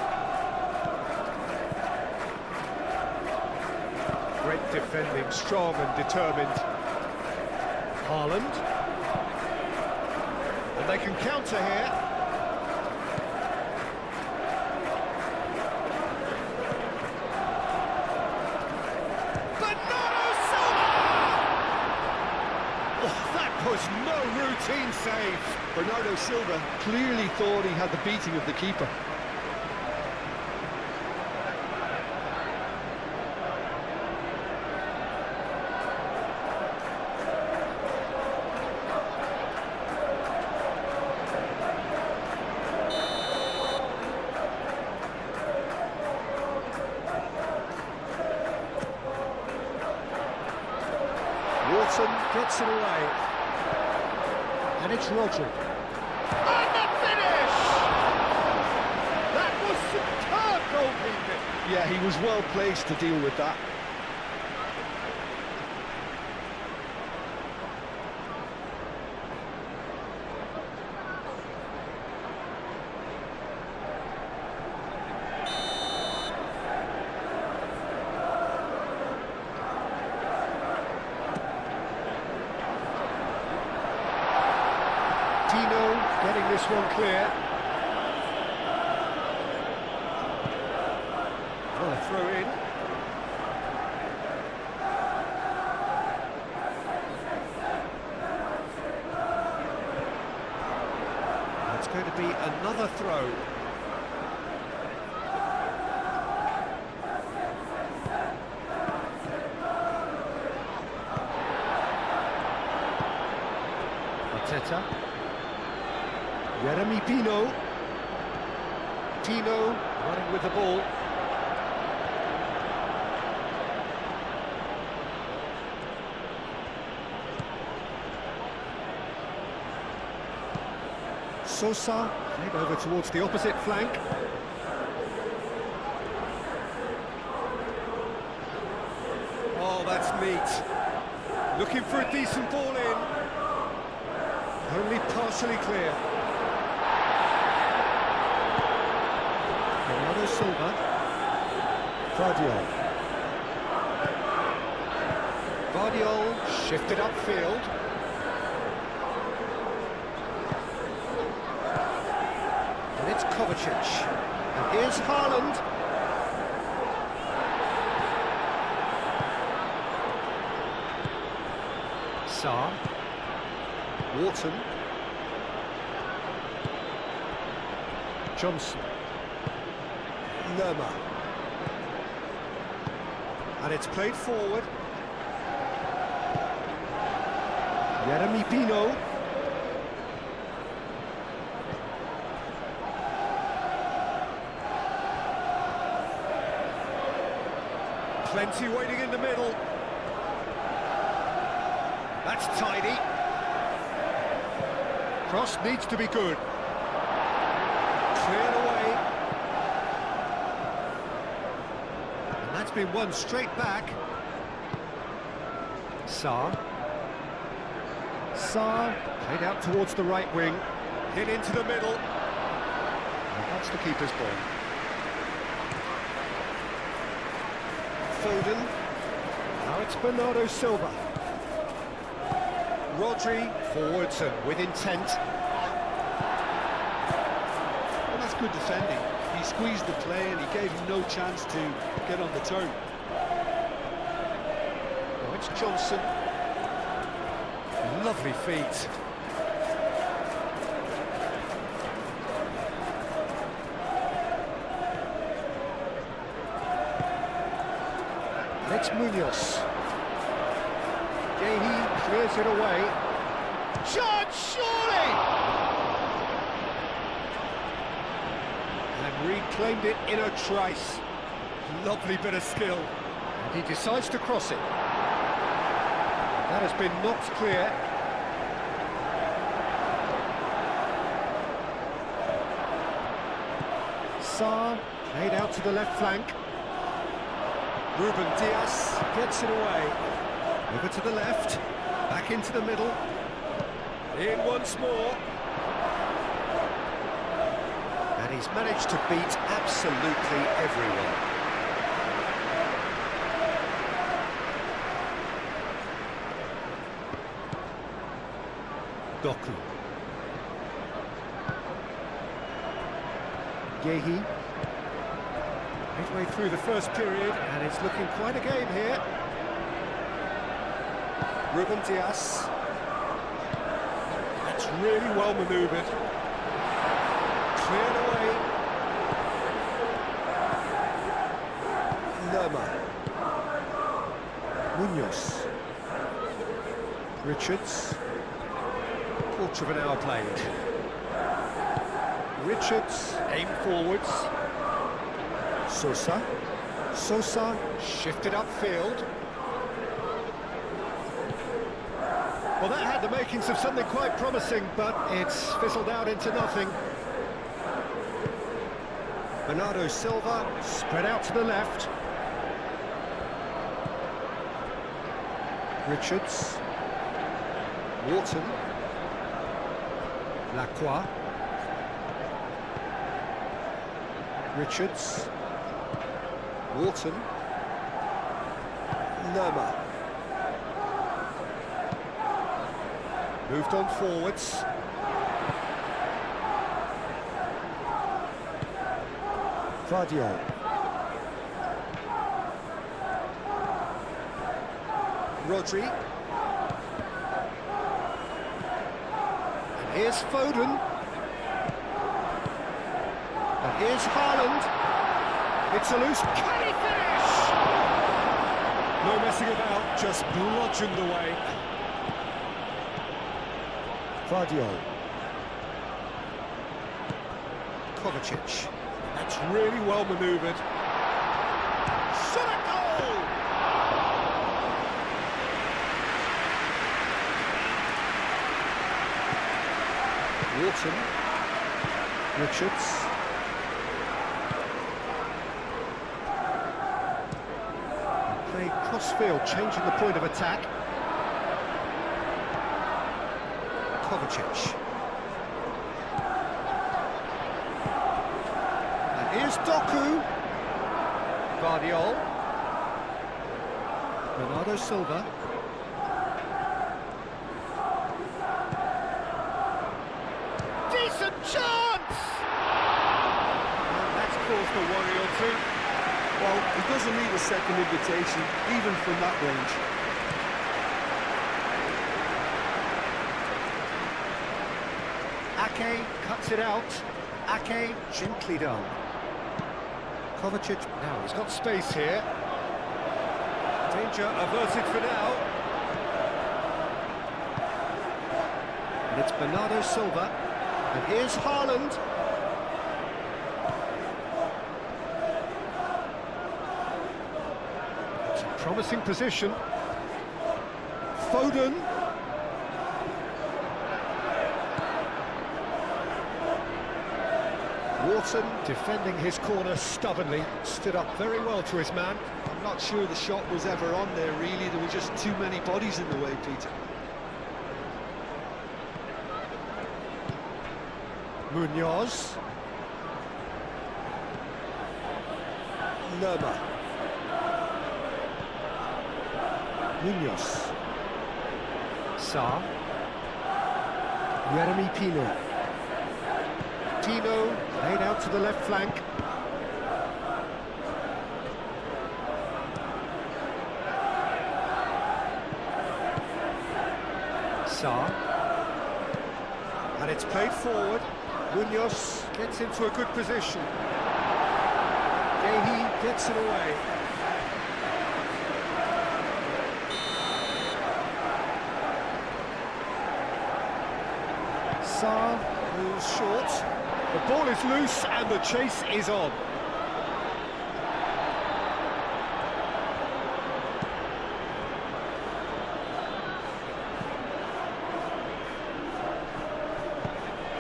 Great defending, strong and determined. Haaland. And they can counter here. Was no routine save. Bernardo Silva clearly thought he had the beating of the keeper. Wharton gets it away. And it's Rodri. And the finish! That was superb goalkeeping. Yeah, he was well placed to deal with that. Getting this one clear. Well, a throw in. It's going to be another throw. Arteta. Jeremy Pino. Pino running with the ball. Sosa played over towards the opposite flank. Oh, that's neat. Looking for a decent ball in. Only partially clear. Bernardo Silva. Vardiol. Vardiol shifted upfield. And it's Kovacic. And here's Haaland. Sarr. Wharton. Johnson. Lerma. And it's played forward. Jeremy Pino. Plenty waiting in the middle. That's tidy. Cross needs to be good. Cleared away. And that's been won straight back. Sarr. Sarr, played out towards the right wing. Hit into the middle. And that's the keeper's ball. Foden. Now it's Bernardo Silva. Rodri forwards and with intent. Well, that's good defending. He squeezed the play and he gave him no chance to get on the turn. Now it's Johnson. Lovely feet. It's Munoz. Gehi clears it away. Shot, surely! And reclaimed it in a trice. Lovely bit of skill. And he decides to cross it. That has been knocked clear. Sarr played out to the left flank. Ruben Dias gets it away. Over to the left, back into the middle. In once more. And he's managed to beat absolutely everyone. Doku. Gehi. Midway through the first period, and it's looking quite a game here. Ruben Dias. That's really well manoeuvred. Cleared away. Lerma. Munoz. Richards. Quarter of an hour played. Richards, aim forwards. Sosa. Sosa, shifted upfield. Well, that had the makings of something quite promising, but it's fizzled out into nothing. Bernardo Silva, spread out to the left. Richards. Wharton. Lacroix. Richards. Wharton. Lerma. Moved on forwards. Vardiol. Rodri. And here's Foden. And here's Haaland. It's a loose. Can he finish? No messing about, just bludgeoned away. Vardiol. Kovacic. That's really well manoeuvred. Shot a goal! Wharton. Richards. Playing cross-field, changing the point of attack. Kovacic. And here's Doku. Vardiol. Bernardo Silva. Decent chance! And that's caused a worry or two. Well, he doesn't need a second invitation, even from that range. Ake cuts it out. Ake, gently done. Kovacic, now he's got space here. Danger averted for now. And it's Bernardo Silva. And here's Haaland. It's a promising position. Foden. Wharton defending his corner stubbornly, stood up very well to his man. I'm not sure the shot was ever on there, really. There were just too many bodies in the way, Peter. Munoz. Lerma. Munoz. Sa. Jeremy Pino. Tino laid out to the left flank. Sa. And it's played forward. Munoz gets into a good position. Gehi gets it away. Sa moves short. The ball is loose and the chase is on.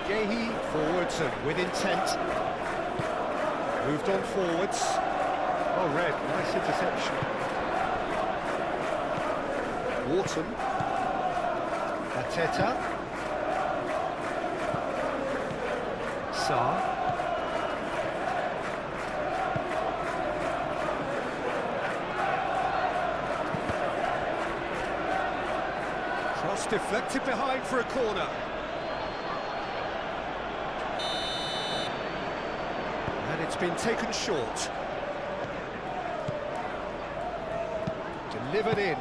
Gehi forwards and with intent. Moved on forwards. Oh, Red, nice interception. Wharton. Ateta. Sa. Cross deflected behind for a corner. And it's been taken short. Delivered in.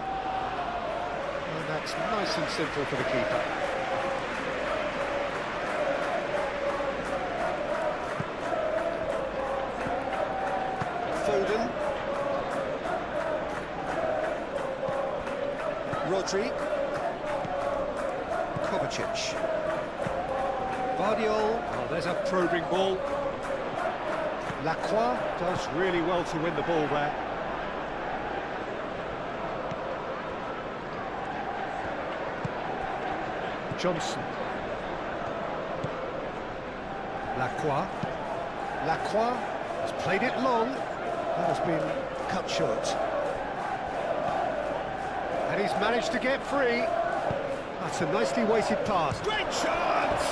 And that's nice and simple for the keeper. Foden. Rodri. Kovacic. Vardiol. Oh, there's a probing ball. Lacroix does really well to win the ball there. Johnson. Lacroix. Lacroix has played it long. That has been cut short. And he's managed to get free. That's a nicely weighted pass. Great chance!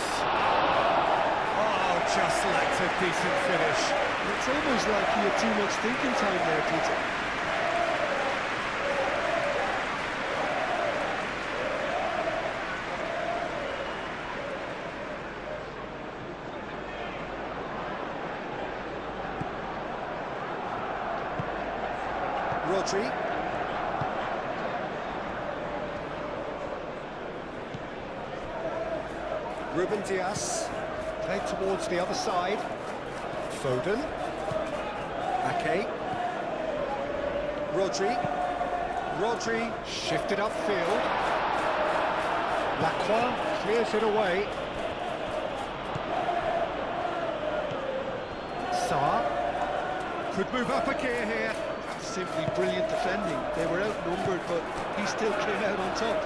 Oh, just lacked a decent finish. It's almost like he had too much thinking time there, Peter. Rodri. Ruben Dias played towards the other side. Foden. Ake. Rodri. Rodri shifted upfield. Lacroix clears it away. Sa could move up a gear here. Simply brilliant defending. They were outnumbered, but he still came out on top.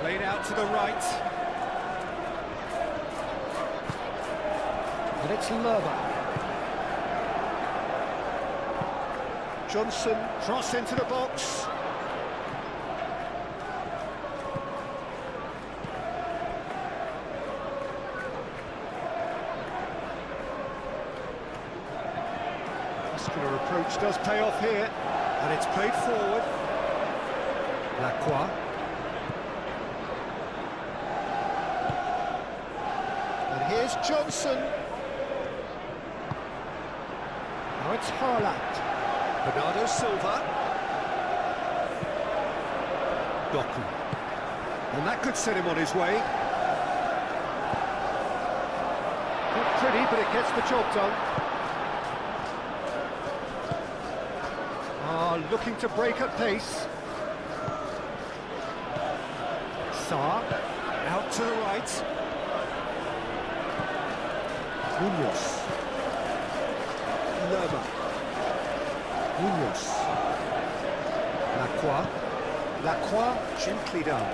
Played out to the right. And it's Lerma. Johnson, cross into the box. Muscular approach does pay off here. And it's played forward. Lacroix. And here's Johnson. Now it's Haaland. Bernardo Silva. Doku. And that could set him on his way. pretty, but it gets the job done. Looking to break at pace. Saar, out to the right. Munoz. Lerma. Munoz. Lacroix. Lacroix, gently done.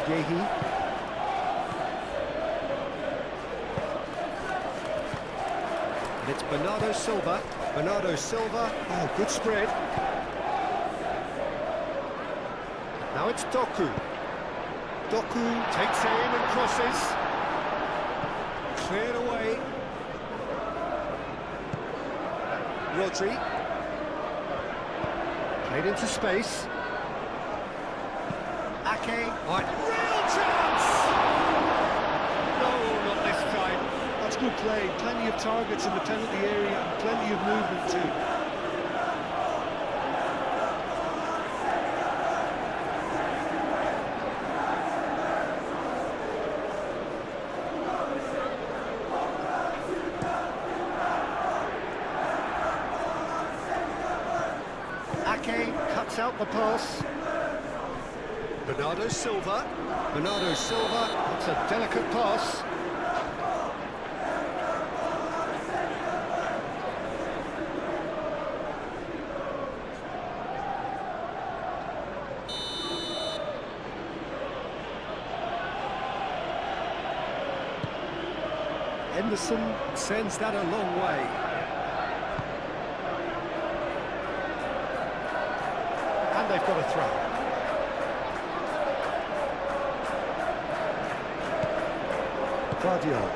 Yehi. And it's Bernardo Silva. Bernardo Silva. Oh, good spread. Now it's Doku. Doku takes aim and crosses. Cleared away. Rodri. Played into space. Ake. Right. Real chance! No, not this time. That's good play. Plenty of targets in the penalty area and plenty of movement too. Ake cuts out the pass. Bernardo Silva. Bernardo Silva, that's a delicate pass. Henderson sends that a long way. And they've got a throw. Guardiola.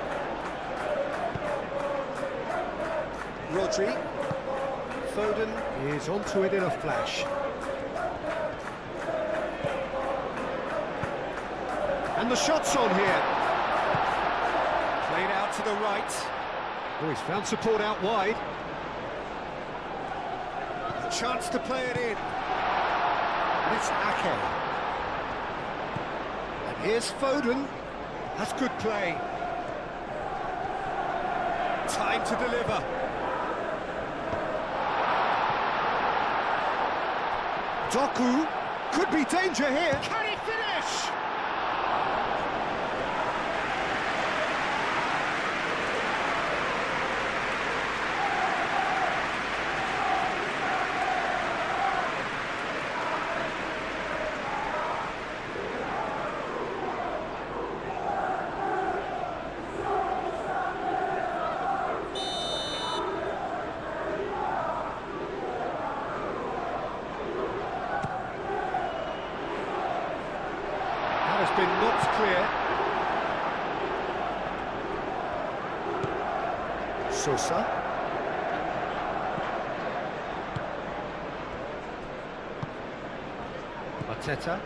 Rodri. Foden is onto it in a flash. And the shot's on here. Played out to the right. Oh, he's found support out wide. A chance to play it in. And it's Ake. And here's Foden. That's good play. Time to deliver. Doku could be danger here. Can he finish? Has been knocked clear. Sosa. Mateta.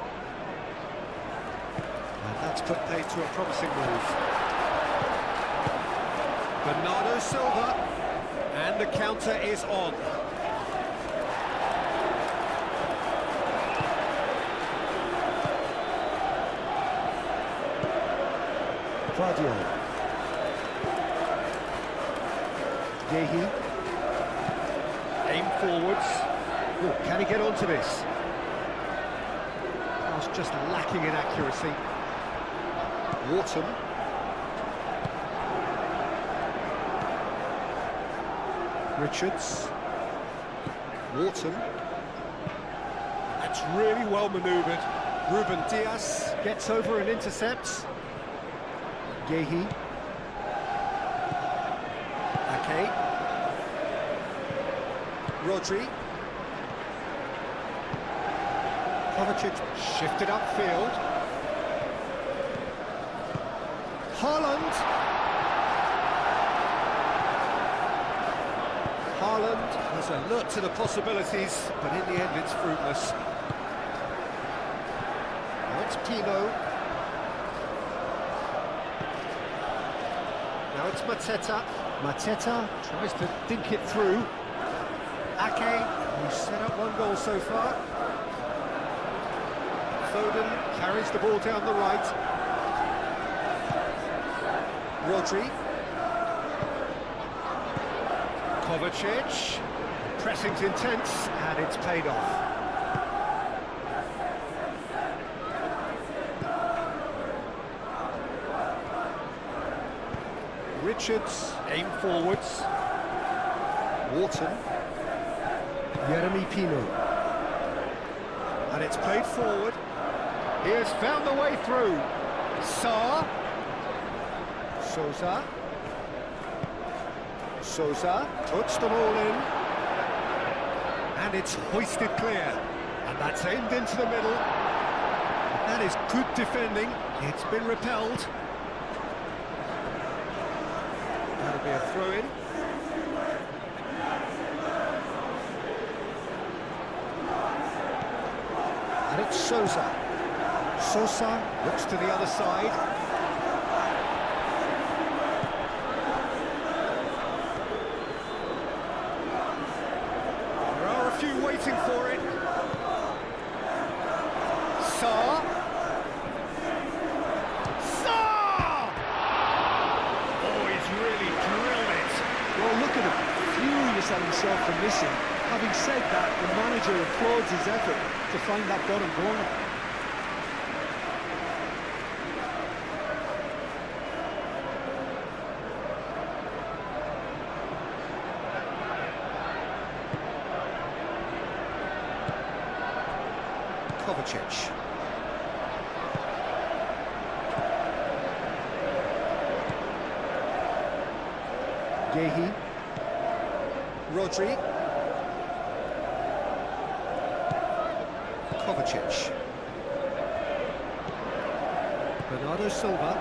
And that's put paid to a promising move. Bernardo Silva. And the counter is on. Guardiola. Yehi. Aim forwards. Oh, can he get onto this? Pass just lacking in accuracy. Wharton. Richards. Wharton. That's really well manoeuvred. Ruben Diaz gets over and intercepts. Yehi. Ake. Rodri. Kovacic shifted upfield. Haaland. Haaland was alert to the possibilities, but in the end it's fruitless. Now it's Pino. Now it's Mateta. Mateta tries to think it through. Ake, who's set up one goal so far. Foden carries the ball down the right. Rodri. Kovacic. Pressing's intense, and it's paid off. Richards, aim forwards. Wharton. Jeremy Pino. And it's played forward. He has found the way through. Sarr. Sousa. Sousa puts the ball in. And it's hoisted clear. And that's aimed into the middle. That is good defending. It's been repelled. That'll be a throw-in. And it's Sousa. Sousa looks to the other side. There are a few waiting for it. Sarr. Sarr! Oh, he's really drilled it. Well, look at him, furious at himself for missing. Having said that, the manager applauds his effort to find that bottom corner. Kovacic. Gehi. Rodri. Kovacic. Bernardo Silva.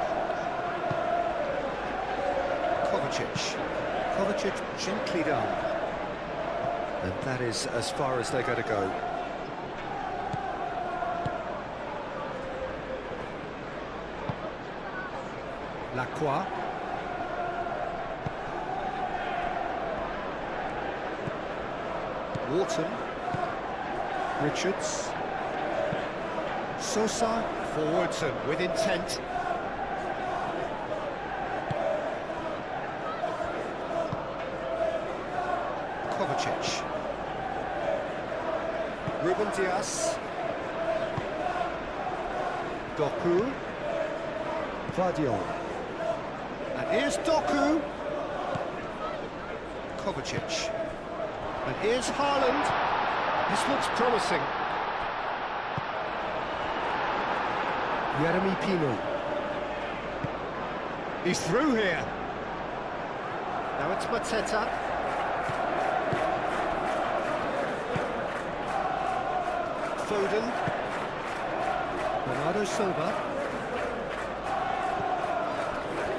Kovacic. Kovacic gently down. And that is as far as they're going to go. Lacroix. Wharton. Richards. Sousa forwards and with intent. Kovacic. Ruben Dias. Doku. Vardiol. And here's Doku. Kovacic. And here's Haaland. This looks promising. Jeremy Pino. He's through here. Now it's Mateta. Foden. Bernardo Silva.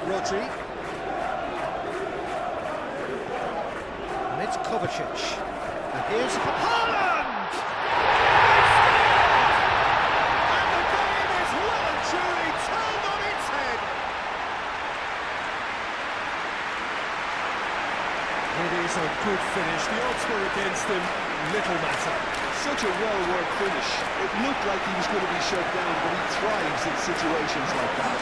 Rodri. And it's Kovacic. And here's Haaland! And the game is well and truly turned on its head. It is a good finish. The odds were against him. Little matter. Such a well-worked finish. It looked like he was going to be shut down, but he thrives in situations like that.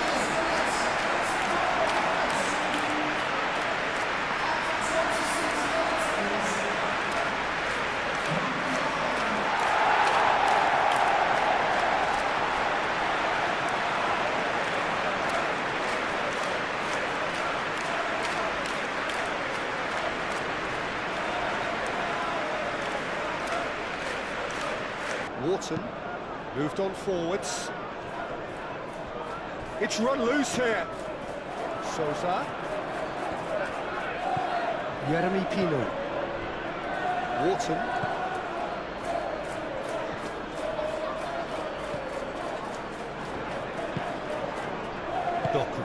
Wharton moved on forwards. It's run loose here. Sousa. Jeremy Pino. Wharton. Doku.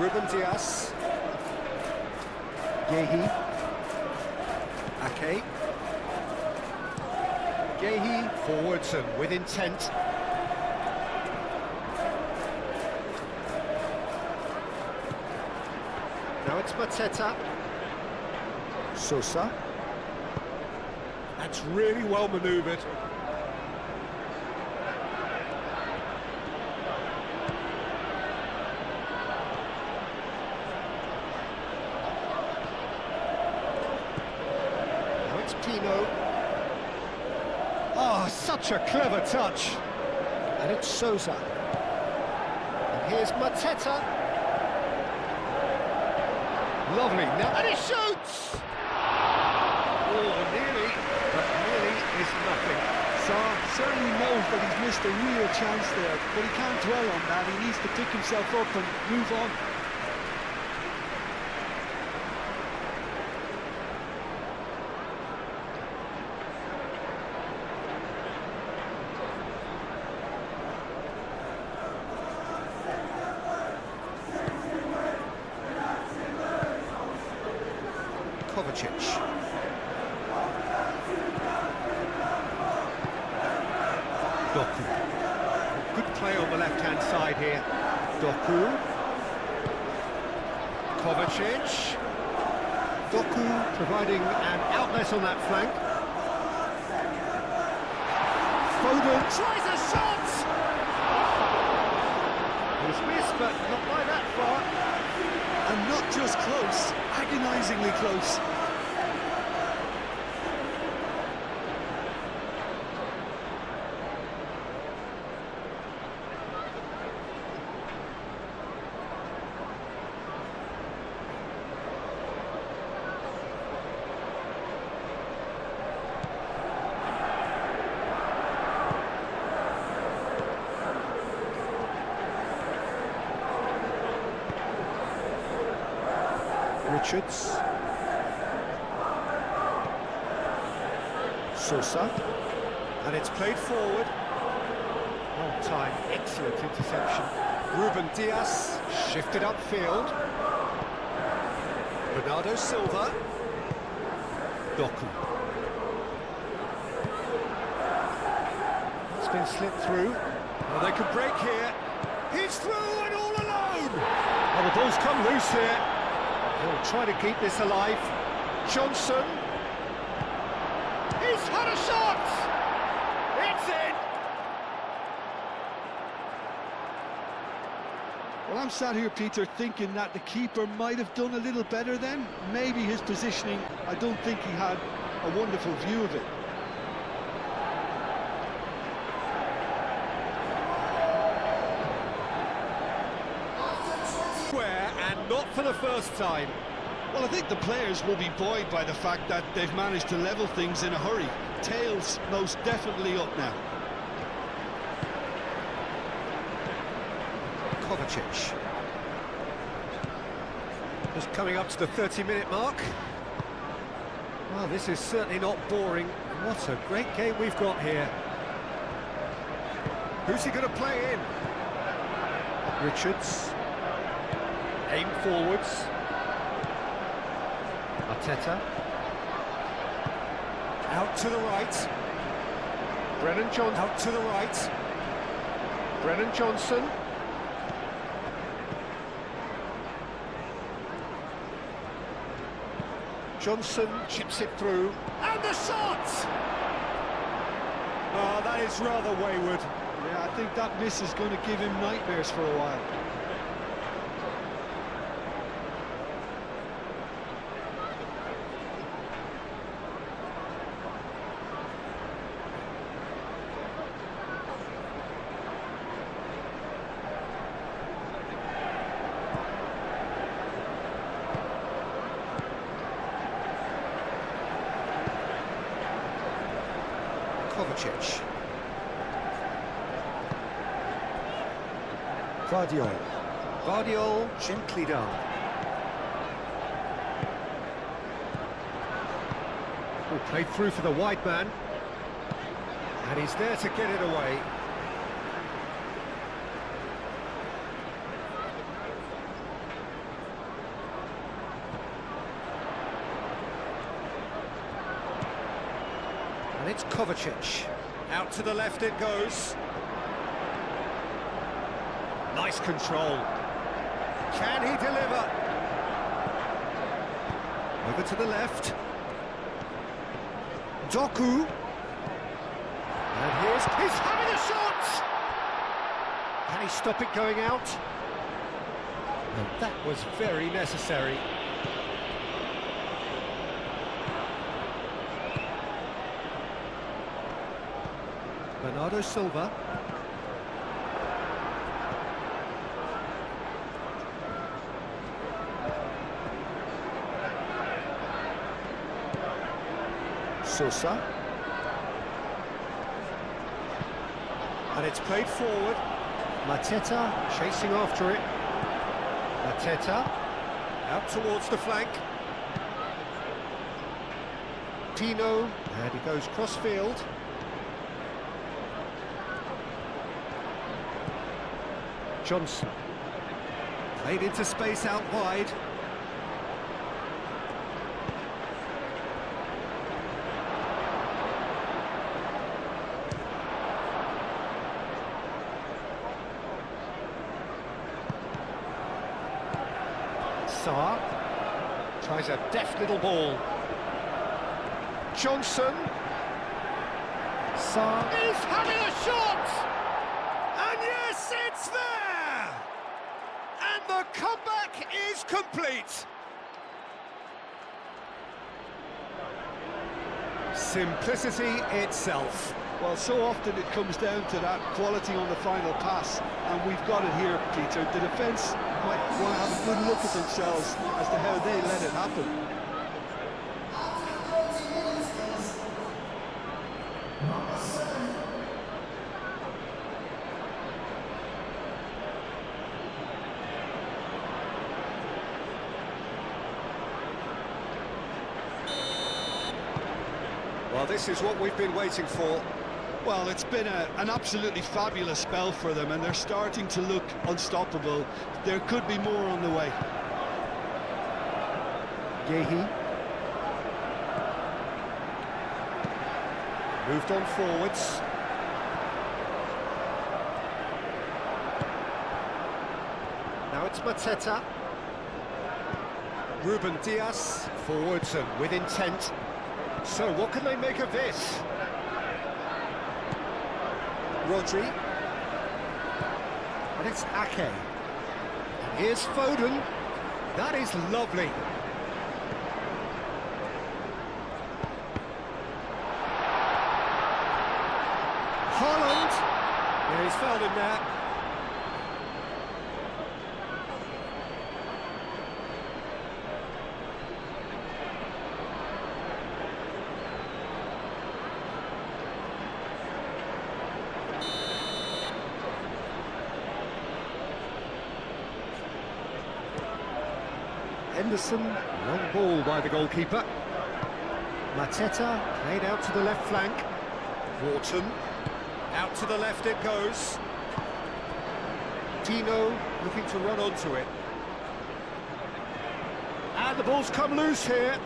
Ruben Dias. Gehi. Ake. Gehi forwards and with intent. Now it's Mateta. Sousa. That's really well manoeuvred. Here's Pino. Oh, such a clever touch. And it's Sousa. And here's Mateta. Lovely. Now, and he shoots! Oh, nearly, but nearly is nothing. Saar certainly knows that he's missed a real chance there, but he can't dwell on that. He needs to pick himself up and move on. Kovacic. Doku. Good play on the left-hand side here. Doku. Kovacic. Doku providing an outlet on that flank. Foden tries a shot! It was missed, but not by that far. And not just close, agonisingly close. Richards. Sousa. And it's played forward. On time, excellent interception. Ruben Diaz shifted upfield. Bernardo Silva. Doku. It's been slipped through. Oh, they can break here. He's through and all alone! Oh, the ball's come loose here. He'll try to keep this alive. Johnson. He's had a shot! It's in! Well, I'm sat here, Peter, thinking that the keeper might have done a little better then. Maybe his positioning, I don't think he had a wonderful view of it. And not for the first time. Well, I think the players will be buoyed by the fact that they've managed to level things in a hurry. Tails most definitely up now. Kovacic. Just coming up to the 30-minute mark. Well, this is certainly not boring. What a great game we've got here. Who's he going to play in? Richards. Aim forwards. Arteta. Out to the right. Brennan Johnson. Out to the right. Brennan Johnson. Johnson chips it through. And the shot! Oh, that is rather wayward. Yeah, I think that miss is going to give him nightmares for a while. Kovacic. Vardiol. Vardiol, gently done. Oh, played through for the wide man. And he's there to get it away. And it's Kovacic. Out to the left it goes. Nice control. Can he deliver? Over to the left. Doku. And he's having a shot! Can he stop it going out? And that was very necessary. Bernardo Silva. Sosa. And it's played forward. Mateta chasing after it. Mateta. Out towards the flank. Tino. And he goes cross-field. Johnson. Played into space out wide. Sarr. Tries a deft little ball. Johnson. Sarr. He's having a shot! And yes, it's there! And the comeback is complete. Simplicity itself. Well, so often it comes down to that quality on the final pass, and we've got it here, Peter. The defence might want to have a good look at themselves as to how they let it happen. Well, this is what we've been waiting for. Well, it's been an absolutely fabulous spell for them, and they're starting to look unstoppable. There could be more on the way. Yehi. Moved on forwards. Now it's Mateta. Ruben Diaz forwards and with intent. So what can they make of this? Rodri. And it's Ake. And here's Foden. That is lovely. Haaland. Yeah, he's fouled him there. Henderson. Long ball by the goalkeeper. Mateta. Played out to the left flank. Wharton. Out to the left it goes. Tino looking to run onto it. And the ball's come loose here.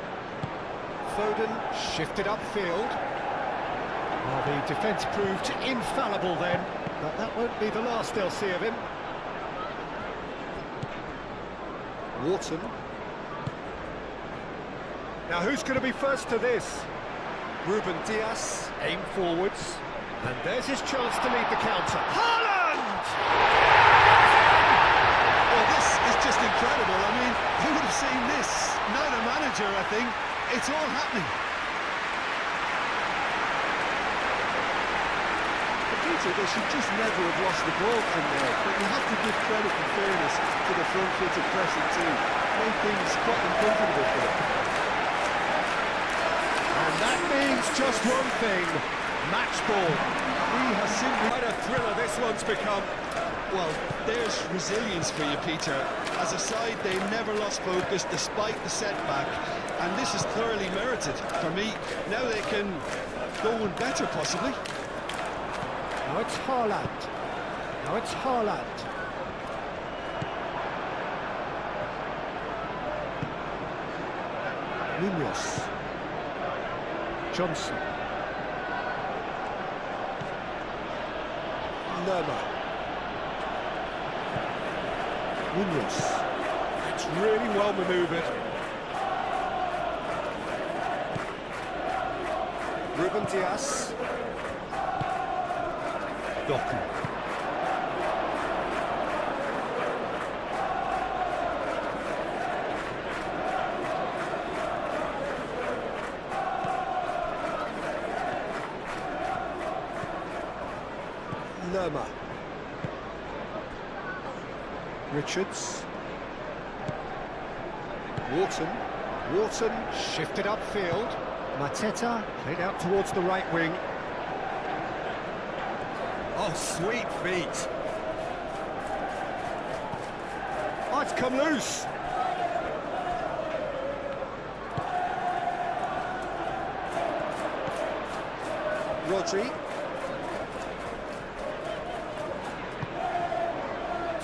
Foden shifted upfield. Well, the defence proved infallible then, but that won't be the last they'll see of him. Wharton. Now who's going to be first to this? Ruben Diaz, aim forwards. And there's his chance to lead the counter. Haaland! Well, this is just incredible. I mean, who would have seen this? Not a manager, I think. It's all happening. Peter, they should just never have lost the ball from there. But you have to give credit and fairness to the front-footed pressing team. Made things quite uncomfortable for them. And that means just one thing. Match ball. He has simply... Quite a thriller this one's become. Well, there's resilience for you, Peter. As a side, they've never lost focus despite the setback. And this is thoroughly merited for me. Now they can go one better, possibly. Now it's Haaland. Now it's Haaland. Munoz. Johnson. Lerma. Munoz. It's really well manoeuvred. Ruben Diaz. Doku. Lerma. Richards. Wharton shifted upfield. Mateta played out towards the right wing. Oh, sweet feet. Oh, it's come loose. Rodri.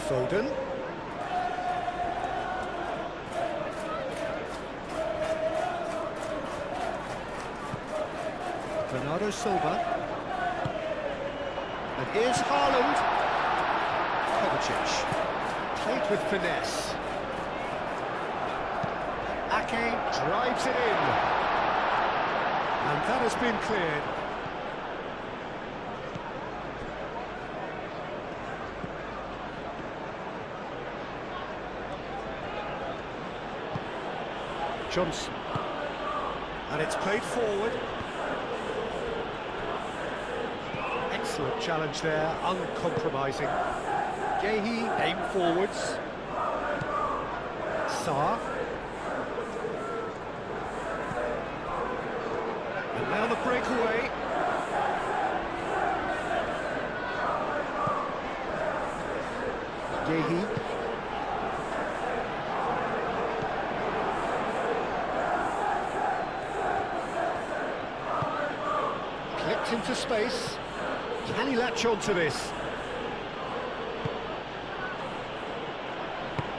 Foden. Bernardo Silva. And here's Haaland. Kovacic. Played with finesse. Ake drives it in. And that has been cleared. Johnson. And it's played forward. Excellent challenge there, uncompromising. Gehi aim forwards. Sarr. And now the breakaway. Gehi. Clipped into space. Can he latch on to this?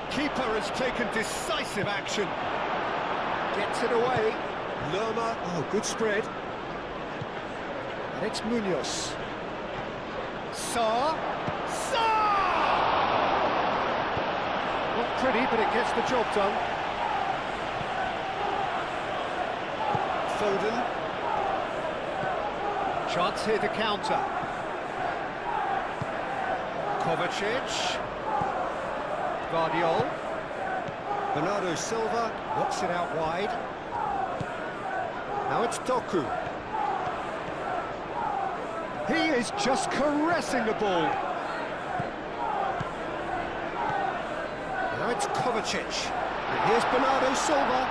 Keeper has taken decisive action. Gets it away. Lerma, oh, good spread. And it's Munoz. Sarr. Not pretty, but it gets the job done. Foden. Chance here to counter. Kovacic. Guardiol. Bernardo Silva knocks it out wide. Now it's Doku. He is just caressing the ball. Now it's Kovacic. And here's Bernardo Silva.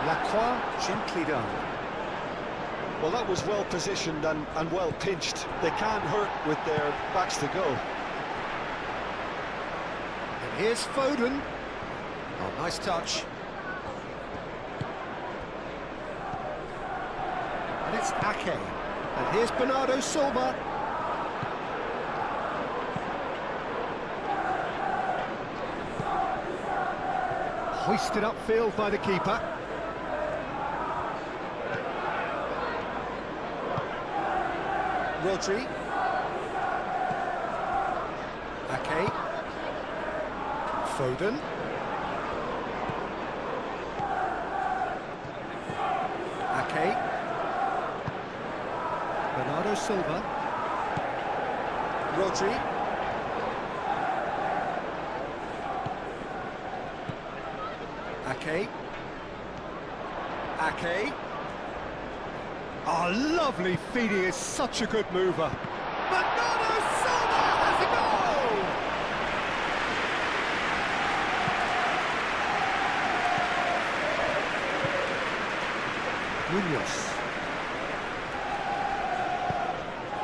Lacroix gently done. Well, that was well positioned and well pinched. They can't hurt with their backs to go. And here's Foden. Oh, nice touch. And it's Ake. And here's Bernardo Silva. Hoisted upfield by the keeper. Rodri. Ake. Foden. Ake. Bernardo Silva. Rodri. Ake. Ake. Oh, lovely feet, he is such a good mover. Bernardo Silva has a goal! Munoz.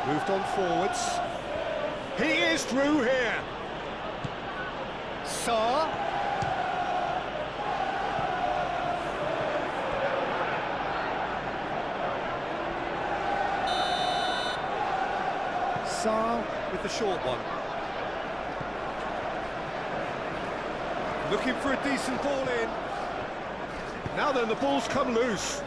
Moved on forwards. He is through here. Sarr. Sarr with the short one. Looking for a decent ball in. Now then, the ball's come loose.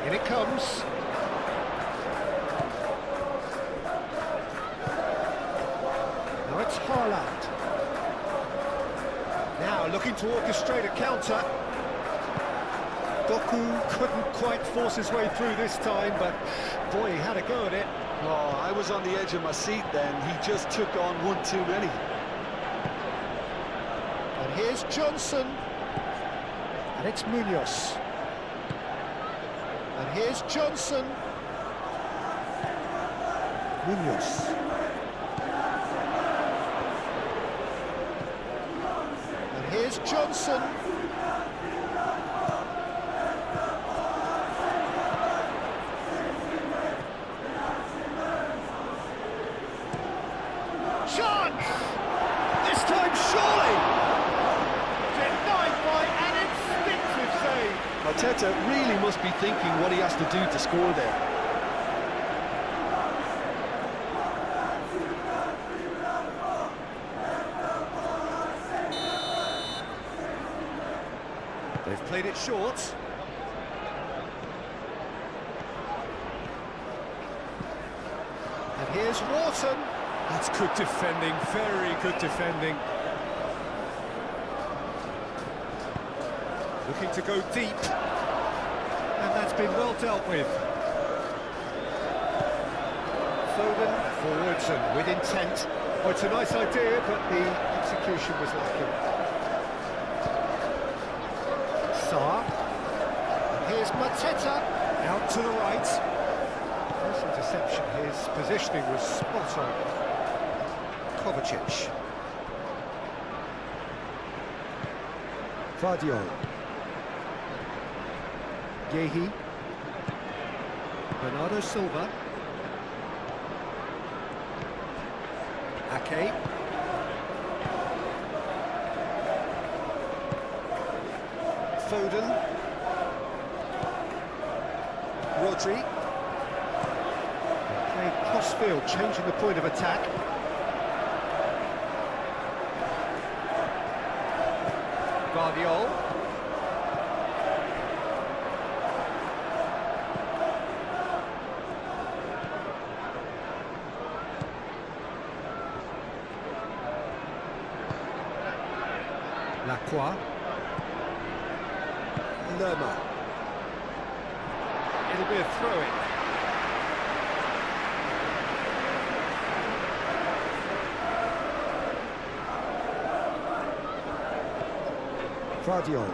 In it comes. Now it's Haaland. Now looking to orchestrate a counter. Doku couldn't quite force his way through this time, but boy, he had a go at it. Oh, I was on the edge of my seat then. He just took on one too many. here's Johnson. And it's Munoz. And here's Johnson. Munoz. And here's Johnson. Chance! This time surely! Denied by an instinctive save. Arteta really must be thinking what he has to do to score there. They've played it short. And here's Wharton. That's good defending, very good defending. Looking to go deep. And that's been well dealt with. Foden forwards and with intent. Oh, it's a nice idea, but the execution was lacking. Sarr. And here's Mateta. Out to the right. First interception, his positioning was spot on. Kovacic. Vardio. Yehi. Bernardo Silva. Ake. Foden. Rodri. Played cross-field, changing the point of attack. Guardiol. Lacroix. Lerma. It'll be a throw-in. Vardio.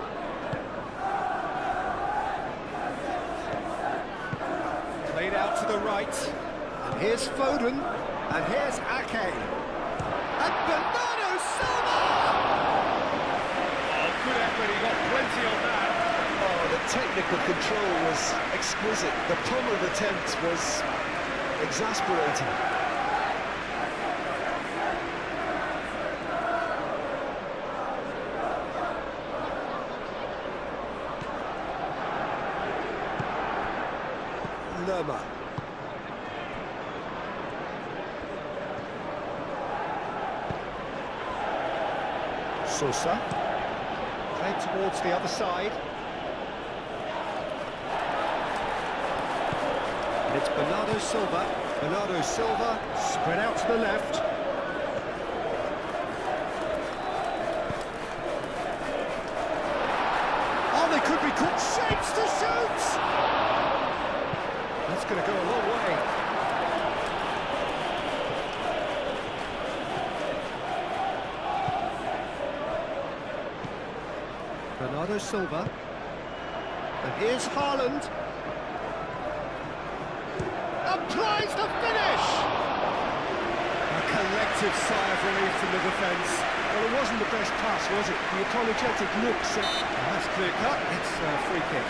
Played out to the right. And here's Foden. And here's Ake. And Bernardo Silva! Oh, good effort, he got plenty on that. Oh, the technical control was exquisite. The pummeled attempt was exasperating. Lerma. Sosa. Played towards the other side. And it's Bernardo Silva. Bernardo Silva, spread out to the left. Oh, they could be caught. Shapes to shoot! That's going to go a long way. Bernardo Silva. And here's Haaland. Applies the finish! A collective sigh of relief from the defence. Well, it wasn't the best pass, was it? The apologetic looks. That's clear cut. It's a free kick.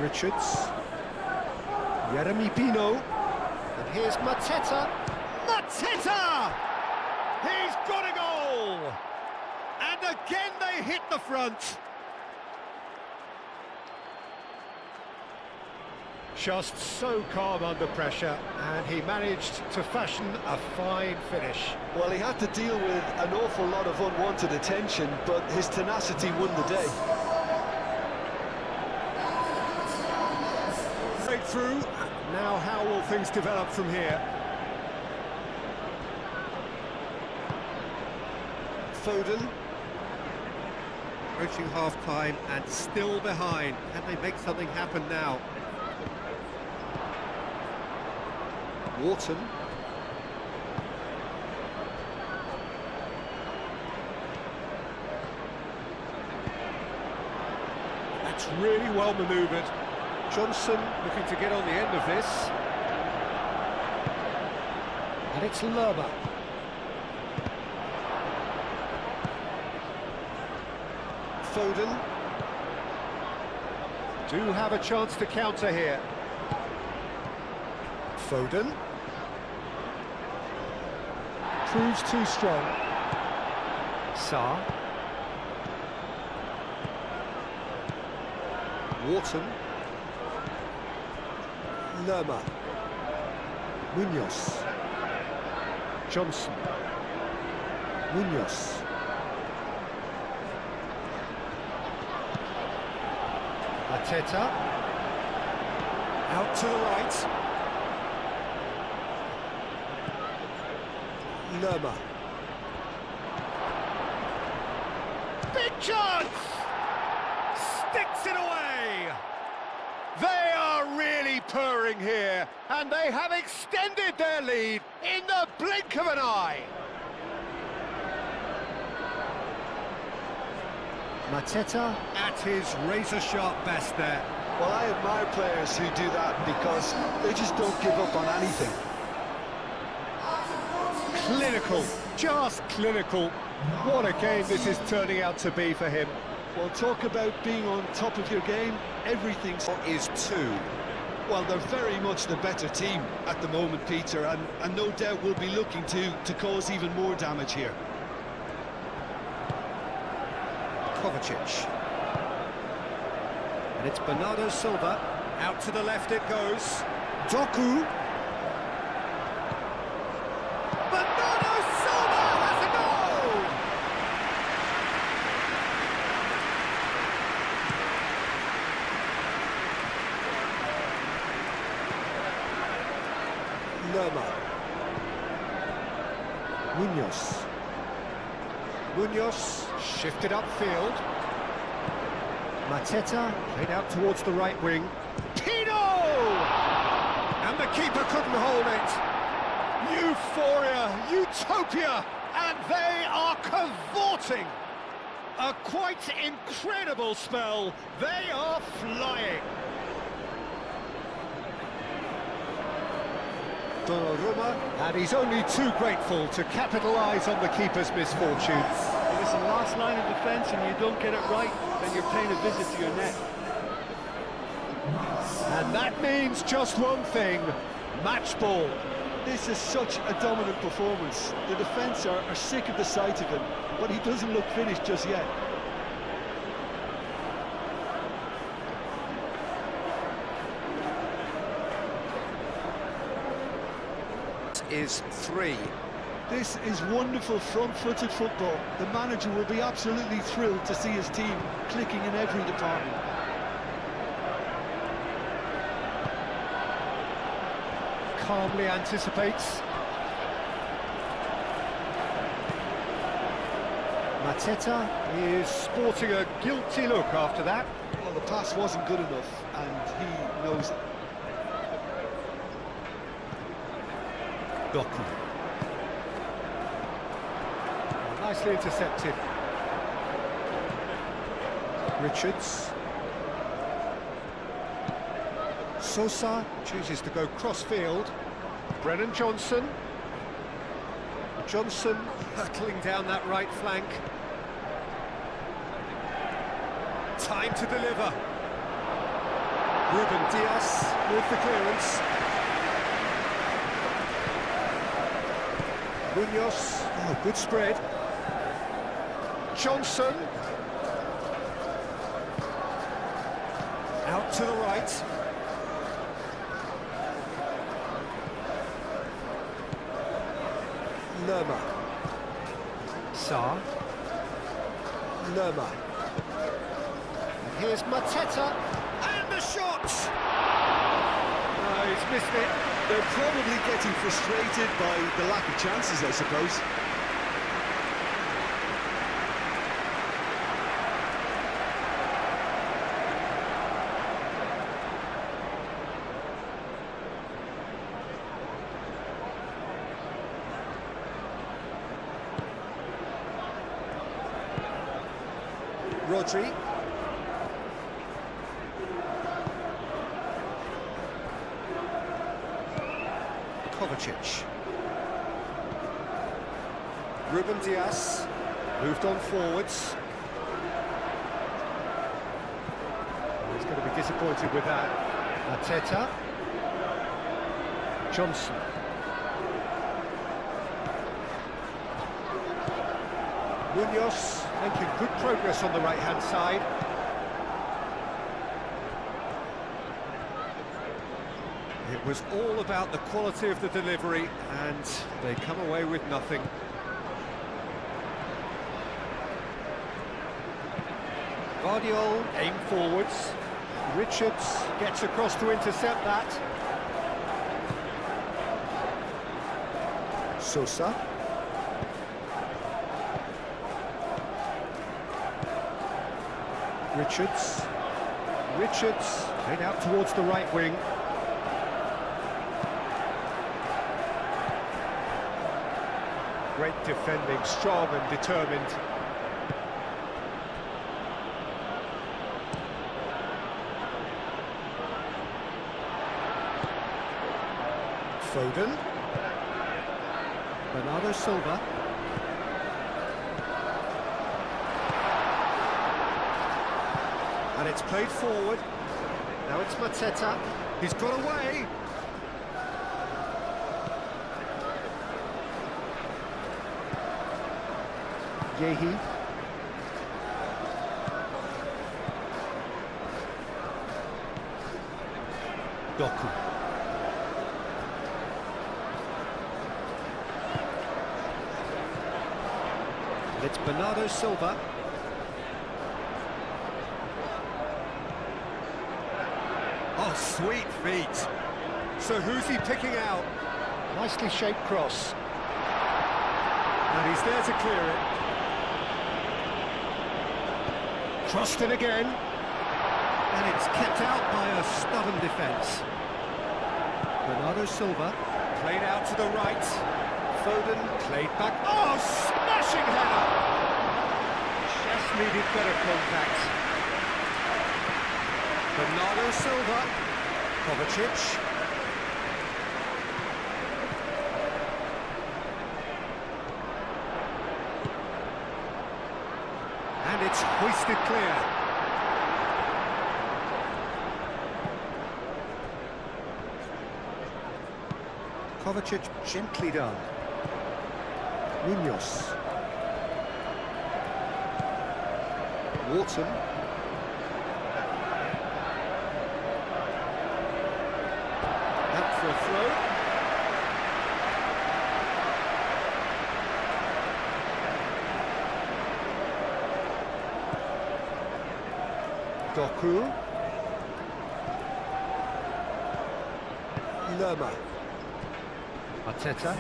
Richards. Jeremy Pino. And here's Mateta. Mateta! He's got a goal! And again they hit the front. Just so calm under pressure, and he managed to fashion a fine finish. Well, he had to deal with an awful lot of unwanted attention, but his tenacity won the day. through. Now how will things develop from here? Foden. Approaching half-time and still behind. Can they make something happen now? Wharton. That's really well manoeuvred. Johnson looking to get on the end of this. And it's Lerma. Foden. Do have a chance to counter here. Foden. Proves too strong. Sarr. Wharton. Lerma. Munoz. Johnson. Munoz. Mateta. Out to the right. Lerma. Big chance! Sticks it away! They are really purring here, and they have extended their lead in the blink of an eye. Mateta at his razor-sharp best there. Well, I admire players who do that because they just don't give up on anything. Clinical, just clinical. What a game this is turning out to be for him. Well, talk about being on top of your game. Everything Is two. Well, they're very much the better team at the moment, Peter, and no doubt will be looking to cause even more damage here. Kovacic. And it's Bernardo Silva. Out to the left it goes. Doku. Bernardo Silva has a goal! Lerma. Munoz. Munoz shifted upfield. Mateta played out towards the right wing. Pino! And the keeper couldn't hold it. Euphoria, utopia, and they are cavorting. A quite incredible spell. They are flying. Donnarumma, and he's only too grateful to capitalise on the keeper's misfortunes. Listen, last line of defence and you don't get it right, then you're paying a visit to your net. And that means just one thing, match ball. This is such a dominant performance. The defence are sick of the sight of him, but he doesn't look finished just yet. Is 3. This is wonderful front-footed football. The manager will be absolutely thrilled to see his team clicking in every department. Calmly anticipates. Mateta is sporting a guilty look after that. Well, the pass wasn't good enough, and he knows it. Doku. Nicely intercepted. Richards. Sosa chooses to go cross-field. Brennan Johnson. Johnson hurtling down that right flank. Time to deliver. Ruben Dias with the clearance. Munoz, oh, good spread. Johnson. Out to the right. Lerma. Sarr. Lerma. And here's Mateta. And the shot! he's missed it. They're probably getting frustrated by the lack of chances, I suppose. Rodri. Kovacic. Ruben Dias moved on forwards. He's going to be disappointed with that. Arteta. Johnson. Munoz making good progress on the right-hand side. It was all about the quality of the delivery, and they come away with nothing. Guardiol aim forwards. Richards gets across to intercept that. Sosa. Richards played out towards the right wing. Great defending, strong and determined. Foden. Bernardo Silva. And it's played forward. Now it's Mateta. He's got away. Yehi. Doku. And it's Bernardo Silva. Oh, sweet feet. So who's he picking out? Nicely shaped cross. And he's there to clear it. Crossed in again. And it's kept out by a stubborn defence. Bernardo Silva played out to the right. Foden played back. Oh, smashing header! Just needed better contact. Bernardo Silva. Kovacic. And it's hoisted clear. Kovacic gently done. Munoz. Wharton. Out for a throw. Doku. Lerma. Arteta.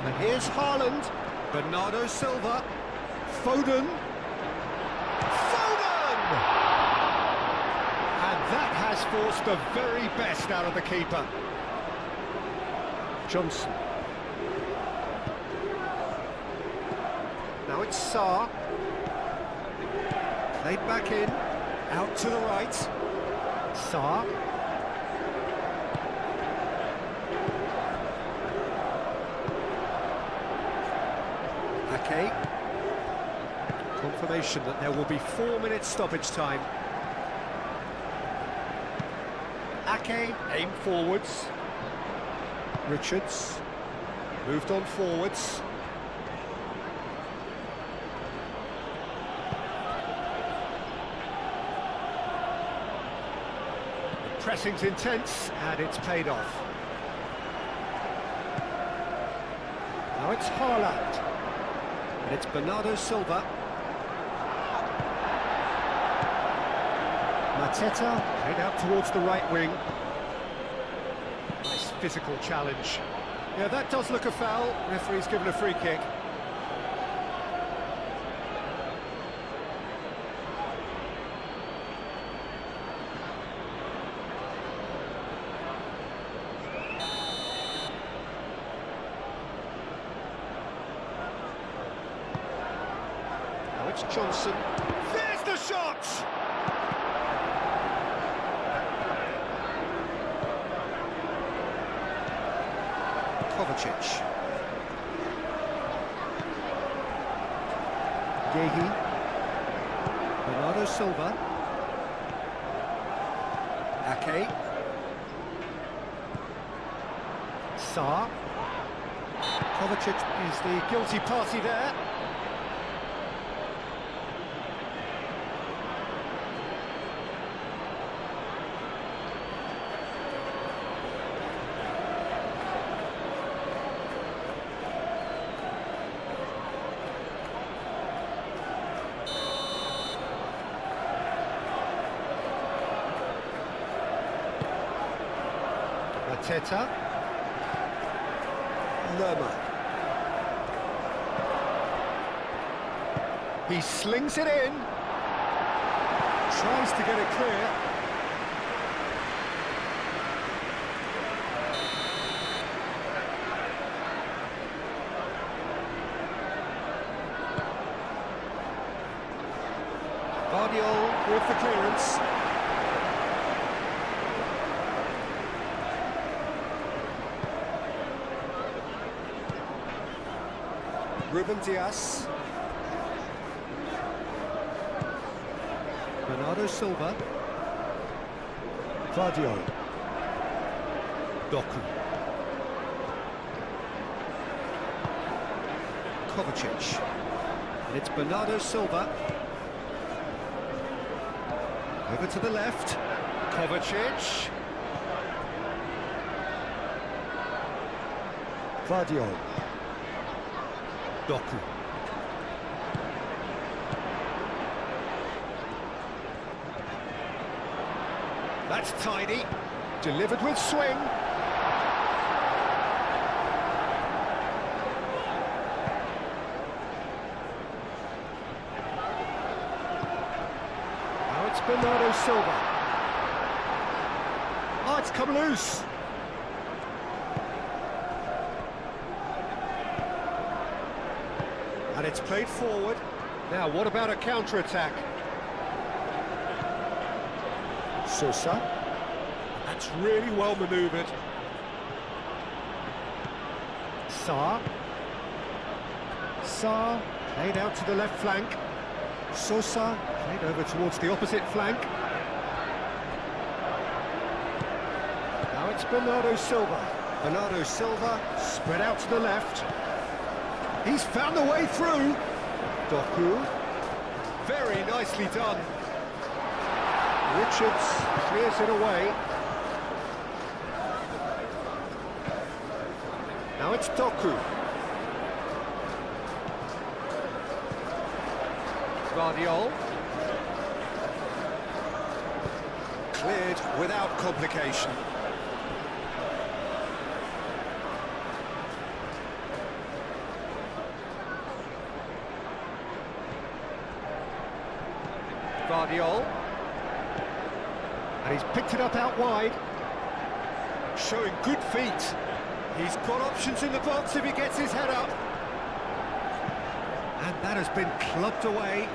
And here's Haaland. Bernardo Silva. Foden. Foden! And that has forced the very best out of the keeper. Johnson. Now it's Sarr. Played back in. Out to the right. Sarr. Ake. Confirmation that there will be 4 minutes stoppage time. Ake, aim forwards. Richards, moved on forwards. The pressing's intense, and it's paid off. Now it's Haaland. And it's Bernardo Silva. Mateta played out towards the right wing. physical challenge. Yeah, that does look a foul. Referee's given a free kick. Now it's Johnson. There's the shot! Kovacic. Gehi. Bernardo Silva. Ake. Sarr. Kovacic is the guilty party there. Mateta. Lerma. He slings it in. Tries to get it clear. Guardiola with the clearance. Ruben Dias. Bernardo Silva. Guardiola. Doku. Kovacic. And it's Bernardo Silva. Over to the left. Kovacic. Guardiola. Doku. That's tidy. Delivered with swing. Now it's Bernardo Silva. Oh, it's come loose. And it's played forward. Now, what about a counter-attack? Sosa. That's really well manoeuvred. Sarr. Sarr played out to the left flank. Sosa played over towards the opposite flank. Now it's Bernardo Silva. Bernardo Silva spread out to the left. He's found the way through. Doku. Very nicely done. Richards clears it away. Now it's Doku. Guardiola. Cleared without complication. Guardiola. And he's picked it up out wide. Showing good feet. He's got options in the box if he gets his head up. And that has been clubbed away.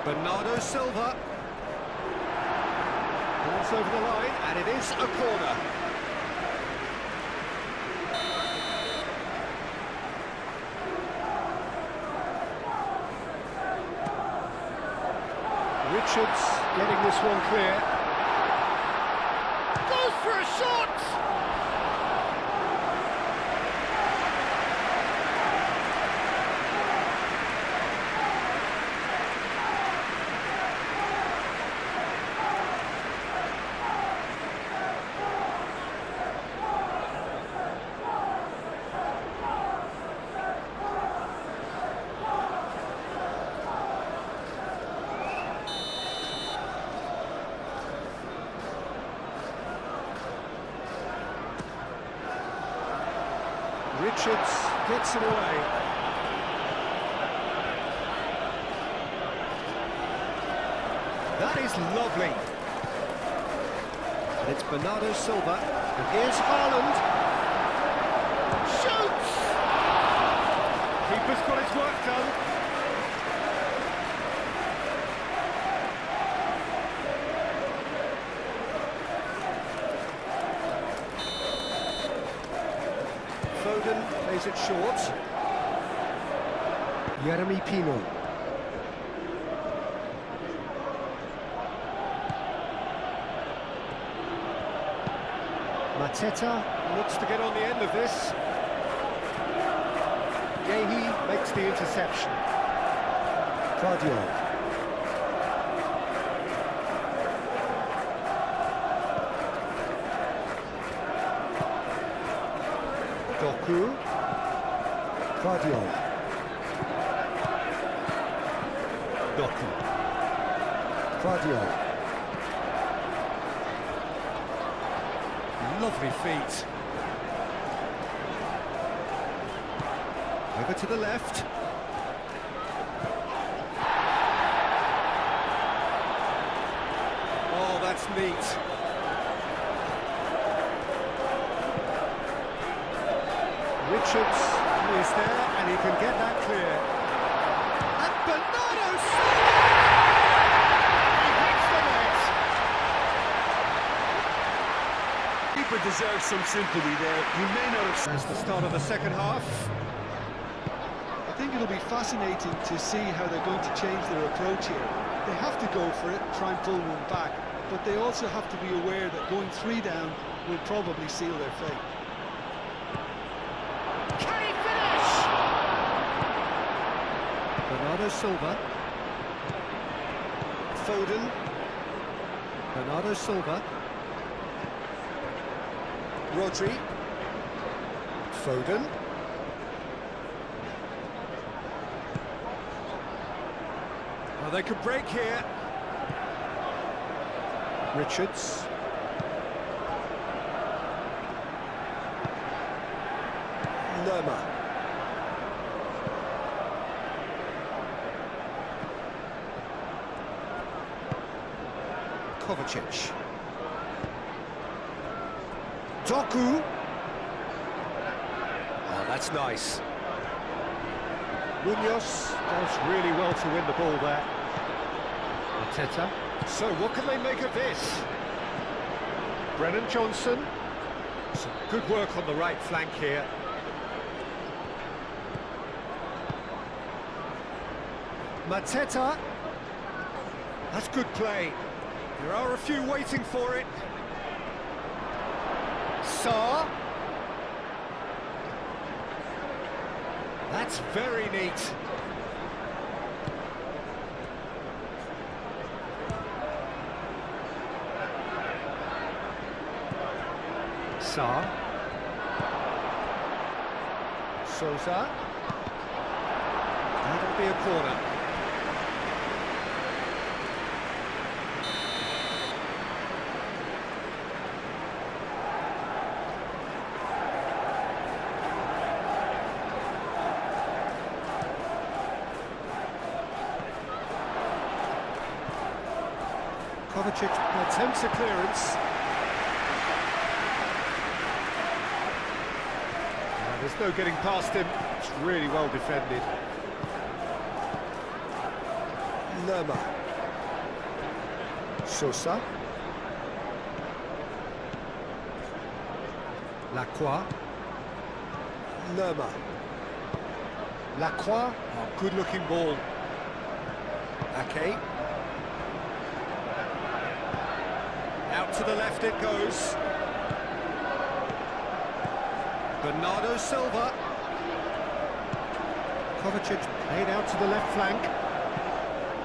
Bernardo Silva. Ball's over the line, and it is a corner. Richards getting this one clear. Goes for a shot! Richards gets it away. That is lovely. And it's Bernardo Silva. And here's Haaland. Shoots! Keeper's got his work done. Foden plays it short. Jeremy Pino. Mateta looks to get on the end of this. Yehi makes the interception. Guardiola. Doku. Guardiola. Doku. Guardiola. Lovely feet. Over to the left. Oh, that's neat. Richards is there, and he can get that clear. And Bernardo Silva! He hits the net! Keeper deserves some sympathy there. You may not have... That's the start of the second half. I think it'll be fascinating to see how they're going to change their approach here. They have to go for it, try and pull one back, but they also have to be aware that going 3 down will probably seal their fate. Can he finish? Bernardo Silva. Foden. Bernardo Silva. Rodri. Foden. Well, they could break here. Richards. Lerma. Kovacic. Doku. Oh, that's nice. Munoz does really well to win the ball there. Mateta. So what can they make of this? Brennan Johnson. Some good work on the right flank here. Mateta. That's good play. There are a few waiting for it. Sarr. That's very neat. Sarr. Sousa. That'll be a corner. Kovacic attempts a clearance. There's no getting past him. It's really well defended. Lerma. Sosa. Lacroix. Lerma. Lacroix. Oh, good-looking ball. Ake. Out to the left it goes. Bernardo Silva. Kovacic played out to the left flank.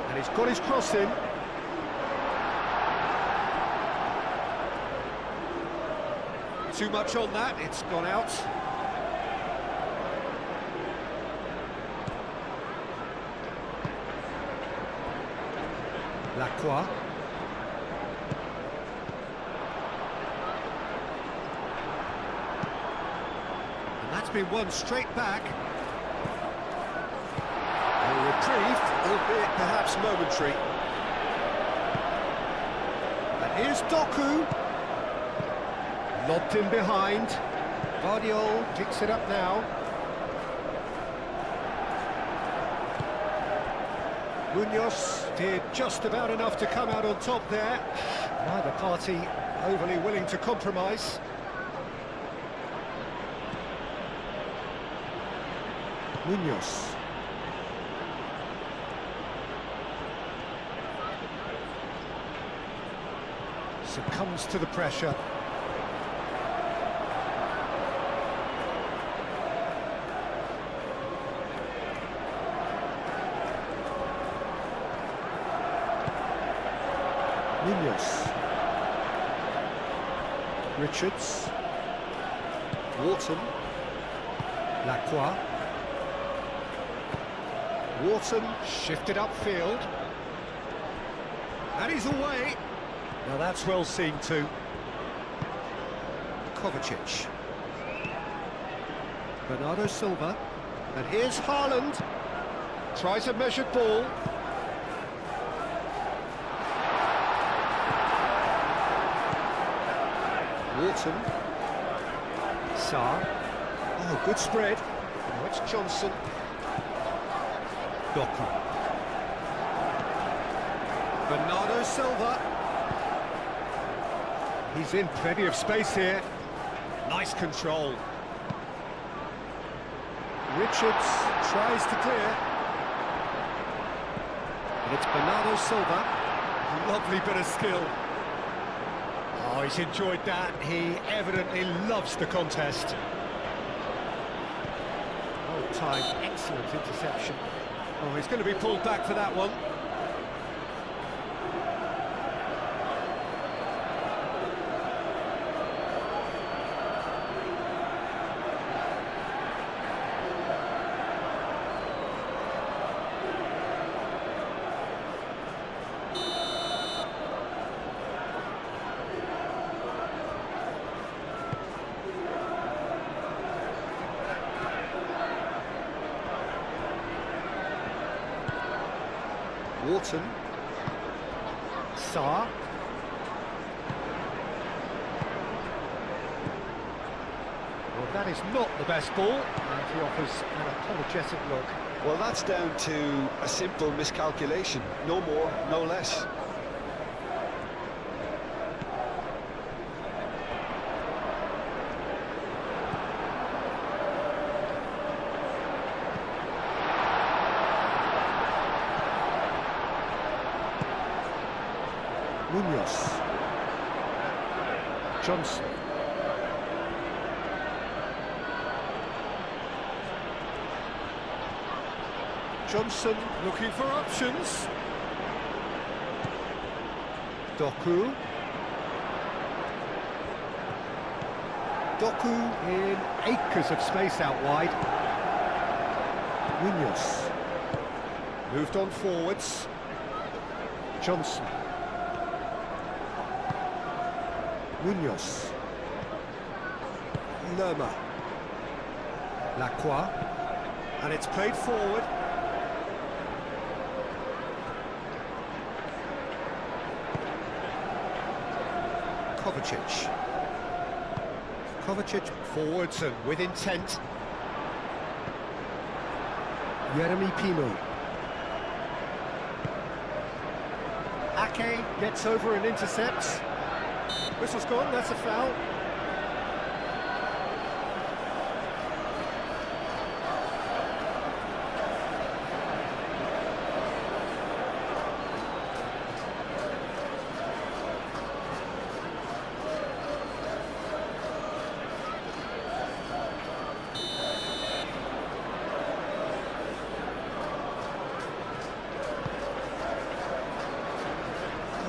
And he's got his cross in. Too much on that, it's gone out. Lacroix. It's been won straight back. A reprieve, albeit perhaps momentary. And here's Doku. Lobbed in behind. Guardiola picks it up now. Munoz did just about enough to come out on top there. Neither party overly willing to compromise. Munoz. Succumbs to the pressure. Munoz. Richards. Wharton. Lacroix. Wharton shifted upfield. And he's away. Now that's well seen too. Kovacic. Bernardo Silva. And here's Haaland. Tries a measured ball. Wharton. Sarr. Oh, good spread. Now it's Johnson. Doku. Bernardo Silva. He's in plenty of space here. Nice control. Richards tries to clear. And it's Bernardo Silva. Lovely bit of skill. Oh, he's enjoyed that. He evidently loves the contest. Oh, time. Excellent interception. Oh, he's going to be pulled back for that one. Wharton. Sarr. Well, that is not the best ball, and he offers an apologetic look. Well, that's down to a simple miscalculation. No more, no less. Munoz. Johnson. Johnson looking for options. Doku. Doku in acres of space out wide. Munoz. Moved on forwards. Johnson. Munoz. Lerma. Lacroix. And it's played forward. Kovacic. Kovacic forwards and with intent. Jeremy Pino. Ake gets over and intercepts. Whistle's gone, that's a foul.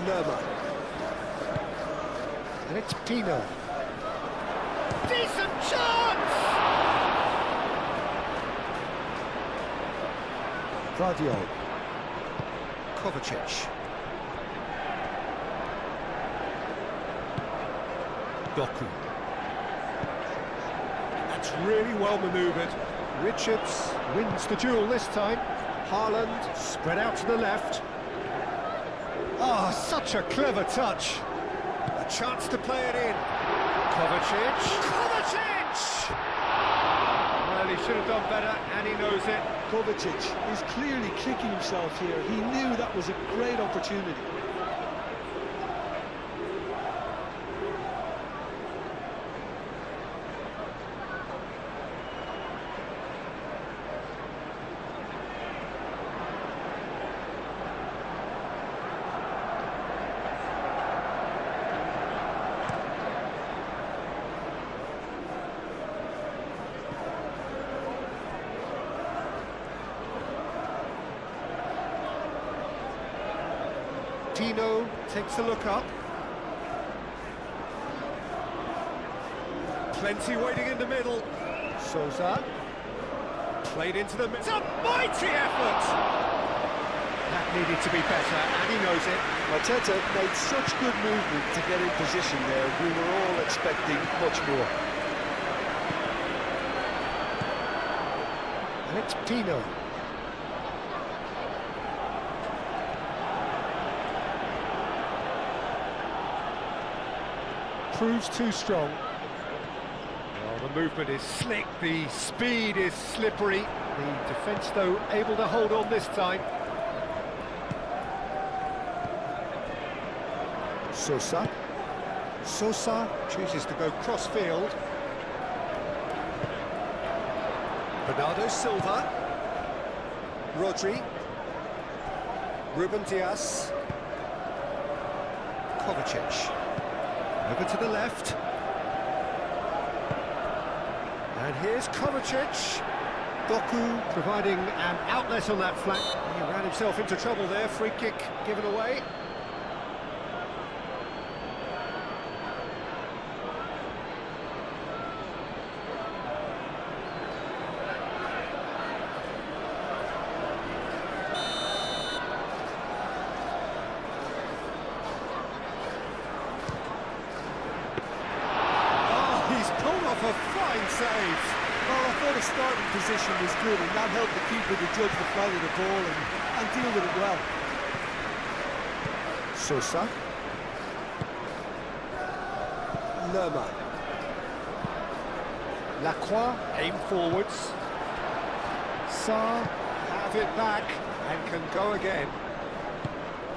Lerma. And it's Pino. Decent chance! Guardiola. Kovacic. Doku. That's really well manoeuvred. Richards wins the duel this time. Haaland spread out to the left. Ah, such a clever touch. A chance to play it in. Kovacic. Kovacic! Well, he should have done better, and he knows it. Kovacic is clearly kicking himself here. He knew that was a great opportunity. Tino takes a look up. Plenty waiting in the middle. Sousa. Played into the middle. It's a mighty effort! That needed to be better, and he knows it. Arteta made such good movement to get in position there. We were all expecting much more. And it's Tino. Proves too strong. Well, the movement is slick, the speed is slippery. The defence, though, able to hold on this time. Sosa. Sosa chooses to go cross-field. Bernardo Silva. Rodri. Ruben Dias. Kovacic. Over to the left. And here's Kovacic. Doku providing an outlet on that flank. He ran himself into trouble there. Free kick given away. A fine save. Well, I thought his starting position was good, and that helped the keeper to judge the flight of the ball and deal with it well. Sosa. Lerma. Lacroix aim forwards. Sarr have it back and can go again.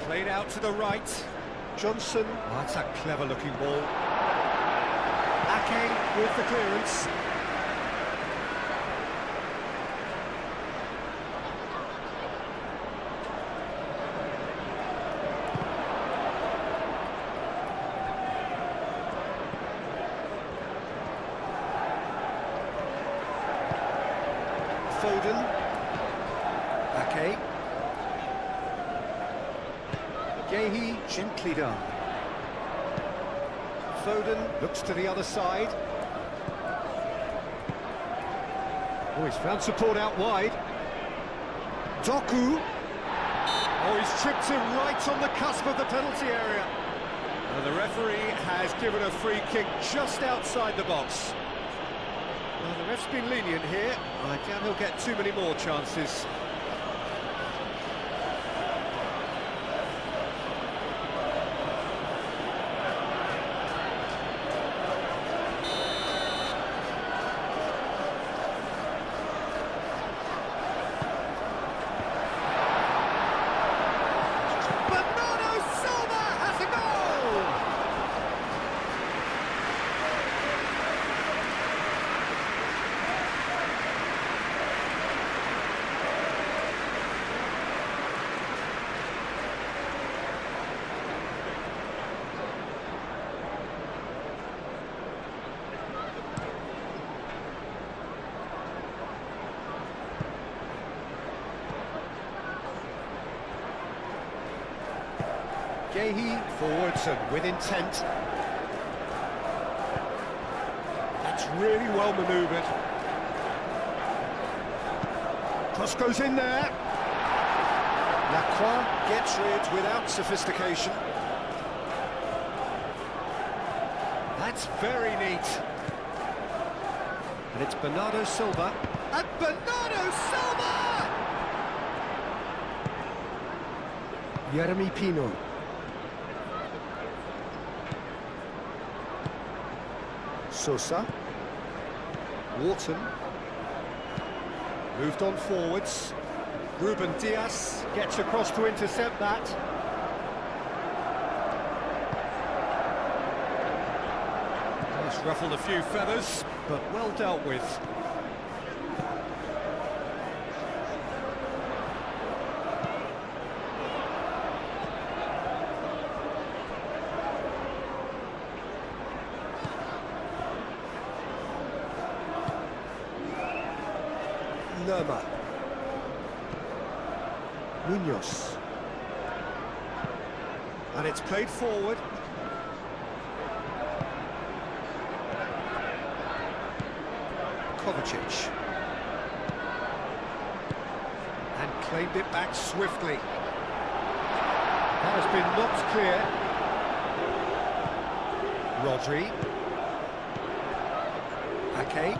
Played out to the right. Johnson. Oh, that's a clever looking ball. Ake with the clearance. Foden. Ake. Gehi gently done. Foden looks to the other side. Oh, he's found support out wide. Doku. Oh, he's tripped him right on the cusp of the penalty area. And the referee has given a free kick just outside the box. Well, the ref's been lenient here. I doubt he'll get too many more chances. Gehi forwards and with intent. That's really well manoeuvred. Cross goes in there. Lacroix gets rid without sophistication. That's very neat. And it's Bernardo Silva. And Bernardo Silva! Jeremy Pino. Sosa. Wharton. Moved on forwards. Ruben Diaz gets across to intercept that. He's ruffled a few feathers, but well dealt with. Lerma. Munoz. And it's played forward. Kovacic. And claimed it back swiftly. That has been knocked clear. Rodri. Ake.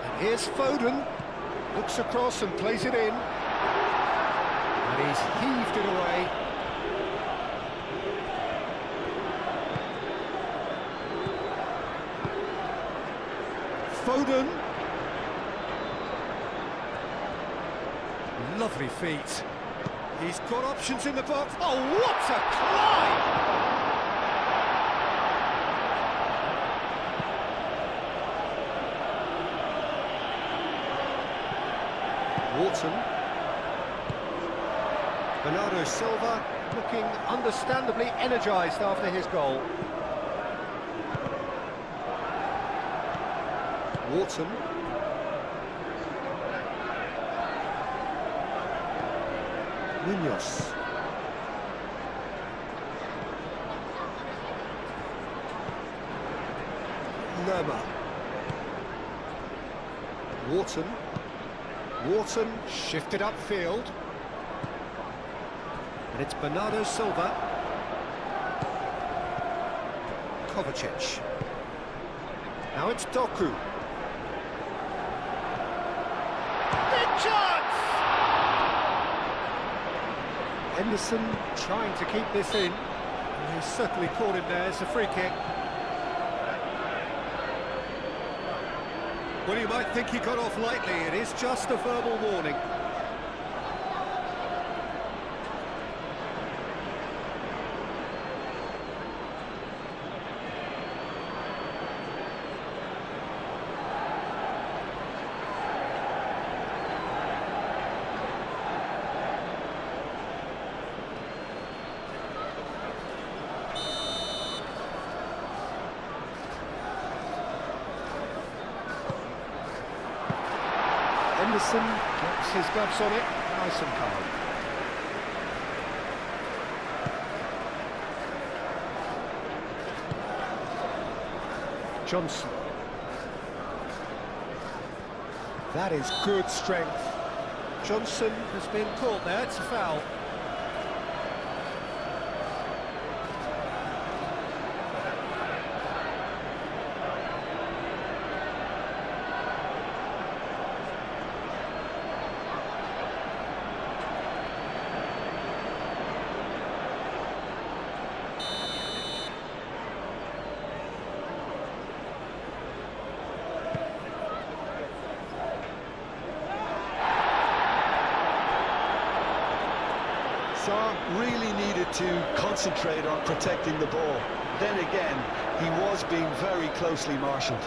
And here's Foden. Looks across and plays it in. And he's heaved it away. Foden. Lovely feet. He's got options in the box. Oh, what a climb! Wharton. Bernardo Silva looking understandably energised after his goal. Wharton. Munoz. Lerma. Wharton. Wharton shifted upfield. And it's Bernardo Silva. Kovacic. Now it's Doku. Big chance! Henderson trying to keep this in. And he's certainly caught him there. It's a free kick. Well, you might think he got off lightly. It is just a verbal warning. Henderson gets his gloves on it, nice and calm. Johnson. That is good strength. Johnson has been caught there, it's a foul. Really needed to concentrate on protecting the ball. Then again, he was being very closely marshalled.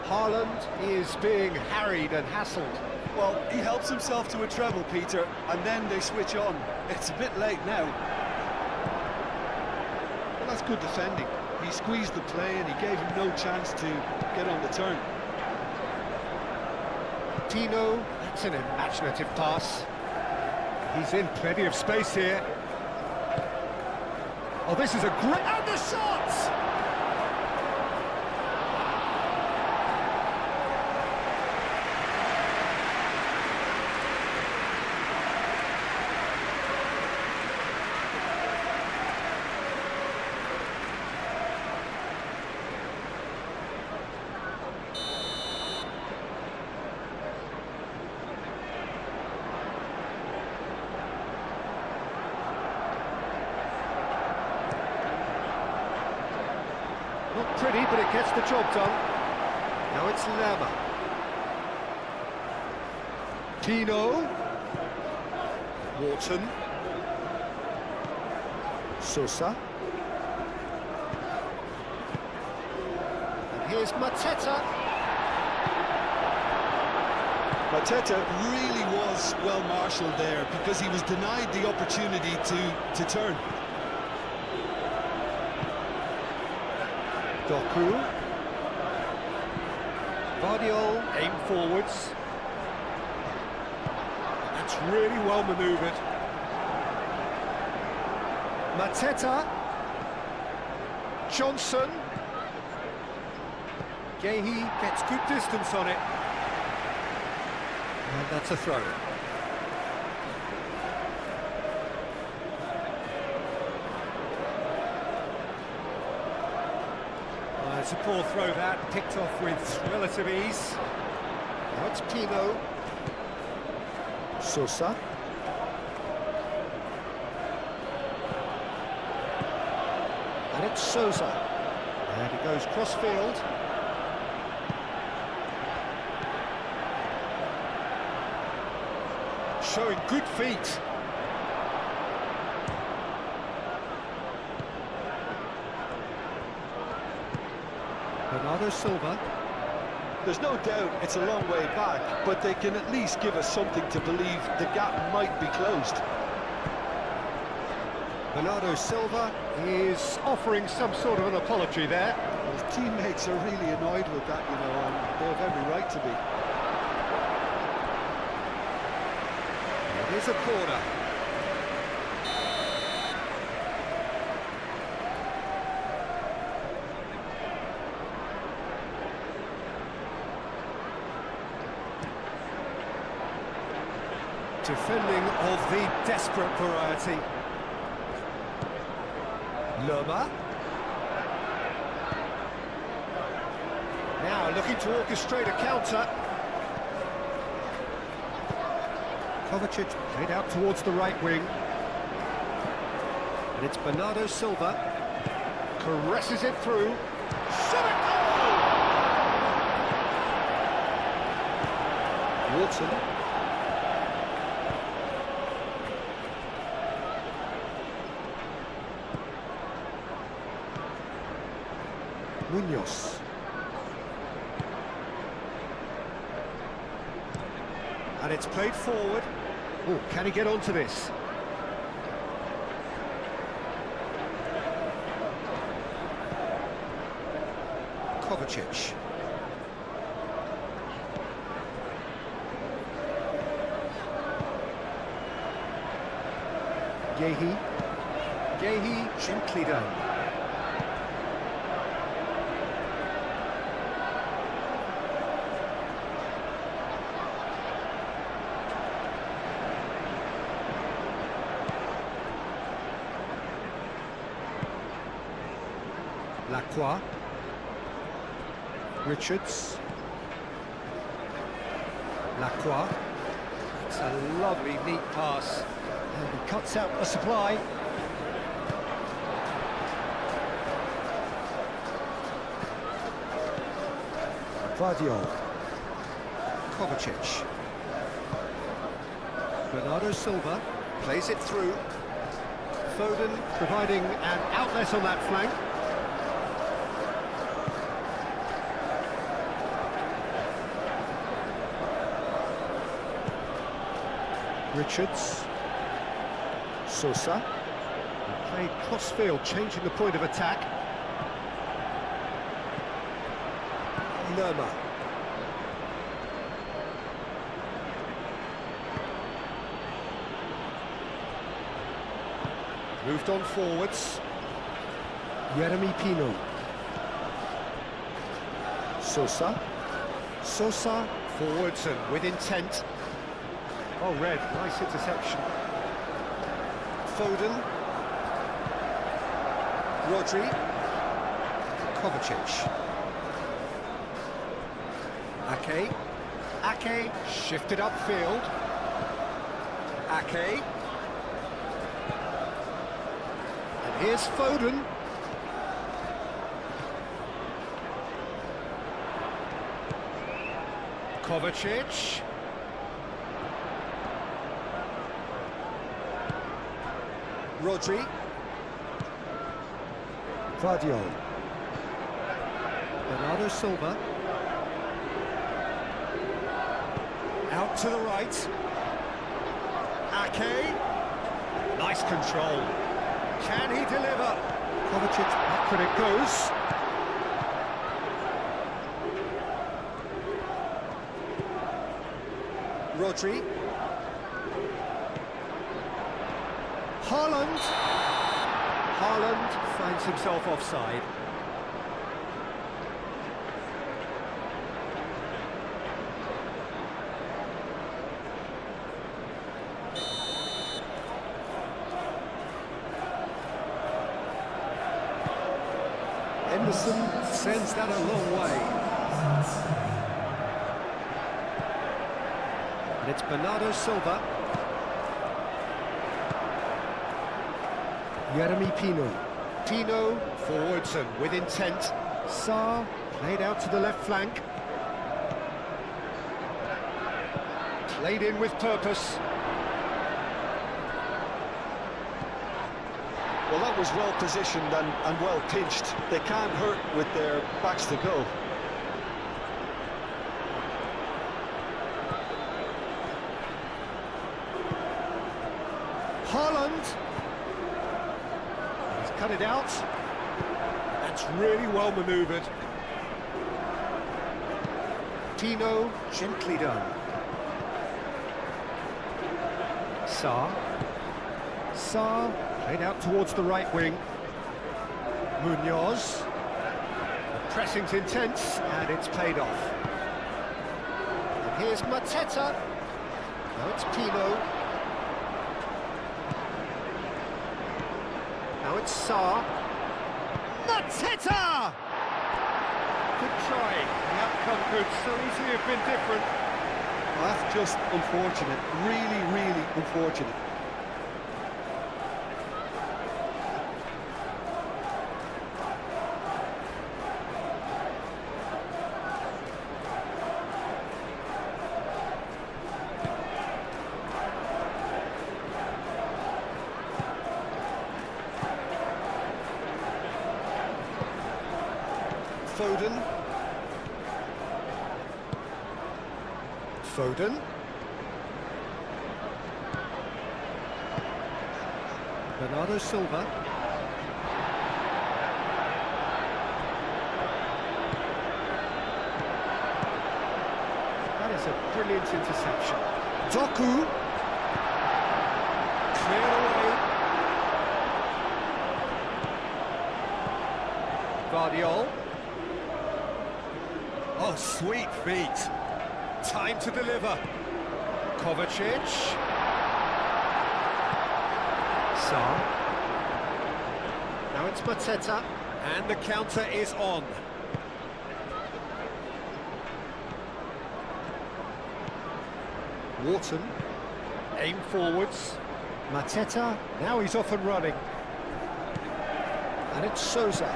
Haaland is being harried and hassled. Well, he helps himself to a treble, Peter, and then they switch on. It's a bit late now. Well, that's good defending. He squeezed the play and he gave him no chance to get on the turn. Tino, that's an imaginative pass. He's in plenty of space here. Oh, this is a great... And the shot! Not pretty, but it gets the job done. Now it's Lerma. Pino. Wharton. Sosa. And here's Mateta. Mateta really was well marshalled there because he was denied the opportunity to turn. Doku. Vardiol, aim forwards. That's really well manoeuvred. Mateta. Johnson. Gehi gets good distance on it. And that's a throw. It's a poor throw that, picked off with relative ease. Now it's Pino. Sosa. And it's Sosa. And he goes cross-field. Showing good feet. Bernardo Silva. There's no doubt it's a long way back, but they can at least give us something to believe the gap might be closed. Bernardo Silva is offering some sort of an apology there. His teammates are really annoyed with that, you know, and they have every right to be. Here's a corner. Defending of the desperate variety. Lerma. Now looking to orchestrate a counter. Kovacic played out towards the right wing. And it's Bernardo Silva. Caresses it through. Shot it goal! Wharton. Munoz. And it's played forward. Oh, can he get onto this? Kovacic. Gehi. Gehi gently down. Lacroix. Richards. Lacroix. It's a lovely, neat pass. And he cuts out the supply. Vardiol. Kovacic. Bernardo Silva plays it through. Foden providing an outlet on that flank. Richards. Sosa. He played cross-field, changing the point of attack. Lerma. Moved on forwards. Yeremy Pino. Sosa. Sosa forwards and with intent. Oh, Red, nice interception. Foden. Rodri. Kovacic. Ake. Ake shifted upfield. Ake. And here's Foden. Kovacic. Rodri. Vardiol. Bernardo Silva. Out to the right. Ake. Nice control. Can he deliver? Kovacic. Up and it goes. Rodri. Haaland. Haaland finds himself offside. Emerson sends that a long way. And it's Bernardo Silva. Jeremy Pino. Tino forwards and with intent. Sarr Played out to the left flank. Played in with purpose. Well, that was well positioned and well pinched. They can't hurt with their backs to goal. Haaland. He's cut it out. That's really well manoeuvred. Tino, gently done. Sarr. Sarr, played out towards the right wing. Munoz. The pressing's intense, and it's paid off. And here's Mateta. Now it's Pino. Now it's Sarr. Mateta! Good try. The outcome could so easily have been different. Well, that's just unfortunate. Really, really unfortunate. Foden. Foden. Bernardo Silva. That is a brilliant interception. Doku. Cleared away. Vardiol. Oh, sweet feet. Time to deliver. Kovacic. Sarr. Now it's Mateta. And the counter is on. Wharton. Aim forwards. Mateta. Now he's off and running. And it's Sousa.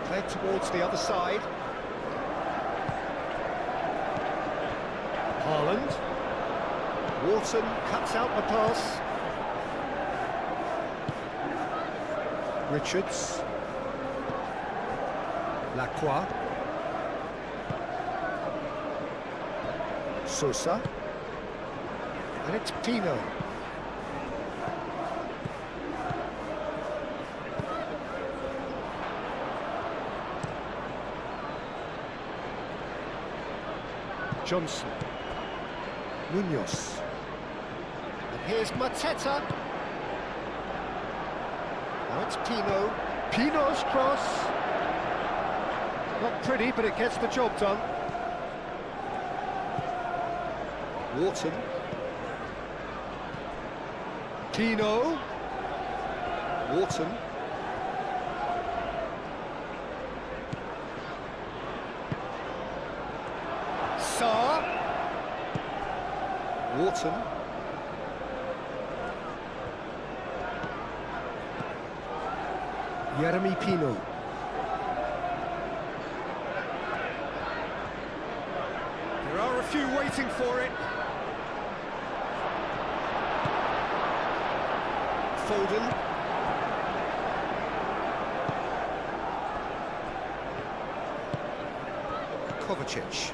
Played towards the other side. Haaland. Wharton cuts out the pass. Richards. Lacroix. Sousa. And it's Pino. Johnson. Munoz. And here's Mateta. Now it's Pino. Pino's cross. Not pretty, but it gets the job done. Wharton. Pino. Wharton. Sarr. Wharton. Jeremy Pino. There There are a few waiting for it. Foden. Kovacic.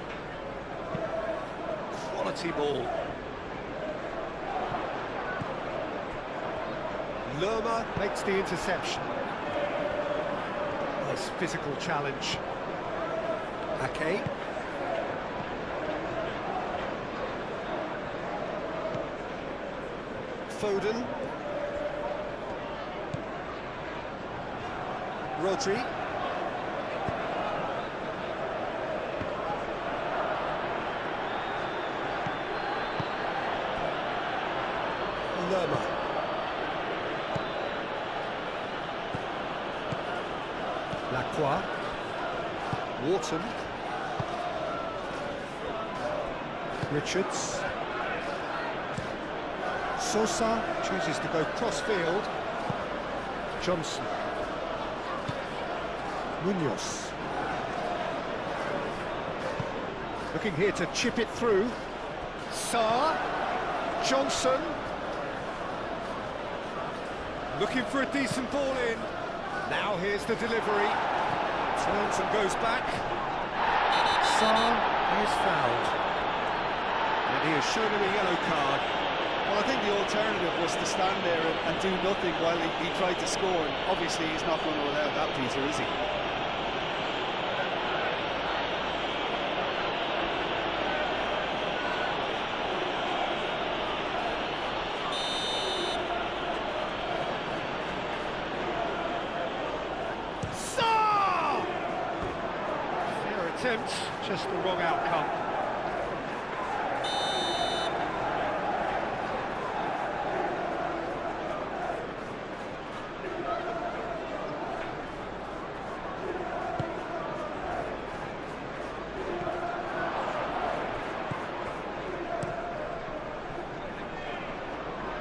Quality ball. Lerma makes the interception. Nice physical challenge. Ake. Foden. Rodri. Lerma. Lacroix. Wharton. Richards. Sosa chooses to go cross-field. Johnson. Munoz. Looking here to chip it through. Sarr. Johnson. Looking for a decent ball in. Now here's the delivery. Turns and goes back. Sarr is fouled. And he has shown him a yellow card. Well, I think the alternative was to stand there and do nothing while he tried to score. And obviously, he's not going to allow that, Peter, is he? Attempt, just the wrong outcome.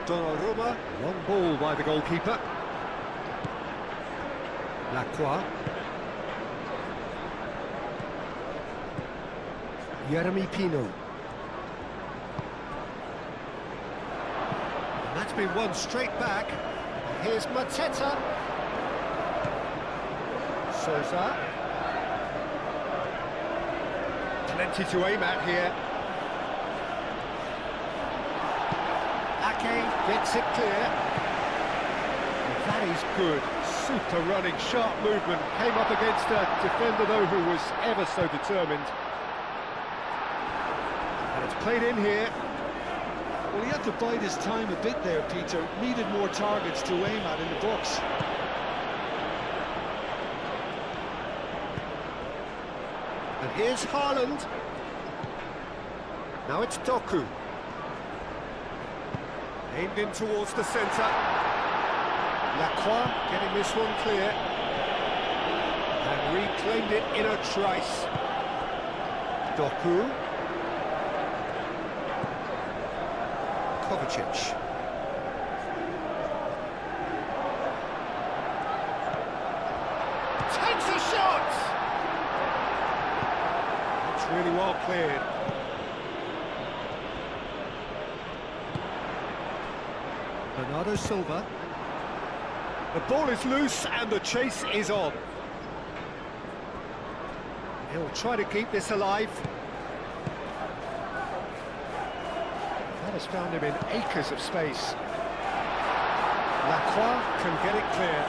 Donnarumma, long ball by the goalkeeper. Lacroix. Jeremy Pino. And that's been won straight back. Here's Mateta. Sosa. Plenty to aim at here. Ake gets it clear. That is good. Super running, sharp movement. Came up against a defender, though, who was ever so determined. Played in here. Well, he had to bide his time a bit there, Peter. Needed more targets to aim at in the box. And here's Haaland. Now it's Doku. Aimed in towards the centre. Lacroix getting this one clear. And reclaimed it in a trice. Doku. Kovacic. Takes a shot! It's really well cleared. Bernardo Silva. The ball is loose and the chase is on. He'll try to keep this alive. That has found him in acres of space. Lacroix can get it clear.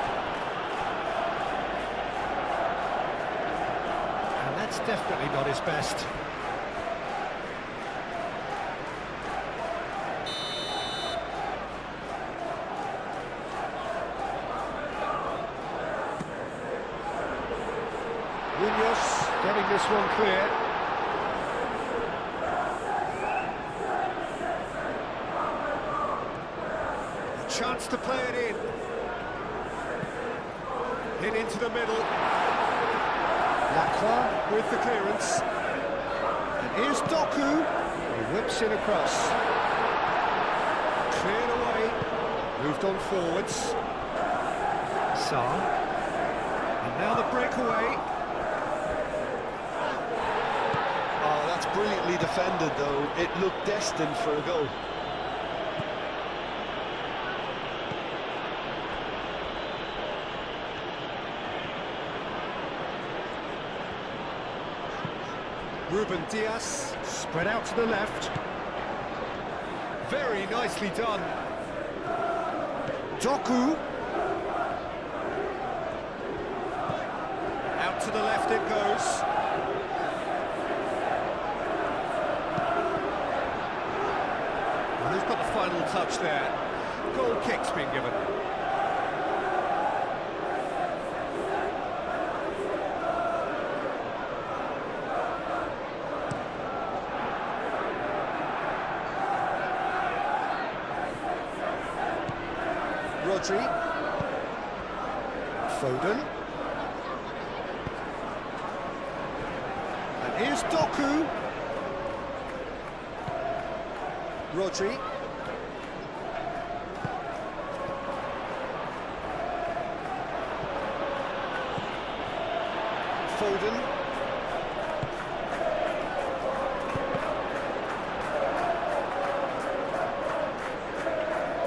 And that's definitely not his best. Munoz getting this one clear. Chance to play it in. Hit into the middle. Lacroix with the clearance. And here's Doku. He whips it across. Cleared away. Moved on forwards. Sarr. And now the breakaway. Oh, that's brilliant. brilliantly defended, though. It looked destined for a goal. Ruben Diaz, spread out to the left. Very nicely done. Doku. Out to the left it goes. And who's got the final touch there? Goal kick's been given. Rodri. Foden. And here's Doku. Rodri. Foden.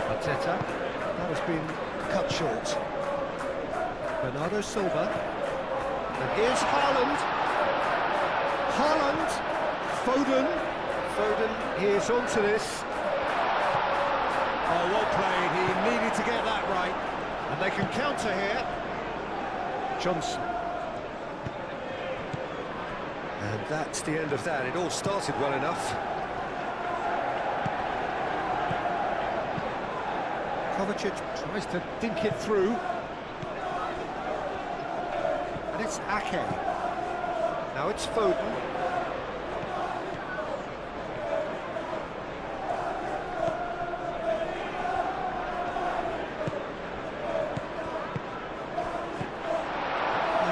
Arteta. That has been cut short. Bernardo Silva. And here's Haaland. Haaland. Foden. Foden, here's onto this. Oh, well played. He needed to get that right. And they can counter here. Johnson. And that's the end of that. It all started well enough. Kovacic tries to dink it through. And it's Ake. Now it's Foden.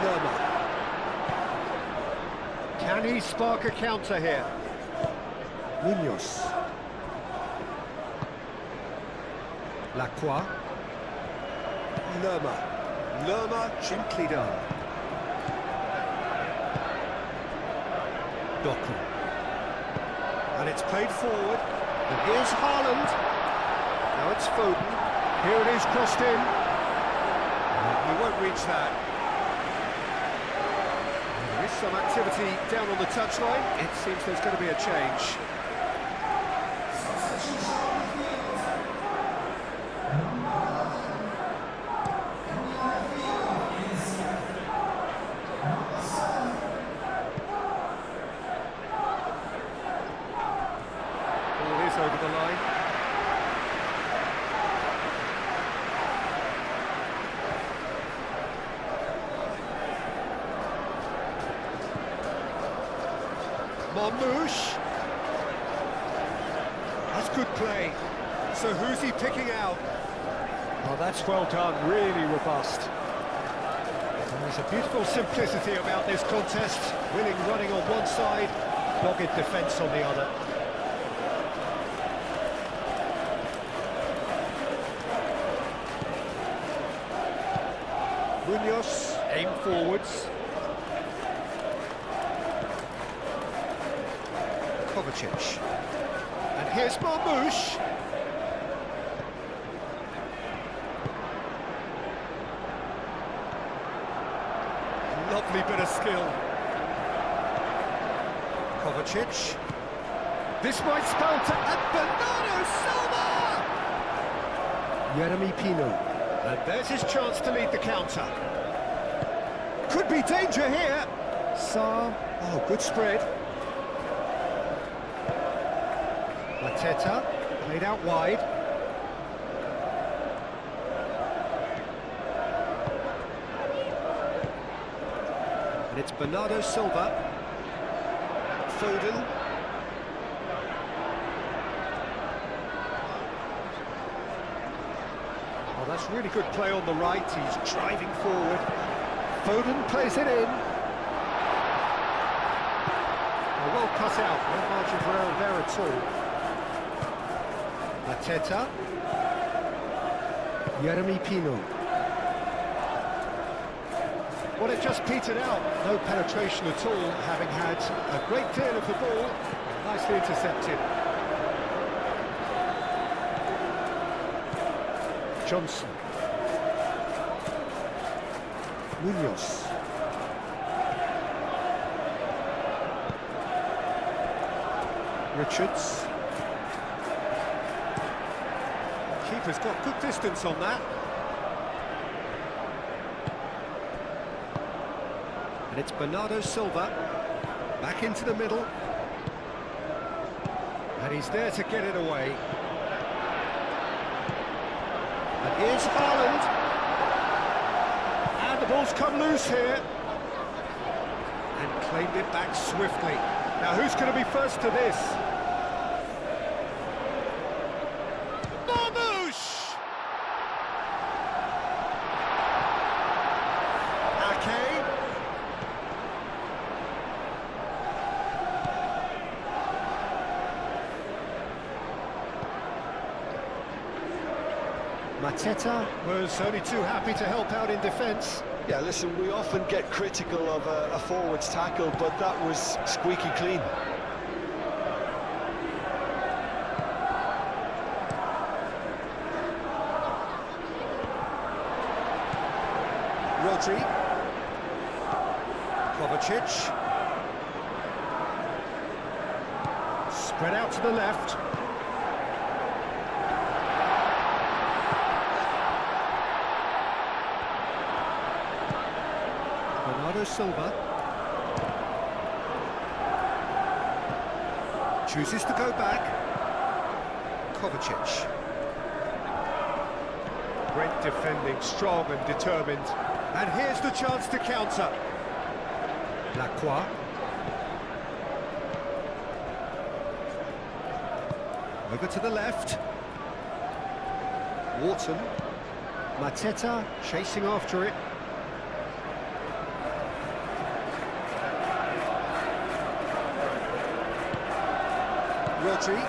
Lerma. Can he spark a counter here? Munoz. Lacroix. Lerma. Lerma, gently done. Doku. And it's played forward. And here's Haaland. Now it's Foden. Here it is, crossed in. He won't reach that. There is some activity down on the touchline. It seems there's going to be a change. Over the line. Marmoush. That's good play. So who's he picking out? Oh, that's well done, really robust. There's a beautiful simplicity about this contest. Willing running on one side, dogged defence on the other. Munoz, aim forwards. Kovacic. And here's Marmoush. Lovely bit of skill. Kovacic. This might spell to... And Bernardo Silva! Jeremy Pino. And there's his chance to lead the counter. Could be danger here. Sarr. Oh, good spread. Arteta, played out wide. And it's Bernardo Silva. Foden. Oh, that's really good play on the right. He's driving forward. Foden plays it in. Oh, well cut out. No margin for error there at all. Arteta. Jeremy Pino. Well, it just petered out. No penetration at all, having had a great deal of the ball. Nicely intercepted. Johnson. Munoz. Richards. Keeper's got good distance on that. And it's Bernardo Silva. Back into the middle. And he's there to get it away. And here's Haaland. And the ball's come loose here. And claimed it back swiftly. Now who's going to be first to this? Marmoush! Ake. Mateta was only too happy to help out in defence. Yeah, listen, we often get critical of a forward's tackle, but that was squeaky clean. Rodri. Kovacic. Spread out to the left. Bernardo Silva. Chooses to go back. Kovacic. Great defending, strong and determined. And here's the chance to counter. Lacroix. Over to the left. Wharton. Mateta chasing after it. Rodri.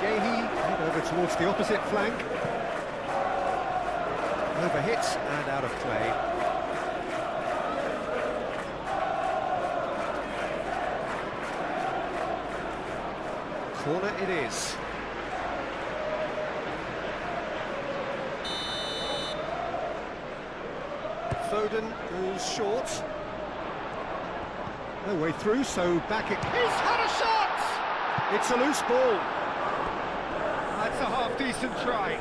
Gahey over towards the opposite flank. Overhit and out of play. Corner it is. Foden goes short. No way through, so back it... He's had a shot! It's a loose ball. That's a half-decent try.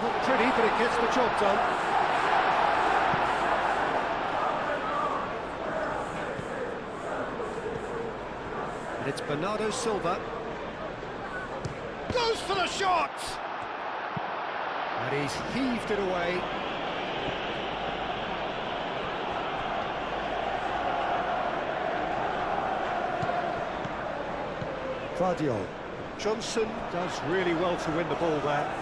Not pretty, but it gets the job done. And it's Bernardo Silva. Goes for the shot! And he's heaved it away. Vardiol. Johnson does really well to win the ball there.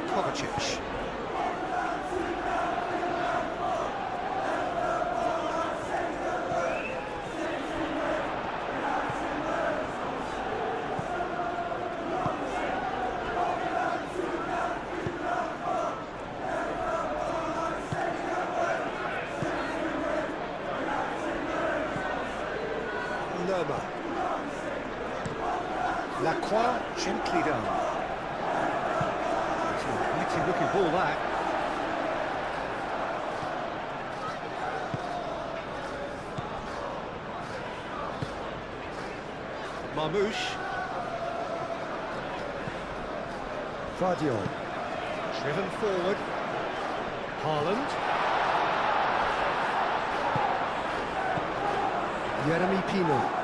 Kovacic. Lerma. Lacroix gently down. It's a mighty looking ball that. Marmoush. Vardiol. Driven forward. Haaland. Jeremy Pino.